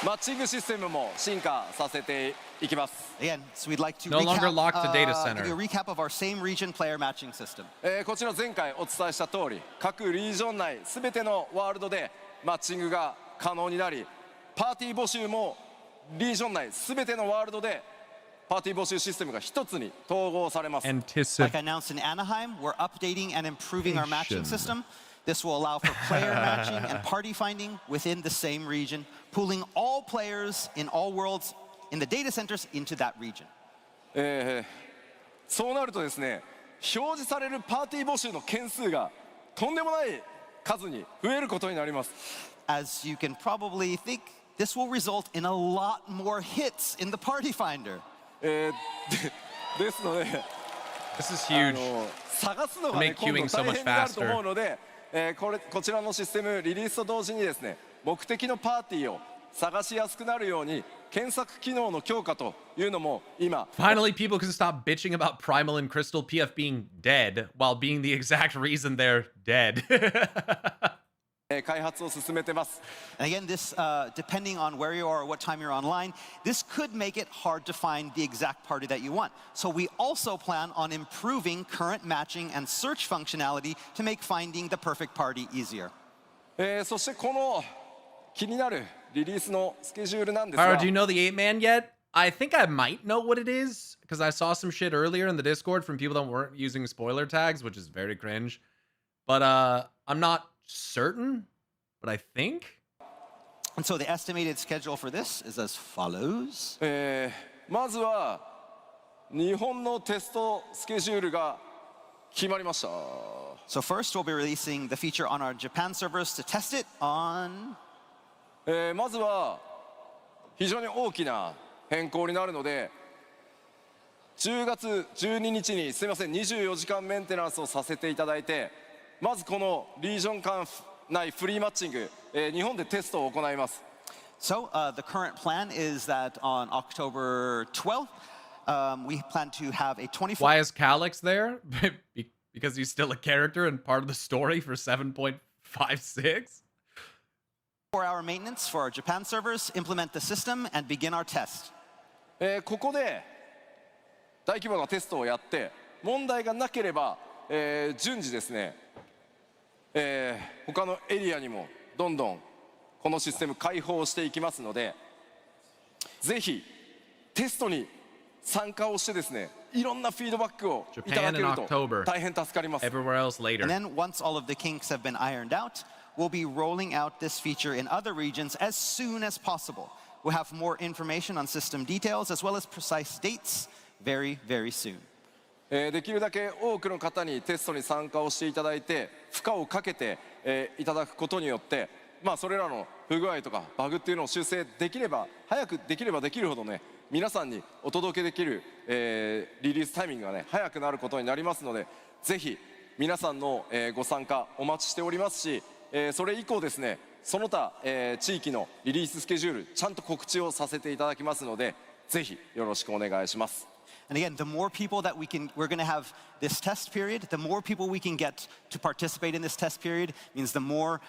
マッチングシステムも進化させていきます。Again, so we'd like to no longer locked to data center. give you a recap of our same region player matching system. こちら前回お伝えした通り、各リージョン内すべてのワールドでマッチングが可能になり、パーティー募集もリージョン内すべてのワールドでパーティー募集システムが一つに統合されます。Like I announced in Anaheim, we're updating and improving our matching system. This will allow for player matching and party finding within the same region, pooling all players in all worlds in the data centers into that region. そうなるとですね、表示されるパーティー募集の件数がとんでもない数に増えることになります。As you can probably think, this will result in a lot more hits in the party finder. ですので、This is huge. 探すのがね、今度大変になると思うので。こちらのシステムリリースと同時にですね、目的のパーティーを探しやすくなるように検索機能の強化というのも今 Finally, people can stop bitching about Primal and Crystal PF being dead while being the exact reason they're dead. 開発を進めてます。 And again, this depending on where you are or what time you're online, this could make it hard to find the exact party that you want. So we also plan on improving current matching and search functionality to make finding the perfect party easier. そしてこの気になるリリースのスケジュールなんですが。Pyro, do you know the 8-man yet? I think I might know what it is because I saw some shit earlier in the Discord from people that weren't using spoiler tags, which is very cringe. But I'm not certain, but I think. And so the estimated schedule for this is as follows. まずは日本のテストスケジュールが決まりました。So first we'll be releasing the feature on our Japan servers to test it on. まずは非常に大きな変更になるので、10月12日にすみません24時間メンテナンスをさせていただいて。まずこのリージョン間内フリーマッチング、日本でテストを行います。So the current plan is that on October 12th, we plan to have a 24. Why is Calyx there? Because he's still a character and part of the story for 7.56. 4-hour maintenance for our Japan servers, implement the system, and begin our test. ここで大規模なテストをやって問題がなければ、順次ですね、他のエリアにもどんどんこのシステム開放していきますので、ぜひテストに参加をしてですね、いろんなフィードバックをいただけると大変助かります。 Everywhere else later. And then once all of the kinks have been ironed out, we'll be rolling out this feature in other regions as soon as possible. We'll have more information on system details as well as precise dates very, very soon. できるだけ多くの方にテストに参加をしていただいて、負荷をかけて、いただくことによって、それらの不具合とかバグっていうのを修正できれば、早くできればできるほどね、皆さんにお届けできる、リリースタイミングがね、早くなることになりますので、ぜひ皆さんの、ご参加お待ちしておりますし、それ以降ですね、その他、地域のリリーススケジュールちゃんと告知をさせていただきますので、ぜひよろしくお願いします。And again, the more people that we're going to have this test period, the more people we can get to participate in this test period means the more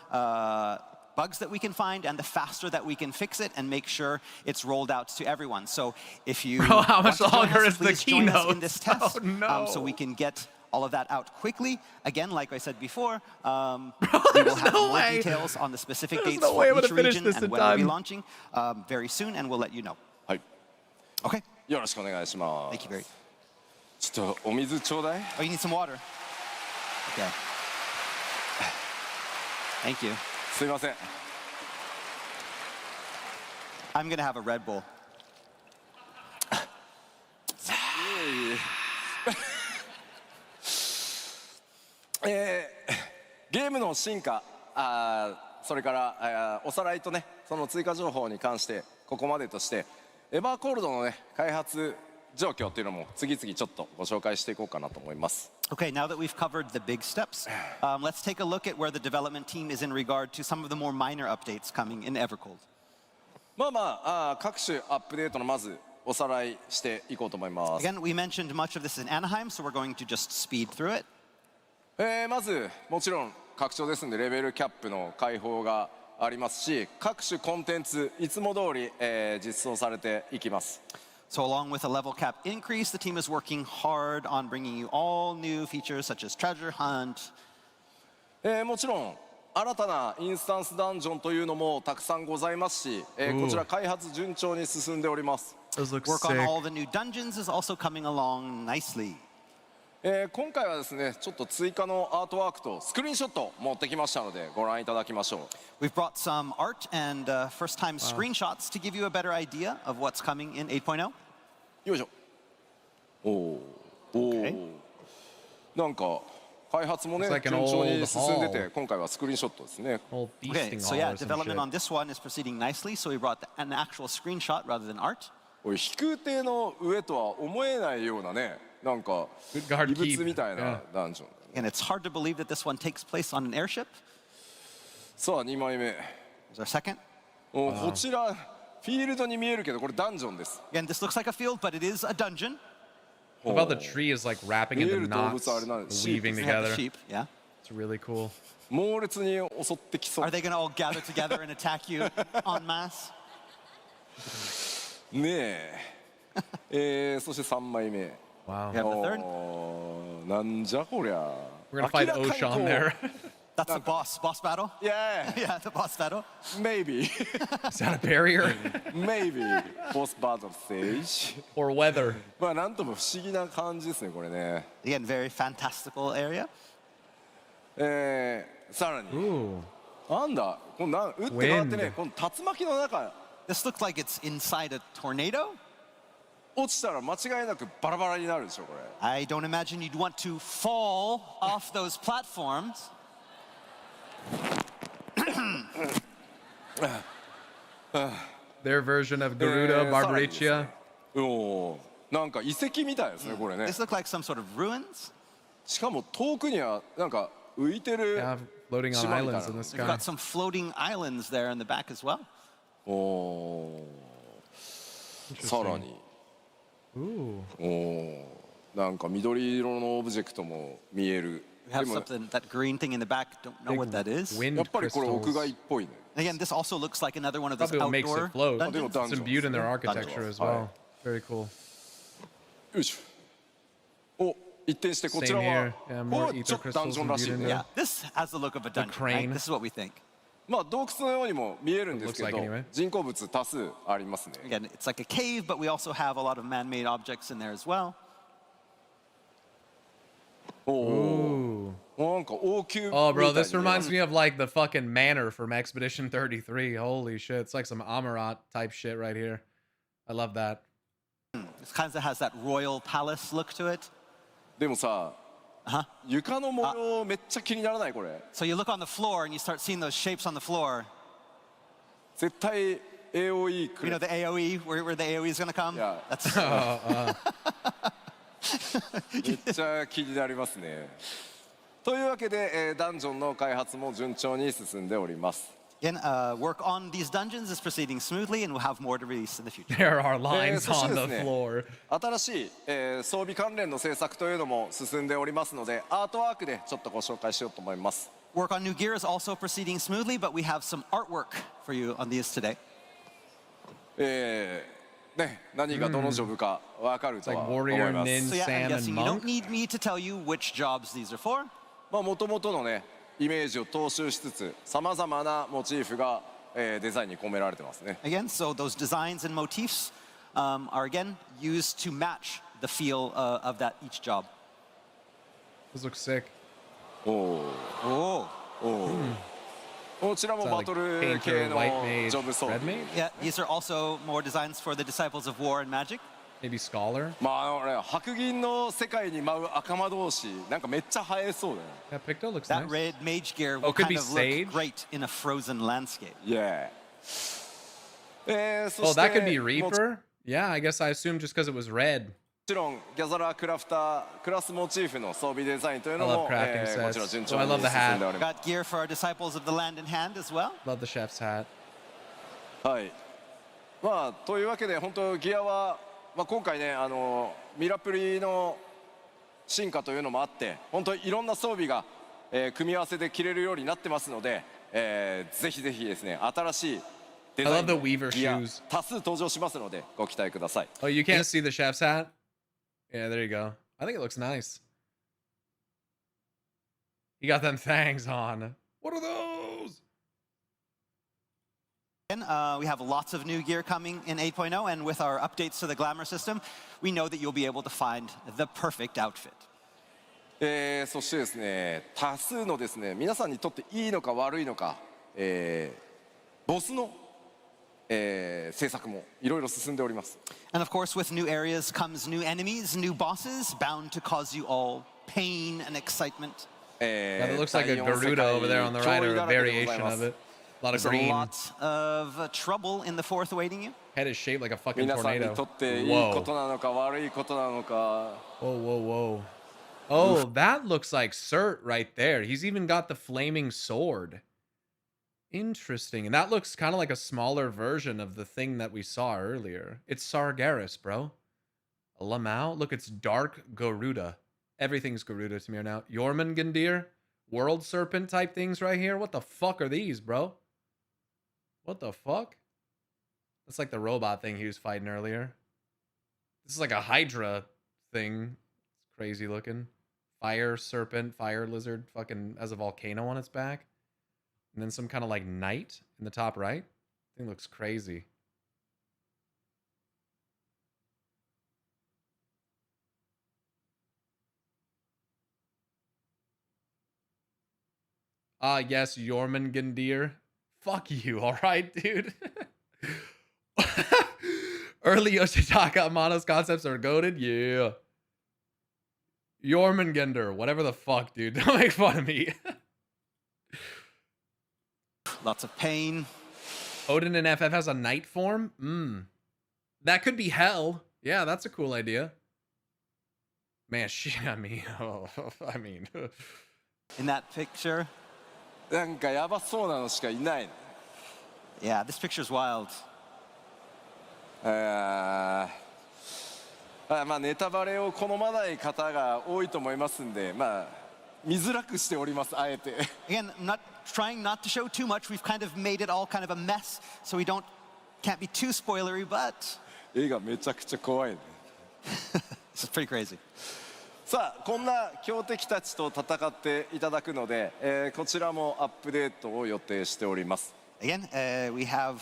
bugs that we can find and the faster that we can fix it and make sure it's rolled out to everyone. So if you Bro, how much want to join longer us, is the please join us keynote? in this test, Oh, no. so we can get all of that out quickly. Again, like I said before, Bro, we will have no more way. details on the specific There's dates no way I'm for gonna each finish region this and in when we'll be time. launching very soon, and we'll let you know. はい。 Okay. よろしくお願いします。 Thank you very. ちょっとお水ちょうだい。 Oh, you need some water. Okay. Thank you. すいません。 I'm gonna have a Red Bull. ゲームの進化、それからおさらいとね、その追加情報に関してここまでとして、エバーコールドのね開発状況っていうのも次々ちょっとご紹介していこうかなと思います。 Okay, now that we've covered the big steps, let's take a look at where the development team is in regard to some of the more minor updates coming in Evercold. 各種アップデートのまずおさらいしていこうと思います。 Again, we mentioned much of this in Anaheim, so we're going to just speed through it. まずもちろん拡張ですんでレベルキャップの開放がありますし、各種コンテンツいつも通り、実装されていきます。 So along with a level cap increase, the team is working hard on bringing you all new features such as treasure hunt. もちろん新たなインスタンスダンジョンというのもたくさんございますし、こちら開発順調に進んでおります。 Work on all the new dungeons is also coming along nicely. 今回はですね、ちょっと追加のアートワークとスクリーンショット持ってきましたのでご覧いただきましょう。 We've brought some art and first-time screenshots to give you a better idea of what's coming in 8.0. よいしょ。おお。なんか開発もね、 It's like an 順調に old 進んで hall. て、今回はスクリーンショットですね。 Old Okay, feasting so hall yeah, or some development shit. on this one is proceeding nicely, so we brought an actual screenshot rather than art. おい、飛空艇の上とは思えないようなね、なんか Good guard 異物 keep. みたい Yeah. なダンジョン。 And it's hard to believe that this one takes place on an airship. さあ2枚目。 There's our second. こちらフィールドに見えるけどこれダンジョンです。 Again, this looks like a field, but it is a dungeon. What about the tree is like wrapping into 見える動物 knots, あれなんだ。 weaving We have the together. sheep, yeah. It's really cool. 猛烈に襲ってきそう Are。they going to all gather together and attack you en masse? ねえ。そして3枚目。 Wow. We have the third. なんじゃこりゃ。 We're gonna fight 明らかにこう Oshan there. That's the boss battle? Yeah, Yeah, the boss battle. maybe, Is that a barrier? maybe boss battle stage. Or weather? なんとも不思議な感じですねこれね。 Again, very fantastical area. さらに。 Ooh. なんだこの打って変わってね Wind. この竜巻の中 This looks like it's inside a tornado. 落ちたら間違いなくバラバラになるでしょこれ。 I don't imagine you'd want to fall off those platforms. Their version of Garuda, Barbaricia. おーなんか遺跡みたいですねこれね。 This looks like some sort of ruins. しかも遠くにはなんか浮いてる Yeah, floating on 島みたい islands in な。 the We've sky. got some floating islands there in the back as well. おーさらに Ooh. おーなんか緑色のオブジェクトも見える。 We have でも something, that green thing in the back. Don't know what that is. Wind やっぱりこれ屋 crystals. 外っぽいね。Again, this also looks like another one of those Probably what makes outdoor it float. dungeons. It's imbued in their architecture Dungeons. as well. Very cool. よいしょ。お、一転してこちら Same は here. Yeah, more お ether ちょっとダン crystals ジョンらしい imbued in ね。 there. Yeah, this has the look of a dungeon. crane. Right? This is what we think. まあ洞窟のようにも見えるんですけ Looks ど like anyway. 人工物多数ありますね。 Again, it's like a cave, but we also have a lot of man-made objects in there as well. おおお。なんか王宮 Oh, bro, みたい this に見えま reminds す me of like the fucking manor from Expedition 33. Holy shit. It's like some Amarat type shit right here. I love that. It kind of has that royal palace look to it. でもさ、床の模様めっちゃ気にならないこれ。 So you look on the floor and you start seeing those shapes on the floor. 絶対 AOE 来 You る know the AOE, where the AOE is going to come? Yeah. That's めっちゃ気になりますね。というわけで、ダンジョンの開発も順調に進んでおります。 Again, work on these dungeons is proceeding smoothly, and we'll have more to release in the future. There are lines そして on で the すね floor. 新しい、装備関連の制作というのも進んでおりますので、アートワークでちょっとご紹介しようと思います。 Work on new gear is also proceeding smoothly, but we have some artwork for you on these today. ね、何がどのジョブか分かるとは思います。 So yeah, I'm guessing you don't need me to tell you which jobs these are for. まあ元々のねイメージを踏襲しつつ、さまざまなモチーフが、デザインに込められてますね。 Again, so those designs and motifs are again used to match the feel of that each job. This looks sick. おお。こちらもバトル系のジョブ装備。 Yeah, these are also more designs for the disciples of war and magic. Maybe scholar. まあ白銀の世界に舞う赤魔同士、なんかめっちゃ映えそうだね。 That picto looks That nice. red mage gear Oh, will could kind be of sage? look great in a frozen landscape. Yeah. Oh, that could be Reaper? Yeah, I guess I assumed just because it was red. もちろんギャザラークラフタークラスモチーフの装備デザインというの I も、 love crafting もちろん sets. 順 Oh, 調 I に love the 進んでおります。 Got gear for our disciples of the land in hand as well. Love the chef's hat. はい。まあというわけで本当ギアは、まあ、今回ねミラプリの進化というのもあって本当にいろんな装備が、組み合わせで着れるようになってますので、ぜひぜひですね新しいデザインの I love the Weaver ギア shoes. 多数登場しますのでご期待ください。 Oh, you can't see the chef's hat? Yeah, there you go. I think it looks nice. You got them fangs on. What are those? And we have lots of new gear coming in 8.0, and with our updates to the glamour system, we know that you'll be able to find the perfect outfit. そしてですね多数のですね皆さんにとっていいのか悪いのか、ボスの、制作もいろいろ進んでおります。 And of course, with new areas comes new enemies, new bosses, bound to cause you all pain and excitement. Yeah, that looks like a Garuda over there on the right, or a variation of it. A lot of There's a green. lot of trouble in the fourth awaiting you. Head is shaped like a fucking 皆さんに tornado. とっていいこと Whoa. なのか悪いことなのか。 Whoa, whoa, whoa. Oh, that looks like Cert right there. He's even got the flaming sword. Interesting. And that looks kind of like a smaller version of the thing that we saw earlier. It's Sargeras, bro. A Lamau. Look, it's Dark Garuda. Everything's Garuda to me now. Jormungandr. World Serpent type things right here. What the fuck are these, bro? What the fuck? That's like the robot thing he was fighting earlier. This is like a Hydra thing. It's crazy looking. Fire Serpent, Fire Lizard, fucking has a volcano on its back. And then some kind of like knight in the top right. Thing looks crazy. Yes, Jormungandr. Fuck you, alright, dude? Early Yoshitaka Amano's concepts are goated? Yeah. Jormungandr, whatever the fuck, dude. Don't make fun of me. Lots of pain. Odin in FF has a knight form? That could be hell. Yeah, that's a cool idea. Man, I mean. In that picture. なんかやばそうなのしかいないの。 Yeah, this picture's wild. まあネタバレを好まない方が多いと思いますんで、まあ見づらくしております、あえて。Again, trying not to show too much. We've kind of made it all kind of a mess, so we can't be too spoilery, but 絵がめちゃくちゃ怖いね。this is pretty crazy. さあ、こんな強敵たちと戦っていただくので、こちらもアップデートを予定しております。Again, we have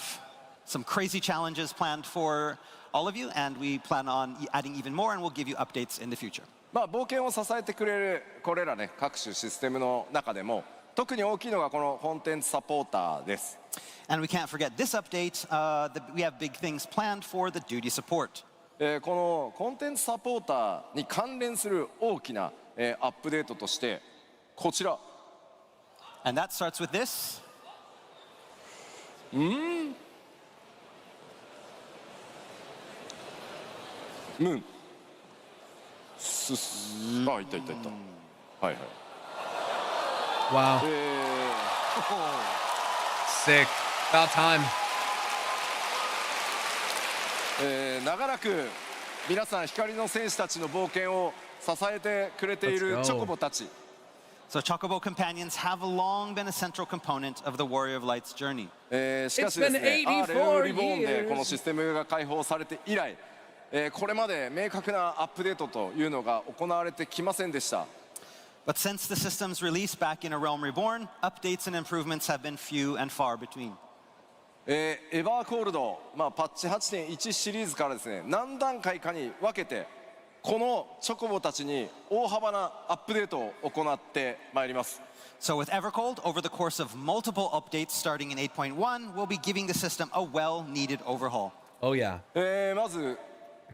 some crazy challenges planned for all of you, and we plan on adding even more, and we'll give you updates in the future. まあ冒険を支えてくれるこれらね、各種システムの中でも特に大きいのがこのコンテンツサポーターです。And we can't forget this update. We have big things planned for the duty support. このコンテンツサポーターに関連する大きな、アップデートとしてこちら。And that starts with this. ムーン。あ、いったいったいった。はいはい。Wow. Sick. About time. 長らく皆さん光の戦士たちの冒険を支えてくれているチョコボたち。So Chocobo companions have long been a central component of the Warrior of Light's journey. しかしですね、RL リボーンでこのシステムが開放されて以来、これまで明確なアップデートというのが行われてきませんでした。But since the system's release back in A Realm Reborn, updates and improvements have been few and far between. エバーコールド、パッチ 8.1 シリーズからですね、何段階かに分けてこのチョコボたちに大幅なアップデートを行ってまいります。So with Evercold, over the course of multiple updates starting in 8.1, we'll be giving the system a well-needed overhaul. Oh yeah. まず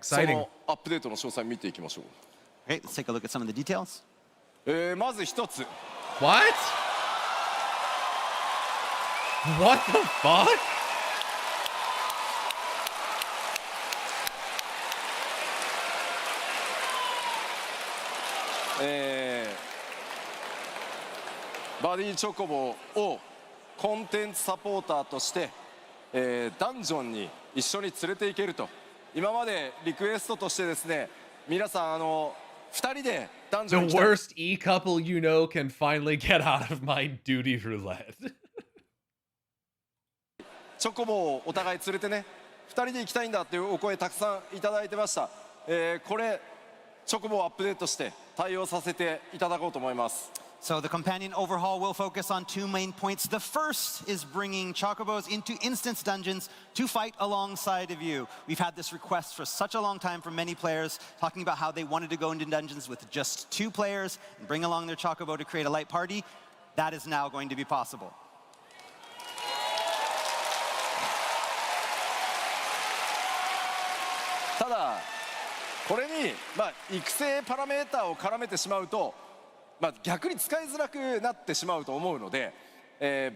そ Exciting. のアップデートの詳細を見ていきましょう。 Okay, let's take a look at some of the details. まず一つ。 What? What the fuck? バディチョコボをコンテンツサポーターとして、ダンジョンに一緒に連れて行けると。今までリクエストとしてですね、皆さん2人でダンジョン The に来たい。 worst E couple you know can finally get out of my duty roulette. チョコボをお互い連れてね、2人で行きたいんだっていうお声たくさんいただいてました。これチョコボをアップデートして対応させていただこうと思います。 So the companion overhaul will focus on two main points. The first is bringing Chocobos into instance dungeons to fight alongside of you. We've had this request for such a long time from many players, talking about how they wanted to go into dungeons with just 2 players and bring along their Chocobo to create a light party. That is now going to be possible. ただこれに、育成パラメーターを絡めてしまうと、逆に使いづらくなってしまうと思うので、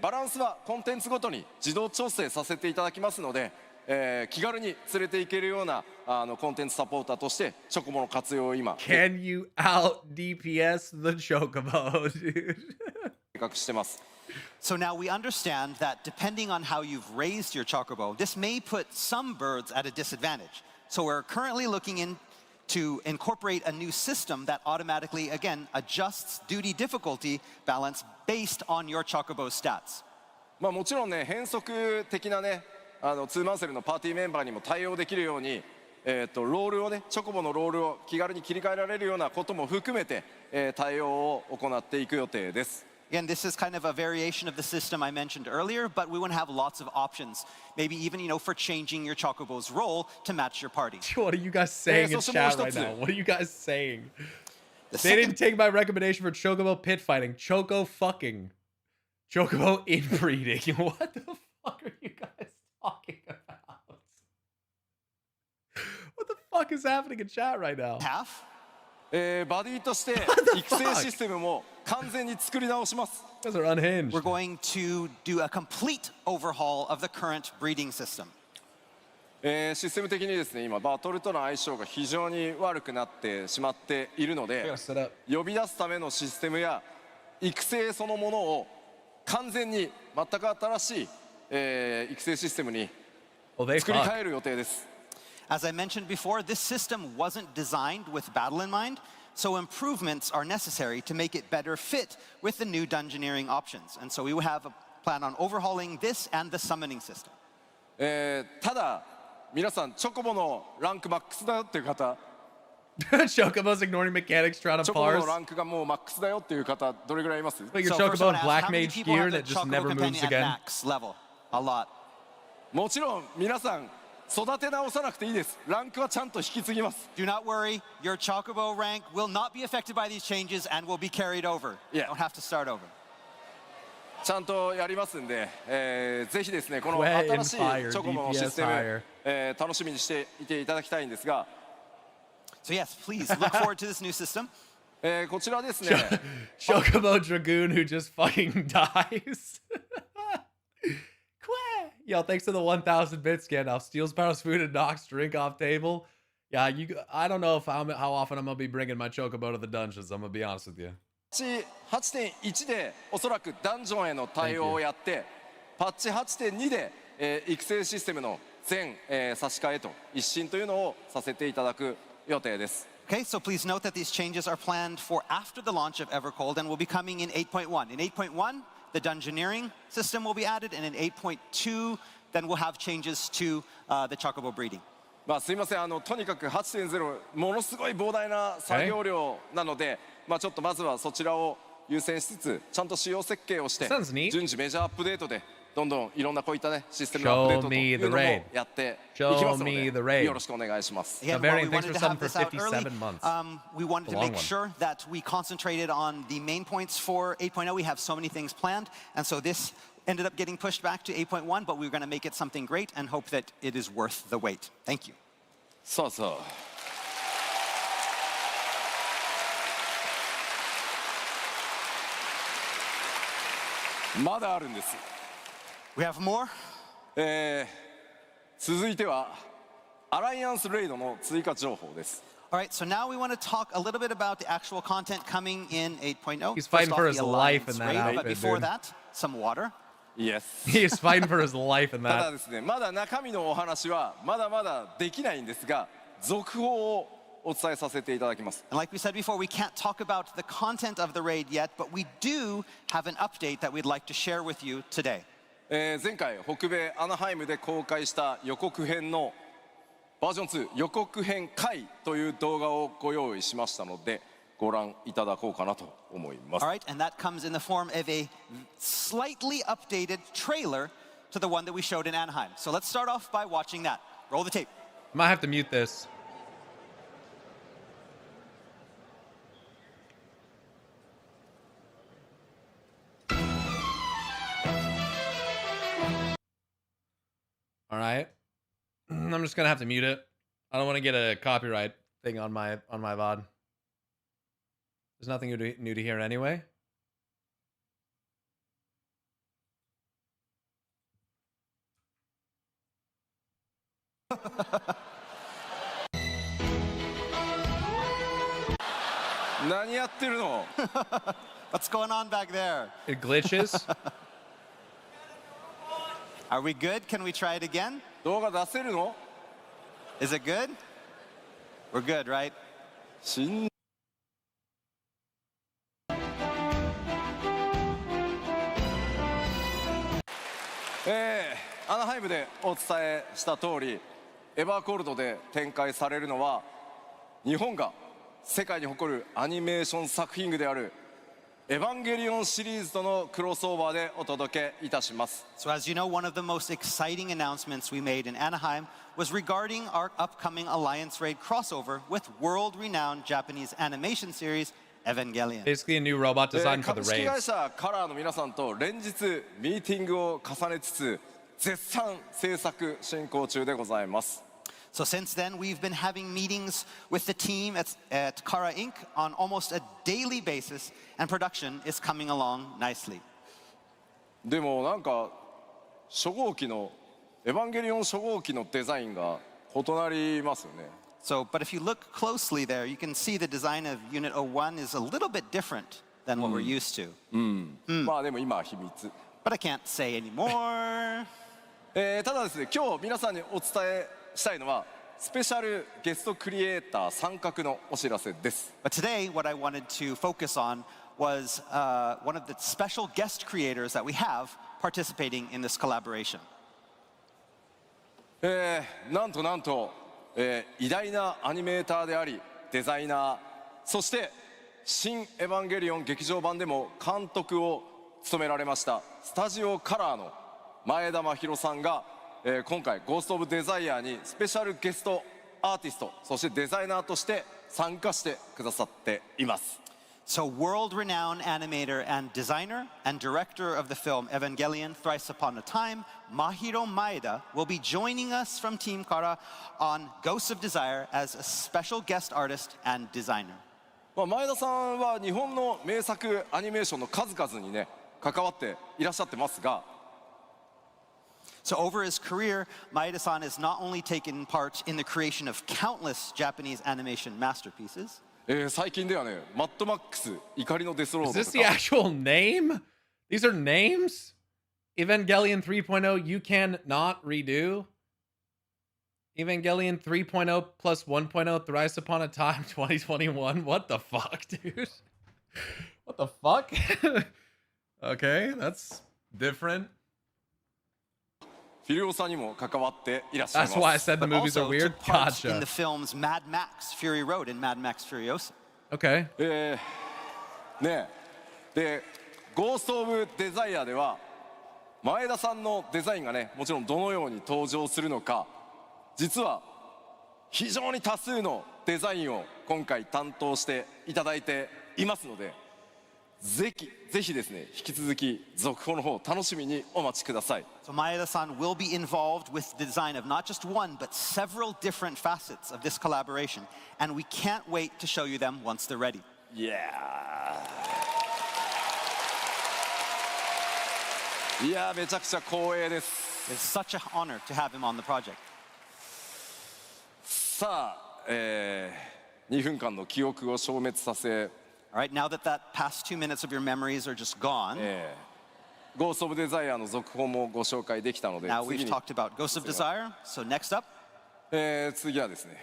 バランスはコンテンツごとに自動調整させていただきますので、気軽に連れていけるようなコンテンツサポーターとしてチョコボの活用を今 Can you out DPS the Chocobo, dude? 計画してます。 So now we understand that depending on how you've raised your Chocobo, this may put some birds at a disadvantage. So we're currently looking to incorporate a new system that automatically, again, adjusts duty difficulty balance based on your Chocobo stats. もちろんね、変則的なね、ツーマンセルのパーティーメンバーにも対応できるように、ロールをね、チョコボのロールを気軽に切り替えられるようなことも含めて、対応を行っていく予定です。 Again, this is kind of a variation of the system I mentioned earlier, but we want to have lots of options. Maybe even, for changing your Chocobo's role to match your party. What are you guys saying in chat right now? What are you guys saying? They didn't take my recommendation for Chocobo pit fighting. Choco fucking. Chocobo inbreeding. What the fuck are you guys talking about? What the fuck is happening in chat right now? Half? バディとして育成システムも完全に作り直します。 Those are unhinged. We're going to do a complete overhaul of the current breeding system. システム的にですね、今バトルとの相性が非常に悪くなってしまっているので、呼び出すためのシステムや育成そのものを完全に全く新しい、育成システムに作り変える予定です。 As I mentioned before, this system wasn't designed with battle in mind. So improvements are necessary to make it better fit with the new dungeoneering options. And so we will have a plan on overhauling this and the summoning system. ただ皆さんチョコボのランクマックスだよっていう方 Chocobo's ignoring mechanics trying to チョコボの parse. ランクがもうマックスだよっていう方どれぐらいいます But your So first I Chocobo wanna in ask, Black how many Mage people gear have the that just Chocobo never companion moves at again? max level? A lot. もちろん皆さん育て直さなくていいですランクはちゃんと引き継ぎます Do not worry, your Chocobo rank will not be affected by these changes and will be carried over. You don't have to start over. ちゃんとやりますんで、ぜひですねこの Way 新しい and fire, チョコボのシステ DPS ム higher.、楽しみにしていていただきたいんですが So yes, please look forward to this new system. こちらですね Chocobo Dragoon who just fucking dies. Yo, thanks to the 1,000 bit scan now. Steals Powers food and knocks drink off table. Yeah, I don't know how often I'm gonna be bringing my Chocobo to the dungeons. I'm gonna be honest with you. 8.1 でおそらくダンジョンへの対応をやってパッチ 8.2 で、育成システムの全、差し替えと一新というのをさせていただく予定です Okay, so please note that these changes are planned for after the launch of Evercold and will be coming in 8.1. In 8.1, the dungeoneering system will be added, and in 8.2, then we'll have changes to the Chocobo breeding. まあすいませんとにかく 8.0 ものすごい膨大な作業量なので、まあちょっとまずはそちらを優先しつつちゃんと仕様設計をして順次メジャーアップデートでどんどんいろんなこういったねシステムのアップデートというのもやっていきますのでよろしくお願いします Again, while we wanted to have this out early, we wanted to make sure that we concentrated on the main points for 8.0. We have so many things planned, and so this ended up getting pushed back to 8.1, but we're going to make it something great and hope that it is worth the wait. Thank you. そうそうまだあるんです We have more? 続いてはアライアンスレイドの追加情報です All right, so now we want to talk a little bit about the actual content coming in 8.0. He's fighting First for off, his the life in Alliance that raid, outfit, but before dude. that, some water. Yes He's fighting for his life in ただ that. ですねまだ中身のお話はまだまだできないんですが続報をお伝えさせていただきます And like we said before, we can't talk about the content of the raid yet, but we do have an update that we'd like to share with you today. 前回北米アナハイムで公開した予告編のバージョン2予告編回という動画をご用意しましたのでご覧いただこうかなと思います All right, and that comes in the form of a slightly updated trailer to the one that we showed in Anaheim. So let's start off by watching that. Roll the tape. Might have to mute this. All right. I'm just gonna have to mute it. I don't want to get a copyright thing on my VOD. There's nothing new to hear anyway. What's going on back there? It glitches. Are we good? Can we try it again? 動画出せるの Is it good? We're good, right? アナハイムでお伝えした通りエバーコールドで展開されるのは日本が世界に誇るアニメーション作品群であるエヴァンゲリオンシリーズとのクロスオーバーでお届けいたします So as you know, one of the most exciting announcements we made in Anaheim was regarding our upcoming Alliance Raid crossover with world-renowned Japanese animation series Evangelion. Basically a new robot design for the 株式会 raids. 社カラーの皆さんと連日ミーティングを重ねつつ絶賛制作進行中でございます So since then, we've been having meetings with the team at Kara Inc. on almost a daily basis, and production is coming along nicely. でもなんか初号機のエヴァンゲリオン初号機のデザインが異なりますよね So, but if you look closely there, you can see the design of Unit 01 is a little bit different than what we're used to. まあでも今は秘密 But I can't say anymore. ただですね今日皆さんにお伝えしたいのはスペシャルゲストクリエイター参画のお知らせです。But today, what I wanted to focus on was one of the special guest creators that we have participating in this collaboration. なんと、偉大なアニメーターでありデザイナー、そして新エヴァンゲリオン劇場版でも監督を務められましたスタジオカラーの前田真宏さんが、今回ゴースト・オブ・デザイアにスペシャルゲストアーティスト、そしてデザイナーとして参加してくださっています。So world-renowned animator and designer and director of the film Evangelion Thrice Upon a Time, Mahiro Maeda, will be joining us from Team Kara on Ghosts of Desire as a special guest artist and designer. 前田さんは日本の名作アニメーションの数々にね関わっていらっしゃってますが、 So over his career, Maeda-san has not only taken part in the creation of countless Japanese animation masterpieces, 最近ではね、マッドマックス怒りのデスロード Is と this the か、 actual name? These are names? Evangelion 3.0, you can not redo? Evangelion 3.0 plus 1.0 Thrice Upon a Time 2021? What the fuck, dude? What the fuck? Okay, that's different. フィルオさんにも関わっていらっしゃいます。 That's why I said the but movies are also weird. took part in Gotcha. the films Mad Max Fury Road and Mad Max Furiosa. Okay. ねで、ゴースト・オブ・デザイアでは前田さんのデザインがね、もちろんどのように登場するのか、実は非常に多数のデザインを今回担当していただいていますので、ぜひですね、引き続き続報の方楽しみにお待ちください。 So Maeda-san will be involved with the design of not just one, but several different facets of this collaboration, and we can't wait to show you them once they're ready. いやめちゃくちゃ光栄です。 It's such an honor to have him on the project. さあ、2分間の記憶を消滅させ、 All right, now that past 2 minutes of your memories are just gone, ゴースト・オブ・デザイアの続報もご紹介できたので、 now 次 we've に talked about Ghosts of Desire. So next up, 次はですね、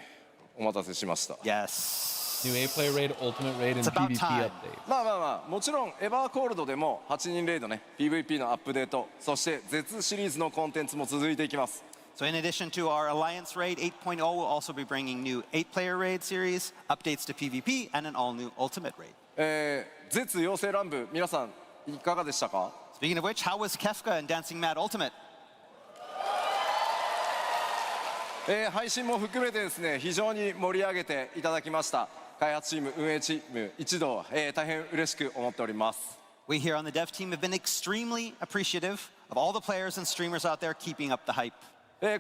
お待たせしました。 yes, New A Play Raid, Ultimate Raid, and It's about PvP time. update. まあもちろんエバーコールドでも8人レイドね PVP のアップデート、そして絶シリーズのコンテンツも続いていきます。 So in addition to our Alliance Raid 8.0, we'll also be bringing new 8-player raid series, updates to PvP, and an all-new Ultimate Raid. 絶妖精乱舞、皆さんいかがでしたか？ Speaking of which, how was Kefka and Dancing Mad Ultimate? 配信も含めてですね、非常に盛り上げていただきました。開発チーム、運営チーム一同、大変嬉しく思っております。 We here on the dev team have been extremely appreciative of all the players and streamers out there keeping up the hype.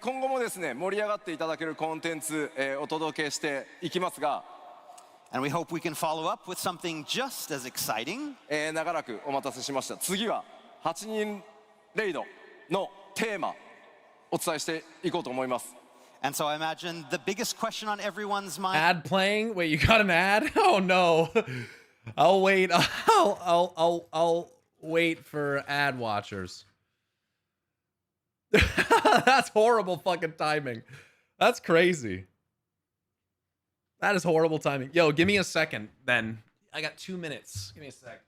今後もですね、盛り上がっていただけるコンテンツ、お届けしていきますが、 And we hope we can follow up with something just as exciting. 長らくお待たせしました。次は8人レイドのテーマお伝えしていこうと思います。 And so I imagine the biggest question on everyone's mind. Ad playing? Wait, you got an ad? Oh no. I'll wait. I'll wait for ad watchers. That's horrible fucking timing. That's crazy. That is horrible timing. Yo, give me a second then. I got 2 minutes. Give me a sec.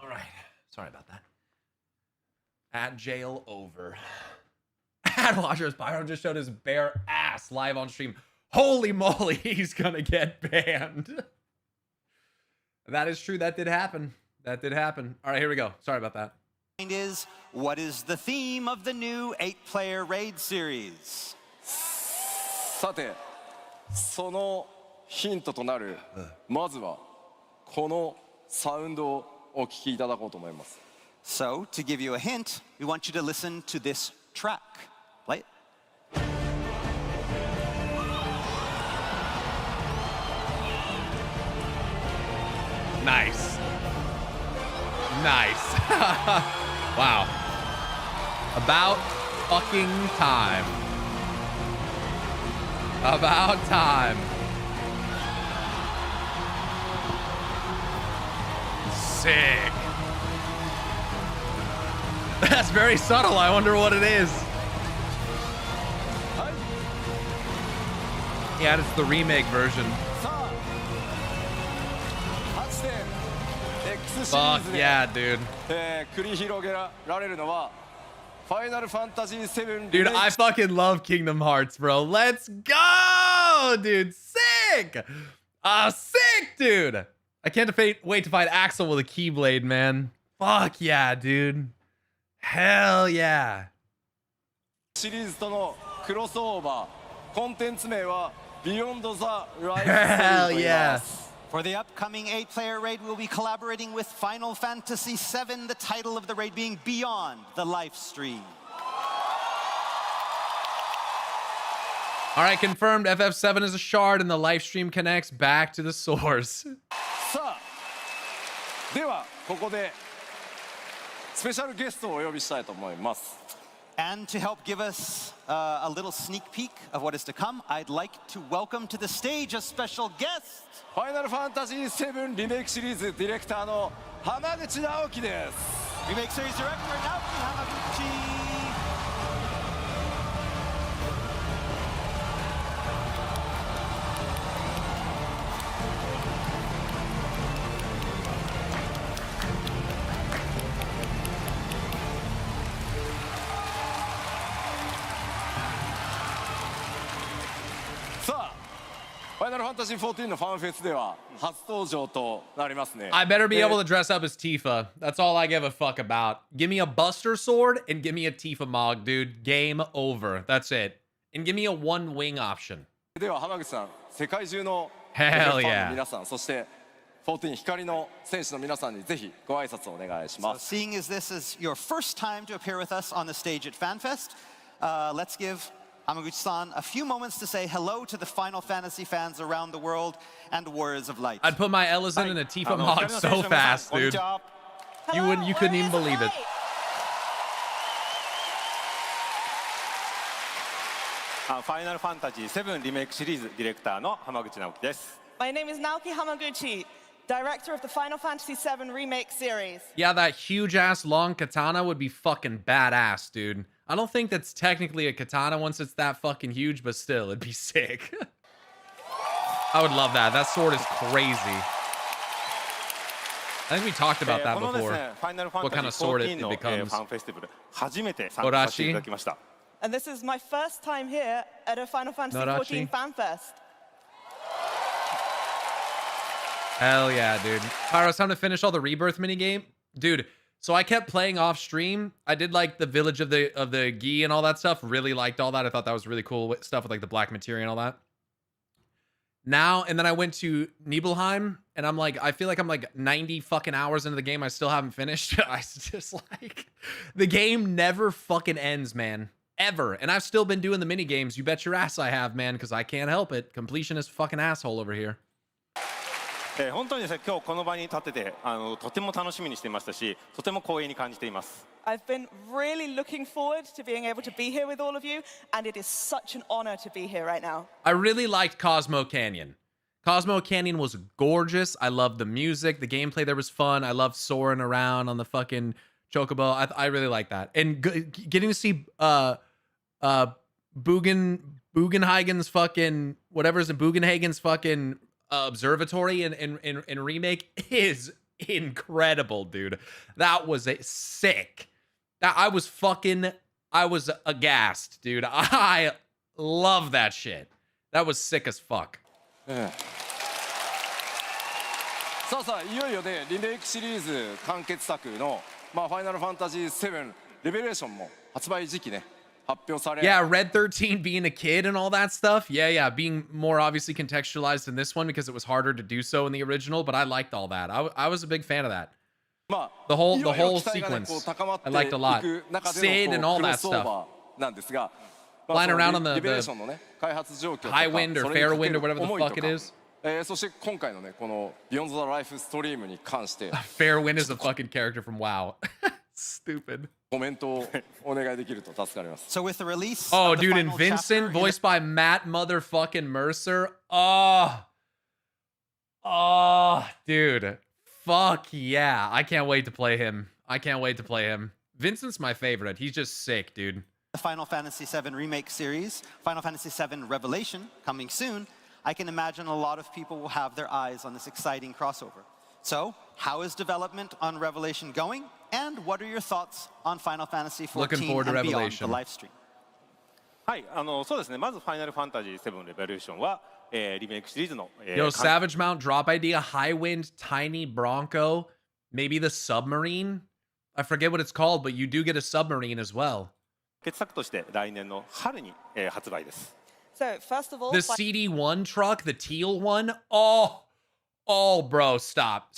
All right. Sorry about that. At jail over. Ad Watchers Pyro just showed his bare ass live on stream. Holy moly, he's gonna get banned. That is true. That did happen. That did happen. All right, here we go. Sorry about that. Is what is the theme of the new 8-player raid series? さて、そのヒントとなる、まずはこのサウンドをお聞きいただこうと思います。So, to give you a hint, we want you to listen to this track. Play it. Nice. Nice. Wow. About fucking time. About time. Sick. That's very subtle. I wonder what it is. Yeah, it's the remake version. Fuck yeah, dude. Dude, I fucking love Kingdom Hearts, bro. Let's go, dude. Sick. Sick, dude. I can't wait to fight Axel with a Keyblade, man. Fuck yeah, dude. Hell yeah. シリーズとのクロスオーバー、コンテンツ名は Beyond the Life Hell yeah. For the upcoming 8-player raid, we'll be collaborating with Final Fantasy VII, the title of the raid being Beyond the Life Stream. All right, confirmed. FF7 is a shard and the live stream connects back to the source. さあ、ではここでスペシャルゲストをお呼びしたいと思います。And to help give us a little sneak peek of what is to come, I'd like to welcome to the stage a special guest. Final Fantasy VII リメイクシリーズディレクターの浜口直樹です。Remake Series Director Naoki Hamaguchi. ファイナルファンタジー14のファンフェスでは初登場となりますね。 I better be able to dress up as Tifa. That's all I give a fuck about. Give me a Buster Sword and give me a Tifa Mog, dude. Game over. That's it. And give me a one wing option. では浜口さん、世界中の Hell ファン yeah. の皆さん、そして14光の選手の皆さんにぜひご挨拶をお願いしま So す。 seeing as this is your first time to appear with us on the stage at Fanfest, let's give Hamaguchi-san a few moments to say hello to the Final Fantasy fans around the world and Warriors of Light. I'd put my Ellison in a Tifa Mog so fast, dude. You couldn't even believe it. Final Fantasy VII リメイクシリーズディレクターの浜口直樹です。 My name is Naoki Hamaguchi, director of the Final Fantasy VII Remake series. Yeah, that huge ass long katana would be fucking badass, dude. I don't think that's technically a katana once it's that fucking huge, but still, it'd be sick. I would love that. That sword is crazy. I think we talked about that before. What kind of sword it becomes. Orashi? And this is my first time here at a Final Fantasy XIV Fanfest. Hell yeah, dude. Pyro, it's time to finish all the Rebirth minigame. Dude, so I kept playing off stream. I did like the Village of the Gi and all that stuff. Really liked all that. I thought that was really cool stuff with like the black materia and all that. Now, and then I went to Nibelheim and I'm like, I feel like I'm like 90 fucking hours into the game. I still haven't finished. I just like, the game never fucking ends, man. Ever. And I've still been doing the mini games. You bet your ass I have, man, because I can't help it. Completionist fucking asshole over here. 本当にですね、今日この場に立ってて、とても楽しみにしていましたし、とても光栄に感じています。I've been really looking forward to being able to be here with all of you, and it is such an honor to be here right now. I really liked Cosmo Canyon. Cosmo Canyon was gorgeous. I loved the music. The gameplay there was fun. I loved soaring around on the fucking chocobo. I really like that. And getting to see Bugenhagen's fucking whatever's in Bugenhagen's fucking observatory in remake is incredible, dude. That was sick. I was aghast, dude. I love that shit. That was sick as fuck. さあさあいよいよねリメイクシリーズ完結作のファイナルファンタジー7レベレーションも発売時期ね発表され Yeah, Red 13 being a kid and all that stuff. Yeah, being more obviously contextualized in this one because it was harder to do so in the original, but I liked all that. I was a big fan of that. The whole sequence I liked a lot. Sid and all that stuff. なんですが Flying around on the リベレーションのね開発状況とか high wind or それに fair かけ wind る or whatever the 思いと fuck it か is. そして今回のねこの Beyond the Life Stream に関して Fair wind is a fucking character from WoW. Stupid. コメントをお願いできると助かります So with the release Oh, of the dude, and final Vincent, chapter voiced by Matt motherfucking Mercer. Dude. Fuck yeah. I can't wait to play him. Vincent's my favorite. He's just sick, dude. the Final Fantasy VII Remake series, Final Fantasy VII Revelation, coming soon, I can imagine a lot of people will have their eyes on this exciting crossover. So, how is development on Revelation going? And what are your thoughts on Final Fantasy XIV Looking forward to and beyond Revelation. the live stream? はいそうですねまずファイナルファンタジー7レベルーションは、リメイクシリーズの、Yo, Savage Mount drop idea, high wind, tiny Bronco, maybe the submarine? I forget what it's called, but you do get a submarine as well. 傑作として来年の春に、発売です So, first of all, The CD1 truck, the teal one? Oh, bro, stop.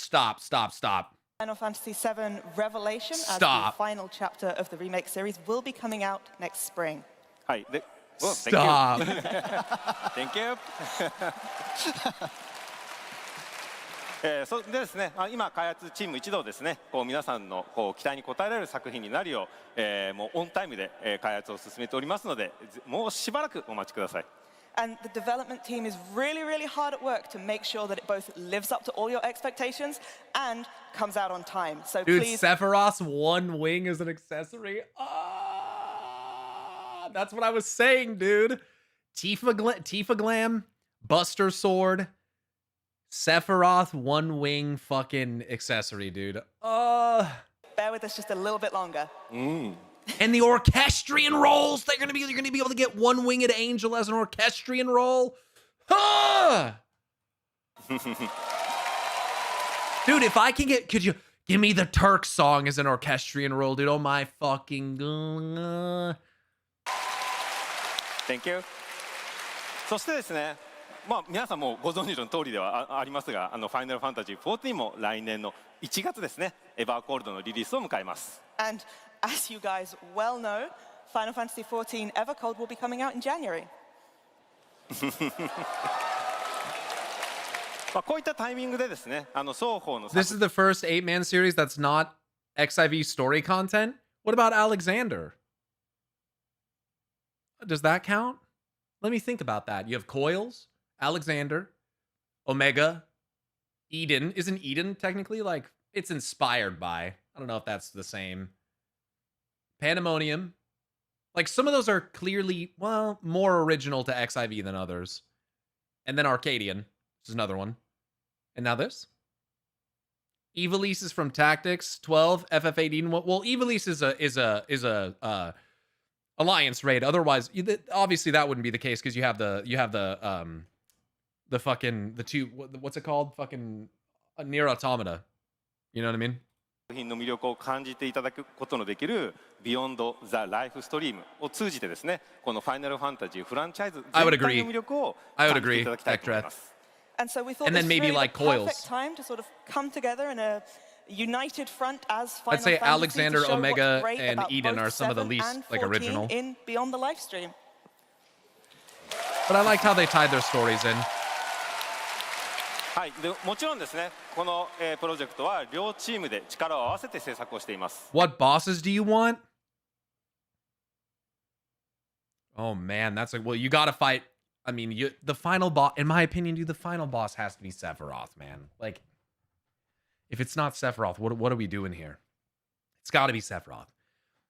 Final Fantasy VII Revelation as the Stop. final chapter of the remake series will be coming out next spring. はいで Stop. Thank you それでですね今開発チーム一同ですねこう皆さんのこう期待に応えられる作品になるよう、もうオンタイムで、開発を進めておりますのでもうしばらくお待ちください And the development team is really, really hard at work to make sure that it both lives up to all your expectations and comes out on time. So Dude, please. Sephiroth's one wing is an accessory. That's what I was saying, dude. Tifa Glam, Buster Sword, Sephiroth one wing fucking accessory, dude. Bear with us just a little bit longer. And the orchestrion rolls. You're gonna be able to get one winged angel as an orchestrion roll. Dude, if I can could you give me the Turk song as an orchestrion roll, dude? Oh my fucking Thank you そしてですね皆さんもご存知の通りではありますがファイナルファンタジー14も来年の1月ですねエバーコールドのリリースを迎えます And as you guys well know, Final Fantasy XIV Evercold will be coming out in January. こういったタイミングでですね双方の This is the first 8-man series that's not XIV story content. What about Alexander? Does that count? Let me think about that. You have Coils, Alexander, Omega, Eden. Isn't Eden technically like it's inspired by? I don't know if that's the same. Pandemonium. Like some of those are clearly, well, more original to XIV than others. And then Arcadian, which is another one. And now this. Evilise is from Tactics 12, FF18. Well, Evilise is a Alliance raid. Otherwise, obviously that wouldn't be the case because you have the two, what's it called? Fucking Nier Automata. You know what I mean? 作品の魅力を感じていただくことのできる Beyond the Life Stream を通じてですねこのファイナルファンタジーフランチャイズ全体の魅力を感じていただきたいと思います And so we thought And this then was maybe really like the perfect Coils. time to sort of come together in a united front as Final I'd say Fantasy Alexander, to show Omega, what's great and about Eden both are some of the 7 least and like 14 original. in Beyond the Live Stream. But I liked how they tied their stories in. はいでもちろんですねこの、プロジェクトは両チームで力を合わせて制作をしています What bosses do you want? Oh man, that's like, well, you gotta fight. I mean, the final boss, in my opinion, dude, the final boss has to be Sephiroth, man. Like, if it's not Sephiroth, what are we doing here? It's gotta be Sephiroth.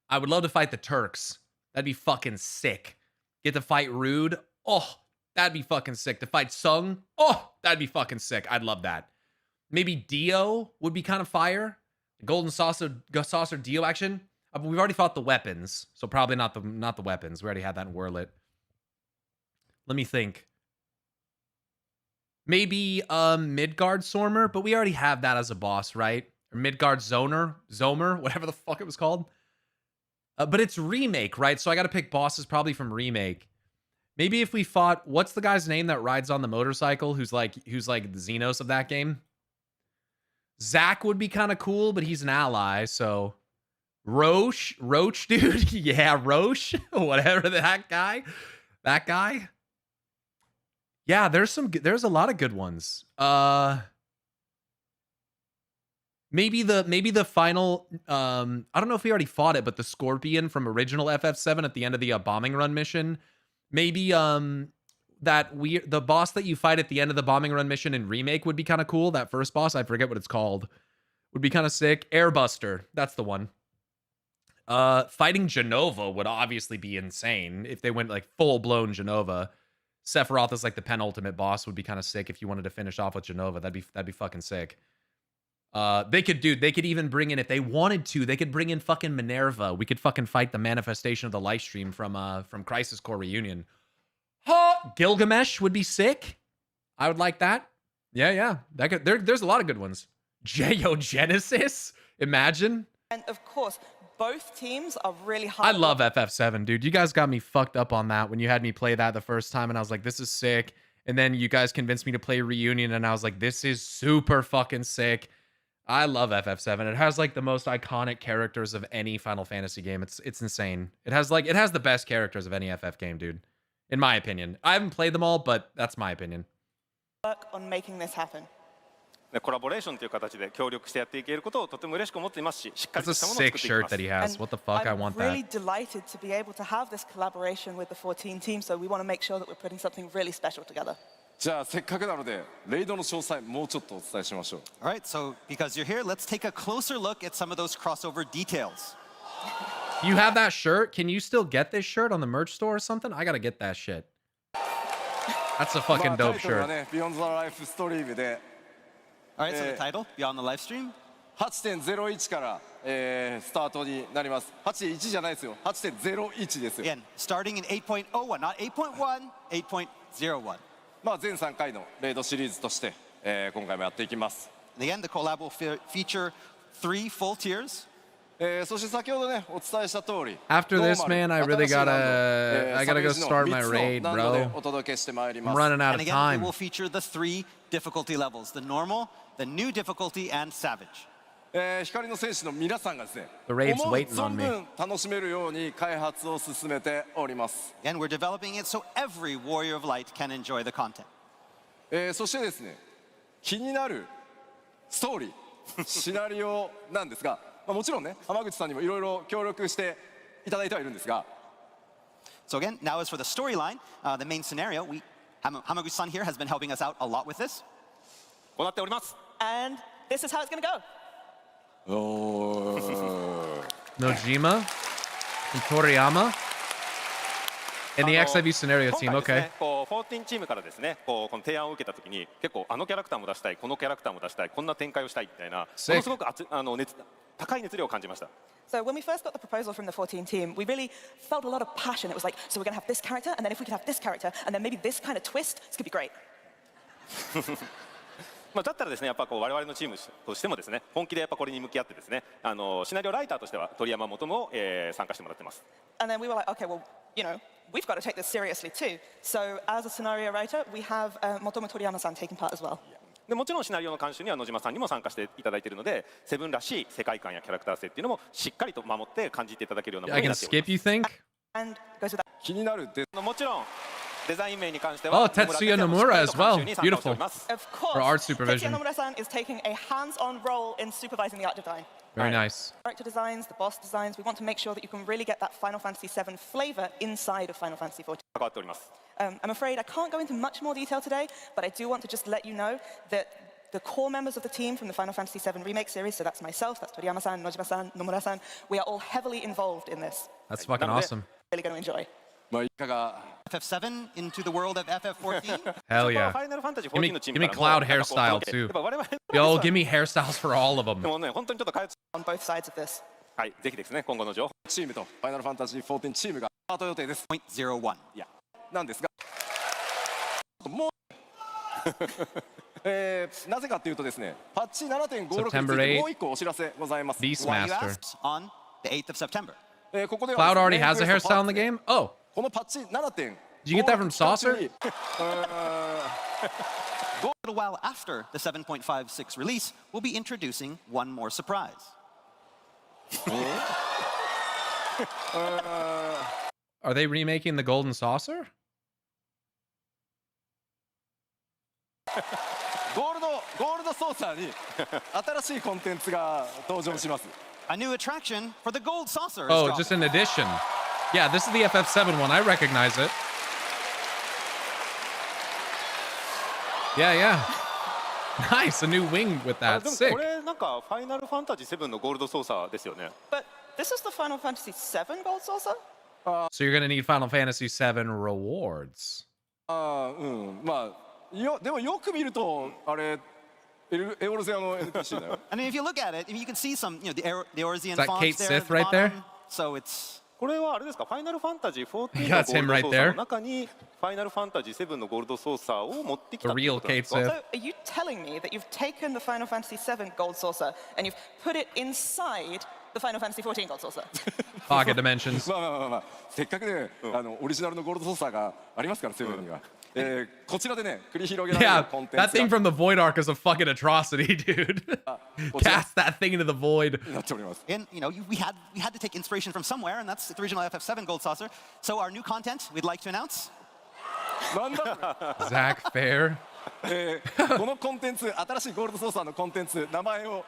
I would love to fight the Turks. That'd be fucking sick. Get to fight Rude. Oh, that'd be fucking sick. To fight Sung. Oh, that'd be fucking sick. I'd love that. Maybe Dio would be kind of fire. Golden saucer Dio action. We've already fought the weapons, so probably not the weapons. We already had that in Whirlit. Let me think. Maybe Midgard Sormer, but we already have that as a boss, right? Or Midgard Zomer, whatever the fuck it was called. But it's remake, right? So I got to pick bosses probably from remake. Maybe if we fought, what's the guy's name that rides on the motorcycle? Who's like the Xenos of that game? Zack would be kind of cool, but he's an ally, so Roche, dude. Yeah, Roche, whatever that guy. Yeah, there's a lot of good ones. Maybe the final I don't know if we already fought it, but the Scorpion from original FF7 at the end of the bombing run mission. Maybe the boss that you fight at the end of the bombing run mission in remake would be kind of cool. That first boss, I forget what it's called, would be kind of sick. Airbuster, that's the one. Fighting Genova would obviously be insane if they went like full-blown Genova. Sephiroth is like the penultimate boss, would be kind of sick if you wanted to finish off with Genova. That'd be fucking sick. They could even bring in, if they wanted to, they could bring in fucking Minerva. We could fucking fight the manifestation of the life stream from Crisis Core Reunion. Gilgamesh would be sick. I would like that. Yeah. There's a lot of good ones. Geogenesis, imagine. And of course, both teams are really hard. I love FF7, dude. You guys got me fucked up on that when you had me play that the first time, and I was like, this is sick. And then you guys convinced me to play Reunion, and I was like, this is super fucking sick. I love FF7. It has like the most iconic characters of any Final Fantasy game. It's insane. It has the best characters of any FF game, dude. In my opinion. I haven't played them all, but that's my opinion. Work on making this happen. コラボレーションという形で協力してやっていけることをとても嬉しく思っていますし、しっかり That's a したものを作 sick っていきま shirt す。 that he has. What the fuck? I want I'm really that. delighted to be able to have this collaboration with the 14 team, so we want to make sure that we're putting something really special together. じゃあせっかくなのでレイドの詳細もうちょっとお伝えしましょう。 All right, so because you're here, let's take a closer look at some of those crossover details. You have that shirt? Can you still get this shirt on the merch store or something? I gotta get that shit. That's a fucking dope タイトルは shirt. ね、Beyond the Life ストリームで All right, so the title, Beyond the Livestream. 8.01 から、スタートになります。8.1じゃないですよ。8.01 ですよ。 Again, starting in 8.01, not 8.1, 8.01. まあ全3回のレイドシリーズとして、今回もやっていきます。 And again, the collab will feature 3 full tiers. そして先ほどねお伝えした通り After this, man, I really I gotta go start my raid, bro. お届けしてまいりま I'm す。 running out And of again, it time. will feature the 3 difficulty levels, the normal, the new difficulty, and savage. 光の戦士の皆さんがですね The raid's 思う waiting 存 on me. 分楽しめるように開発を進めております。 Again, we're developing it so every Warrior of Light can enjoy the content. そしてですね気になるストーリーシナリオなんですが、まあ、もちろんね浜口さんにもいろいろ協力していただいてはいるんですが So again, now as for the storyline, the main scenario, Hamaguchi-san here has been helping us out a lot with this. 行っております。 And this is how it's going to go. Nojima and Toriyama in the XIV scenario 今 team. 回です Okay. ね、こう14チームからですね、この提案を受けたときに、結構あのキャラクターも出したい、このキャラクターも出したい、こんな展開をしたいみたいな、ものすごく高い熱量を感じました。So when we first got the proposal from the 14 team, we really felt a lot of passion. It was like, so we're going to have this character, and then if we could have this character, and then maybe this kind of twist, this could be great. まあだったらですね、やっぱこう我々のチームとしてもですね、本気でやっぱこれに向き合ってですね、シナリオライターとしては鳥山元も、参加してもらってます。And then we were like, okay, well, you know, we've got to take this seriously too. So as a scenario writer, we have Motomo Toriyama-san taking part as well. でもちろんシナリオの監修には野島さんにも参加していただいているので、セブンらしい世界観やキャラクター性っていうのもしっかりと守って感じていただけるようなもの I に can なっており skip, you think? And goes with that. 気になるでます。もちろんデザイン面に関しては Oh, Tetsuya Nomura as well. Beautiful. Of course, For art Tetsuya supervision. Nomura-san is taking a hands-on role in supervising the art design. Very nice. Character designs, the boss designs, we want to make sure that you can really get that Final Fantasy VII flavor inside of Final Fantasy XIV. 関わっております。I'm afraid I can't go into much more detail today, but I do want to just let you know that the core members of the team from the Final Fantasy VII Remake series, so that's myself, that's Toriyama-san, Nojima-san, Nomura-san, we are all heavily involved in this. That's fucking awesome. Really going to enjoy. FF7 into the world of FF14. Hell yeah. Give me Cloud hairstyle too. Yo, give me hairstyles for all of them. On both sides of this. はい、ぜひですね、今後の情報。チームとファイナルファンタジー14チームがスタート予定です。0.01。いや、なんですが、もうなぜかというとですね、パッチ 7.56 についてもう1個お知らせございます。Beastmaster. On the 8th of September. ここでは Cloud already has a hairstyle in the game? Oh. このパッチ 7.56 Did you get that from Saucer? A little while after the 7.56 release, we'll be introducing one more surprise. Are they remaking the Golden Saucer? ゴールドソーサーに新しいコンテンツが登場します。A new attraction for the gold saucer. Oh, just an addition. Yeah, this is the FF7 one. I recognize it. Yeah, yeah. Nice, a new wing with that. でも Sick. これなんかファイナルファンタジー7のゴールドソーサーですよね。But this is the Final Fantasy VII Gold Saucer? So you're gonna need Final Fantasy VII rewards. まあでもよく見るとあれエオルゼアの NPC だよ。I mean, if you look at it, you can see some, the Eorzean Is that fonts Kate there. Sith at the right there? bottom. So it's. これはあれですか、ファイナルファンタジー14のゴール That's ド him ソ right ーサー there. の中にファイナルファンタジー7のゴールドソーサーを持ってき The たって real ことなんで Kate すか。 Sith. So are you telling me that you've taken the Final Fantasy VII Gold Saucer and you've put it inside the Final Fantasy XIV Gold Saucer? Pocket dimensions. まあせっかくねオリジナルのゴールドソーサーがありますからセブンには。こちらでね繰り広げられ Yeah, るコンテン that ツ thing が from the Void Arc is a fucking atrocity, dude. Cast that thing into the void. なっております。 And we had to take inspiration from somewhere, and that's the original FF7 Gold Saucer. So our new content we'd like to announce. なんだこ Zach Fair. れこのコンテンツ新しいゴールドソーサーのコンテンツ名前を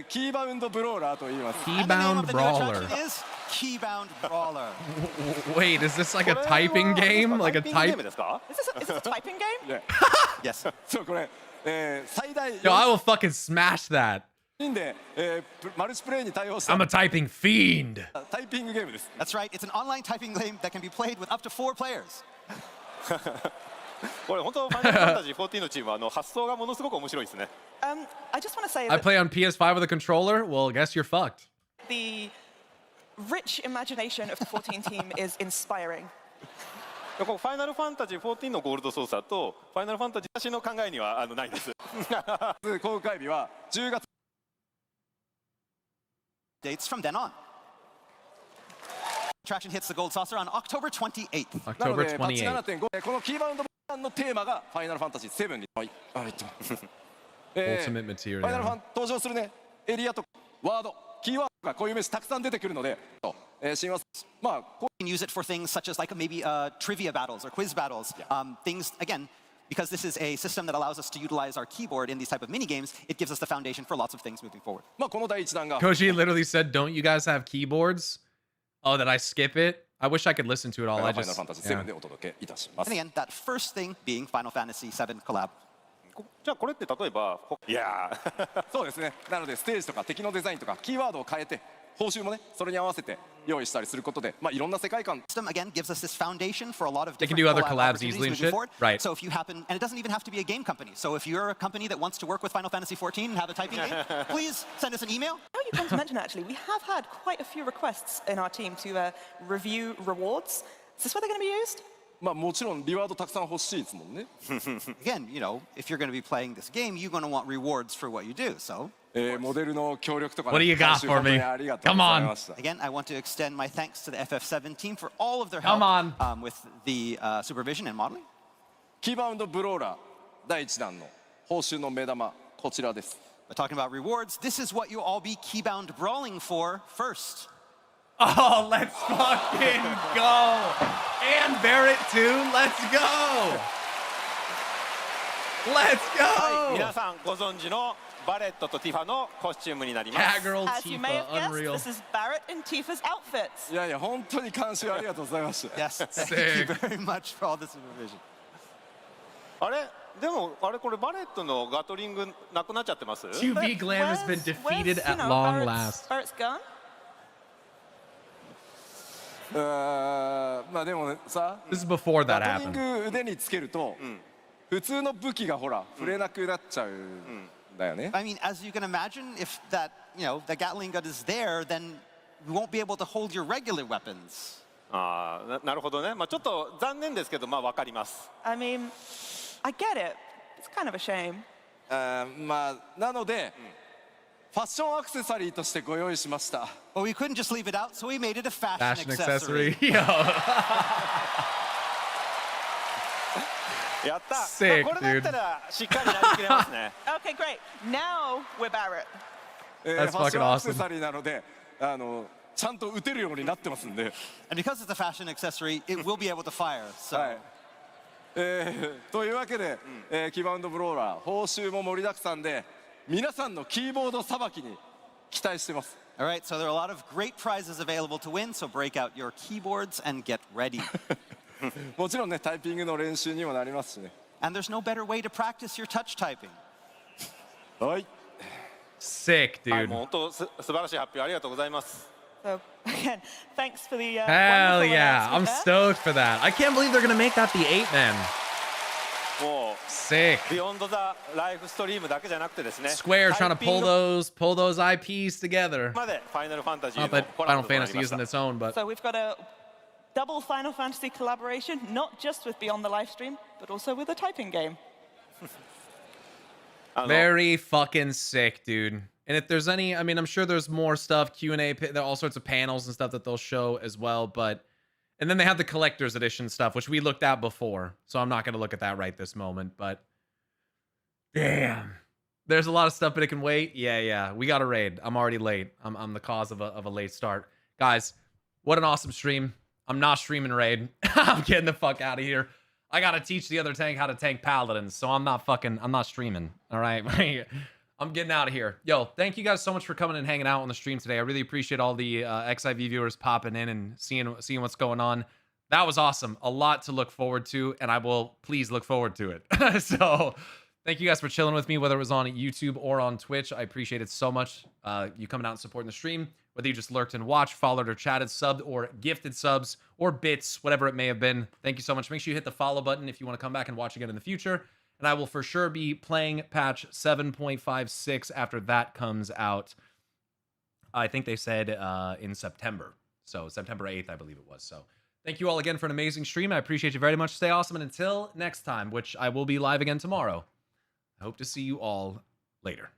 キーバウンドブローラーと言います。 And the name Keybound of the new Brawler. attraction is Keybound Brawler. Wait, is this like a typing game? Like a ゲー type? ムですか？ Is this a typing game? Yes. そうこれ最大 Yo, I will fucking smash that. 4人でマルチプレイに対応した I'm a typing fiend. タイピングゲームです。 That's right. It's an online typing game that can be played with up to 4 players. これ本当ファイナルファンタジー14のチームは発想がものすごく面白いですね。I just want to say I that play on PS5 with a controller? Well, guess you're fucked. the rich imagination of the 14 team is inspiring. このファイナルファンタジー14のゴールドソーサーとファイナルファンタジー私の考えにはないです。公開日は10月 Dates from then on. Attraction hits the gold saucer on October 28th. なの October でパッチ 28th. 7.5このキーバウンドのテーマがファイナルファンタジー7に入ってます。Ultimate ファイナルファ material. ン登場するねエリアとワードキーワードがこういう名詞たくさん出てくるので親和まあこ You can use it for things such as like maybe trivia battles or quiz battles. Things, again, because this is a system that allows us to utilize our keyboard in these type of mini games, it gives us the foundation for lots of things moving forward. まあこの第一弾が Koji literally said, "Don't you guys have keyboards?" Oh, that I skip it? I wish I could listen to it all. ファ I イナル just ファンタジー yeah. 7でお届けいたします And again, that first thing being Final Fantasy VII collab. じゃあこれって例えばいやそうですねなのでステージとか敵のデザインとかキーワードを変えて報酬もねそれに合わせて用意したりすることでまあいろんな世界観 System again gives us this foundation for a lot of They can different do other collab collabs opportunities easily and moving shit. forward. Right. So if you happen, and it doesn't even have to be a game company. So if you're a company that wants to work with Final Fantasy XIV and have a typing game, please send us an email. Now you come to mention actually, we have had quite a few requests in our team to review rewards. Is this where they're going to be used? まあもちろんリワードたくさん欲しいですもんね Again, if you're going to be playing this game, you're going to want rewards for what you do. So モデルの協力とか What do you got for me? ありがとうございました again, I want to extend my thanks to the FF7 team for all of their Come help on. with the supervision and modeling. キーバウンドブローラー第一弾の報酬の目玉こちらです But talking about rewards, this is what you'll all be keybound brawling for first. Oh, let's fucking go. And Barrett too. Let's go. Let's はい、 go. 皆さんご存知のバレットとティファのコスチュームになります Catgirl As you may Tifa, have guessed, unreal. this is Barrett and Tifa's outfits. いやいや本当に監修ありがとうございました Yes, thank you very much for all the supervision. あれでもあれこれバレットのガトリングなくなっちゃってます 2B Glam has been defeated where's, at long Barrett's, last. Barrett's gun? まあでもさ、 This is before that ガトリン happened. グ腕につけると、普通の武器がほら触れなくなっちゃうんだよね。 I mean, as you can imagine, if that, the Gatling gun is there, then you won't be able to hold your regular weapons. なるほどね。まあちょっと残念ですけど、まあわかります。 I mean, I get it. It's kind of a shame. まあなので、ファッションアクセサリーとしてご用意しました。 Well, we couldn't just leave it out, so we made it a fashion Fashion accessory. accessory. Yo. やった。 Sick, これだったらしっかりやりきれますね。 Okay, great. Now we're Barrett. ファッションアクセサリーなので、ちゃんと撃てるようになってますんで。 And because it's a fashion accessory, it will be able to fire. So. はい。というわけで、キバウンドブローラー報酬も盛りだくさんで、皆さんのキーボードさばきに期待してます。 All right, so there are a lot of great prizes available to win, so break out your keyboards and get ready. もちろんね、タイピングの練習にもなりますしね。 And there's no better way to practice your touch typing. はい。 Sick, はい、 dude. もう本当素晴らしい発表ありがとうございます。 So again, thanks for the. Hell wonderful yeah. I'm announcement there. stoked for that. I can't believe they're going to make that the 8-man. もう Sick. ビヨンドザライフストリームだけじゃなくてですね。 Square trying to タイピン pull グ those IPs together. までファイナルファンタジー Not の that コラ Final ボとなり Fantasy ました isn't its own, but So we've got a double Final Fantasy collaboration, not just with Beyond the Livestream, but also with a typing game. very fucking sick, dude. And if there's any, I mean, I'm sure there's more stuff, Q&A, there are all sorts of panels and stuff that they'll show as well, but, and then they have the collector's edition stuff, which we looked at before, so I'm not going to look at that right this moment, but damn. There's a lot of stuff, but it can wait. Yeah, we got a raid. I'm already late. I'm the cause of a late start. Guys, what an awesome stream. I'm not streaming raid. I'm getting the fuck out of here. I got to teach the other tank how to tank paladins, so I'm not streaming, all right? I'm getting out of here. Yo, thank you guys so much for coming and hanging out on the stream today. I really appreciate all the XIV viewers popping in and seeing what's going on. That was awesome. A lot to look forward to, and I will please look forward to it. So thank you guys for chilling with me, whether it was on YouTube or on Twitch. I appreciate it so much. You coming out and supporting the stream, whether you just lurked and watched, followed or chatted, subbed or gifted subs or bits, whatever it may have been. Thank you so much. Make sure you hit the follow button if you want to come back and watch again in the future. And I will for sure be playing patch 7.56 after that comes out. I think they said in September. So September 8th, I believe it was. So thank you all again for an amazing stream. I appreciate you very much. Stay awesome. And until next time, which I will be live again tomorrow, I hope to see you all later.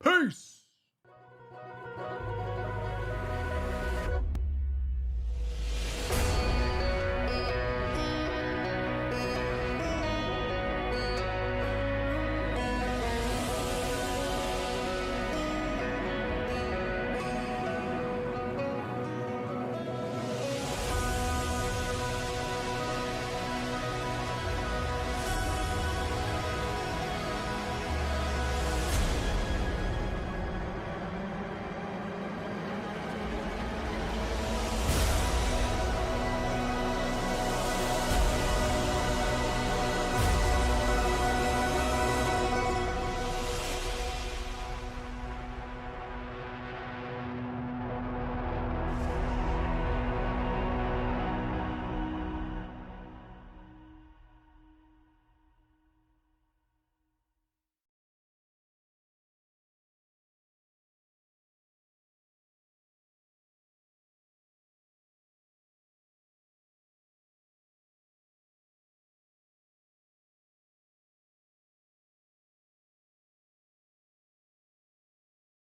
Peace.